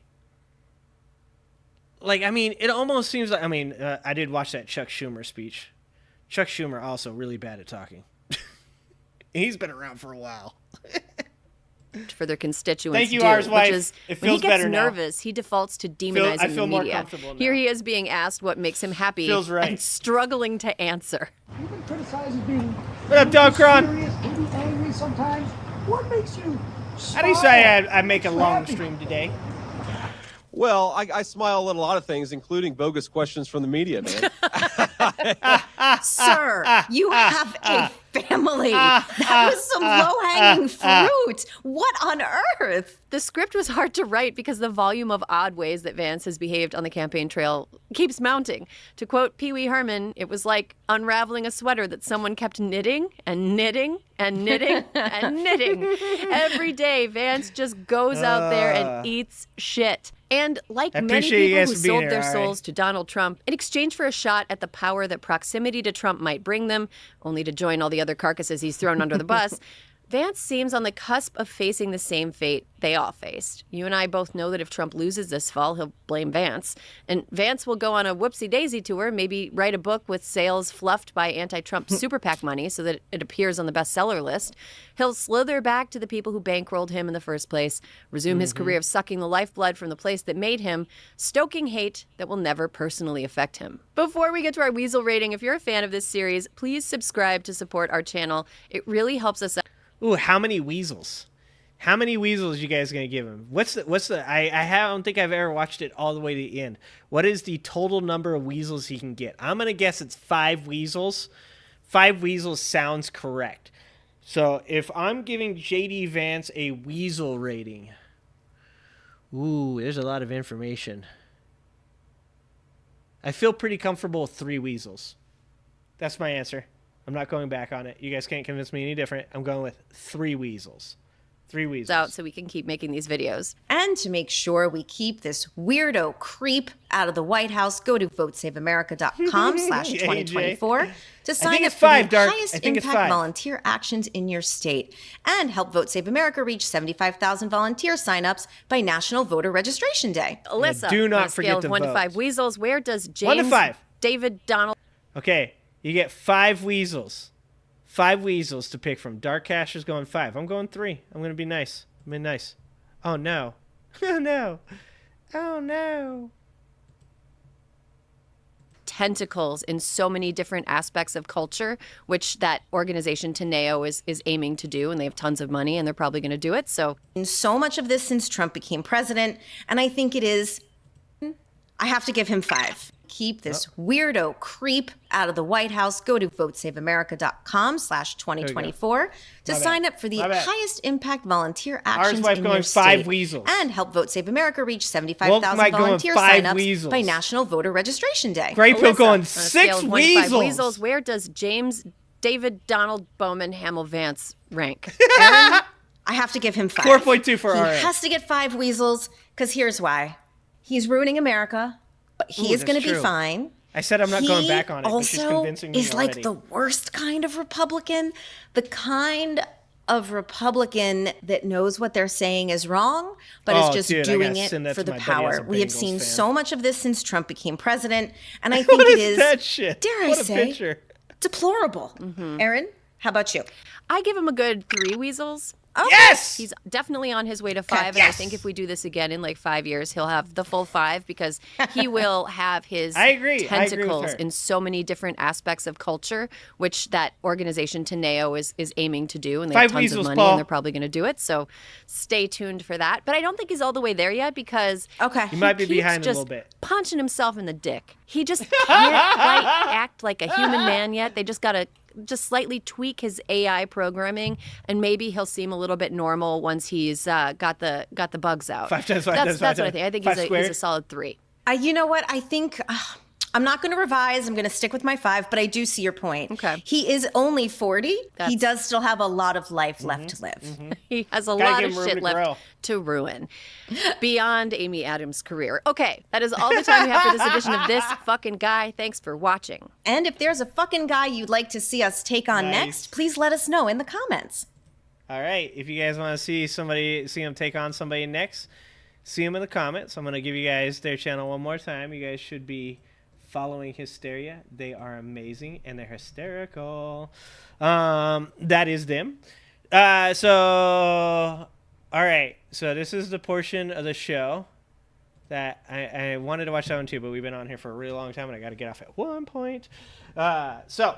Like, I mean, it almost seems like, I did watch that Chuck Schumer speech. Chuck Schumer also really bad at talking. He's been around for a while. For their constituents. Thank you, do, ours wife. Which is, it feels when he gets better now. nervous, he defaults to demonizing I feel the more media. comfortable now. Here he is being asked what makes him happy Feels right. and struggling to answer. You've been criticized as being What up, Dogcron? serious, maybe angry sometimes. What makes you How do you say I make a long stream today? Well, I smile at a lot of things, including bogus questions from the media, man. Sir, you have a family. That was some low-hanging fruit. What on earth? The script was hard to write because the volume of odd ways that Vance has behaved on the campaign trail keeps mounting. To quote Pee Wee Herman, it was like unraveling a sweater that someone kept knitting and knitting and knitting and knitting. Every day, Vance just goes out there and eats shit. And like many people who sold their souls to Donald Trump, in exchange for a shot at the power that proximity to Trump might bring them, only to join all the other carcasses he's thrown under the bus, Vance seems on the cusp of facing the same fate they all faced. You and I both know that if Trump loses this fall, he'll blame Vance. And Vance will go on a whoopsie-daisy tour, maybe write a book with sales fluffed by anti-Trump super PAC money so that it appears on the bestseller list. He'll slither back to the people who bankrolled him in the first place, resume his career of sucking the lifeblood from the place that made him, stoking hate that will never personally affect him. Before we get to our Weasel rating, if you're a fan of this series, please subscribe to support our channel. It really helps us out. Ooh, how many weasels? How many weasels you guys gonna give him? I don't think I've ever watched it all the way to the end. What is the total number of weasels he can get? I'm gonna guess it's 5 weasels. 5 weasels sounds correct. So if I'm giving JD Vance a weasel rating, ooh, there's a lot of information. I feel pretty comfortable with 3 weasels. That's my answer. I'm not going back on it. You guys can't convince me any different. I'm going with 3 weasels. 3 weasels. Out so we can keep making these videos. And to make sure we keep this weirdo creep out of the White House, go to votesaveamerica.com/2024 to sign up for the highest impact volunteer actions in your state and help Vote Save America reach 75,000 volunteer signups by National Voter Registration Day. Alyssa, do not on a scale forget of to 1 to vote. 5 weasels, where does 1 to James 5. David Donald... Okay, you get 5 weasels. 5 weasels to pick from. Dark Cash is going 5. I'm going 3. I'm going to be nice. I'm being nice. Oh, no. Oh, no. Oh, no. Tentacles in so many different aspects of culture, which that organization Teneo is aiming to do, and they have tons of money, and they're probably going to do it. So much of this since Trump became president, and I think it is... I have to give him 5. Keep this weirdo creep out of the White House. Go to votesaveamerica.com/2024 to sign up for the highest impact volunteer actions in your state. 5 weasels. And help Vote Save America reach 75,000 volunteer signups by National Voter Registration Day. Great Pill going 6 scale of 1 to 5 weasels. weasels. Where does James David Donald Bowman Hamill Vance rank? Aaron, I have to give him 5. 4.2 for He RA. has to get 5 weasels because here's why. He's ruining America. But he is going to be fine. I said I'm not going back on it, but she's convincing me He also is like the worst kind of Republican, the kind of Republican that knows what they're saying is wrong, but is just doing it for the power. We have seen so much of this since Trump became president, and I think it is, that shit? dare I say, deplorable. Aaron, how about you? I give him a good 3 weasels. Okay. Yes! He's definitely on his way to 5, and I think if we do this again in like 5 years, he'll have the full 5 because he will have his tentacles in so many different aspects of culture, which that organization Teneo is aiming to do, and they have tons of money, and they're probably going to do it. So stay tuned for that. But I don't think he's all the way there yet because he might be behind a little bit. Punching himself in the dick. He just can't quite act like a human man yet. They just got to just slightly tweak his AI programming, and maybe he'll seem a little bit normal once he's got the bugs out. 5 times 5 times 5 That's what I think. I think he's a solid 3. You know what? I think I'm not going to revise. I'm going to stick with my 5, but I do see your point. Okay. He is only 40. He does still have a lot of life left to live. He has a lot of shit left to ruin beyond Amy Adams' career. Okay, that is all the time we have for this edition of This Fucking Guy. Thanks for watching. And if there's a fucking guy you'd like to see us take on next, please let us know in the comments. All right. If you guys want to see him take on somebody next, see him in the comments. I'm going to give you guys their channel one more time. You guys should be following Hysteria. They are amazing and they're hysterical. That is them. All right. So this is the portion of the show that I wanted to watch that one too, but we've been on here for a really long time and I got to get off at one point. So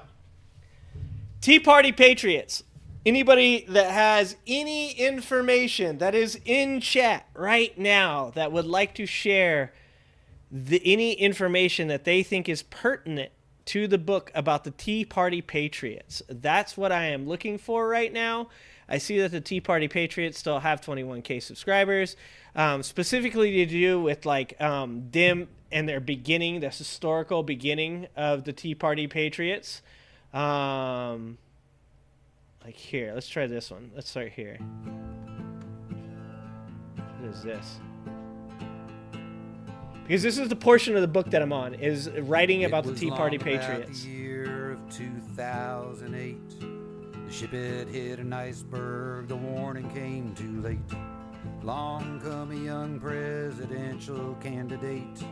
Tea Party Patriots. Anybody that has any information that is in chat right now that would like to share any information that they think is pertinent to the book about the Tea Party Patriots. That's what I am looking for right now. I see that the Tea Party Patriots still have 21K subscribers, specifically to do with like them and their beginning, the historical beginning of the Tea Party Patriots. Like here, let's try this one. Let's start here. What is this? Because this is the portion of the book that I'm on, is writing about the Tea Party Patriots. The year of 2008, the ship had hit an iceberg, the warning came too late. Long come a young presidential candidate,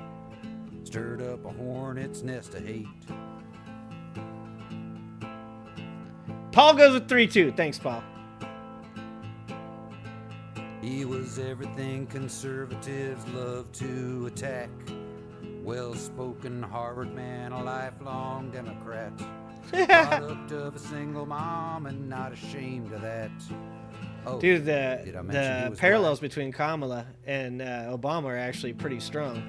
stirred up a hornet's nest of hate. Paul goes with 3-2. Thanks, Paul. He was everything conservatives love to attack. Well-spoken Harvard man, a lifelong Democrat. Product of a single mom and not ashamed of that. Oh, dude, the parallels between Kamala and Obama are actually pretty strong.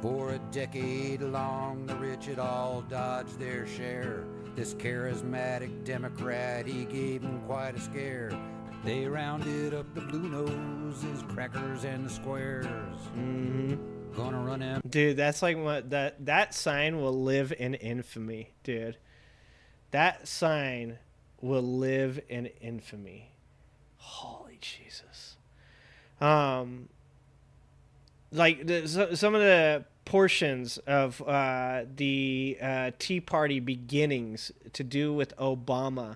For a decade long, the rich had all dodged their share. This charismatic Democrat, he gave them quite a scare. They rounded up the blue noses, crackers, and the squares. Gonna run him. Dude, that's like what that sign will live in infamy, dude. That sign will live in infamy. Holy Jesus. Like some of the portions of the Tea Party beginnings to do with Obama,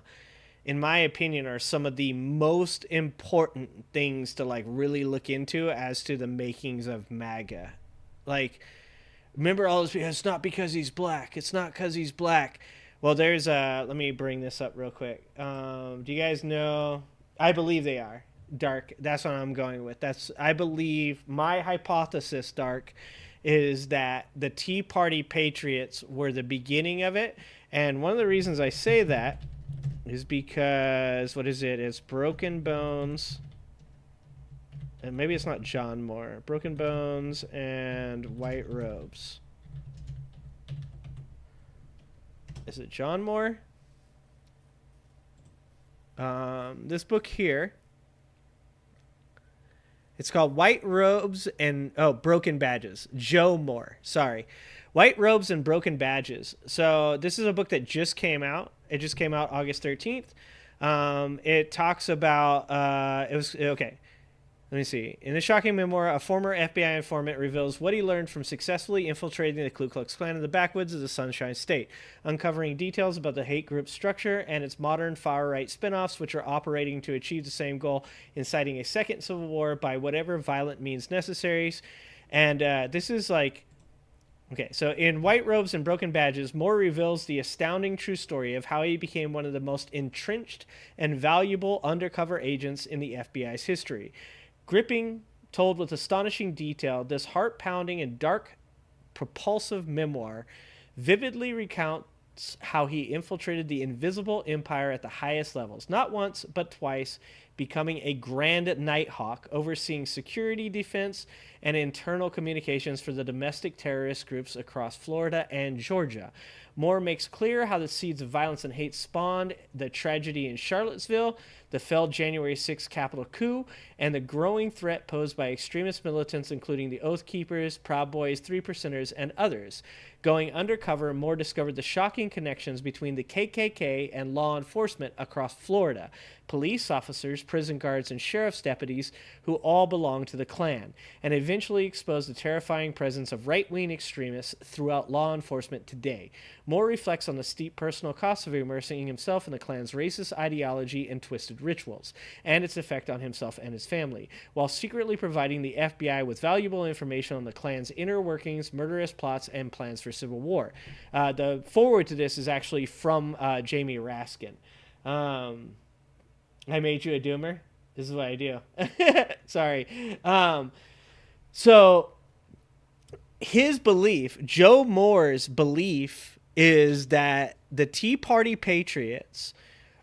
in my opinion, are some of the most important things to like really look into as to the makings of MAGA. Like, remember all those people, it's not because he's black. It's not because he's black. Well, there's let me bring this up real quick. Do you guys know? I believe they are. Dark. That's what I'm going with. I believe my hypothesis, Dark, is that the Tea Party Patriots were the beginning of it. And one of the reasons I say that is because, what is it? It's Broken Bones. And maybe it's not John Moore. Broken Bones and White Robes. Is it John Moore? This book here. It's called White Robes and Broken Badges. Joe Moore. Sorry. White Robes and Broken Badges. So this is a book that just came out. It just came out August 13th. It talks about okay. Let me see. In the shocking memoir, a former FBI informant reveals what he learned from successfully infiltrating the Ku Klux Klan in the backwoods of the Sunshine State, uncovering details about the hate group structure and its modern far-right spin-offs, which are operating to achieve the same goal, inciting a second civil war by whatever violent means necessary. And this is like Okay, so in White Robes and Broken Badges, Moore reveals the astounding true story of how he became one of the most entrenched and valuable undercover agents in the FBI's history. Gripping, told with astonishing detail, this heart-pounding and dark, propulsive memoir vividly recounts how he infiltrated the invisible empire at the highest levels, not once, but twice, becoming a Grand Nighthawk, overseeing security, defense, and internal communications for the domestic terrorist groups across Florida and Georgia. Moore makes clear how the seeds of violence and hate spawned the tragedy in Charlottesville, the failed January 6th Capitol coup, and the growing threat posed by extremist militants, including the Oath Keepers, Proud Boys, 3%ers, and others. Going undercover, Moore discovered the shocking connections between the KKK and law enforcement across Florida, police officers, prison guards, and sheriff's deputies who all belonged to the Klan, and eventually exposed the terrifying presence of right-wing extremists throughout law enforcement today. Moore reflects on the steep personal cost of immersing himself in the Klan's racist ideology and twisted rituals, and its effect on himself and his family, while secretly providing the FBI with valuable information on the Klan's inner workings, murderous plots, and plans for civil war. The foreword to this is actually from Jamie Raskin. I made you a doomer. This is what I do. Sorry. So his belief, Joe Moore's belief, is that the Tea Party patriots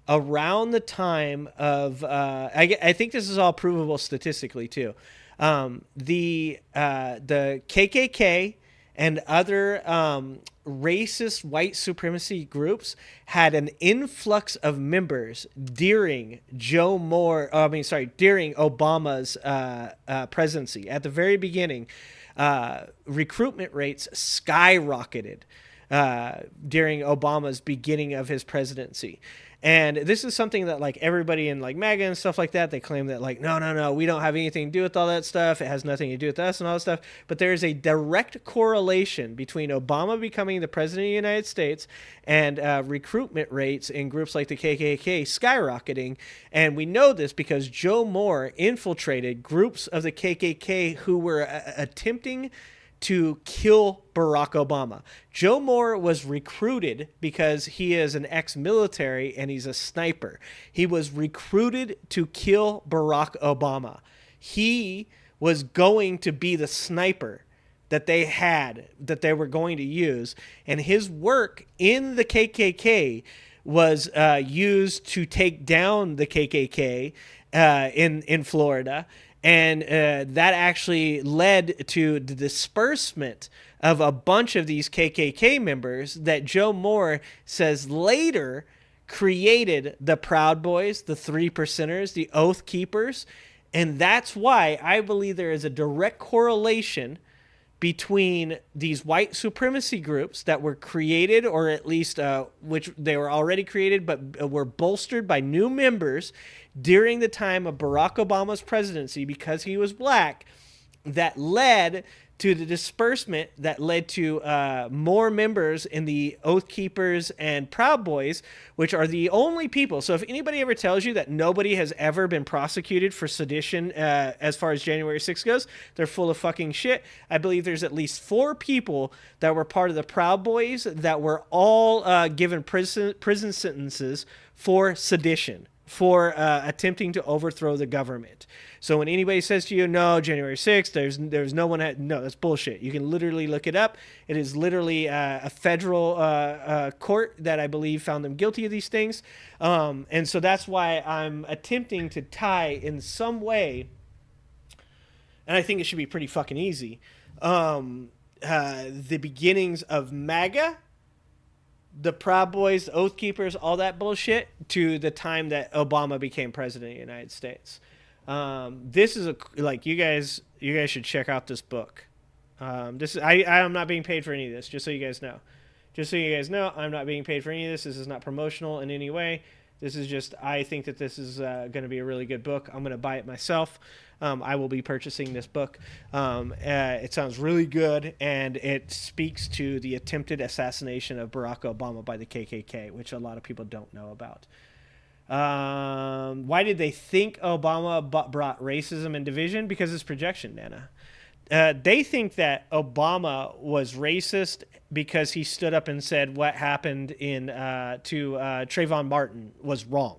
around the time of, I think this is all provable statistically too. The KKK and other racist white supremacy groups had an influx of members during during Obama's presidency. At the very beginning, recruitment rates skyrocketed during Obama's beginning of his presidency. And this is something that like everybody in like MAGA and stuff like that, they claim that like, no, we don't have anything to do with all that stuff. It has nothing to do with us and all that stuff. But there is a direct correlation between Obama becoming the president of the United States and recruitment rates in groups like the KKK skyrocketing. And we know this because Joe Moore infiltrated groups of the KKK who were attempting to kill Barack Obama. Joe Moore was recruited because he is an ex-military and he's a sniper. He was recruited to kill Barack Obama. He was going to be the sniper that they were going to use. And his work in the KKK was used to take down the KKK in Florida. And that actually led to the disbursement of a bunch of these KKK members that Joe Moore says later created the Proud Boys, the 3%ers, the Oath Keepers. And that's why I believe there is a direct correlation between these white supremacy groups that were created, or at least which they were already created, but were bolstered by new members during the time of Barack Obama's presidency because he was black, that led to the disbursement that led to more members in the Oath Keepers and Proud Boys, which are the only people. So if anybody ever tells you that nobody has ever been prosecuted for sedition as far as January 6th goes, they're full of fucking shit. I believe there's at least 4 people that were part of the Proud Boys that were all given prison sentences for sedition, for attempting to overthrow the government. So when anybody says to you, no, January 6th, there's no one, no, that's bullshit. You can literally look it up. It is literally a federal court that I believe found them guilty of these things. And so that's why I'm attempting to tie in some way, and I think it should be pretty fucking easy, the beginnings of MAGA, the Proud Boys, the Oath Keepers, all that bullshit, to the time that Obama became president of the United States. This is you guys should check out this book. I am not being paid for any of this, just so you guys know. Just so you guys know, I'm not being paid for any of this. This is not promotional in any way. This is just, I think that this is going to be a really good book. I'm going to buy it myself. I will be purchasing this book. It sounds really good, and it speaks to the attempted assassination of Barack Obama by the KKK, which a lot of people don't know about. Why did they think Obama brought racism and division? Because it's projection, Nana. they think that Obama was racist because he stood up and said what happened to Trayvon Martin was wrong.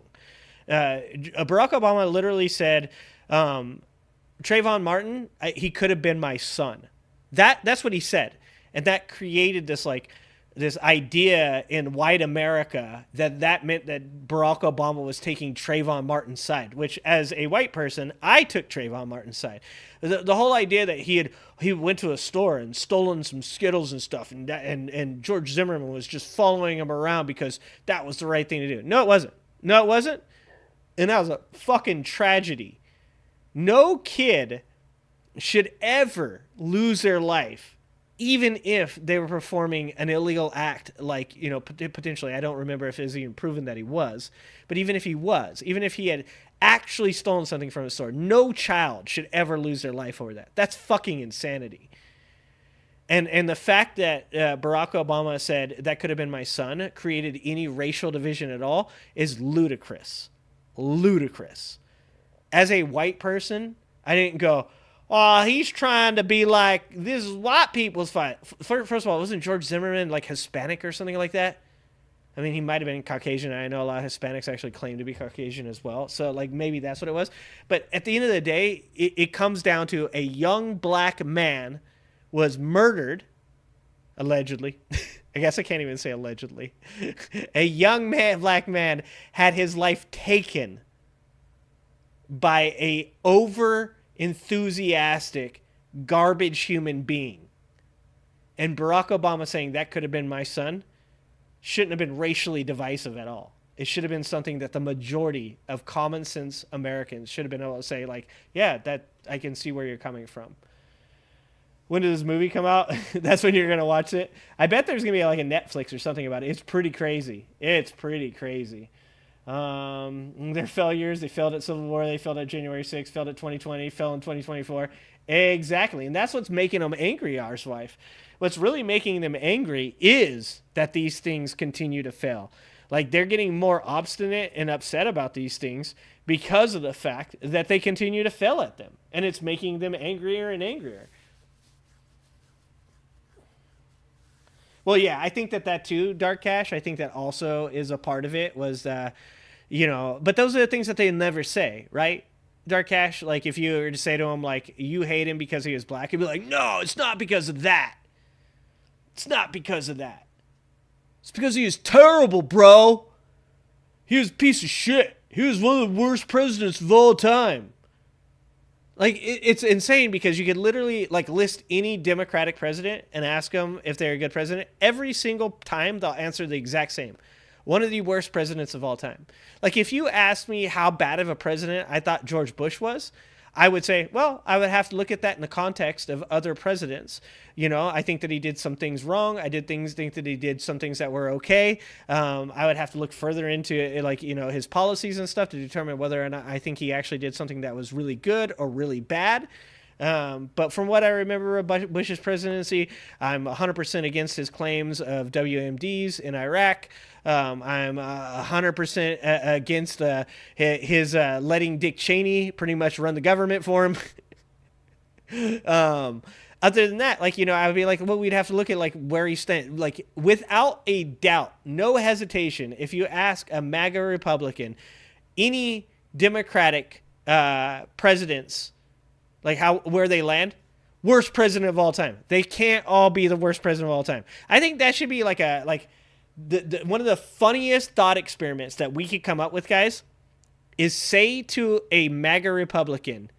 Barack Obama literally said, Trayvon Martin, he could have been my son. That's what he said. And that created this idea in white America that meant that Barack Obama was taking Trayvon Martin's side, which as a white person, I took Trayvon Martin's side. The whole idea that he went to a store and stolen some Skittles and stuff, and George Zimmerman was just following him around because that was the right thing to do. No, it wasn't. And that was a fucking tragedy. No kid should ever lose their life, even if they were performing an illegal act, like, potentially, I don't remember if it was even proven that he was, but even if he had actually stolen something from a store, no child should ever lose their life over that. That's fucking insanity. And the fact that Barack Obama said that could have been my son created any racial division at all is ludicrous. Ludicrous. As a white person, I didn't go, oh, he's trying to be like, this is white people's fight. First of all, wasn't George Zimmerman like Hispanic or something like that? I mean, he might have been Caucasian. I know a lot of Hispanics actually claim to be Caucasian as well. So, maybe that's what it was. But at the end of the day, it comes down to a young black man was murdered, allegedly. I guess I can't even say allegedly. A young black man had his life taken by a over-enthusiastic, garbage human being. And Barack Obama saying that could have been my son shouldn't have been racially divisive at all. It should have been something that the majority of common sense Americans should have been able to say, yeah, that I can see where you're coming from. When did this movie come out? That's when you're going to watch it. I bet there's going to be a Netflix or something about it. It's pretty crazy. Their failures, they failed at Civil War, they failed at January 6th, failed at 2020, fell in 2024. Exactly. And that's what's making them angry, Arswife. What's really making them angry is that these things continue to fail. They're getting more obstinate and upset about these things because of the fact that they continue to fail at them. And it's making them angrier and angrier. Well, yeah, I think that too, Dark Cash, I think that also is a part of it was, but those are the things that they never say, right? Dark Cash, if you were to say to him, you hate him because he was black, he'd be like, no, it's not because of that. It's not because of that. It's because he was terrible, bro. He was a piece of shit. He was one of the worst presidents of all time. It's insane because you could literally list any Democratic president and ask them if they're a good president. Every single time they'll answer the exact same. One of the worst presidents of all time. If you asked me how bad of a president I thought George Bush was, I would say, well, I would have to look at that in the context of other presidents. I think that he did some things wrong. I think that he did some things that were okay. I would have to look further into it, his policies and stuff to determine whether or not I think he actually did something that was really good or really bad. But from what I remember of Bush's presidency, I'm 100% against his claims of WMDs in Iraq. I'm 100% against his letting Dick Cheney pretty much run the government for him. Other than that, I would be well, we'd have to look at where he stands. Without a doubt, no hesitation, if you ask a MAGA Republican, any Democratic presidents, where they land, worst president of all time. They can't all be the worst president of all time. I think that should be one of the funniest thought experiments that we could come up with, guys, is say to a MAGA Republican,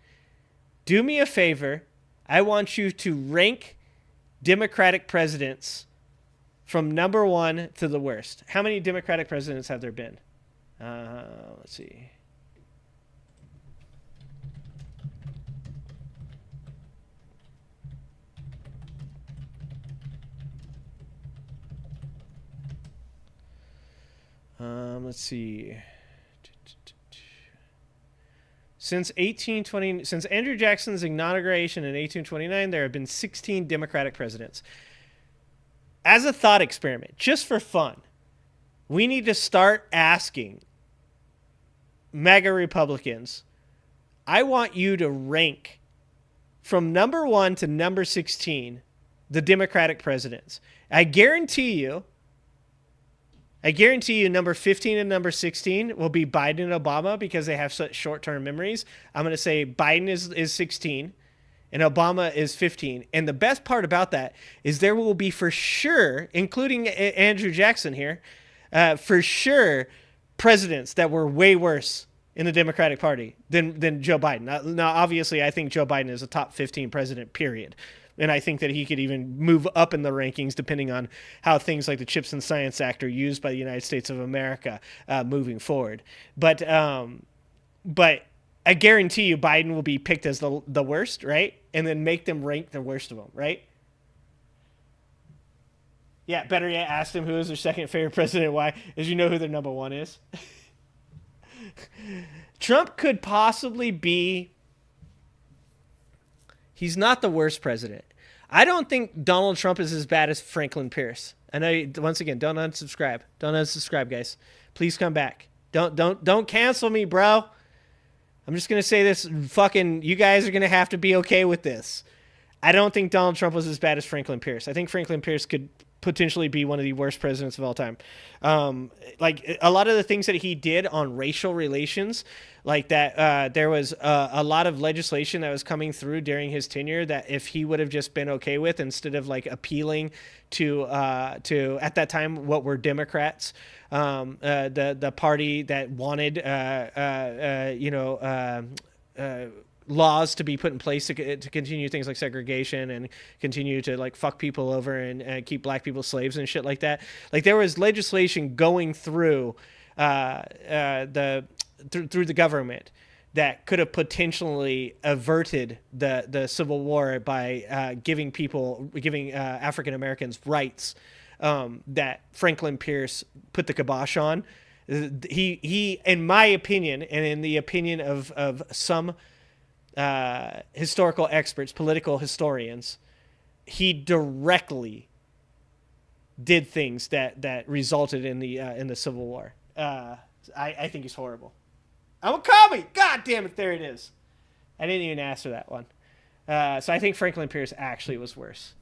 do me a favor, I want you to rank Democratic presidents from number 1 to the worst. How many Democratic presidents have there been? Let's see. Let's see. Since Andrew Jackson's inauguration in 1829, there have been 16 Democratic presidents. As a thought experiment, just for fun, we need to start asking MAGA Republicans, I want you to rank from number 1 to number 16, the Democratic presidents. I guarantee you number 15 and number 16 will be Biden and Obama because they have such short-term memories. I'm going to say Biden is 16 and Obama is 15. And the best part about that is there will be for sure, including Andrew Jackson here, for sure presidents that were way worse in the Democratic Party than Joe Biden. Now, obviously, I think Joe Biden is a top 15 president, period. And I think that he could even move up in the rankings depending on how things like the CHIPS and Science Act are used by the United States of America moving forward. But I guarantee you Biden will be picked as the worst, right? And then make them rank the worst of them, right? Yeah, better yet, ask them who is their second favorite president. Why? As you know who their number 1 is. Trump could possibly be... He's not the worst president. I don't think Donald Trump is as bad as Franklin Pierce. I know, once again, don't unsubscribe. Don't unsubscribe, guys. Please come back. Don't cancel me, bro. I'm just going to say this. Fucking, you guys are going to have to be okay with this. I don't think Donald Trump was as bad as Franklin Pierce. I think Franklin Pierce could potentially be one of the worst presidents of all time. Like a lot of the things that he did on racial relations, like that, there was a lot of legislation that was coming through during his tenure that if he would have just been okay with, instead of like appealing to at that time what were Democrats, the party that wanted laws to be put in place to continue things like segregation and continue to like fuck people over and keep black people slaves and shit like that. Like there was legislation going through through the government that could have potentially averted the Civil War by giving African Americans rights that Franklin Pierce put the kibosh on. He, in my opinion, and in the opinion of some historical experts, political historians, he directly did things that resulted in the Civil War. I think he's horrible. I'm a commie. God damn it, there it is. I didn't even ask for that one. So I think Franklin Pierce actually was worse.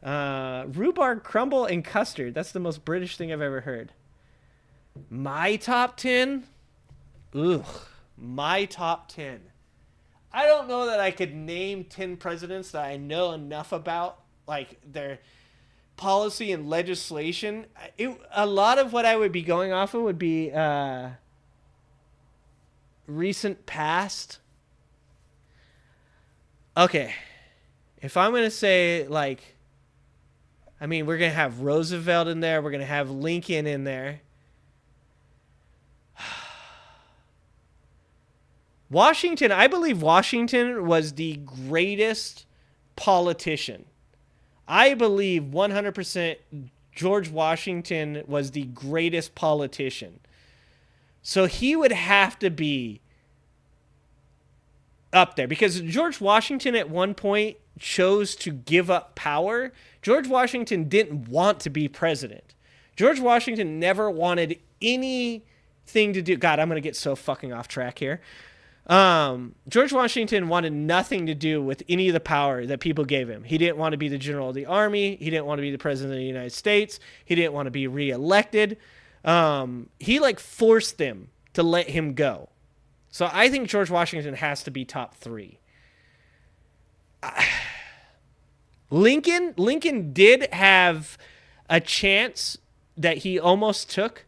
Rhubarb crumble and custard. That's the most British thing I've ever heard. My top 10? Ugh. My top 10. I don't know that I could name 10 presidents that I know enough about, like their policy and legislation. A lot of what I would be going off of would be recent past. Okay. If I'm going to say, like, I mean, we're going to have Roosevelt in there. We're going to have Lincoln in there. Washington, I believe Washington was the greatest politician. I believe 100% George Washington was the greatest politician. So he would have to be up there because George Washington at one point chose to give up power. George Washington didn't want to be president. George Washington never wanted anything to do. God, I'm going to get so fucking off track here. George Washington wanted nothing to do with any of the power that people gave him. He didn't want to be the general of the army. He didn't want to be the president of the United States. He didn't want to be reelected. He like forced them to let him go. So I think George Washington has to be top 3. Lincoln did have a chance that he almost took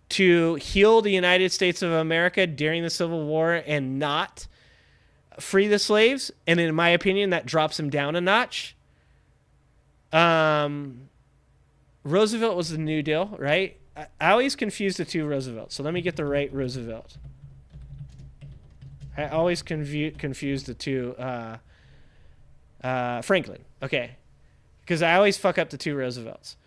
to heal the United States of America during the Civil War and not free the slaves. And in my opinion, that drops him down a notch. Roosevelt was the New Deal, right? I always confuse the two Roosevelts. So let me get the right Roosevelt. I always confuse the two. Franklin. Okay. Because I always fuck up the two Roosevelts.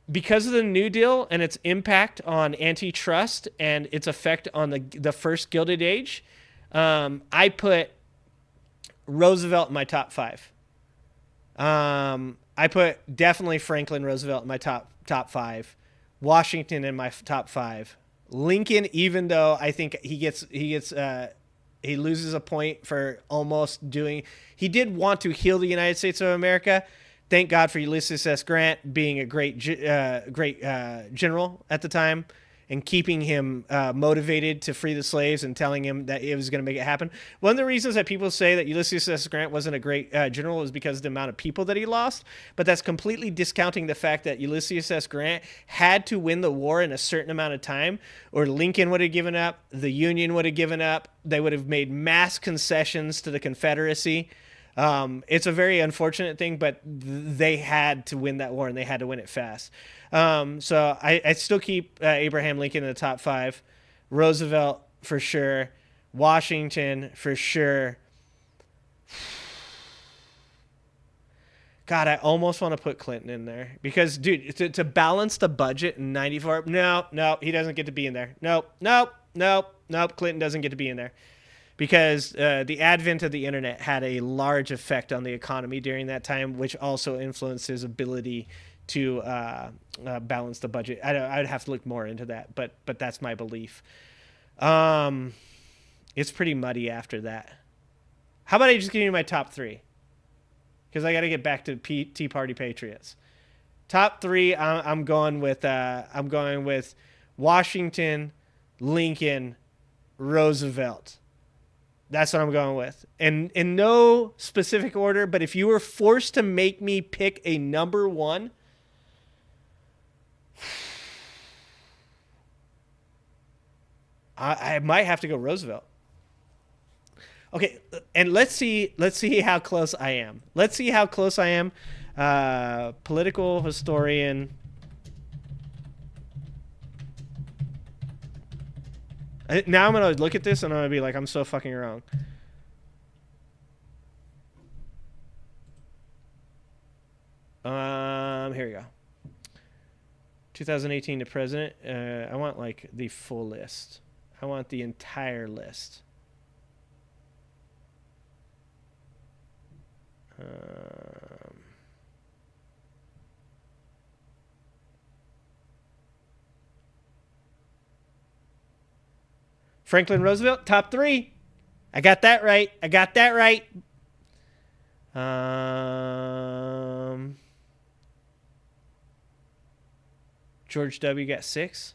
Because of the New Deal and its impact on antitrust and its effect on the first Gilded Age, I put Roosevelt in my top 5. I put definitely Franklin Roosevelt in my top 5. Washington in my top 5. Lincoln, even though I think he gets He loses a point for almost doing. He did want to heal the United States of America. Thank God for Ulysses S. Grant being a great general at the time and keeping him motivated to free the slaves and telling him that it was going to make it happen. One of the reasons that people say that Ulysses S. Grant wasn't a great general was because of the amount of people that he lost, but that's completely discounting the fact that Ulysses S. Grant had to win the war in a certain amount of time, or Lincoln would have given up, the Union would have given up, they would have made mass concessions to the Confederacy. It's a very unfortunate thing, but they had to win that war and they had to win it fast. So I still keep Abraham Lincoln in the top 5, Roosevelt for sure, Washington for sure. God, I almost want to put Clinton in there because, dude, to balance the budget in 94, no, he doesn't get to be in there. Nope, Clinton doesn't get to be in there. Because the advent of the internet had a large effect on the economy during that time, which also influenced his ability to balance the budget. I'd have to look more into that, but that's my belief. It's pretty muddy after that. How about I just give you my top 3? Because I got to get back to Tea Party Patriots. Top 3, I'm going with Washington, Lincoln, Roosevelt. That's what I'm going with. And in no specific order, but if you were forced to make me pick a number 1, I might have to go Roosevelt. Okay, and let's see how close I am. Political historian. Now I'm going to look at this and I'm going to be like, I'm so fucking wrong. Here we go. 2018 to president. I want like the full list. I want the entire list. Franklin Roosevelt, top 3. I got that right. George W. got 6.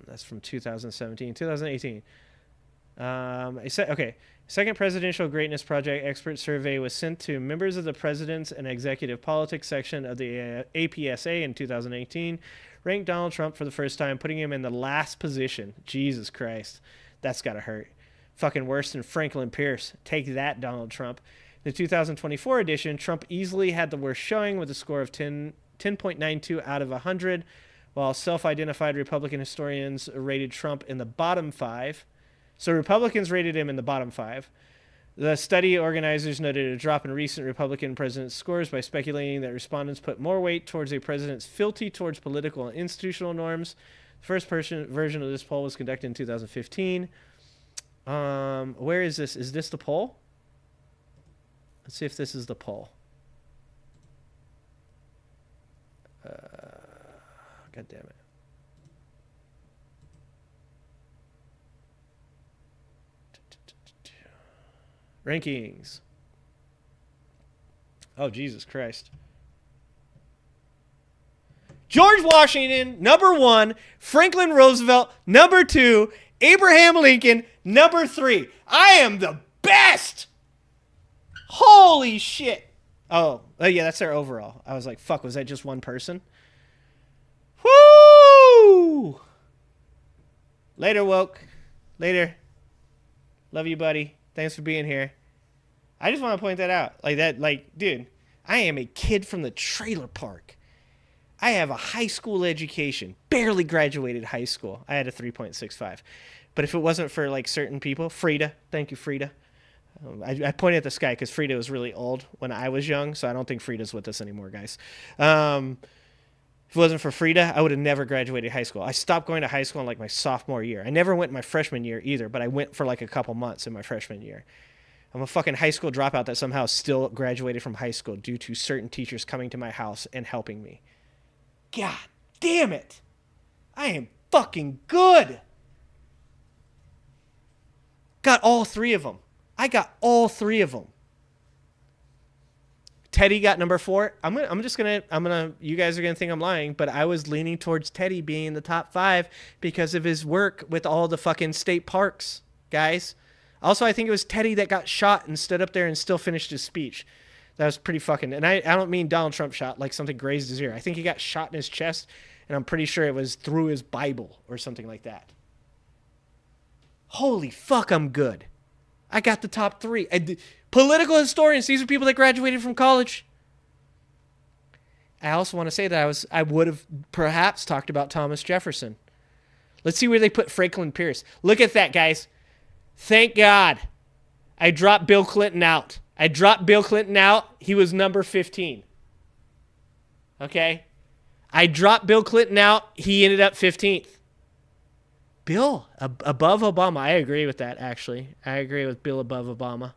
That's from 2017. 2018. Okay. Second Presidential Greatness Project expert survey was sent to members of the President's and Executive Politics section of the APSA in 2018. Ranked Donald Trump for the first time, putting him in the last position. Jesus Christ. That's got to hurt. Fucking worse than Franklin Pierce. Take that, Donald Trump. In the 2024 edition, Trump easily had the worst showing with a score of 10.92 out of 100, while self-identified Republican historians rated Trump in the bottom 5. So Republicans rated him in the bottom 5. The study organizers noted a drop in recent Republican presidents' scores by speculating that respondents put more weight towards a president's fealty towards political and institutional norms. The first version of this poll was conducted in 2015. Where is this? Is this the poll? Let's see if this is the poll. God damn it. Rankings. Oh, Jesus Christ. George Washington, number 1. Franklin Roosevelt, number 2. Abraham Lincoln, number 3. I am the best. Holy shit. Oh, yeah, that's their overall. I was like, fuck, was that just one person? Woo! Later, woke. Later. Love you, buddy. Thanks for being here. I just want to point that out. Dude, I am a kid from the trailer park. I have a high school education. Barely graduated high school. I had a 3.65. But if it wasn't for, certain people, Frida. Thank you, Frida. I pointed at the sky because Frida was really old when I was young, so I don't think Frida's with us anymore, guys. If it wasn't for Frida, I would have never graduated high school. I stopped going to high school in my sophomore year. I never went my freshman year either, but I went for a couple months in my freshman year. I'm a fucking high school dropout that somehow still graduated from high school due to certain teachers coming to my house and helping me. God damn it. I am fucking good. Got all three of them. I got all three of them. Teddy got number 4. You guys are gonna think I'm lying, but I was leaning towards Teddy being in the top 5 because of his work with all the fucking state parks, guys. Also, I think it was Teddy that got shot and stood up there and still finished his speech. That was pretty fucking, and I don't mean Donald Trump shot like something grazed his ear. I think he got shot in his chest, and I'm pretty sure it was through his Bible or something like that. Holy fuck, I'm good. I got the top 3. Political historians, these are people that graduated from college. I also want to say that I would have perhaps talked about Thomas Jefferson. Let's see where they put Franklin Pierce. Look at that, guys. Thank God I dropped Bill Clinton out. He was number 15. Okay? I dropped Bill Clinton out. He ended up 15th. Bill above Obama. I agree with that, actually. I agree with Bill above Obama.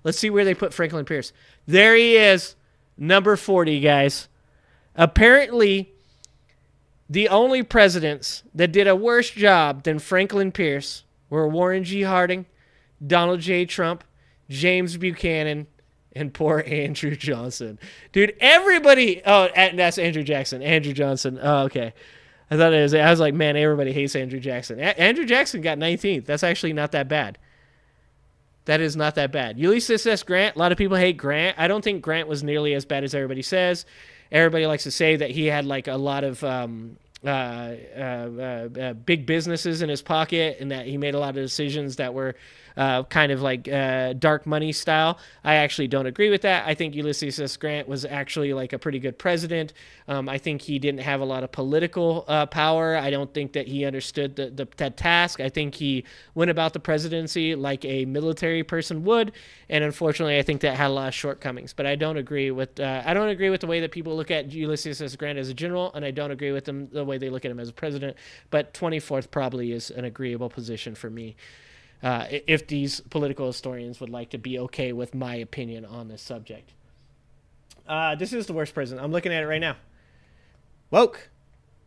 Let's see where they put Franklin Pierce. There he is, number 40, guys. Apparently, the only presidents that did a worse job than Franklin Pierce were Warren G. Harding, Donald J. Trump, James Buchanan, and poor Andrew Johnson. Dude, everybody... Oh, that's Andrew Jackson. Andrew Johnson. Oh, okay. I was like, man, everybody hates Andrew Jackson. Andrew Jackson got 19th. That's actually not that bad. That is not that bad. Ulysses S. Grant, a lot of people hate Grant. I don't think Grant was nearly as bad as everybody says. Everybody likes to say that he had like a lot of big businesses in his pocket and that he made a lot of decisions that were kind of like dark money style. I actually don't agree with that. I think Ulysses S. Grant was actually like a pretty good president. I think he didn't have a lot of political power. I don't think that he understood the task. I think he went about the presidency like a military person would, and unfortunately, I think that had a lot of shortcomings. But I don't agree with the way that people look at Ulysses S. Grant as a general, and I don't agree with the way they look at him as a president. But 24th probably is an agreeable position for me. If these political historians would like to be okay with my opinion on this subject. This is the worst president. I'm looking at it right now. Woke.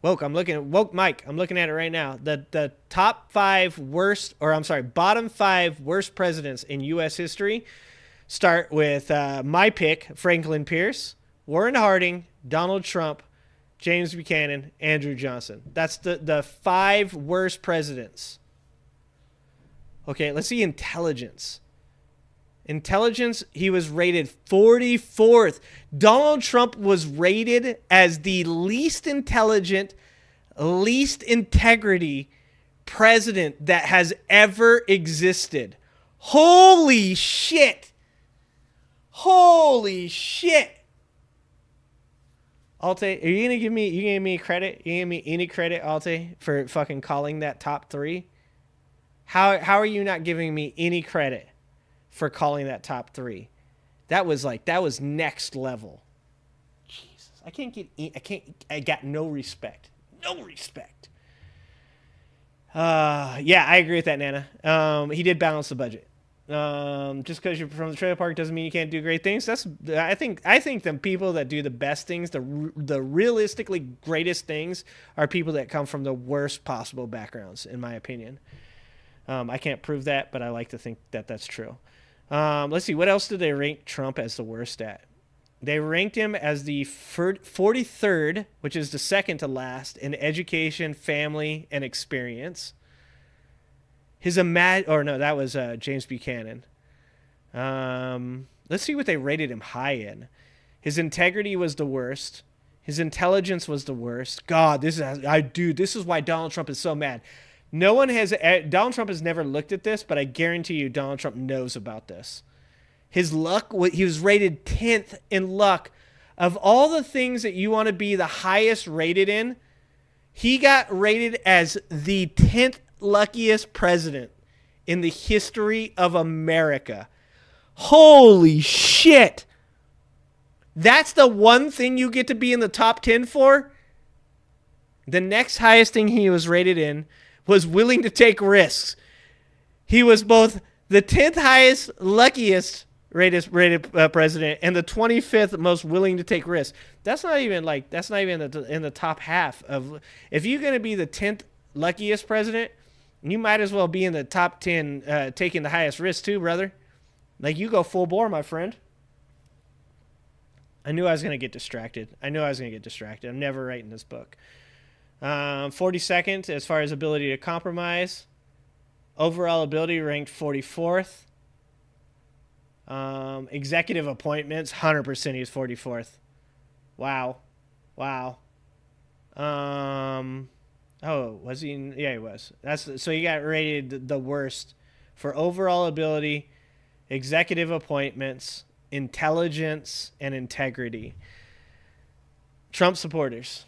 Woke Mike. I'm looking at it right now. The bottom 5 worst presidents in U.S. history start with my pick, Franklin Pierce, Warren Harding, Donald Trump, James Buchanan, Andrew Johnson. That's the 5 worst presidents. Okay, let's see intelligence. Intelligence, he was rated 44th. Donald Trump was rated as the least intelligent, least integrity president that has ever existed. Holy shit. Holy shit. Alte, are you gonna give me credit? You gonna give me any credit, Alte, for fucking calling that top 3? How are you not giving me any credit for calling that top 3? That was next level. Jesus, I got no respect. No respect. Yeah, I agree with that, Nana. He did balance the budget. Just because you're from the trailer park doesn't mean you can't do great things. I think the people that do the best things, the realistically greatest things, are people that come from the worst possible backgrounds, in my opinion. I can't prove that, but I like to think that that's true. Let's see. What else did they rank Trump as the worst at? They ranked him as the 43rd, which is the second to last, in education, family, and experience. That was James Buchanan. Let's see what they rated him high in. His integrity was the worst. His intelligence was the worst. God, this is why Donald Trump is so mad. Donald Trump has never looked at this, but I guarantee you Donald Trump knows about this. His luck, he was rated 10th in luck. Of all the things that you want to be the highest rated in, he got rated as the 10th luckiest president in the history of America. Holy shit. That's the one thing you get to be in the top 10 for? The next highest thing he was rated in was willing to take risks. He was both the 10th highest, luckiest rated president, and the 25th most willing to take risks. That's not even in the top half of. If you're going to be the 10th luckiest president, you might as well be in the top 10 taking the highest risk too, brother. Like, you go full bore, my friend. I knew I was going to get distracted. I'm never writing this book. 42nd as far as ability to compromise. Overall ability ranked 44th. Executive appointments, 100% he's 44th. Wow. Oh, was he? Yeah, he was. So he got rated the worst for overall ability, executive appointments, intelligence, and integrity. Trump supporters,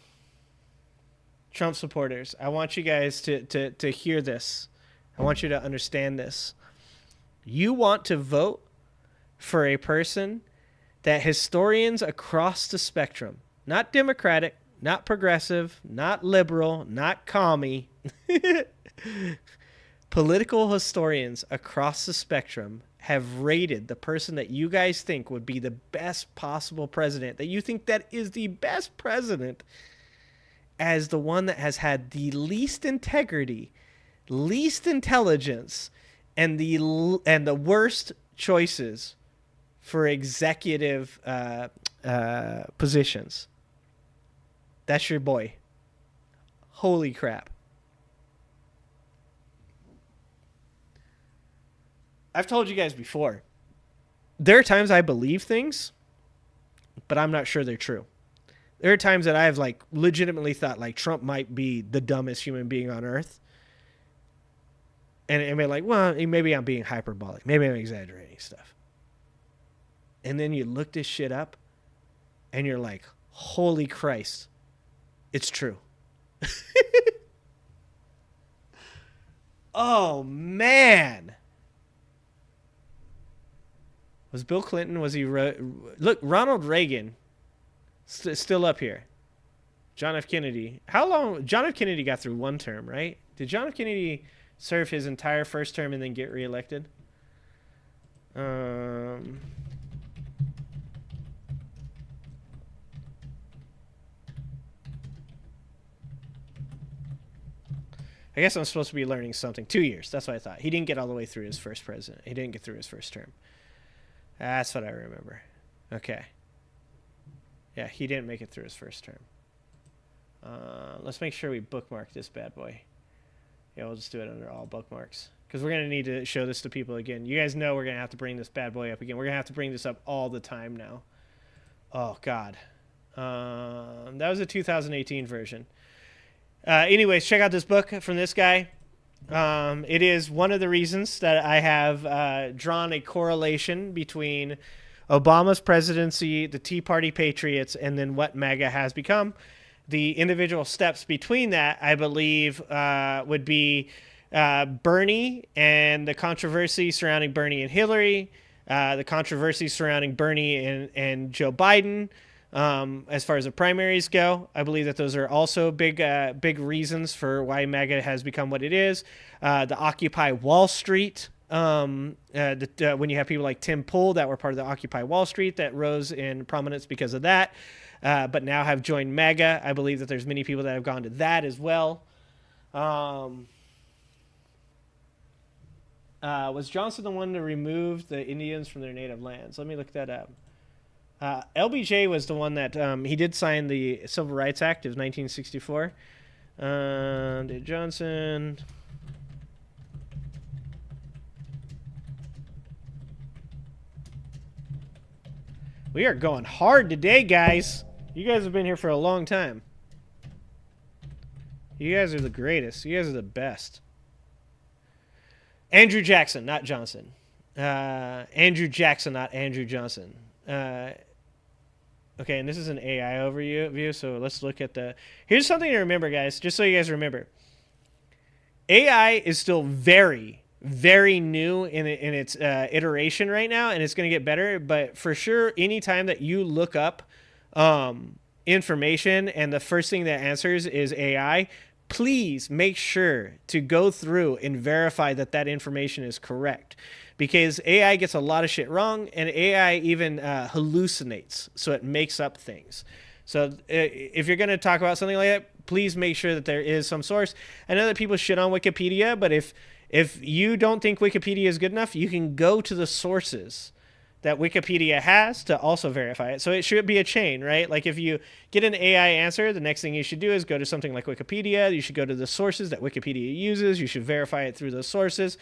I want you guys to hear this. I want you to understand this. You want to vote for a person that historians across the spectrum, not Democratic, not progressive, not liberal, not commie, political historians across the spectrum have rated the person that you guys think would be the best possible president, that you think that is the best president, as the one that has had the least integrity, least intelligence, and the worst choices for executive positions. That's your boy. Holy crap. I've told you guys before, there are times I believe things, but I'm not sure they're true. There are times that I've legitimately thought Trump might be the dumbest human being on earth. And I mean, well, maybe I'm being hyperbolic. Maybe I'm exaggerating stuff. And then you look this shit up and you're like, holy Christ, it's true. Oh, man. Was Bill Clinton, was he... Look, Ronald Reagan, still up here. John F. Kennedy. How long... John F. Kennedy got through one term, right? Did John F. Kennedy serve his entire first term and then get reelected? I guess I'm supposed to be learning something. 2 years. That's what I thought. He didn't get all the way through his first president. He didn't get through his first term. That's what I remember. Okay. Yeah, he didn't make it through his first term. Let's make sure we bookmark this bad boy. Yeah, we'll just do it under all bookmarks. Because we're going to need to show this to people again. You guys know we're going to have to bring this bad boy up again. We're going to have to bring this up all the time now. Oh, God. That was a 2018 version. Anyways, check out this book from this guy. It is one of the reasons that I have drawn a correlation between Obama's presidency, the Tea Party Patriots, and then what MAGA has become. The individual steps between that, I believe, would be Bernie and the controversy surrounding Bernie and Hillary, the controversy surrounding Bernie and Joe Biden. As far as the primaries go, I believe that those are also big reasons for why MAGA has become what it is. The Occupy Wall Street, when you have people like Tim Pool that were part of the Occupy Wall Street that rose in prominence because of that, but now have joined MAGA. I believe that there's many people that have gone to that as well. Was Johnson the one to remove the Indians from their native lands? Let me look that up. LBJ was the one that he did sign the Civil Rights Act of 1964. Did Johnson? We are going hard today, guys. You guys have been here for a long time. You guys are the greatest. You guys are the best. Andrew Jackson, not Johnson. Andrew Jackson, not Andrew Johnson. Okay, and this is an AI overview, so let's look at the... Here's something to remember, guys, just so you guys remember. AI is still very, very new in its iteration right now, and it's going to get better, but for sure, anytime that you look up information and the first thing that answers is AI, please make sure to go through and verify that that information is correct, because AI gets a lot of shit wrong, and AI even hallucinates, so it makes up things. So if you're going to talk about something like that, please make sure that there is some source. I know that people shit on Wikipedia, but if you don't think Wikipedia is good enough, you can go to the sources that Wikipedia has to also verify it. So it should be a chain, right? Like if you get an AI answer, the next thing you should do is go to something like Wikipedia. You should go to the sources that Wikipedia uses. You should verify it through those sources.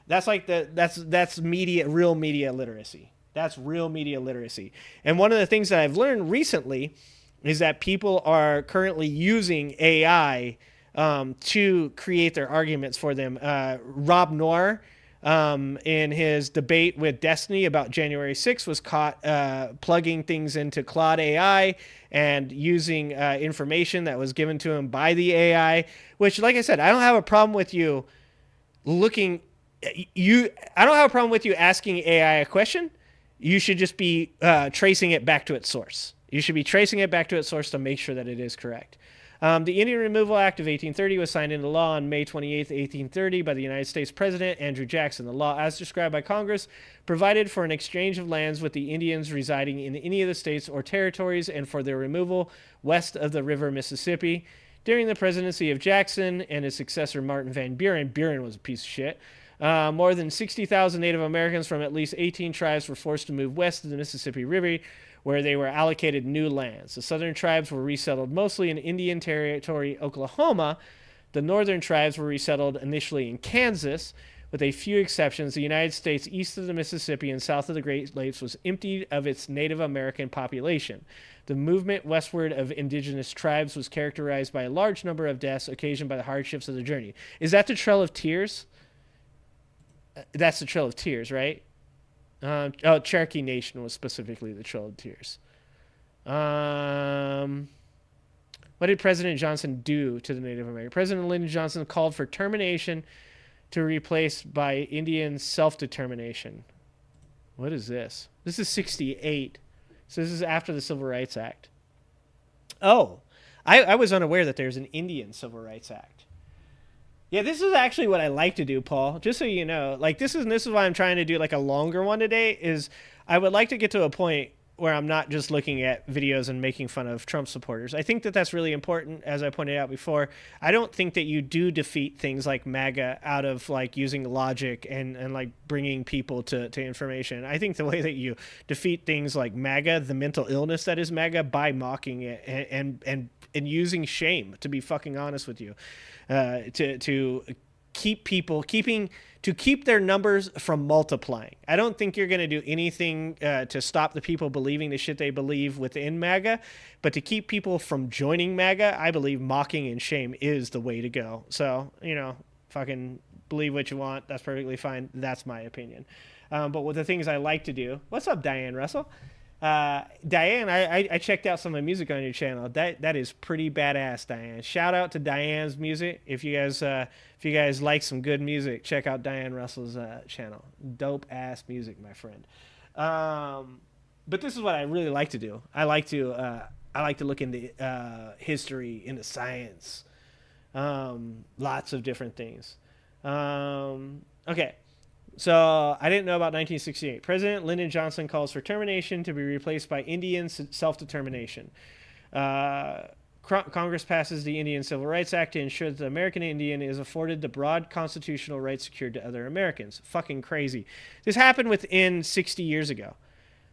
That's like that's real media literacy. That's real media literacy. And one of the things that I've learned recently is that people are currently using AI to create their arguments for them. Rob Noir, in his debate with Destiny about January 6th, was caught plugging things into Claude AI and using information that was given to him by the AI, which, like I said, I don't have a problem with you I don't have a problem with you asking AI a question. You should just be tracing it back to its source. You should be tracing it back to its source to make sure that it is correct. The Indian Removal Act of 1830 was signed into law on May 28, 1830 by the United States President Andrew Jackson. The law, as described by Congress, provided for an exchange of lands with the Indians residing in any of the states or territories and for their removal west of the river Mississippi. During the presidency of Jackson and his successor Martin Van Buren, Buren was a piece of shit, more than 60,000 Native Americans from at least 18 tribes were forced to move west of the Mississippi River, where they were allocated new lands. The southern tribes were resettled mostly in Indian Territory, Oklahoma. The northern tribes were resettled initially in Kansas. With a few exceptions, the United States east of the Mississippi and south of the Great Lakes was emptied of its Native American population. The movement westward of indigenous tribes was characterized by a large number of deaths occasioned by the hardships of the journey. Is that the Trail of Tears? That's the Trail of Tears, right? Cherokee Nation was specifically the Trail of Tears. What did President Johnson do to the Native American? President Lyndon Johnson called for termination to replace by Indian self-determination. What is this? This is 68. So this is after the Civil Rights Act. Oh, I was unaware that there's an Indian Civil Rights Act. Yeah, this is actually what I like to do, Paul. Just so you know, like this is why I'm trying to do like a longer one today. Is I would like to get to a point where I'm not just looking at videos and making fun of Trump supporters. I think that that's really important, as I pointed out before. I don't think that you do defeat things like MAGA out of like using logic and like bringing people to information. I think the way that you defeat things like MAGA, the mental illness that is MAGA, by mocking it and using shame, to be fucking honest with you. To keep their numbers from multiplying. I don't think you're going to do anything to stop the people believing the shit they believe within MAGA, but to keep people from joining MAGA, I believe mocking and shame is the way to go. So, you know, fucking believe what you want. That's perfectly fine. That's my opinion. But with the things I like to do, what's up, Diane Russell? Diane, I checked out some of the music on your channel. That is pretty badass, Diane. Shout out to Diane's music. If you guys like some good music, check out Diane Russell's channel. Dope ass music, my friend. But this is what I really like to do. I like to look into history, into science, lots of different things. Okay. So I didn't know about 1968. President Lyndon Johnson calls for termination to be replaced by Indian self-determination. Congress passes the Indian Civil Rights Act to ensure that the American Indian is afforded the broad constitutional rights secured to other Americans. Fucking crazy. This happened within 60 years ago.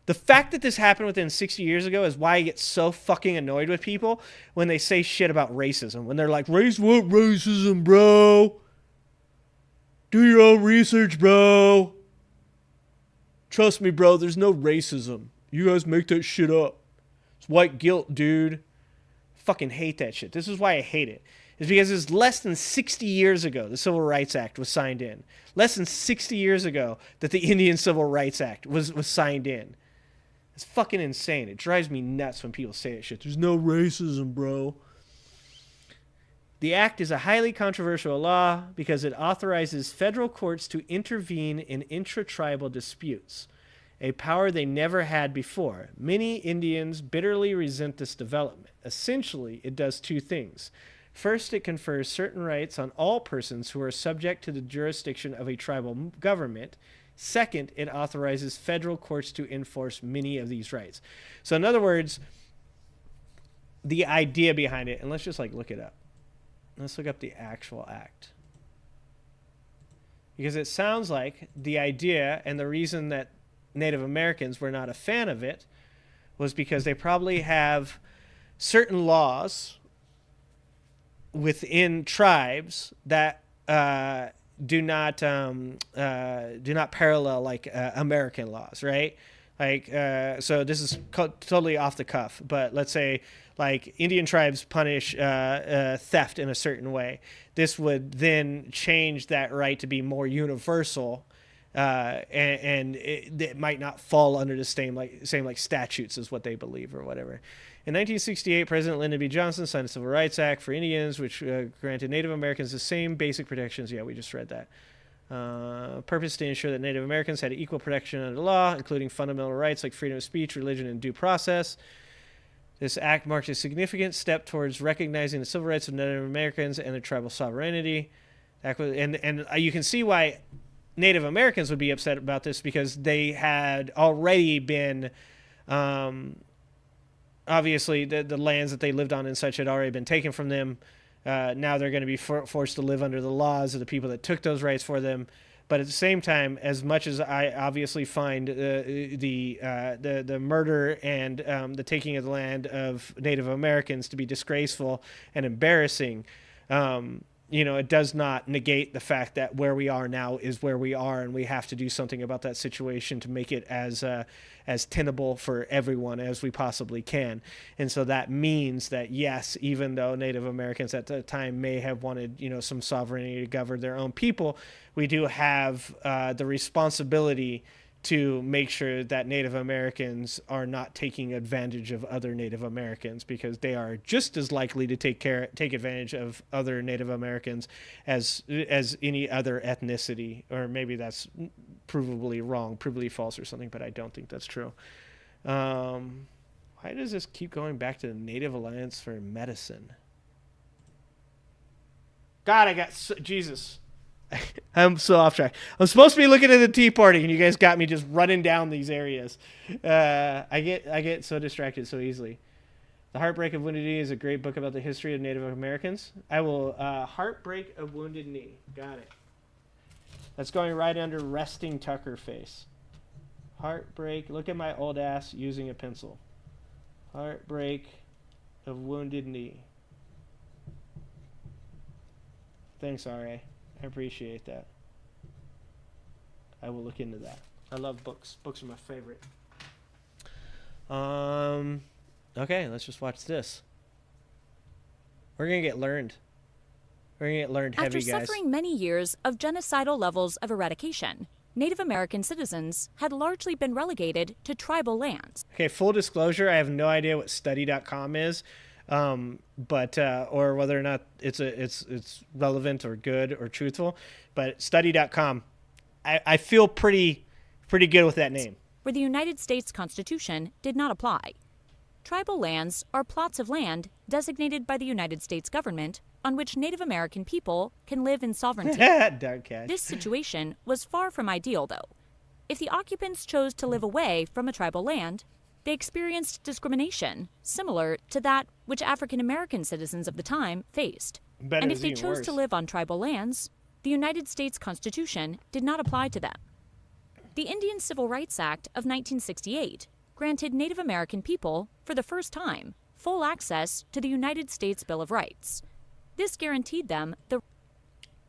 The fact that this happened within 60 years ago is why I get so fucking annoyed with people when they say shit about racism. When they're like, what racism, bro? Do your own research, bro. Trust me, bro, there's no racism. You guys make that shit up. It's white guilt, dude. Fucking hate that shit. This is why I hate it. It's because it's less than 60 years ago the Civil Rights Act was signed in. Less than 60 years ago that the Indian Civil Rights Act was signed in. It's fucking insane. It drives me nuts when people say that shit. There's no racism, bro. The act is a highly controversial law because it authorizes federal courts to intervene in intra-tribal disputes, a power they never had before. Many Indians bitterly resent this development. Essentially, it does two things. First, it confers certain rights on all persons who are subject to the jurisdiction of a tribal government. Second, it authorizes federal courts to enforce many of these rights. So in other words, the idea behind it, and let's just like look it up. Let's look up the actual act. Because it sounds like the idea and the reason that Native Americans were not a fan of it was because they probably have certain laws within tribes that do not parallel like American laws, right? Like, so this is totally off the cuff, but let's say like Indian tribes punish theft in a certain way. This would then change that right to be more universal, and it might not fall under the same like statutes as what they believe or whatever. In 1968, President Lyndon B. Johnson signed the Civil Rights Act for Indians, which granted Native Americans the same basic protections. Yeah, we just read that. Purpose to ensure that Native Americans had equal protection under the law, including fundamental rights like freedom of speech, religion, and due process. This act marked a significant step towards recognizing the civil rights of Native Americans and their tribal sovereignty. And you can see why Native Americans would be upset about this, because they had already been... obviously, the lands that they lived on and such had already been taken from them. Now they're going to be forced to live under the laws of the people that took those rights for them. But at the same time, as much as I obviously find the murder and the taking of the land of Native Americans to be disgraceful and embarrassing, it does not negate the fact that where we are now is where we are, and we have to do something about that situation to make it as tenable for everyone as we possibly can. And so that means that, yes, even though Native Americans at the time may have wanted, some sovereignty to govern their own people, we do have the responsibility to make sure that Native Americans are not taking advantage of other Native Americans, because they are just as likely to take advantage of other Native Americans as any other ethnicity. Or maybe that's provably wrong, provably false or something, but I don't think that's true. Why does this keep going back to the Native Alliance for Medicine? God, Jesus. I'm so off track. I'm supposed to be looking at the Tea Party, and you guys got me just running down these areas. I get so distracted so easily. The Heartbreak of Wounded Knee is a great book about the history of Native Americans. I will Heartbreak of Wounded Knee. Got it. That's going right under Resting Tucker Face. Heartbreak. Look at my old ass using a pencil. Heartbreak of Wounded Knee. Thanks, R.A. I appreciate that. I will look into that. I love books. Books are my favorite. Okay, let's just watch this. We're going to get learned. We're going to get learned heavy, guys. After suffering many years of genocidal levels of eradication, Native American citizens had largely been relegated to tribal lands. Okay, full disclosure, I have no idea what study.com is. But or whether or not it's relevant or good or truthful, but study.com, I feel pretty good with that name. Where the United States Constitution did not apply. Tribal lands are plots of land designated by the United States government on which Native American people can live in sovereignty. Dark cash. This situation was far from ideal, though. If the occupants chose to live away from a tribal land, they experienced discrimination similar to that which African American citizens of the time faced. And if they chose to live on tribal lands, the United States Constitution did not apply to them. The Indian Civil Rights Act of 1968 granted Native American people, for the first time, full access to the United States Bill of Rights. This guaranteed them the...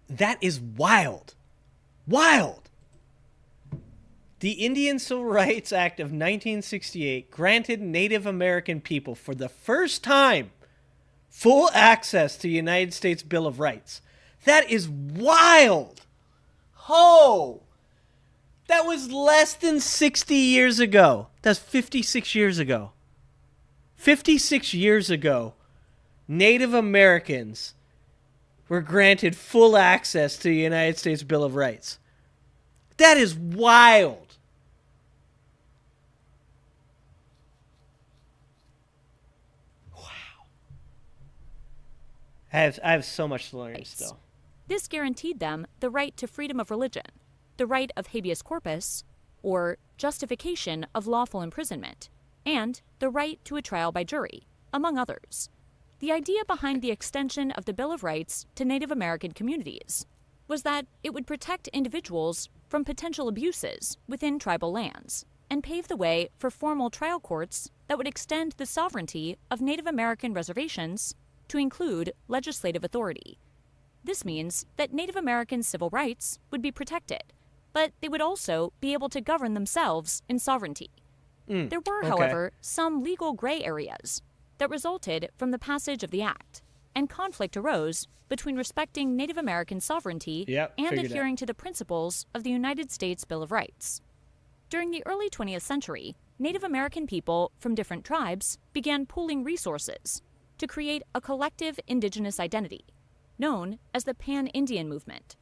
That is wild. Wild! The Indian Civil Rights Act of 1968 granted Native American people, for the first time, full access to the United States Bill of Rights. That is wild! Oh! That was less than 60 years ago. That's 56 years ago. 56 years ago, Native Americans were granted full access to the United States Bill of Rights. That is wild. Wow. I have so much to learn still. This guaranteed them the right to freedom of religion, the right of habeas corpus, or justification of lawful imprisonment, and the right to a trial by jury, among others. The idea behind the extension of the Bill of Rights to Native American communities was that it would protect individuals from potential abuses within tribal lands and pave the way for formal trial courts that would extend the sovereignty of Native American reservations to include legislative authority. This means that Native American civil rights would be protected, but they would also be able to govern themselves in sovereignty. There were, however, some legal gray areas that resulted from the passage of the Act, and conflict arose between respecting Native American sovereignty and adhering to the principles of the United States Bill of Rights. During the early 20th century, Native American people from different tribes began pooling resources to create a collective indigenous identity, known as the Pan-Indian Movement.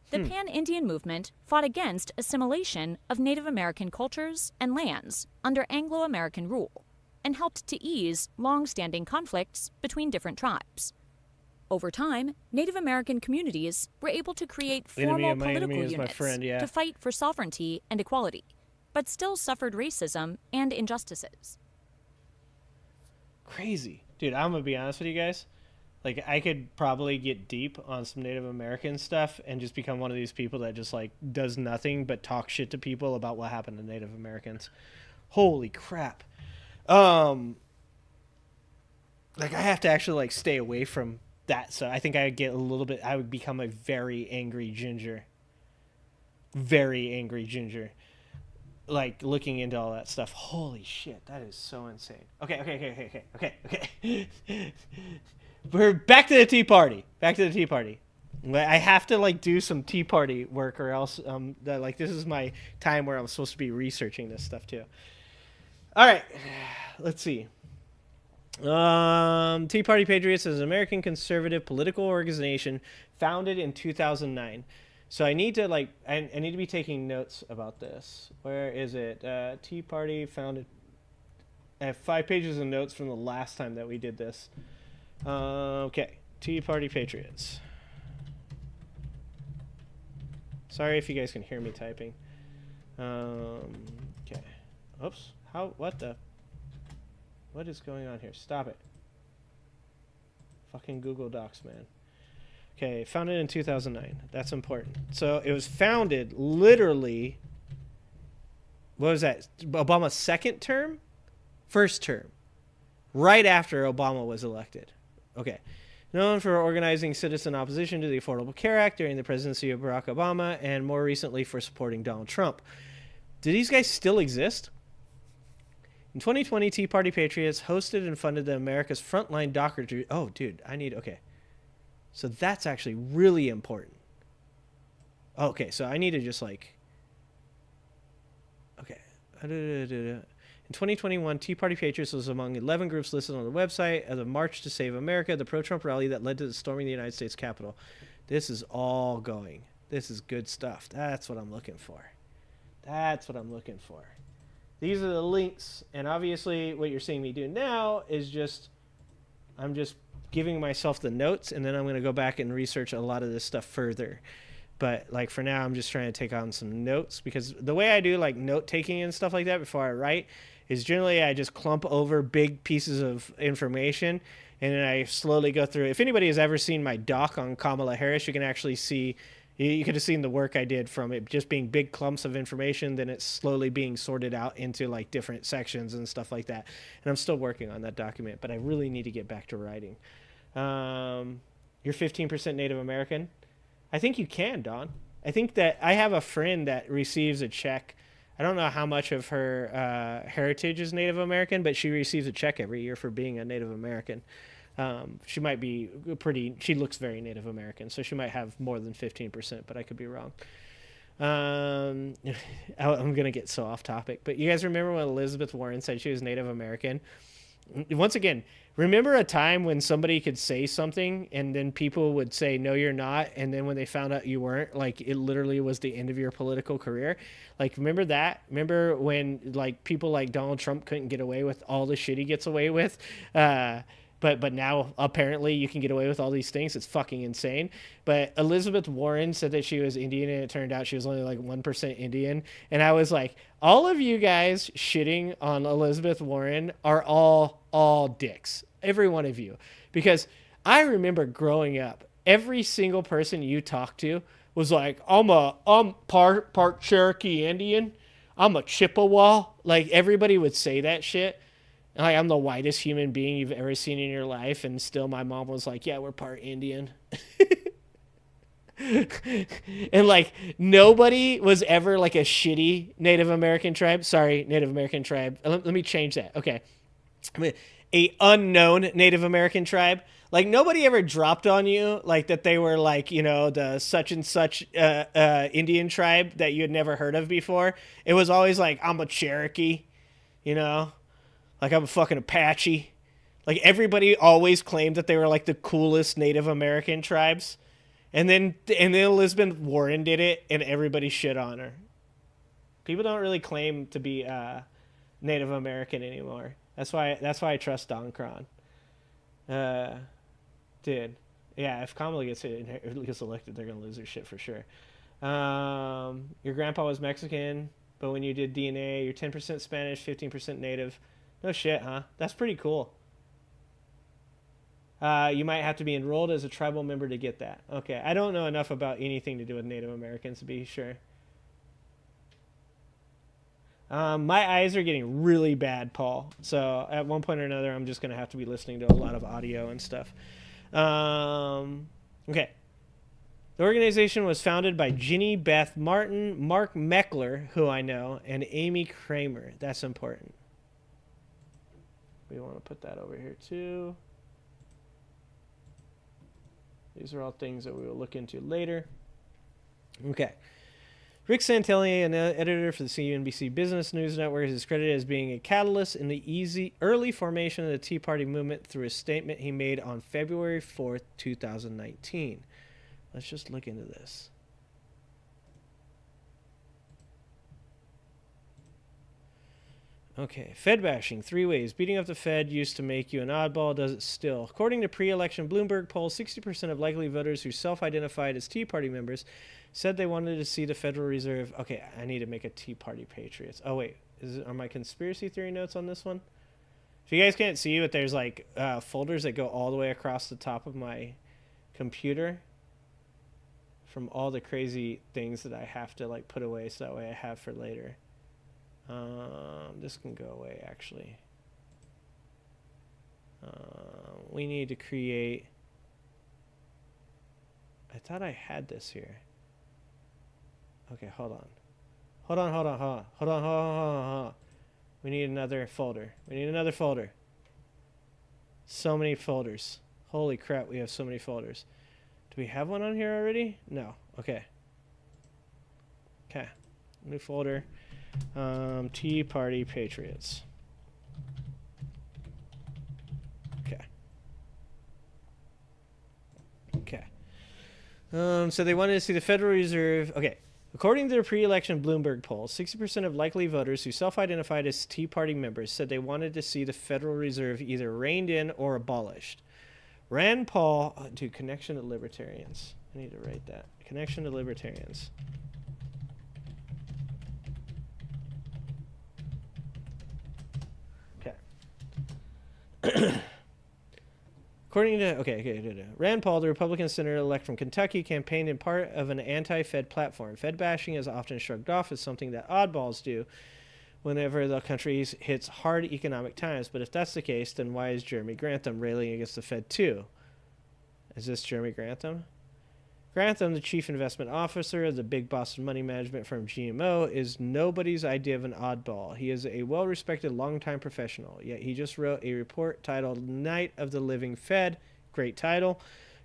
The Pan-Indian movement fought against assimilation of Native American cultures and lands under Anglo-American rule, and helped to ease long-standing conflicts between different tribes. Over time, Native American communities were able to create formal political units to fight for sovereignty and equality, but still suffered racism and injustices. Crazy. Dude, I'm going to be honest with you guys. Like, I could probably get deep on some Native American stuff and just become one of these people that just, like, does nothing but talk shit to people about what happened to Native Americans. Holy crap. Like, I have to actually, like, stay away from that. So I think I would become a very angry ginger. Very angry ginger. Like, looking into all that stuff. Holy shit, that is so insane. Okay. We're back to the Tea Party. I have to, like, do some Tea Party work, or else, this is my time where I'm supposed to be researching this stuff, too. All right, let's see. Tea Party Patriots is an American conservative political organization founded in 2009. So I need to, like, I need to be taking notes about this. Where is it? Tea Party founded. I have 5 pages of notes from the last time that we did this. Okay, Tea Party Patriots. Sorry if you guys can hear me typing. Okay. Oops. What is going on here? Stop it. Fucking Google Docs, man. Okay, founded in 2009. That's important. So it was founded literally, what was that? Obama's second term? First term. Right after Obama was elected. Okay. Known for organizing citizen opposition to the Affordable Care Act during the presidency of Barack Obama, and more recently for supporting Donald Trump. Do these guys still exist? In 2020, Tea Party Patriots hosted and funded the America's Frontline documentary. Oh, dude, okay. So that's actually really important. Okay, so I need to just, like... Okay. In 2021, Tea Party Patriots was among 11 groups listed on the website as a March to Save America, the pro-Trump rally that led to the storming of the United States Capitol. This is all going. This is good stuff. That's what I'm looking for. These are the links, and obviously what you're seeing me do now is I'm just giving myself the notes, and then I'm going to go back and research a lot of this stuff further. But, like, for now, I'm just trying to take on some notes, because the way I do, like, note-taking and stuff like that before I write is generally I just clump over big pieces of information, and then I slowly go through. If anybody has ever seen my doc on Kamala Harris, you can actually see, you could have seen the work I did from it just being big clumps of information, then it's slowly being sorted out into, like, different sections and stuff like that. And I'm still working on that document, but I really need to get back to writing. You're 15% Native American? I think you can, Don. I think that I have a friend that receives a check. I don't know how much of her heritage is Native American, but she receives a check every year for being a Native American. She might be she looks very Native American, so she might have more than 15%, but I could be wrong. I'm going to get so off topic, but you guys remember when Elizabeth Warren said she was Native American? Once again, remember a time when somebody could say something and then people would say, no, you're not. And then when they found out you weren't, like, it literally was the end of your political career. Like, remember that? Remember when, like, people like Donald Trump couldn't get away with all the shit he gets away with? But now apparently you can get away with all these things. It's fucking insane. But Elizabeth Warren said that she was Indian, and it turned out she was only like 1% Indian. And I was like, all of you guys shitting on Elizabeth Warren are all dicks. Every one of you. Because I remember growing up, every single person you talked to was like, I'm part Cherokee Indian. I'm a Chippewa. Like, everybody would say that shit. Like, I'm the whitest human being you've ever seen in your life, and still my mom was like, yeah, we're part Indian. And, like, nobody was ever, like, a shitty Native American tribe. Sorry, Native American tribe. Let me change that. Okay. A unknown Native American tribe. Like, nobody ever dropped on you, like, that they were, like, you know, the such and such Indian tribe that you had never heard of before. It was always like, I'm a Cherokee, you know? Like, I'm a fucking Apache. Like, everybody always claimed that they were, like, the coolest Native American tribes. And then Elizabeth Warren did it, and everybody shit on her. People don't really claim to be Native American anymore. That's why I trust Don Cron. Dude. Yeah, if Kamala gets elected, they're going to lose their shit for sure. Your grandpa was Mexican, but when you did DNA, you're 10% Spanish, 15% Native. No shit, huh? That's pretty cool. You might have to be enrolled as a tribal member to get that. Okay, I don't know enough about anything to do with Native Americans to be sure. My eyes are getting really bad, Paul. So at one point or another, I'm just going to have to be listening to a lot of audio and stuff. Okay. The organization was founded by Ginny Beth Martin, Mark Meckler, who I know, and Amy Kramer. That's important. We want to put that over here too. These are all things that we will look into later. Okay. Rick Santelli, an editor for the CNBC Business News Network, is credited as being a catalyst in the early formation of the Tea Party movement through a statement he made on February 4th, 2019. Let's just look into this. Okay, Fed bashing, 3 ways. Beating up the Fed used to make you an oddball, does it still? According to pre-election Bloomberg polls, 60% of likely voters who self-identified as Tea Party members said they wanted to see the Federal Reserve. Okay, I need to make a Tea Party Patriots. Oh, wait, are my conspiracy theory notes on this one? If you guys can't see, but there's like folders that go all the way across the top of my computer from all the crazy things that I have to like put away so that way I have for later. This can go away, actually. We need to create... I thought I had this here. Okay, hold on. Hold on. We need another folder. So many folders. Holy crap, we have so many folders. Do we have one on here already? No. Okay. New folder. Tea Party Patriots. Okay. So they wanted to see the Federal Reserve. Okay. According to their pre-election Bloomberg poll, 60% of likely voters who self-identified as Tea Party members said they wanted to see the Federal Reserve either reined in or abolished. Rand Paul... Connection to Libertarians. I need to write that. Connection to Libertarians. According to Rand Paul, the Republican senator-elect from Kentucky, campaigned in part of an anti-Fed platform. Fed bashing is often shrugged off as something that oddballs do whenever the country hits hard economic times. But if that's the case, then why is Jeremy Grantham railing against the Fed too? Is this Jeremy Grantham? Grantham, the chief investment officer of the big Boston money management firm GMO, is nobody's idea of an oddball. He is a well-respected longtime professional, yet he just wrote a report titled Night of the Living Fed. Great title.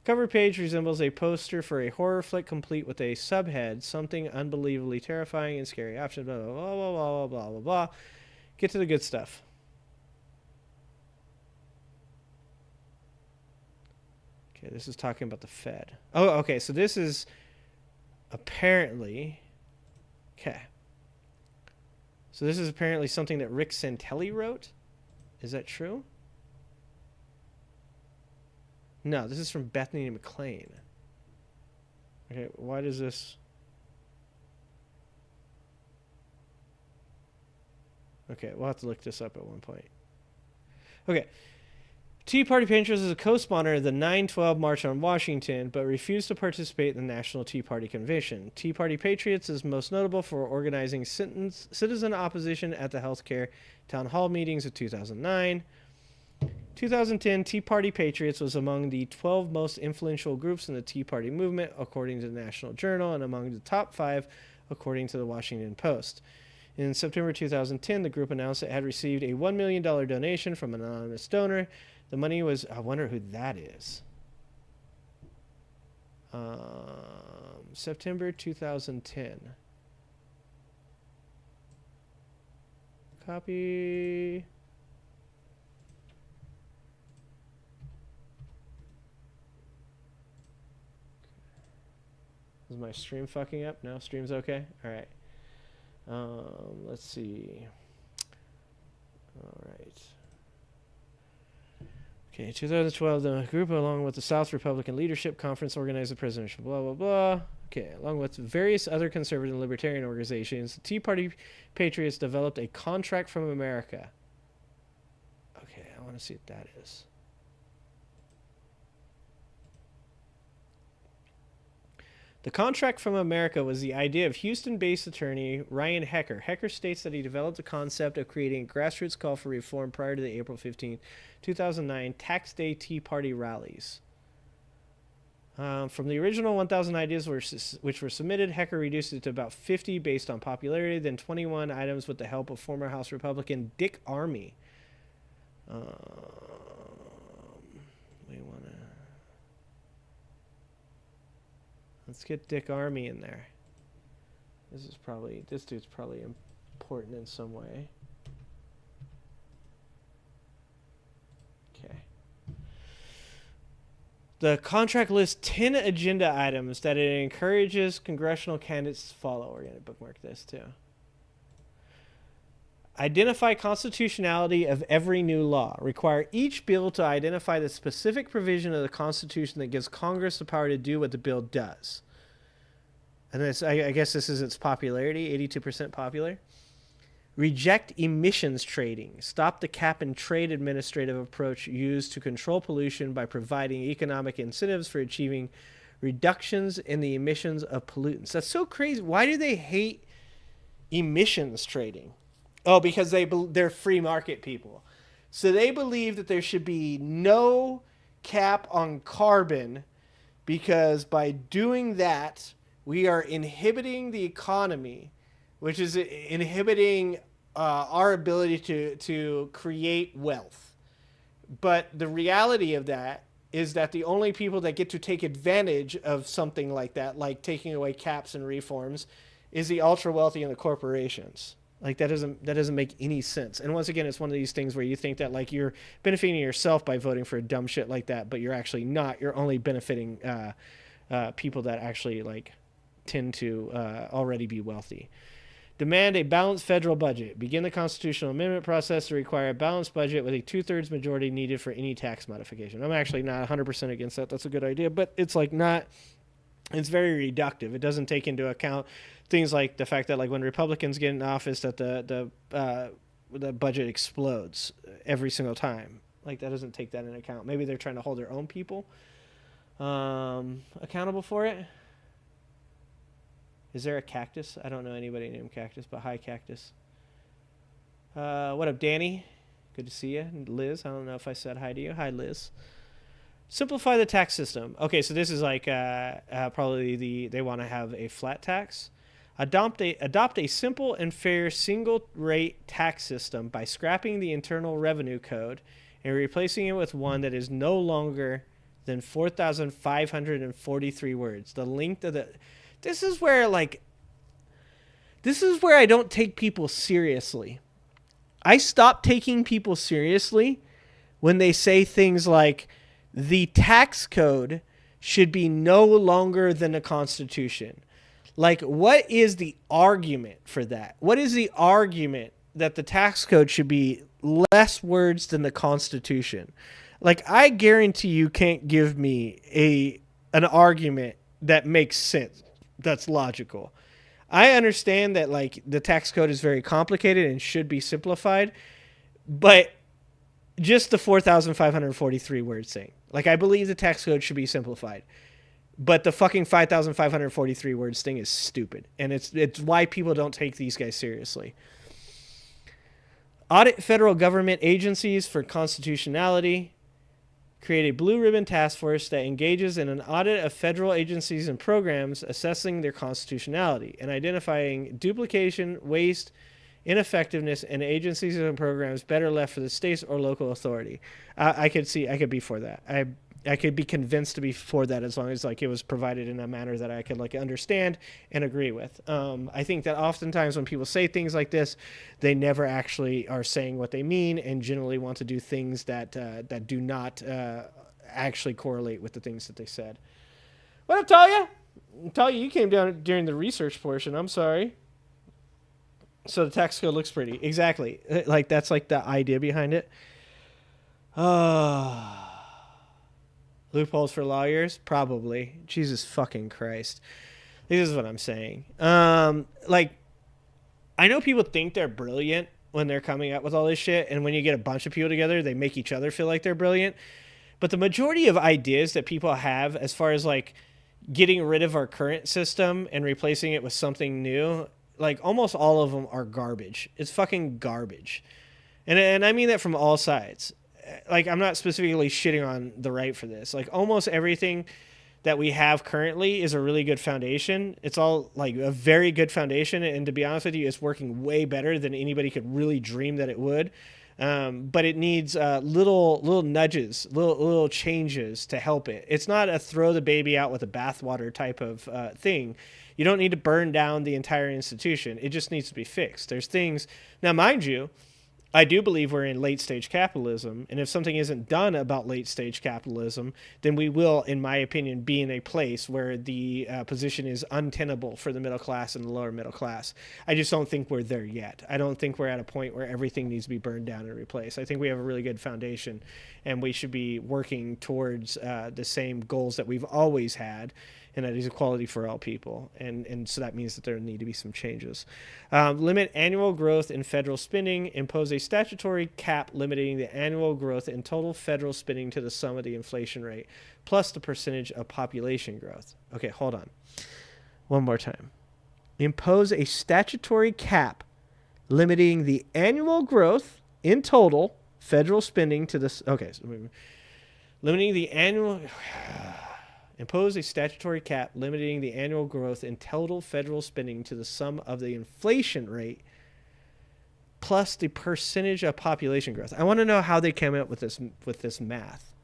Cover page resembles a poster for a horror flick complete with a subhead, something unbelievably terrifying and scary. Option, blah, blah, blah, blah, blah, blah, blah, blah. Get to the good stuff. Okay, this is talking about the Fed. Oh, okay, so this is apparently... Okay. So this is apparently something that Rick Santelli wrote? Is that true? No, this is from Bethany McLean. Okay, why does this... Okay, we'll have to look this up at one point. Okay. Tea Party patrons is a co-sponsor of the 9/12 March on Washington, but refused to participate in the National Tea Party Convention. Tea Party Patriots is most notable for organizing citizen opposition at the healthcare town hall meetings of 2009. 2010, Tea Party Patriots was among the 12 most influential groups in the Tea Party movement, according to the National Journal, and among the top 5, according to the Washington Post. In September 2010, the group announced it had received a $1 million donation from an anonymous donor. The money was... I wonder who that is. September 2010. Copy. Is my stream fucking up? No, stream's okay? All right. Let's see. All right. Okay, 2012, the group, along with the South Republican Leadership Conference, organized the presidential blah, blah, blah. Okay, along with various other conservative and libertarian organizations, the Tea Party Patriots developed a contract from America. Okay, I want to see what that is. The contract from America was the idea of Houston-based attorney Ryan Hecker. Hecker states that he developed the concept of creating a grassroots call for reform prior to the April 15, 2009 Tax Day Tea Party rallies. From the original 1,000 ideas which were submitted, Hecker reduced it to about 50 based on popularity, then 21 items with the help of former House Republican Dick Armey. Let's get Dick Armey in there. This dude's probably important in some way. Okay. The contract lists 10 agenda items that it encourages congressional candidates to follow. We're going to bookmark this too. Identify constitutionality of every new law. Require each bill to identify the specific provision of the Constitution that gives Congress the power to do what the bill does. And this, I guess this is its popularity, 82% popular. Reject emissions trading. Stop the cap and trade administrative approach used to control pollution by providing economic incentives for achieving reductions in the emissions of pollutants. That's so crazy. Why do they hate emissions trading? Oh, because they're free market people. So they believe that there should be no cap on carbon because by doing that, we are inhibiting the economy, which is inhibiting our ability to create wealth. But the reality of that is that the only people that get to take advantage of something like that, like taking away caps and reforms, is the ultra wealthy and the corporations. Like that doesn't make any sense. And once again, it's one of these things where you think that like you're benefiting yourself by voting for dumb shit like that, but you're actually not. You're only benefiting people that actually like tend to already be wealthy. Demand a balanced federal budget. Begin the constitutional amendment process to require a balanced budget with a 2/3 majority needed for any tax modification. I'm actually not 100% against that. That's a good idea, but it's like not. It's very reductive. It doesn't take into account things like the fact that like when Republicans get in office, that the budget explodes every single time. Like that doesn't take that into account. Maybe they're trying to hold their own people accountable for it. Is there a Cactus? I don't know anybody named Cactus, but hi, Cactus. What up, Danny? Good to see you. Liz, I don't know if I said hi to you. Hi, Liz. Simplify the tax system. Okay, so this is like probably they want to have a flat tax. Adopt a simple and fair single-rate tax system by scrapping the Internal Revenue Code and replacing it with one that is no longer than 4,543 words. The length of the... This is where I don't take people seriously. I stop taking people seriously when they say things like the tax code should be no longer than the Constitution. Like, what is the argument for that? What is the argument that the tax code should be less words than the Constitution? Like, I guarantee you can't give me an argument that makes sense, that's logical. I understand that, like, the tax code is very complicated and should be simplified, but just the 4,543 words thing. Like, I believe the tax code should be simplified, but the fucking 5,543 words thing is stupid, and it's why people don't take these guys seriously. Audit federal government agencies for constitutionality. Create a blue ribbon task force that engages in an audit of federal agencies and programs, assessing their constitutionality and identifying duplication, waste, ineffectiveness, and agencies and programs better left for the states or local authority. I could be for that. I could be convinced to be for that as long as, like, it was provided in a manner that I could, like, understand and agree with. I think that oftentimes when people say things like this, they never actually are saying what they mean, and generally want to do things that do not actually correlate with the things that they said. What up, Talia? Talia, you came down during the research portion. I'm sorry. So the tax code looks pretty. Exactly. Like, that's like the idea behind it. Loopholes for lawyers? Probably. Jesus fucking Christ. This is what I'm saying. Like, I know people think they're brilliant when they're coming up with all this shit, and when you get a bunch of people together, they make each other feel like they're brilliant. But the majority of ideas that people have, as far as, like, getting rid of our current system and replacing it with something new, like, almost all of them are garbage. It's fucking garbage. And I mean that from all sides. Like, I'm not specifically shitting on the right for this. Like, almost everything that we have currently is a really good foundation. It's all, like, a very good foundation, and to be honest with you, it's working way better than anybody could really dream that it would. But it needs little nudges, little changes to help it. It's not a throw the baby out with the bathwater type of thing. You don't need to burn down the entire institution. It just needs to be fixed. There's things... Now, mind you, I do believe we're in late-stage capitalism, and if something isn't done about late-stage capitalism, then we will, in my opinion, be in a place where the position is untenable for the middle class and the lower middle class. I just don't think we're there yet. I don't think we're at a point where everything needs to be burned down and replaced. I think we have a really good foundation, and we should be working towards the same goals that we've always had, and that is equality for all people. And so that means that there need to be some changes. Limit annual growth in federal spending. Impose a statutory cap limiting the annual growth in total federal spending to the sum of the inflation rate, plus the percentage of population growth. Okay, hold on. One more time. Impose a statutory cap limiting the annual growth in total federal spending to the... Okay, so limiting the annual... Impose a statutory cap limiting the annual growth in total federal spending to the sum of the inflation rate plus the percentage of population growth. I want to know how they came up with this math.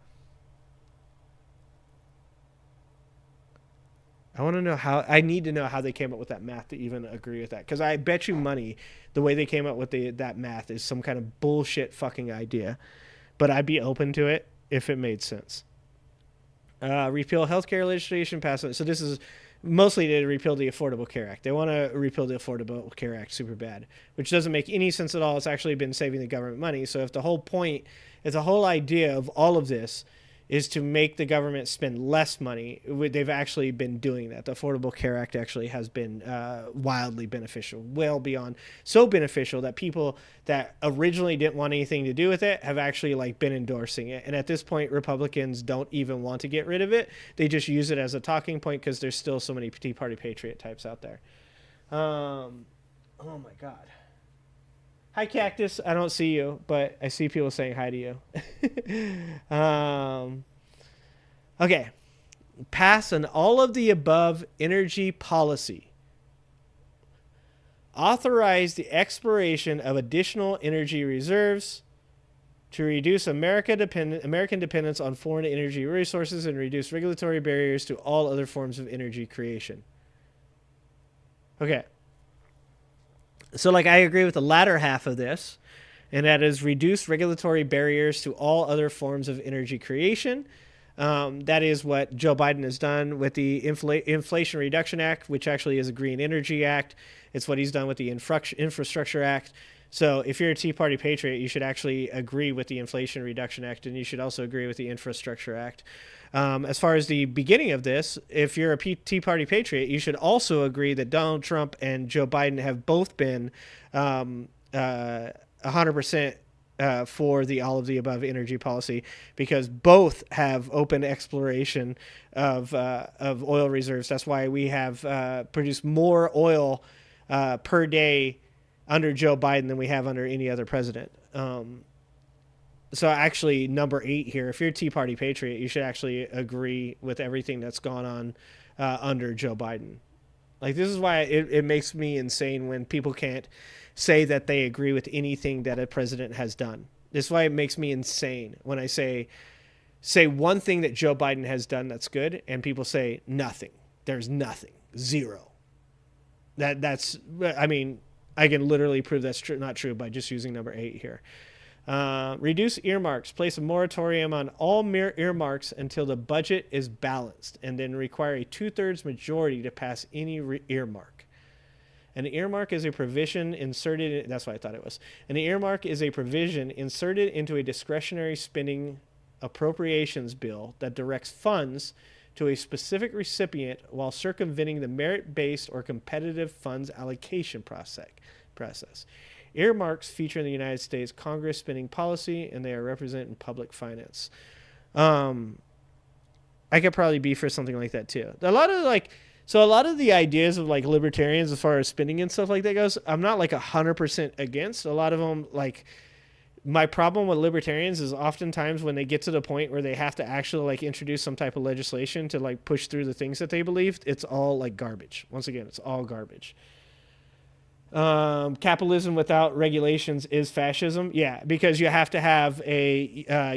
I need to know how they came up with that math to even agree with that. Because I bet you money the way they came up with that math is some kind of bullshit fucking idea. But I'd be open to it if it made sense. Repeal healthcare legislation passed. So this is mostly to repeal the Affordable Care Act. They want to repeal the Affordable Care Act super bad, which doesn't make any sense at all. It's actually been saving the government money. So if the whole idea of all of this is to make the government spend less money, they've actually been doing that. The Affordable Care Act actually has been wildly beneficial, well beyond so beneficial that people that originally didn't want anything to do with it have actually, like, been endorsing it. And at this point, Republicans don't even want to get rid of it. They just use it as a talking point because there's still so many Tea Party patriot types out there. Oh my God. Hi, Cactus. I don't see you, but I see people saying hi to you. Okay. Pass an all-of-the-above energy policy. Authorize the exploration of additional energy reserves to reduce American dependence on foreign energy resources and reduce regulatory barriers to all other forms of energy creation. Okay. So, like, I agree with the latter half of this, and that is reduce regulatory barriers to all other forms of energy creation. That is what Joe Biden has done with the Inflation Reduction Act, which actually is a Green Energy Act. It's what he's done with the Infrastructure Act. So if you're a Tea Party patriot, you should actually agree with the Inflation Reduction Act, and you should also agree with the Infrastructure Act. As far as the beginning of this, if you're a Tea Party patriot, you should also agree that Donald Trump and Joe Biden have both been 100% for the all of the above energy policy, because both have open exploration of oil reserves. That's why we have produced more oil per day under Joe Biden than we have under any other president. So actually, number 8 here, if you're a Tea Party patriot, you should actually agree with everything that's gone on under Joe Biden. Like, this is why it makes me insane when people can't say that they agree with anything that a president has done. This is why it makes me insane when I say one thing that Joe Biden has done that's good, and people say nothing. There's nothing. Zero. That's, I mean, I can literally prove that's not true by just using number 8 here. Reduce earmarks. Place a moratorium on all earmarks until the budget is balanced, and then require a 2/3 majority to pass any earmark. An earmark is a provision inserted. That's what I thought it was. An earmark is a provision inserted into a discretionary spending appropriations bill that directs funds to a specific recipient while circumventing the merit-based or competitive funds allocation process. Earmarks feature in the United States Congress spending policy, and they are represented in public finance. I could probably be for something like that too. A lot of the ideas of like libertarians as far as spending and stuff like that goes, I'm not like 100% against. A lot of them, like, my problem with libertarians is oftentimes when they get to the point where they have to actually like introduce some type of legislation to like push through the things that they believed, it's all like garbage. Once again, it's all garbage. Capitalism without regulations is fascism. Yeah, because you have to have a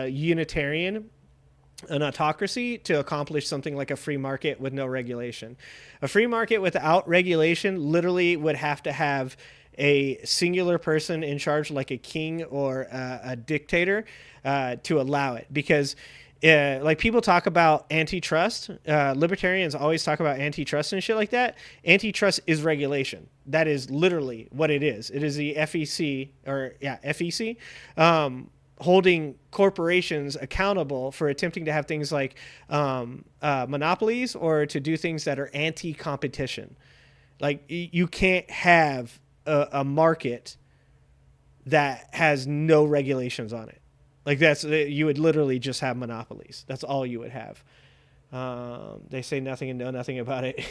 unitarian, an autocracy, to accomplish something like a free market with no regulation. A free market without regulation literally would have to have a singular person in charge, like a king or a dictator, to allow it. Because like people talk about antitrust, libertarians always talk about antitrust and shit like that. Antitrust is regulation. That is literally what it is. It is the FEC, holding corporations accountable for attempting to have things like monopolies or to do things that are anti-competition. Like, you can't have a market that has no regulations on it. Like, you would literally just have monopolies. That's all you would have. They say nothing and know nothing about it.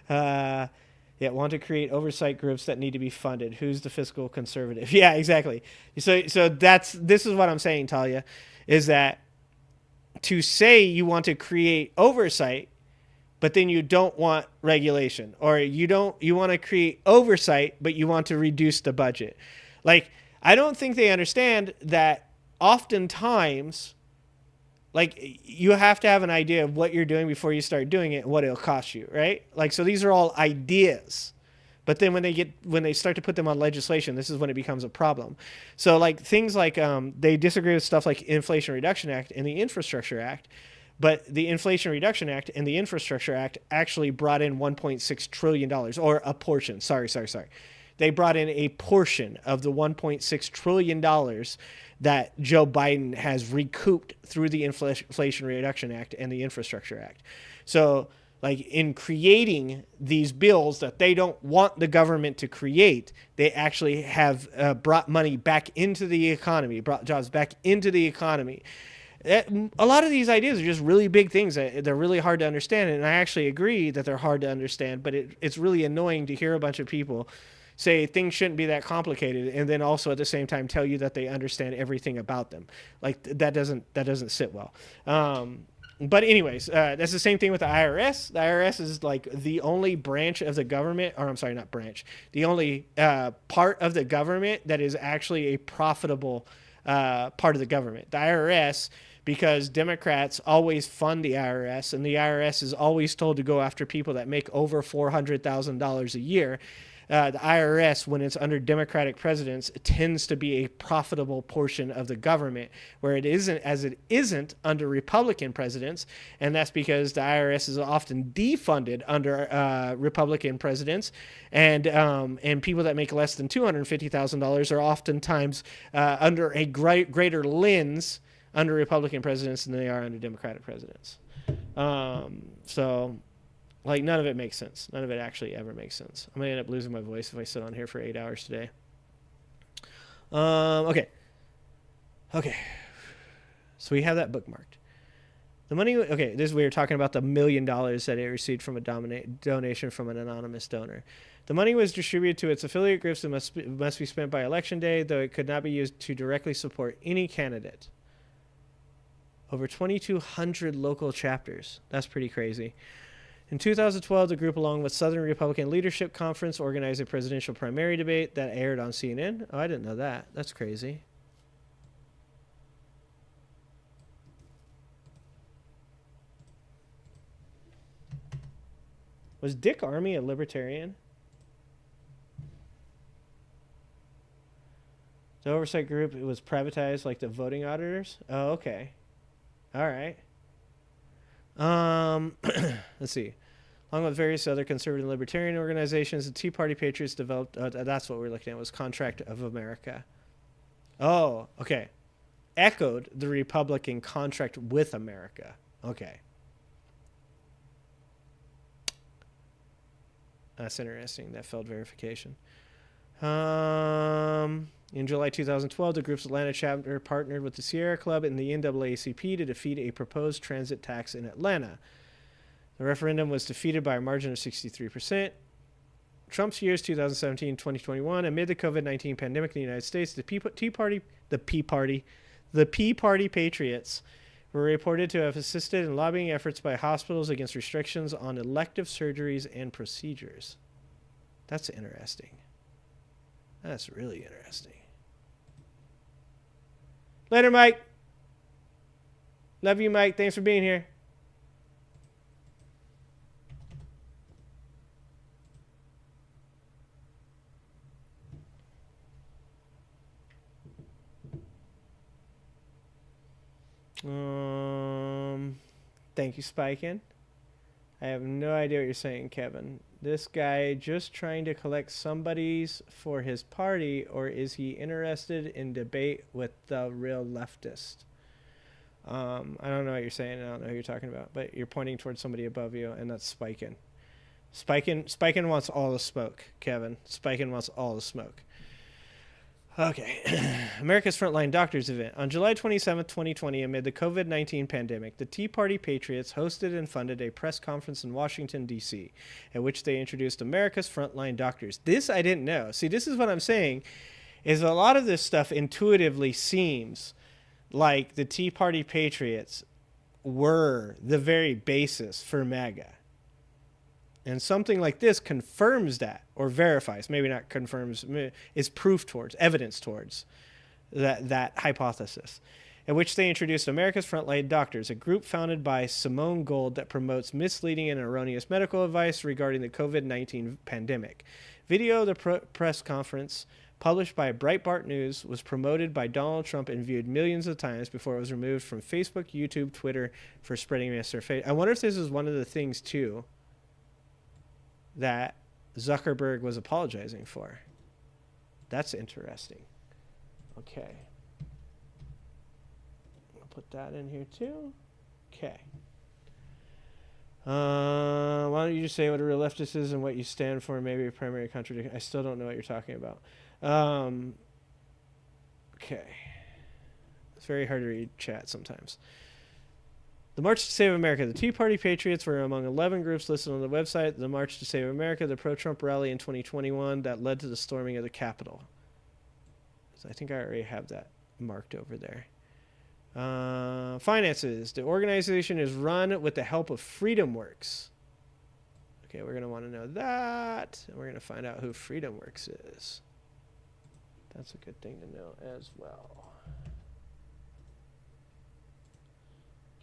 Want to create oversight groups that need to be funded. Who's the fiscal conservative? Yeah, exactly. So this is what I'm saying, Talia, is that to say you want to create oversight, but then you don't want regulation, or you want to create oversight, but you want to reduce the budget. Like, I don't think they understand that oftentimes, like, you have to have an idea of what you're doing before you start doing it and what it'll cost you, right? Like, so these are all ideas, but then when they start to put them on legislation, this is when it becomes a problem. So like things like they disagree with stuff like Inflation Reduction Act and the Infrastructure Act, but the Inflation Reduction Act and the Infrastructure Act actually brought in $1.6 trillion, or a portion. Sorry. They brought in a portion of the $1.6 trillion that Joe Biden has recouped through the Inflation Reduction Act and the Infrastructure Act. So, like, in creating these bills that they don't want the government to create, they actually have brought money back into the economy, brought jobs back into the economy. A lot of these ideas are just really big things. They're really hard to understand, and I actually agree that they're hard to understand, but it's really annoying to hear a bunch of people say things shouldn't be that complicated, and then also at the same time tell you that they understand everything about them. Like, that doesn't sit well. But anyways, that's the same thing with the IRS. The IRS is like the only branch of the government, or I'm sorry, not branch, the only part of the government that is actually a profitable part of the government. The IRS, because Democrats always fund the IRS, and the IRS is always told to go after people that make over $400,000 a year. the IRS, when it's under Democratic presidents, tends to be a profitable portion of the government, where it isn't under Republican presidents, and that's because the IRS is often defunded under Republican presidents, and people that make less than $250,000 are oftentimes under a greater lens under Republican presidents than they are under Democratic presidents. So, like, none of it makes sense. None of it actually ever makes sense. I'm going to end up losing my voice if I sit on here for 8 hours today. Okay. So we have that bookmarked. The money, okay, this we were talking about the $1 million that it received from a donation from an anonymous donor. The money was distributed to its affiliate groups and must be spent by election day, though it could not be used to directly support any candidate. Over 2,200 local chapters. That's pretty crazy. In 2012, the group, along with Southern Republican Leadership Conference, organized a presidential primary debate that aired on CNN. Oh, I didn't know that. That's crazy. Was Dick Armey a libertarian? The oversight group, it was privatized like the voting auditors? Oh, okay. All right. Let's see. Along with various other conservative and libertarian organizations, the Tea Party Patriots developed, that's what we're looking at, was Contract of America. Oh, okay. Echoed the Republican Contract with America. Okay. That's interesting. That failed verification. In July 2012, the group's Atlanta chapter partnered with the Sierra Club and the NAACP to defeat a proposed transit tax in Atlanta. The referendum was defeated by a margin of 63%. Trump's years 2017-2021, amid the COVID-19 pandemic in the United States, the Pea Party Patriots were reported to have assisted in lobbying efforts by hospitals against restrictions on elective surgeries and procedures. That's interesting. That's really interesting. Later, Mike. Love you, Mike. Thanks for being here. Thank you, Spikin. I have no idea what you're saying, Kevin. This guy just trying to collect somebody's for his party, or is he interested in debate with the real leftist? I don't know what you're saying. I don't know who you're talking about, but you're pointing towards somebody above you, and that's Spikin. Spikin wants all the smoke, Kevin. Spikin wants all the smoke. Okay. America's Frontline Doctors event. On July 27, 2020, amid the COVID-19 pandemic, the Tea Party Patriots hosted and funded a press conference in Washington, D.C., at which they introduced America's Frontline Doctors. This I didn't know. See, this is what I'm saying, is a lot of this stuff intuitively seems like the Tea Party Patriots were the very basis for MAGA. And something like this confirms that, or verifies, maybe not confirms, is proof towards, evidence towards that hypothesis, in which they introduced America's Frontline Doctors, a group founded by Simone Gold that promotes misleading and erroneous medical advice regarding the COVID-19 pandemic. Video of the press conference, published by Breitbart News, was promoted by Donald Trump and viewed millions of times before it was removed from Facebook, YouTube, Twitter for spreading misinformation. I wonder if this is one of the things, too, that Zuckerberg was apologizing for. That's interesting. Okay. I'll put that in here too. Okay. Why don't you just say what a real leftist is and what you stand for, maybe a primary contradiction. I still don't know what you're talking about. Okay. It's very hard to read chat sometimes. The March to Save America. The Tea Party Patriots were among 11 groups listed on the website. The March to Save America, the pro-Trump rally in 2021 that led to the storming of the Capitol. So I think I already have that marked over there. Finances. The organization is run with the help of FreedomWorks. Okay, we're going to want to know that. And we're going to find out who FreedomWorks is. That's a good thing to know as well.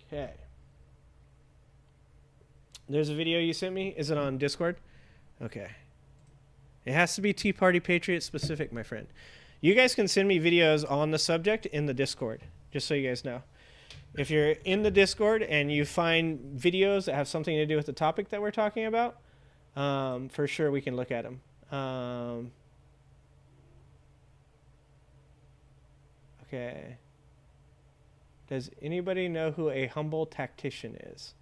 Okay. There's a video you sent me. Is it on Discord? Okay. It has to be Tea Party Patriot specific, my friend. You guys can send me videos on the subject in the Discord, just so you guys know. If you're in the Discord and you find videos that have something to do with the topic that we're talking about, for sure we can look at them. Okay. Does anybody know who a humble tactician is?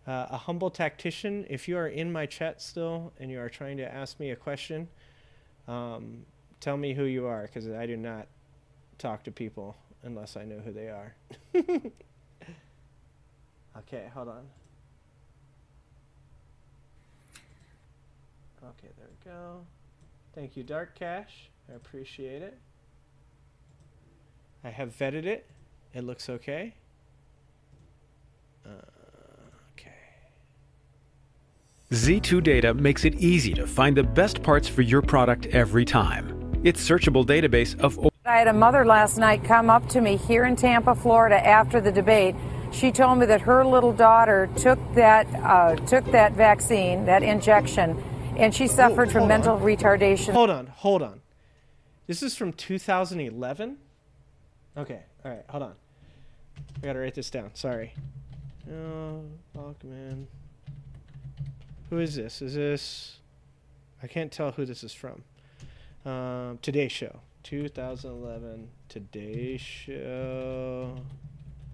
A humble tactician, if you are in my chat still and you are trying to ask me a question, tell me who you are, because I do not talk to people unless I know who they are. Okay, hold on. Okay, there we go. Thank you, Dark Cash. I appreciate it. I have vetted it. It looks okay. Z2 Data makes it easy to find the best parts for your product every time. Its searchable database of... I had a mother last night come up to me here in Tampa, Florida after the debate. She told me that her little daughter took that vaccine, that injection, and she suffered from mental retardation. Hold on. This is from 2011? Okay, all right, hold on. I gotta write this down, sorry. Oh, fuck, man. Who is this? Is this... I can't tell who this is from. Today Show. 2011 Today Show.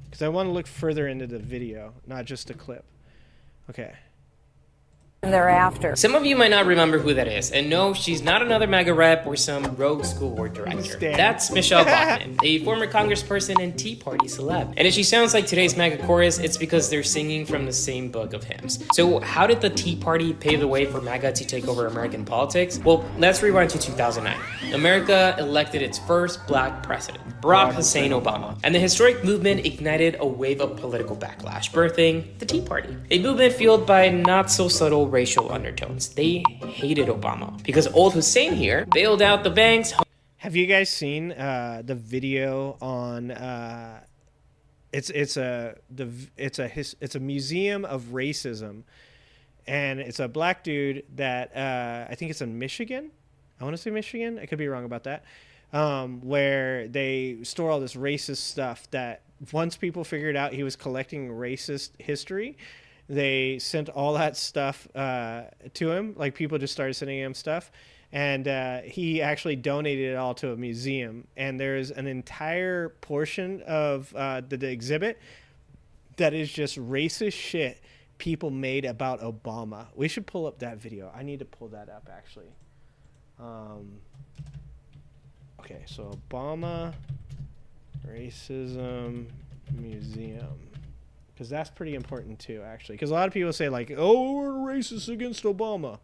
Because I want to look further into the video, not just a clip. Okay. Thereafter. Some of you might not remember who that is, and no, she's not another MAGA rep or some rogue school board director. That's Michelle Bachmann, a former congressperson and Tea Party celeb. And if she sounds like today's MAGA chorus, it's because they're singing from the same book of hymns. So how did the Tea Party pave the way for MAGA to take over American politics? Well, let's rewind to 2009. America elected its first black president, Barack Hussein Obama, and the historic movement ignited a wave of political backlash, birthing the Tea Party, a movement fueled by not so subtle racial undertones. They hated Obama because old Hussein here bailed out the banks. Have you guys seen the video on? It's a museum of racism, and it's a black dude that I think it's in Michigan. I want to say Michigan. I could be wrong about that. Where they store all this racist stuff that once people figured out he was collecting racist history, they sent all that stuff to him. Like, people just started sending him stuff. And he actually donated it all to a museum. And there's an entire portion of the exhibit that is just racist shit people made about Obama. We should pull up that video. I need to pull that up, actually. Okay, so Obama Racism Museum. Because that's pretty important too, actually. Because a lot of people say, like, oh, we're racist against Obama.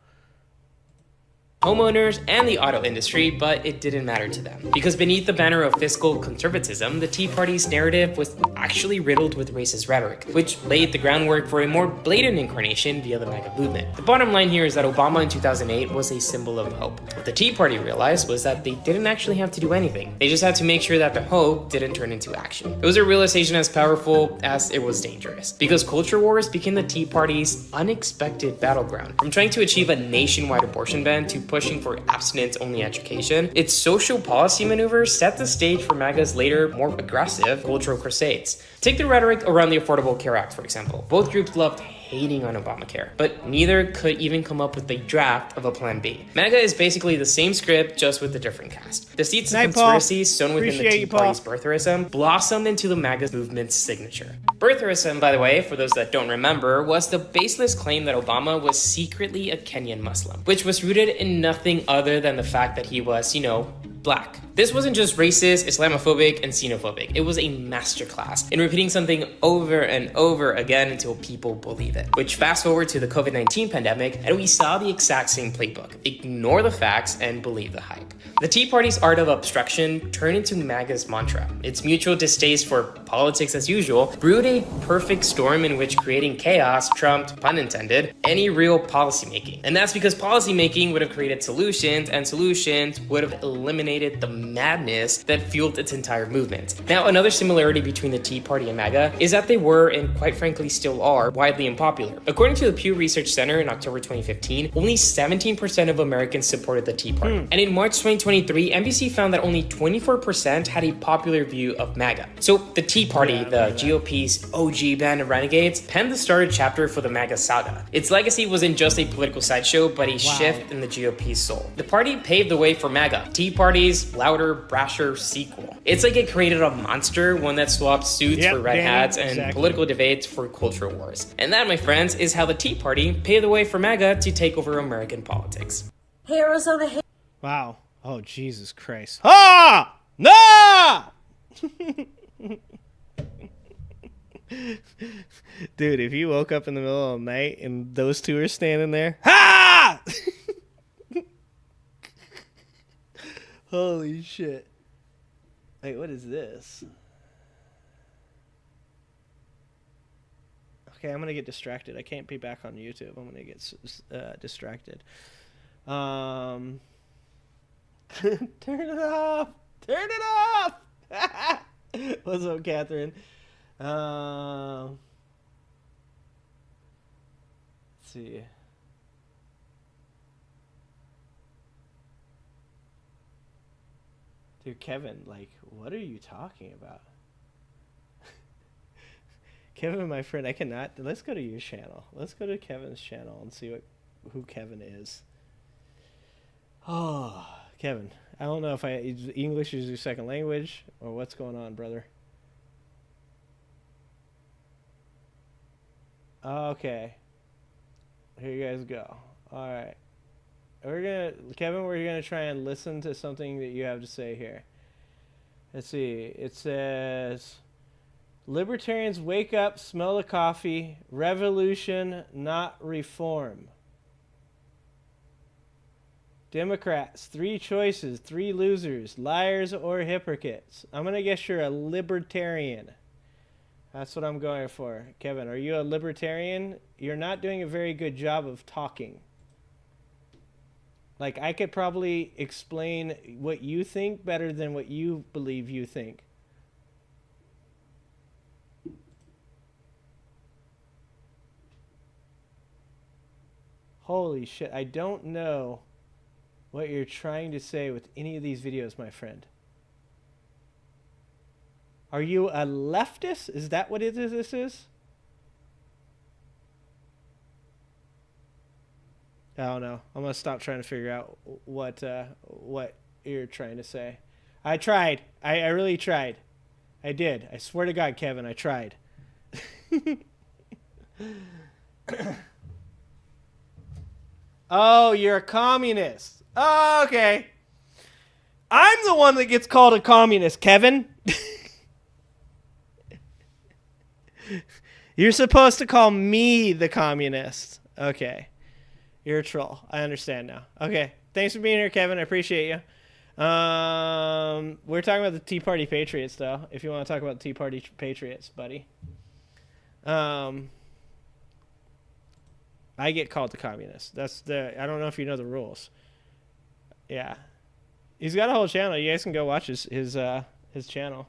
Homeowners and the auto industry, but it didn't matter to them. Because beneath the banner of fiscal conservatism, the Tea Party's narrative was actually riddled with racist rhetoric, which laid the groundwork for a more blatant incarnation via the MAGA movement. The bottom line here is that Obama in 2008 was a symbol of hope. What the Tea Party realized was that they didn't actually have to do anything. They just had to make sure that the hope didn't turn into action. It was a realization as powerful as it was dangerous, because culture wars became the Tea Party's unexpected battleground. From trying to achieve a nationwide abortion ban to pushing for abstinence-only education, its social policy maneuvers set the stage for MAGA's later, more aggressive cultural crusades. Take the rhetoric around the Affordable Care Act, for example. Both groups loved hating on Obamacare, but neither could even come up with a draft of a plan B. MAGA is basically the same script, just with a different cast. The seeds of conspiracy sown within the Tea Party's birtherism blossomed into the MAGA movement's signature. Birtherism, by the way, for those that don't remember, was the baseless claim that Obama was secretly a Kenyan Muslim, which was rooted in nothing other than the fact that he was, black. This wasn't just racist, Islamophobic, and xenophobic. It was a masterclass in repeating something over and over again until people believe it. Which fast forward to the COVID-19 pandemic, and we saw the exact same playbook. Ignore the facts and believe the hype. The Tea Party's art of obstruction turned into MAGA's mantra. Its mutual distaste for politics as usual brewed a perfect storm in which creating chaos trumped, pun intended, any real policymaking. And that's because policymaking would have created solutions, and solutions would have eliminated underestimated the madness that fueled its entire movement. Now, another similarity between the Tea Party and MAGA is that they were, and quite frankly still are, widely unpopular. According to the Pew Research Center in October 2015, only 17% of Americans supported the Tea Party. And in March 2023, NBC found that only 24% had a popular view of MAGA. So the Tea Party, the GOP's OG band of renegades, penned the started chapter for the MAGA saga. Its legacy wasn't just a political sideshow, but a shift in the GOP's soul. The party paved the way for MAGA, Tea Party's louder, brasher sequel. It's like it created a monster, one that swapped suits for red hats and political debates for cultural wars. And that, my friends, is how the Tea Party paved the way for MAGA to take over American politics. Heroes of the Wow. Oh, Jesus Christ. Ah! No! Dude, if you woke up in the middle of the night and those two are standing there, ha! Holy shit. Wait, what is this? Okay, I'm going to get distracted. I can't be back on YouTube. I'm going to get distracted. Turn it off! Turn it off! What's up, Catherine? Let's see. Dude, Kevin, like, what are you talking about? Kevin, my friend, I cannot. Let's go to your channel. Let's go to Kevin's channel and see who Kevin is. Oh, Kevin. I don't know if English is your second language or what's going on, brother. Okay. Here you guys go. All right. Kevin, we're gonna try and listen to something that you have to say here. Let's see. It says, libertarians wake up, smell the coffee, revolution, not reform. Democrats, 3 choices, 3 losers, liars or hypocrites. I'm going to guess you're a libertarian. That's what I'm going for. Kevin, are you a libertarian? You're not doing a very good job of talking. Like, I could probably explain what you think better than what you believe you think. Holy shit, I don't know what you're trying to say with any of these videos, my friend. Are you a leftist? Is that what this is? I don't know. I'm gonna stop trying to figure out what you're trying to say. I tried. I really tried. I did. I swear to God, Kevin, I tried. Oh, you're a communist. Oh, okay. I'm the one that gets called a communist, Kevin. You're supposed to call me the communist. Okay. You're a troll. I understand now. Okay. Thanks for being here, Kevin. I appreciate you. We're talking about the Tea Party Patriots, though, if you want to talk about the Tea Party Patriots, buddy. I get called the communist. I don't know if you know the rules. Yeah. He's got a whole channel. You guys can go watch his channel.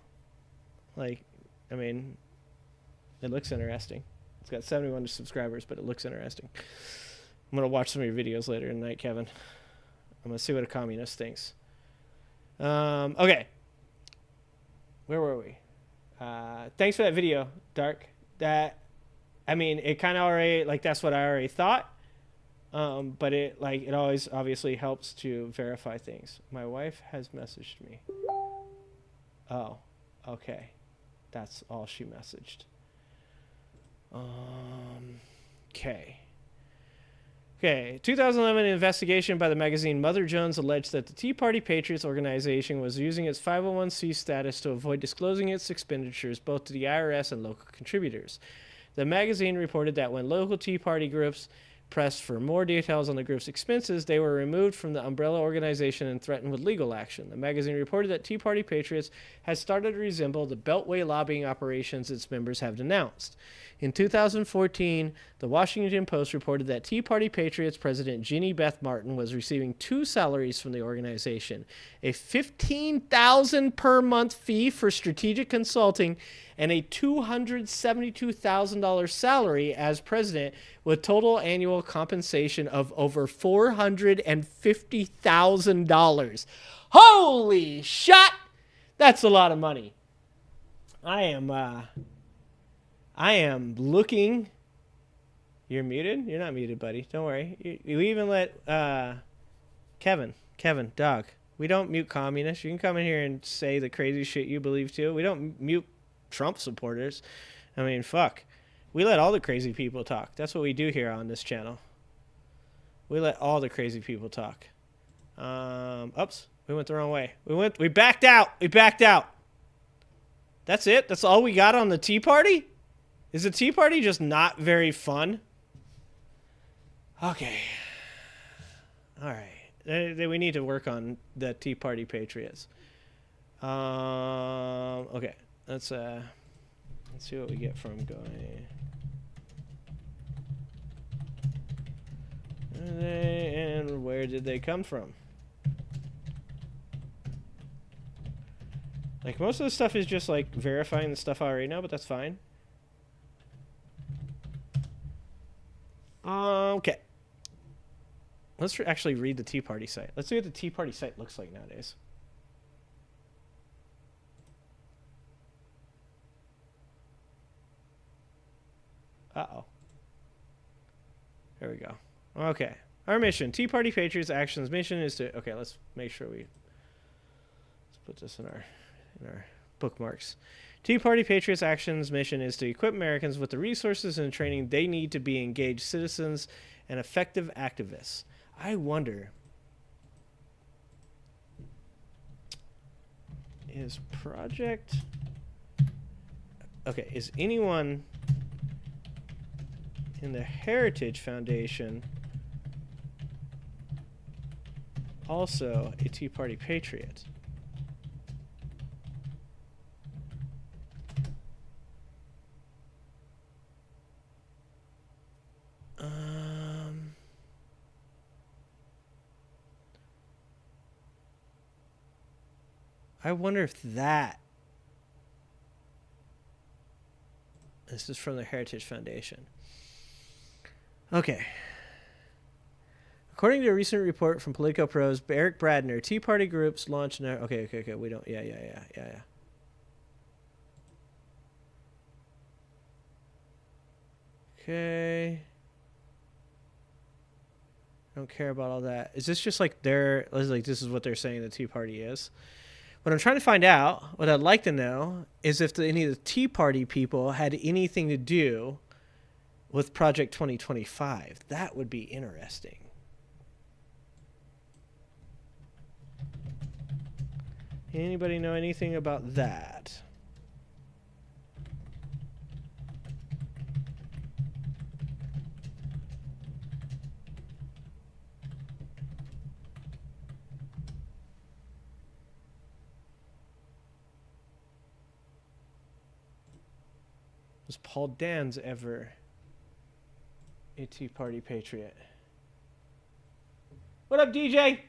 Like, I mean, it looks interesting. It's got 71 subscribers, but it looks interesting. I'm going to watch some of your videos later tonight, Kevin. I'm going to see what a communist thinks. Okay. Where were we? Thanks for that video, Dark. It kind of already, like, that's what I already thought. But it always obviously helps to verify things. My wife has messaged me. Oh, okay. That's all she messaged. Okay. Okay, 2011 investigation by the magazine Mother Jones alleged that the Tea Party Patriots organization was using its 501c status to avoid disclosing its expenditures both to the IRS and local contributors. The magazine reported that when local Tea Party groups pressed for more details on the group's expenses, they were removed from the umbrella organization and threatened with legal action. The magazine reported that Tea Party Patriots has started to resemble the Beltway lobbying operations its members have denounced. In 2014, The Washington Post reported that Tea Party Patriots President Ginny Beth Martin was receiving 2 salaries from the organization, a $15,000 per month fee for strategic consulting and a $272,000 salary as president, with total annual compensation of over $450,000. Holy shit! That's a lot of money. I am looking. You're muted? You're not muted, buddy. Don't worry. You even let Kevin, dog. We don't mute communists. You can come in here and say the crazy shit you believe too. We don't mute Trump supporters. I mean, fuck. We let all the crazy people talk. That's what we do here on this channel. We let all the crazy people talk. Oops. We went the wrong way. We backed out. That's it? That's all we got on the Tea Party? Is the Tea Party just not very fun? Okay. All right. We need to work on the Tea Party Patriots. Okay. Let's see what we get from going. And where did they come from? Like, most of the stuff is just, like, verifying the stuff I already know, but that's fine. Okay. Let's actually read the Tea Party site. Let's see what the Tea Party site looks like nowadays. Uh-oh. There we go. Okay. Our mission. Tea Party Patriots Actions mission is to... Okay, let's make sure we... Let's put this in our bookmarks. Tea Party Patriots Actions mission is to equip Americans with the resources and training they need to be engaged citizens and effective activists. I wonder, is anyone in the Heritage Foundation also a Tea Party Patriot? I wonder if that... This is from the Heritage Foundation. Okay. According to a recent report from Politico Pros, Eric Bradner, Tea Party groups launched... Okay. We don't... Yeah. Okay. I don't care about all that. Is this just like this is what they're saying the Tea Party is? What I'm trying to find out, what I'd like to know, is if any of the Tea Party people had anything to do with Project 2025. That would be interesting. Anybody know anything about that? Was Paul Dans ever a Tea Party Patriot? What up, DJ?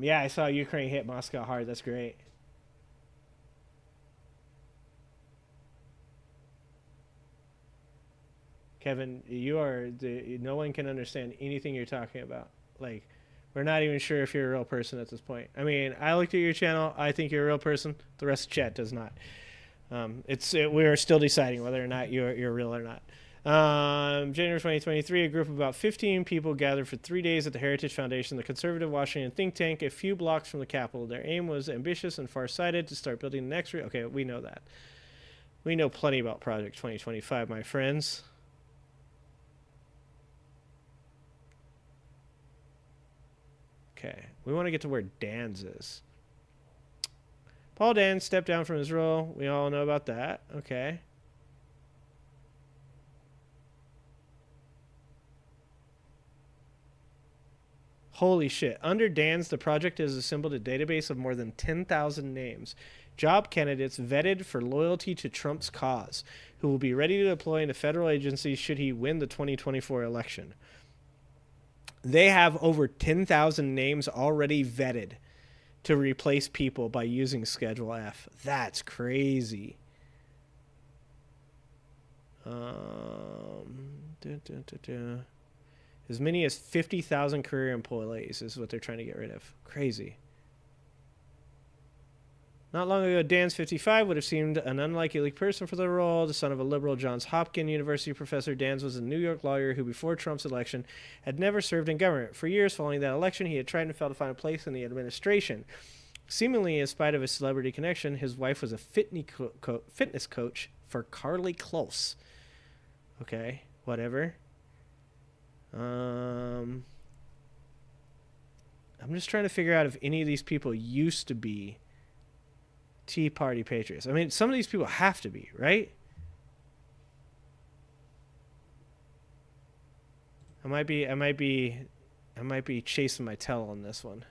Yeah, I saw Ukraine hit Moscow hard. That's great. Kevin, no one can understand anything you're talking about. Like, we're not even sure if you're a real person at this point. I mean, I looked at your channel. I think you're a real person. The rest of chat does not. We are still deciding whether or not you're real or not. January 2023, a group of about 15 people gathered for 3 days at the Heritage Foundation, the conservative Washington think tank, a few blocks from the Capitol. Their aim was ambitious and far-sighted to start building the next... Okay, we know that. We know plenty about Project 2025, my friends. Okay, we want to get to where Dan's is. Paul Dans stepped down from his role. We all know about that. Okay. Holy shit. Under Dan's, the project has assembled a database of more than 10,000 names. Job candidates vetted for loyalty to Trump's cause, who will be ready to deploy into federal agencies should he win the 2024 election. They have over 10,000 names already vetted to replace people by using Schedule F. That's crazy. As many as 50,000 career employees is what they're trying to get rid of. Crazy. Not long ago, Dan's 55 would have seemed an unlikely person for the role. The son of a liberal Johns Hopkins University professor, Dan's was a New York lawyer who, before Trump's election, had never served in government. For years following that election, he had tried and failed to find a place in the administration. Seemingly, in spite of his celebrity connection, his wife was a fitness coach for Carly Close. Okay, whatever. I'm just trying to figure out if any of these people used to be Tea Party patriots. I mean, some of these people have to be, right? I might be chasing my tail on this one.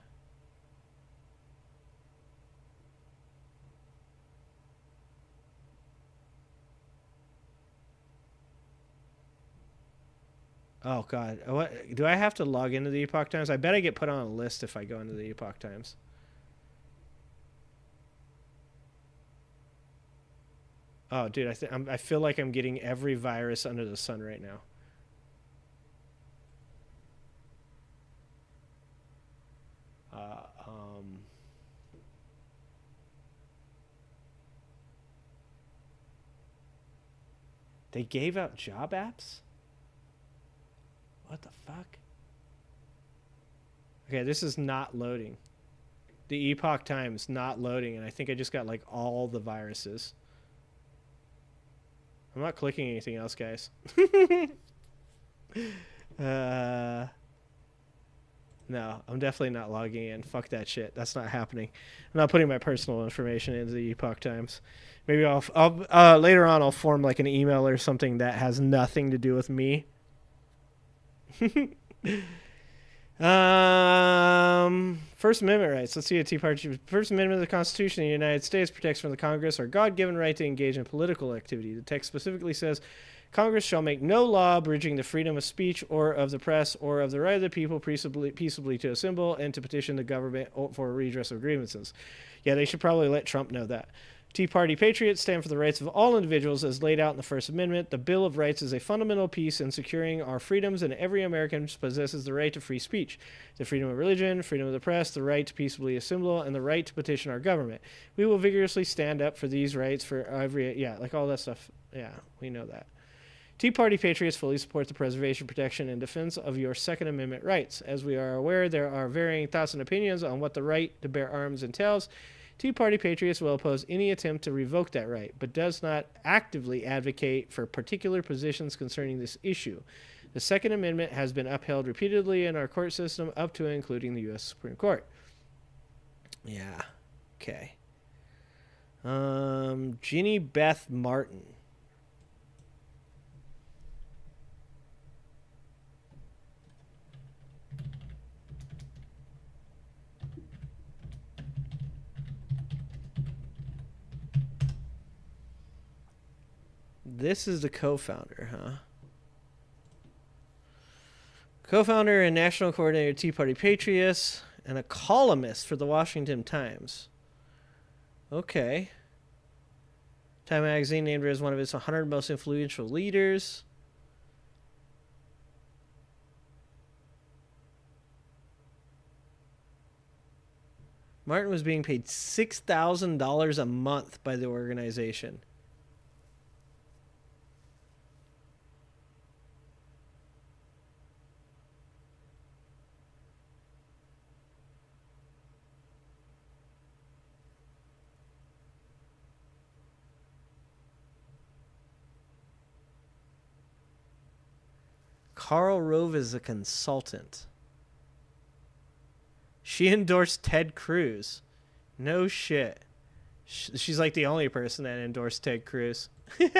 Oh, God. What, do I have to log into the Epoch Times? I bet I get put on a list if I go into the Epoch Times. Oh, dude, I feel like I'm getting every virus under the sun right now. They gave out job apps? What the fuck? Okay, this is not loading. The Epoch Times not loading, and I think I just got like all the viruses. I'm not clicking anything else, guys. No, I'm definitely not logging in. Fuck that shit. That's not happening. I'm not putting my personal information into the Epoch Times. Maybe I'll later on I'll form like an email or something that has nothing to do with me. First Amendment rights. Let's see a Tea Party. First Amendment of the Constitution of the United States protects from the Congress our God-given right to engage in political activity. The text specifically says, Congress shall make no law abridging the freedom of speech or of the press or of the right of the people peaceably to assemble and to petition the government for redress of grievances. Yeah, they should probably let Trump know that. Tea Party patriots stand for the rights of all individuals as laid out in the First Amendment. The Bill of Rights is a fundamental piece in securing our freedoms, and every American possesses the right to free speech, the freedom of religion, freedom of the press, the right to peaceably assemble, and the right to petition our government. We will vigorously stand up for these rights for every, like all that stuff. Yeah, we know that. Tea Party patriots fully support the preservation, protection, and defense of your Second Amendment rights. As we are aware, there are varying thoughts and opinions on what the right to bear arms entails. Tea Party patriots will oppose any attempt to revoke that right, but does not actively advocate for particular positions concerning this issue. The Second Amendment has been upheld repeatedly in our court system, up to and including the U.S. Supreme Court. Yeah. Okay. Ginny Beth Martin. This is the co-founder, huh? Co-founder and national coordinator of Tea Party Patriots and a columnist for the Washington Times. Okay. Time magazine named her as one of its 100 most influential leaders. Martin was being paid $6,000 a month by the organization. Karl Rove is a consultant. She endorsed Ted Cruz. No shit. She's like the only person that endorsed Ted Cruz. Poor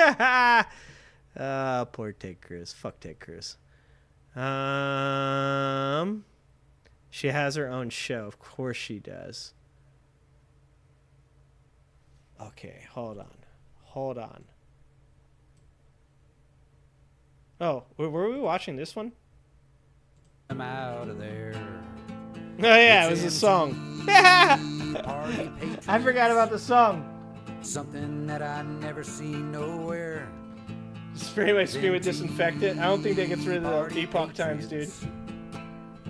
Ted Cruz. Fuck Ted Cruz. She has her own show. Of course she does. Okay, hold on. Oh, were we watching this one? I'm out of there. Oh yeah, it was a song. I forgot about the song. Something that I never seen nowhere. Spray my screen with disinfectant. I don't think that gets rid of the epoch times, dude.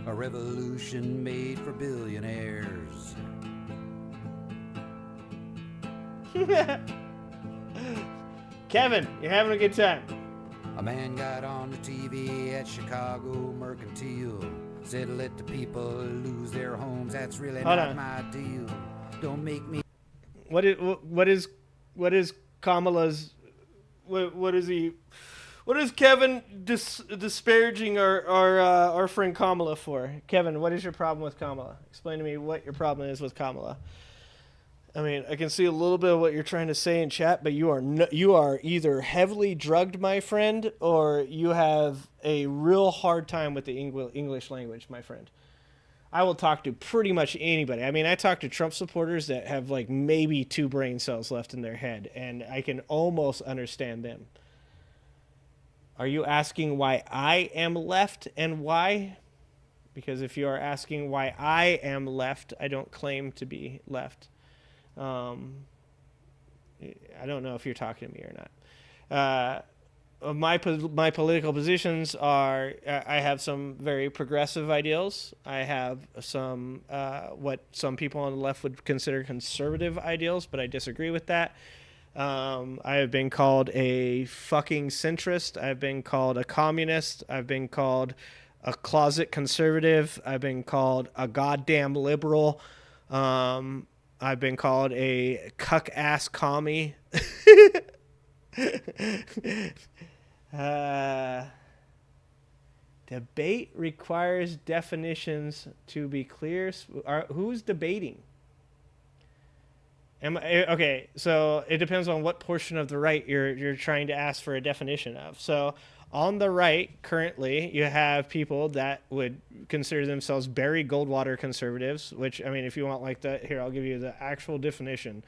A revolution made for billionaires. Kevin, you're having a good time. A man got on the TV at Chicago Mercantile. Said let the people lose their homes. That's really not my deal. Don't make me. What is Kamala's? What is Kevin disparaging our friend Kamala for? Kevin, what is your problem with Kamala? Explain to me what your problem is with Kamala. I mean, I can see a little bit of what you're trying to say in chat, but you are either heavily drugged, my friend, or you have a real hard time with the English language, my friend. I will talk to pretty much anybody. I mean, I talk to Trump supporters that have like maybe 2 brain cells left in their head, and I can almost understand them. Are you asking why I am left and why? Because if you are asking why I am left, I don't claim to be left. I don't know if you're talking to me or not. My political positions are, I have some very progressive ideals. I have some what some people on the left would consider conservative ideals, but I disagree with that. I have been called a fucking centrist. I've been called a communist. I've been called a closet conservative. I've been called a goddamn liberal. I've been called a cuck-ass commie. Debate requires definitions to be clear. Who's debating? Okay, so it depends on what portion of the right you're trying to ask for a definition of. So on the right, currently, you have people that would consider themselves Barry Goldwater conservatives, which, I mean, if you want like that, here, I'll give you the actual definition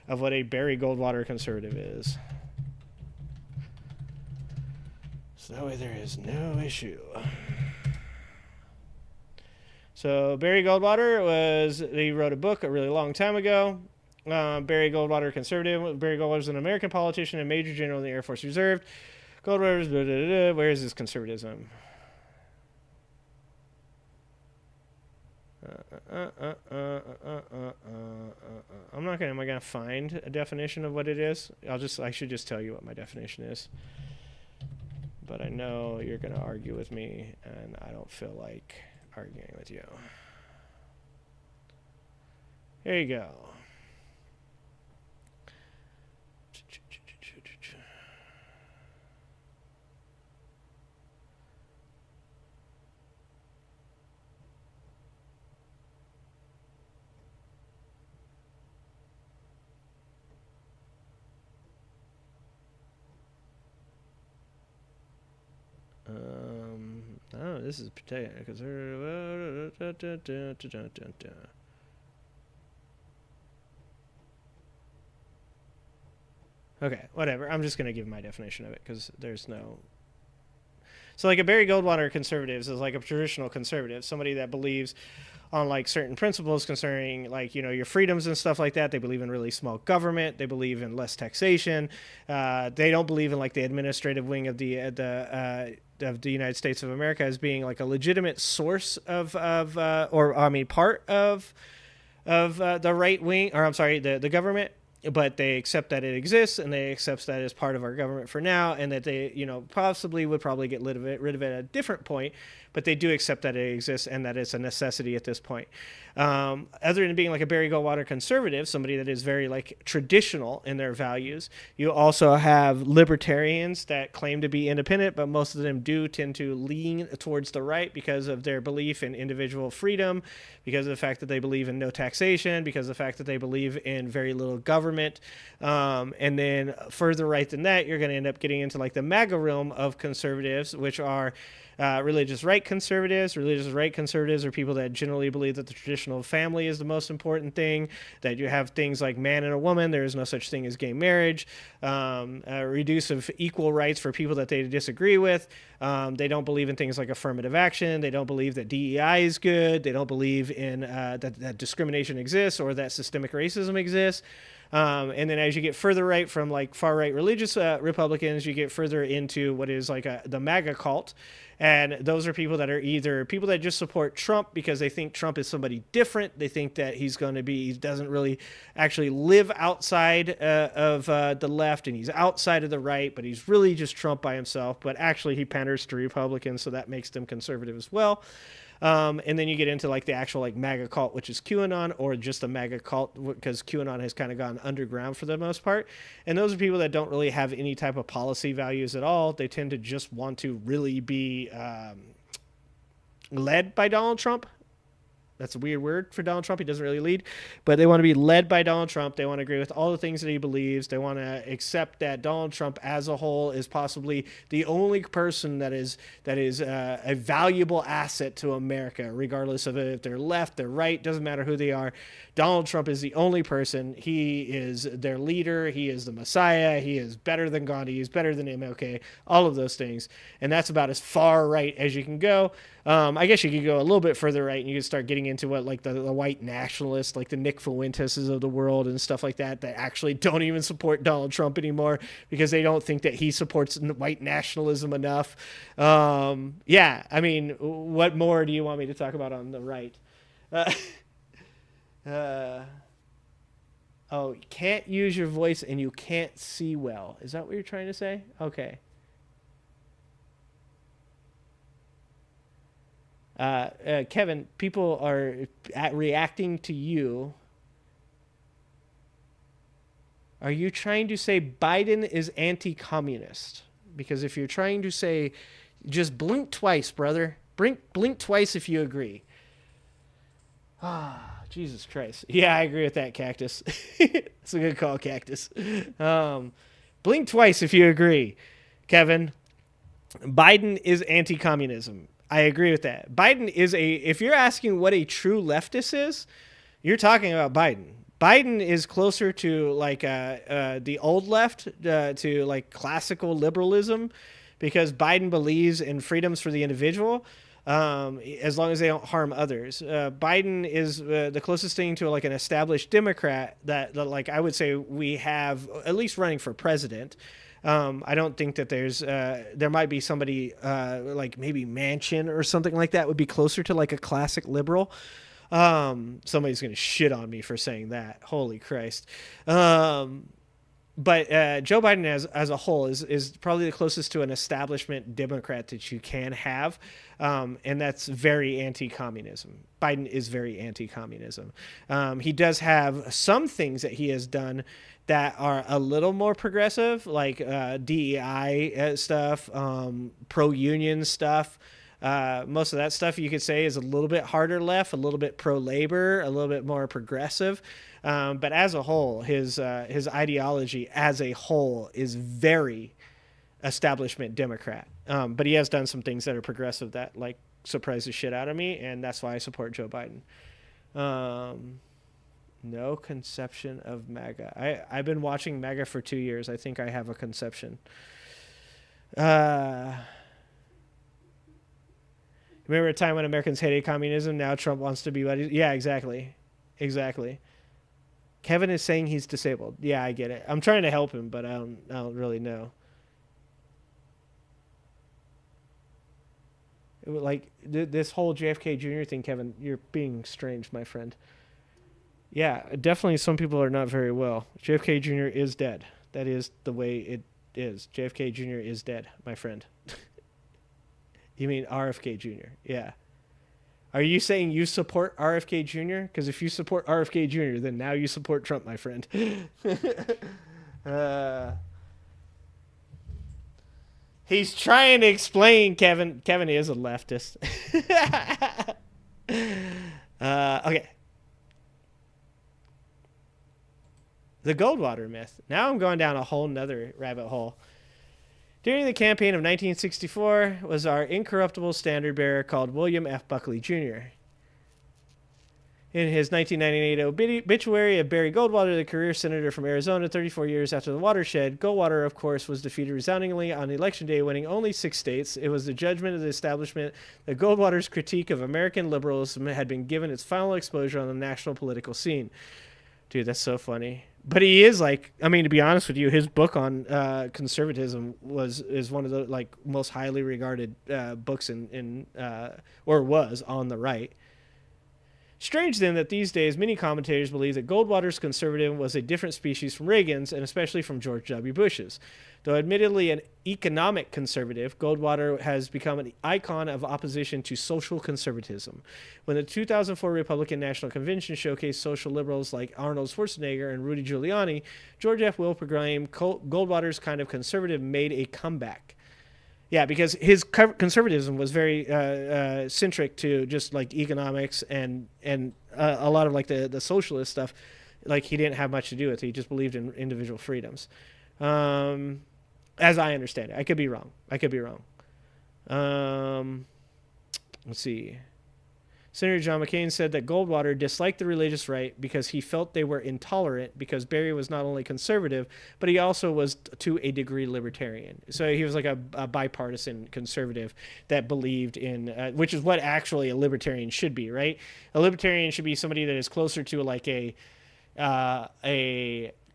of what a Barry Goldwater conservative is. So that way there is no issue. So Barry Goldwater he wrote a book a really long time ago. Barry Goldwater, conservative. Barry Goldwater was an American politician and Major General in the Air Force Reserve. Goldwater, where is his conservatism? I'm not gonna. Am I gonna find a definition of what it is? I should just tell you what my definition is. But I know you're gonna argue with me, and I don't feel like arguing with you. Here you go. Oh, this is potato. Okay, whatever. I'm just gonna give my definition of it because there's no. So, like a Barry Goldwater conservative is like a traditional conservative, somebody that believes on like certain principles concerning like, you know, your freedoms and stuff like that. They believe in really small government. They believe in less taxation. They don't believe in like the administrative wing of the United States of America as being like a legitimate source part of the right wing, or I'm sorry, the government. But they accept that it exists, and they accept that as part of our government for now, and that they, you know, possibly would probably get rid of it at a different point, but they do accept that it exists and that it's a necessity at this point. Other than being like a Barry Goldwater conservative, somebody that is very like traditional in their values, you also have libertarians that claim to be independent, but most of them do tend to lean towards the right because of their belief in individual freedom, because of the fact that they believe in no taxation, because of the fact that they believe in very little government. And then further right than that, you're going to end up getting into like the MAGA realm of conservatives, which are religious right conservatives. Religious right conservatives are people that generally believe that the traditional family is the most important thing, that you have things like man and a woman. There is no such thing as gay marriage, reduce of equal rights for people that they disagree with. They don't believe in things like affirmative action. They don't believe that DEI is good. They don't believe in that discrimination exists or that systemic racism exists. And then as you get further right from like far right religious Republicans, you get further into what is like the MAGA cult. And those are people that are either people that just support Trump because they think Trump is somebody different. They think that he doesn't really actually live outside of the left, and he's outside of the right, but he's really just Trump by himself. But actually he panders to Republicans, so that makes them conservative as well. And then you get into like the actual like MAGA cult, which is QAnon, or just a MAGA cult because QAnon has kind of gone underground for the most part. And those are people that don't really have any type of policy values at all. They tend to just want to really be led by Donald Trump. That's a weird word for Donald Trump. He doesn't really lead, but they want to be led by Donald Trump. They want to agree with all the things that he believes. They want to accept that Donald Trump as a whole is possibly the only person that is a valuable asset to America, regardless of if they're left, they're right, doesn't matter who they are. Donald Trump is the only person. He is their leader. He is the Messiah. He is better than Gandhi. He's better than MLK, all of those things. And that's about as far right as you can go. I guess you could go a little bit further right and you could start getting into what like the white nationalists, like the Nick Fuenteses of the world and stuff like that actually don't even support Donald Trump anymore because they don't think that he supports white nationalism enough. Yeah, I mean, what more do you want me to talk about on the right? Oh, you can't use your voice and you can't see well. Is that what you're trying to say? Okay. Kevin, people are reacting to you. Are you trying to say Biden is anti-communist? Because if you're trying to say, just blink twice, brother. Blink twice if you agree. Ah, Jesus Christ. Yeah, I agree with that, Cactus. It's a good call, Cactus. Blink twice if you agree, Kevin. Biden is anti-communism. I agree with that. Biden is if you're asking what a true leftist is, you're talking about Biden. Biden is closer to like the old left, to like classical liberalism, because Biden believes in freedoms for the individual, as long as they don't harm others. Biden is the closest thing to like an established Democrat that like I would say we have, at least running for president. I don't think that there might be somebody like maybe Manchin or something like that would be closer to like a classic liberal. Somebody's going to shit on me for saying that. Holy Christ. But Joe Biden as a whole is probably the closest to an establishment Democrat that you can have. And that's very anti-communism. Biden is very anti-communism. He does have some things that he has done that are a little more progressive, like DEI stuff, pro-union stuff. Most of that stuff you could say is a little bit harder left, a little bit pro-labor, a little bit more progressive. But as a whole, his ideology as a whole is very establishment Democrat. But he has done some things that are progressive that like surprise the shit out of me, and that's why I support Joe Biden. No conception of MAGA. I've been watching MAGA for 2 years. I think I have a conception. Remember a time when Americans hated communism? Now Trump wants to be buddies. Yeah, exactly. Kevin is saying he's disabled. Yeah, I get it. I'm trying to help him, but I don't really know. Like this whole JFK Jr. thing, Kevin, you're being strange, my friend. Yeah, definitely some people are not very well. JFK Jr. is dead. That is the way it is. JFK Jr. is dead, my friend. You mean RFK Jr.? Yeah. Are you saying you support RFK Jr.? Because if you support RFK Jr., then now you support Trump, my friend. He's trying to explain, Kevin. Kevin is a leftist. Okay. The Goldwater myth. Now I'm going down a whole nother rabbit hole. During the campaign of 1964 was our incorruptible standard bearer called William F. Buckley Jr. In his 1998 obituary of Barry Goldwater, the career senator from Arizona, 34 years after the watershed, Goldwater, of course, was defeated resoundingly on Election Day, winning only 6 states. It was the judgment of the establishment that Goldwater's critique of American liberalism had been given its final exposure on the national political scene. Dude, that's so funny. But he is like, I mean, to be honest with you, his book on conservatism is one of the like most highly regarded books or was on the right. Strange, then, that these days many commentators believe that Goldwater's conservatism was a different species from Reagan's, and especially from George W. Bush's. Though admittedly an economic conservative, Goldwater has become an icon of opposition to social conservatism. When the 2004 Republican National Convention showcased social liberals like Arnold Schwarzenegger and Rudy Giuliani, George F. Will proclaimed Goldwater's kind of conservative made a comeback. Yeah, because his conservatism was very centric to just like economics and a lot of like the socialist stuff. Like he didn't have much to do with it. He just believed in individual freedoms. As I understand it. I could be wrong. Let's see. Senator John McCain said that Goldwater disliked the religious right because he felt they were intolerant because Barry was not only conservative, but he also was to a degree libertarian. So he was like a bipartisan conservative that believed in, which is what actually a libertarian should be, right? A libertarian should be somebody that is closer to like a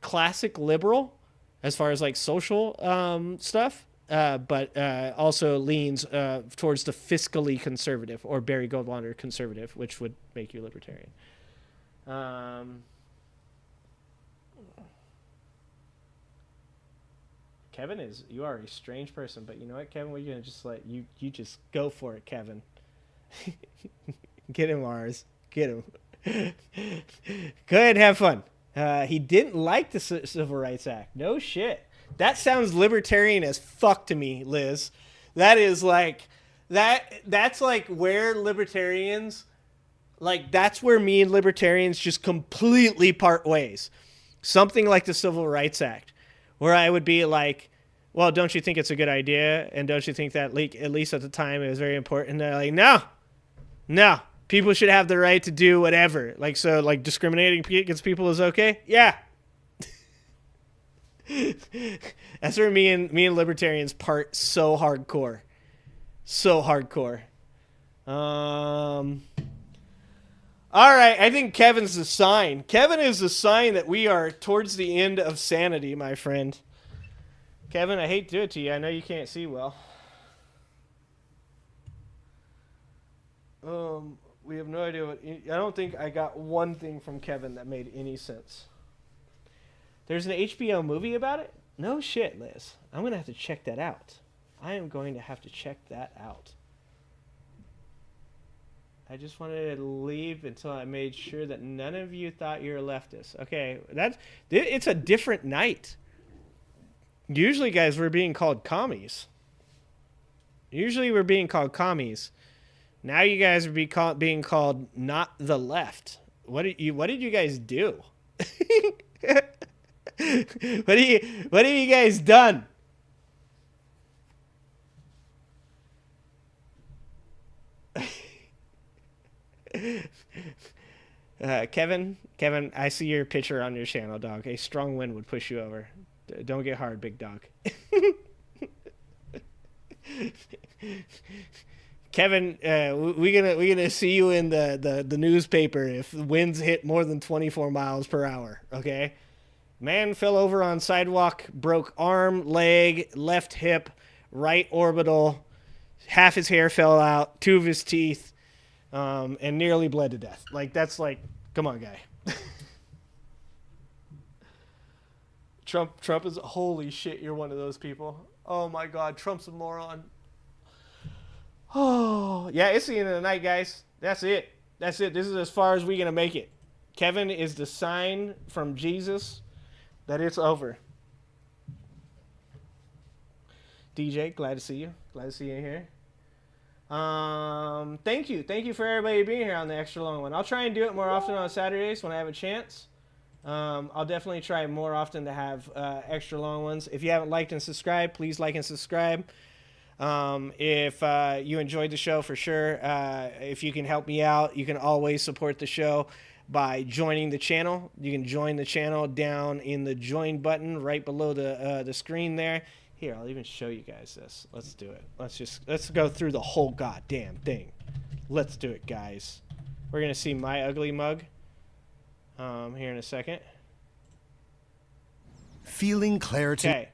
classic liberal as far as like social stuff. But also leans towards the fiscally conservative or Barry Goldwater conservative, which would make you libertarian. Kevin you are a strange person, but you know what, Kevin? We're going to just let you just go for it, Kevin. Get him, Mars. Get him. Go ahead and have fun. He didn't like the Civil Rights Act. No shit. That sounds libertarian as fuck to me, Liz. That is like that's like where libertarians that's where me and libertarians just completely part ways. Something like the Civil Rights Act, where I would be like, well, don't you think it's a good idea? And don't you think that at least at the time it was very important? And they're like, no. People should have the right to do whatever. So discriminating against people is okay? Yeah. That's where me and libertarians part so hardcore. All right, I think Kevin's the sign. Kevin is the sign that we are towards the end of sanity, my friend. Kevin, I hate to do it to you. I know you can't see well. We have no idea I don't think I got one thing from Kevin that made any sense. There's an HBO movie about it? No shit, Liz. I'm going to have to check that out. I am going to have to check that out. I just wanted to leave until I made sure that none of you thought you were leftists. Okay, it's a different night. Usually, guys, we're being called commies. Now you guys are being called not the left. What did you guys do? What have you guys done? Kevin, I see your picture on your channel, dog. A strong wind would push you over. Don't get hard, big dog. Kevin, we're gonna see you in the newspaper if winds hit more than 24 miles per hour. Okay. Man fell over on sidewalk, broke arm, leg, left hip, right orbital, half his hair fell out, 2 of his teeth, and nearly bled to death. That's come on, guy. Trump is, holy shit, you're one of those people. Oh my God, Trump's a moron. Oh, yeah, it's the end of the night, guys. That's it. This is as far as we're going to make it. Kevin is the sign from Jesus that it's over. DJ, glad to see you. Glad to see you here. Thank you for everybody being here on the extra long one. I'll try and do it more often on Saturdays when I have a chance. I'll definitely try more often to have extra long ones. If you haven't liked and subscribed, please like and subscribe. If you enjoyed the show, for sure, if you can help me out, you can always support the show by joining the channel. You can join the channel down in the join button right below the screen there. Here, I'll even show you guys this. Let's do it. Let's go through the whole goddamn thing. Let's do it, guys. We're gonna see my ugly mug here in a second. Feeling clarity. Okay.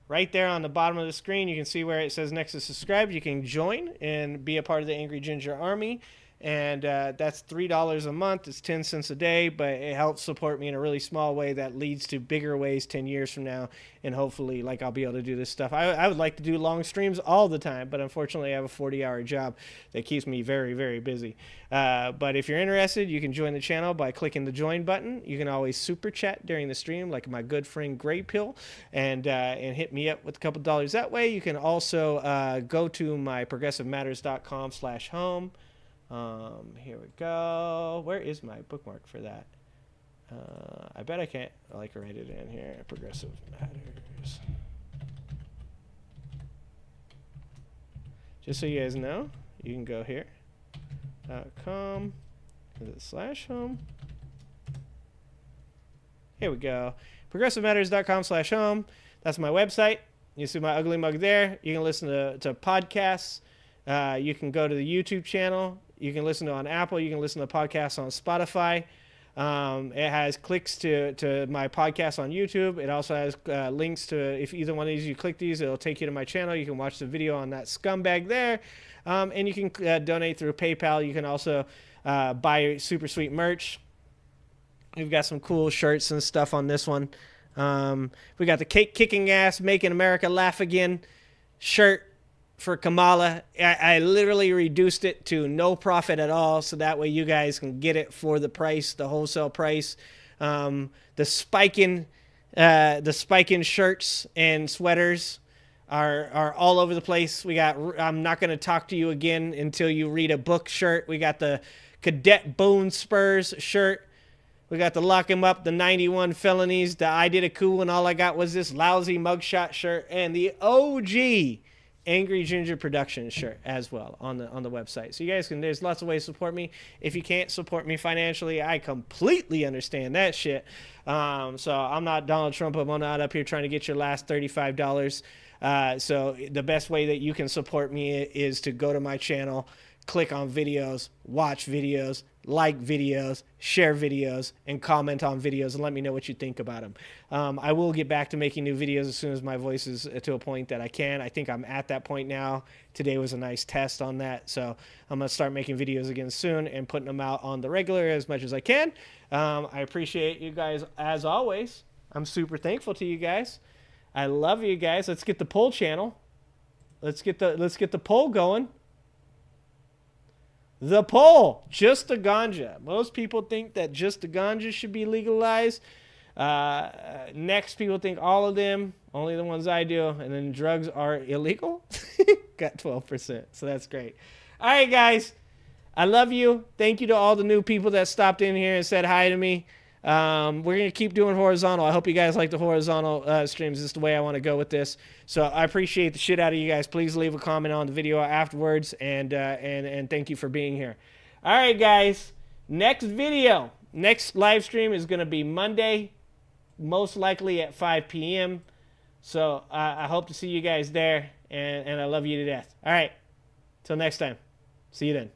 Right there on the bottom of the screen, you can see where it says next to subscribe. You can join and be a part of the Angry Ginger Army. And that's $3 a month. It's 10 cents a day, but it helps support me in a really small way that leads to bigger ways 10 years from now. And hopefully, like, I'll be able to do this stuff. I would like to do long streams all the time, but unfortunately, I have a 40-hour job that keeps me very, very busy. But if you're interested, you can join the channel by clicking the join button. You can always super chat during the stream, like my good friend Gray Pill, and hit me up with a couple dollars that way. You can also go to my progressivematters.com/home. Here we go. Where is my bookmark for that? I bet I can't write it in here. Progressive Matters. Just so you guys know, you can go here. .com /home. Here we go. progressivematters.com/home. That's my website. You see my ugly mug there. You can listen to podcasts. You can go to the YouTube channel. You can listen to on Apple. You can listen to podcasts on Spotify. It has clicks to my podcast on YouTube. It also has links to, if either one of these you click these, it'll take you to my channel. You can watch the video on that scumbag there. And you can donate through PayPal. You can also buy super sweet merch. We've got some cool shirts and stuff on this one. We got the kicking ass, making America laugh again shirt for Kamala. I literally reduced it to no profit at all, so that way you guys can get it for the price, the wholesale price. The spiking shirts and sweaters are all over the place. We got I'm not going to talk to you again until you read a book shirt. We got the Cadet Bone Spurs shirt. We got the Lock 'em Up, the 91 felonies, the I did a coup and all I got was this lousy mugshot shirt, and the OG Angry Ginger Productions shirt as well on the website. So you guys can, there's lots of ways to support me. If you can't support me financially, I completely understand that shit. So I'm not Donald Trump. I'm not up here trying to get your last $35. So the best way that you can support me is to go to my channel, click on videos, watch videos, like videos, share videos, and comment on videos, and let me know what you think about them. I will get back to making new videos as soon as my voice is to a point that I can. I think I'm at that point now. Today was a nice test on that, so I'm going to start making videos again soon and putting them out on the regular as much as I can. I appreciate you guys as always. I'm super thankful to you guys. I love you guys. Let's get the poll channel. Let's get the poll going. The poll, just the ganja. Most people think that just the ganja should be legalized. Next, people think all of them, only the ones I do, and then drugs are illegal. Got 12%, so that's great. All right, guys, I love you. Thank you to all the new people that stopped in here and said hi to me. We're going to keep doing horizontal. I hope you guys like the horizontal streams. This is the way I want to go with this. So I appreciate the shit out of you guys. Please leave a comment on the video afterwards, and thank you for being here. All right, guys. Next video, next live stream is going to be Monday, most likely at 5 p.m. So I hope to see you guys there, and I love you to death. All right. Till next time. See you then.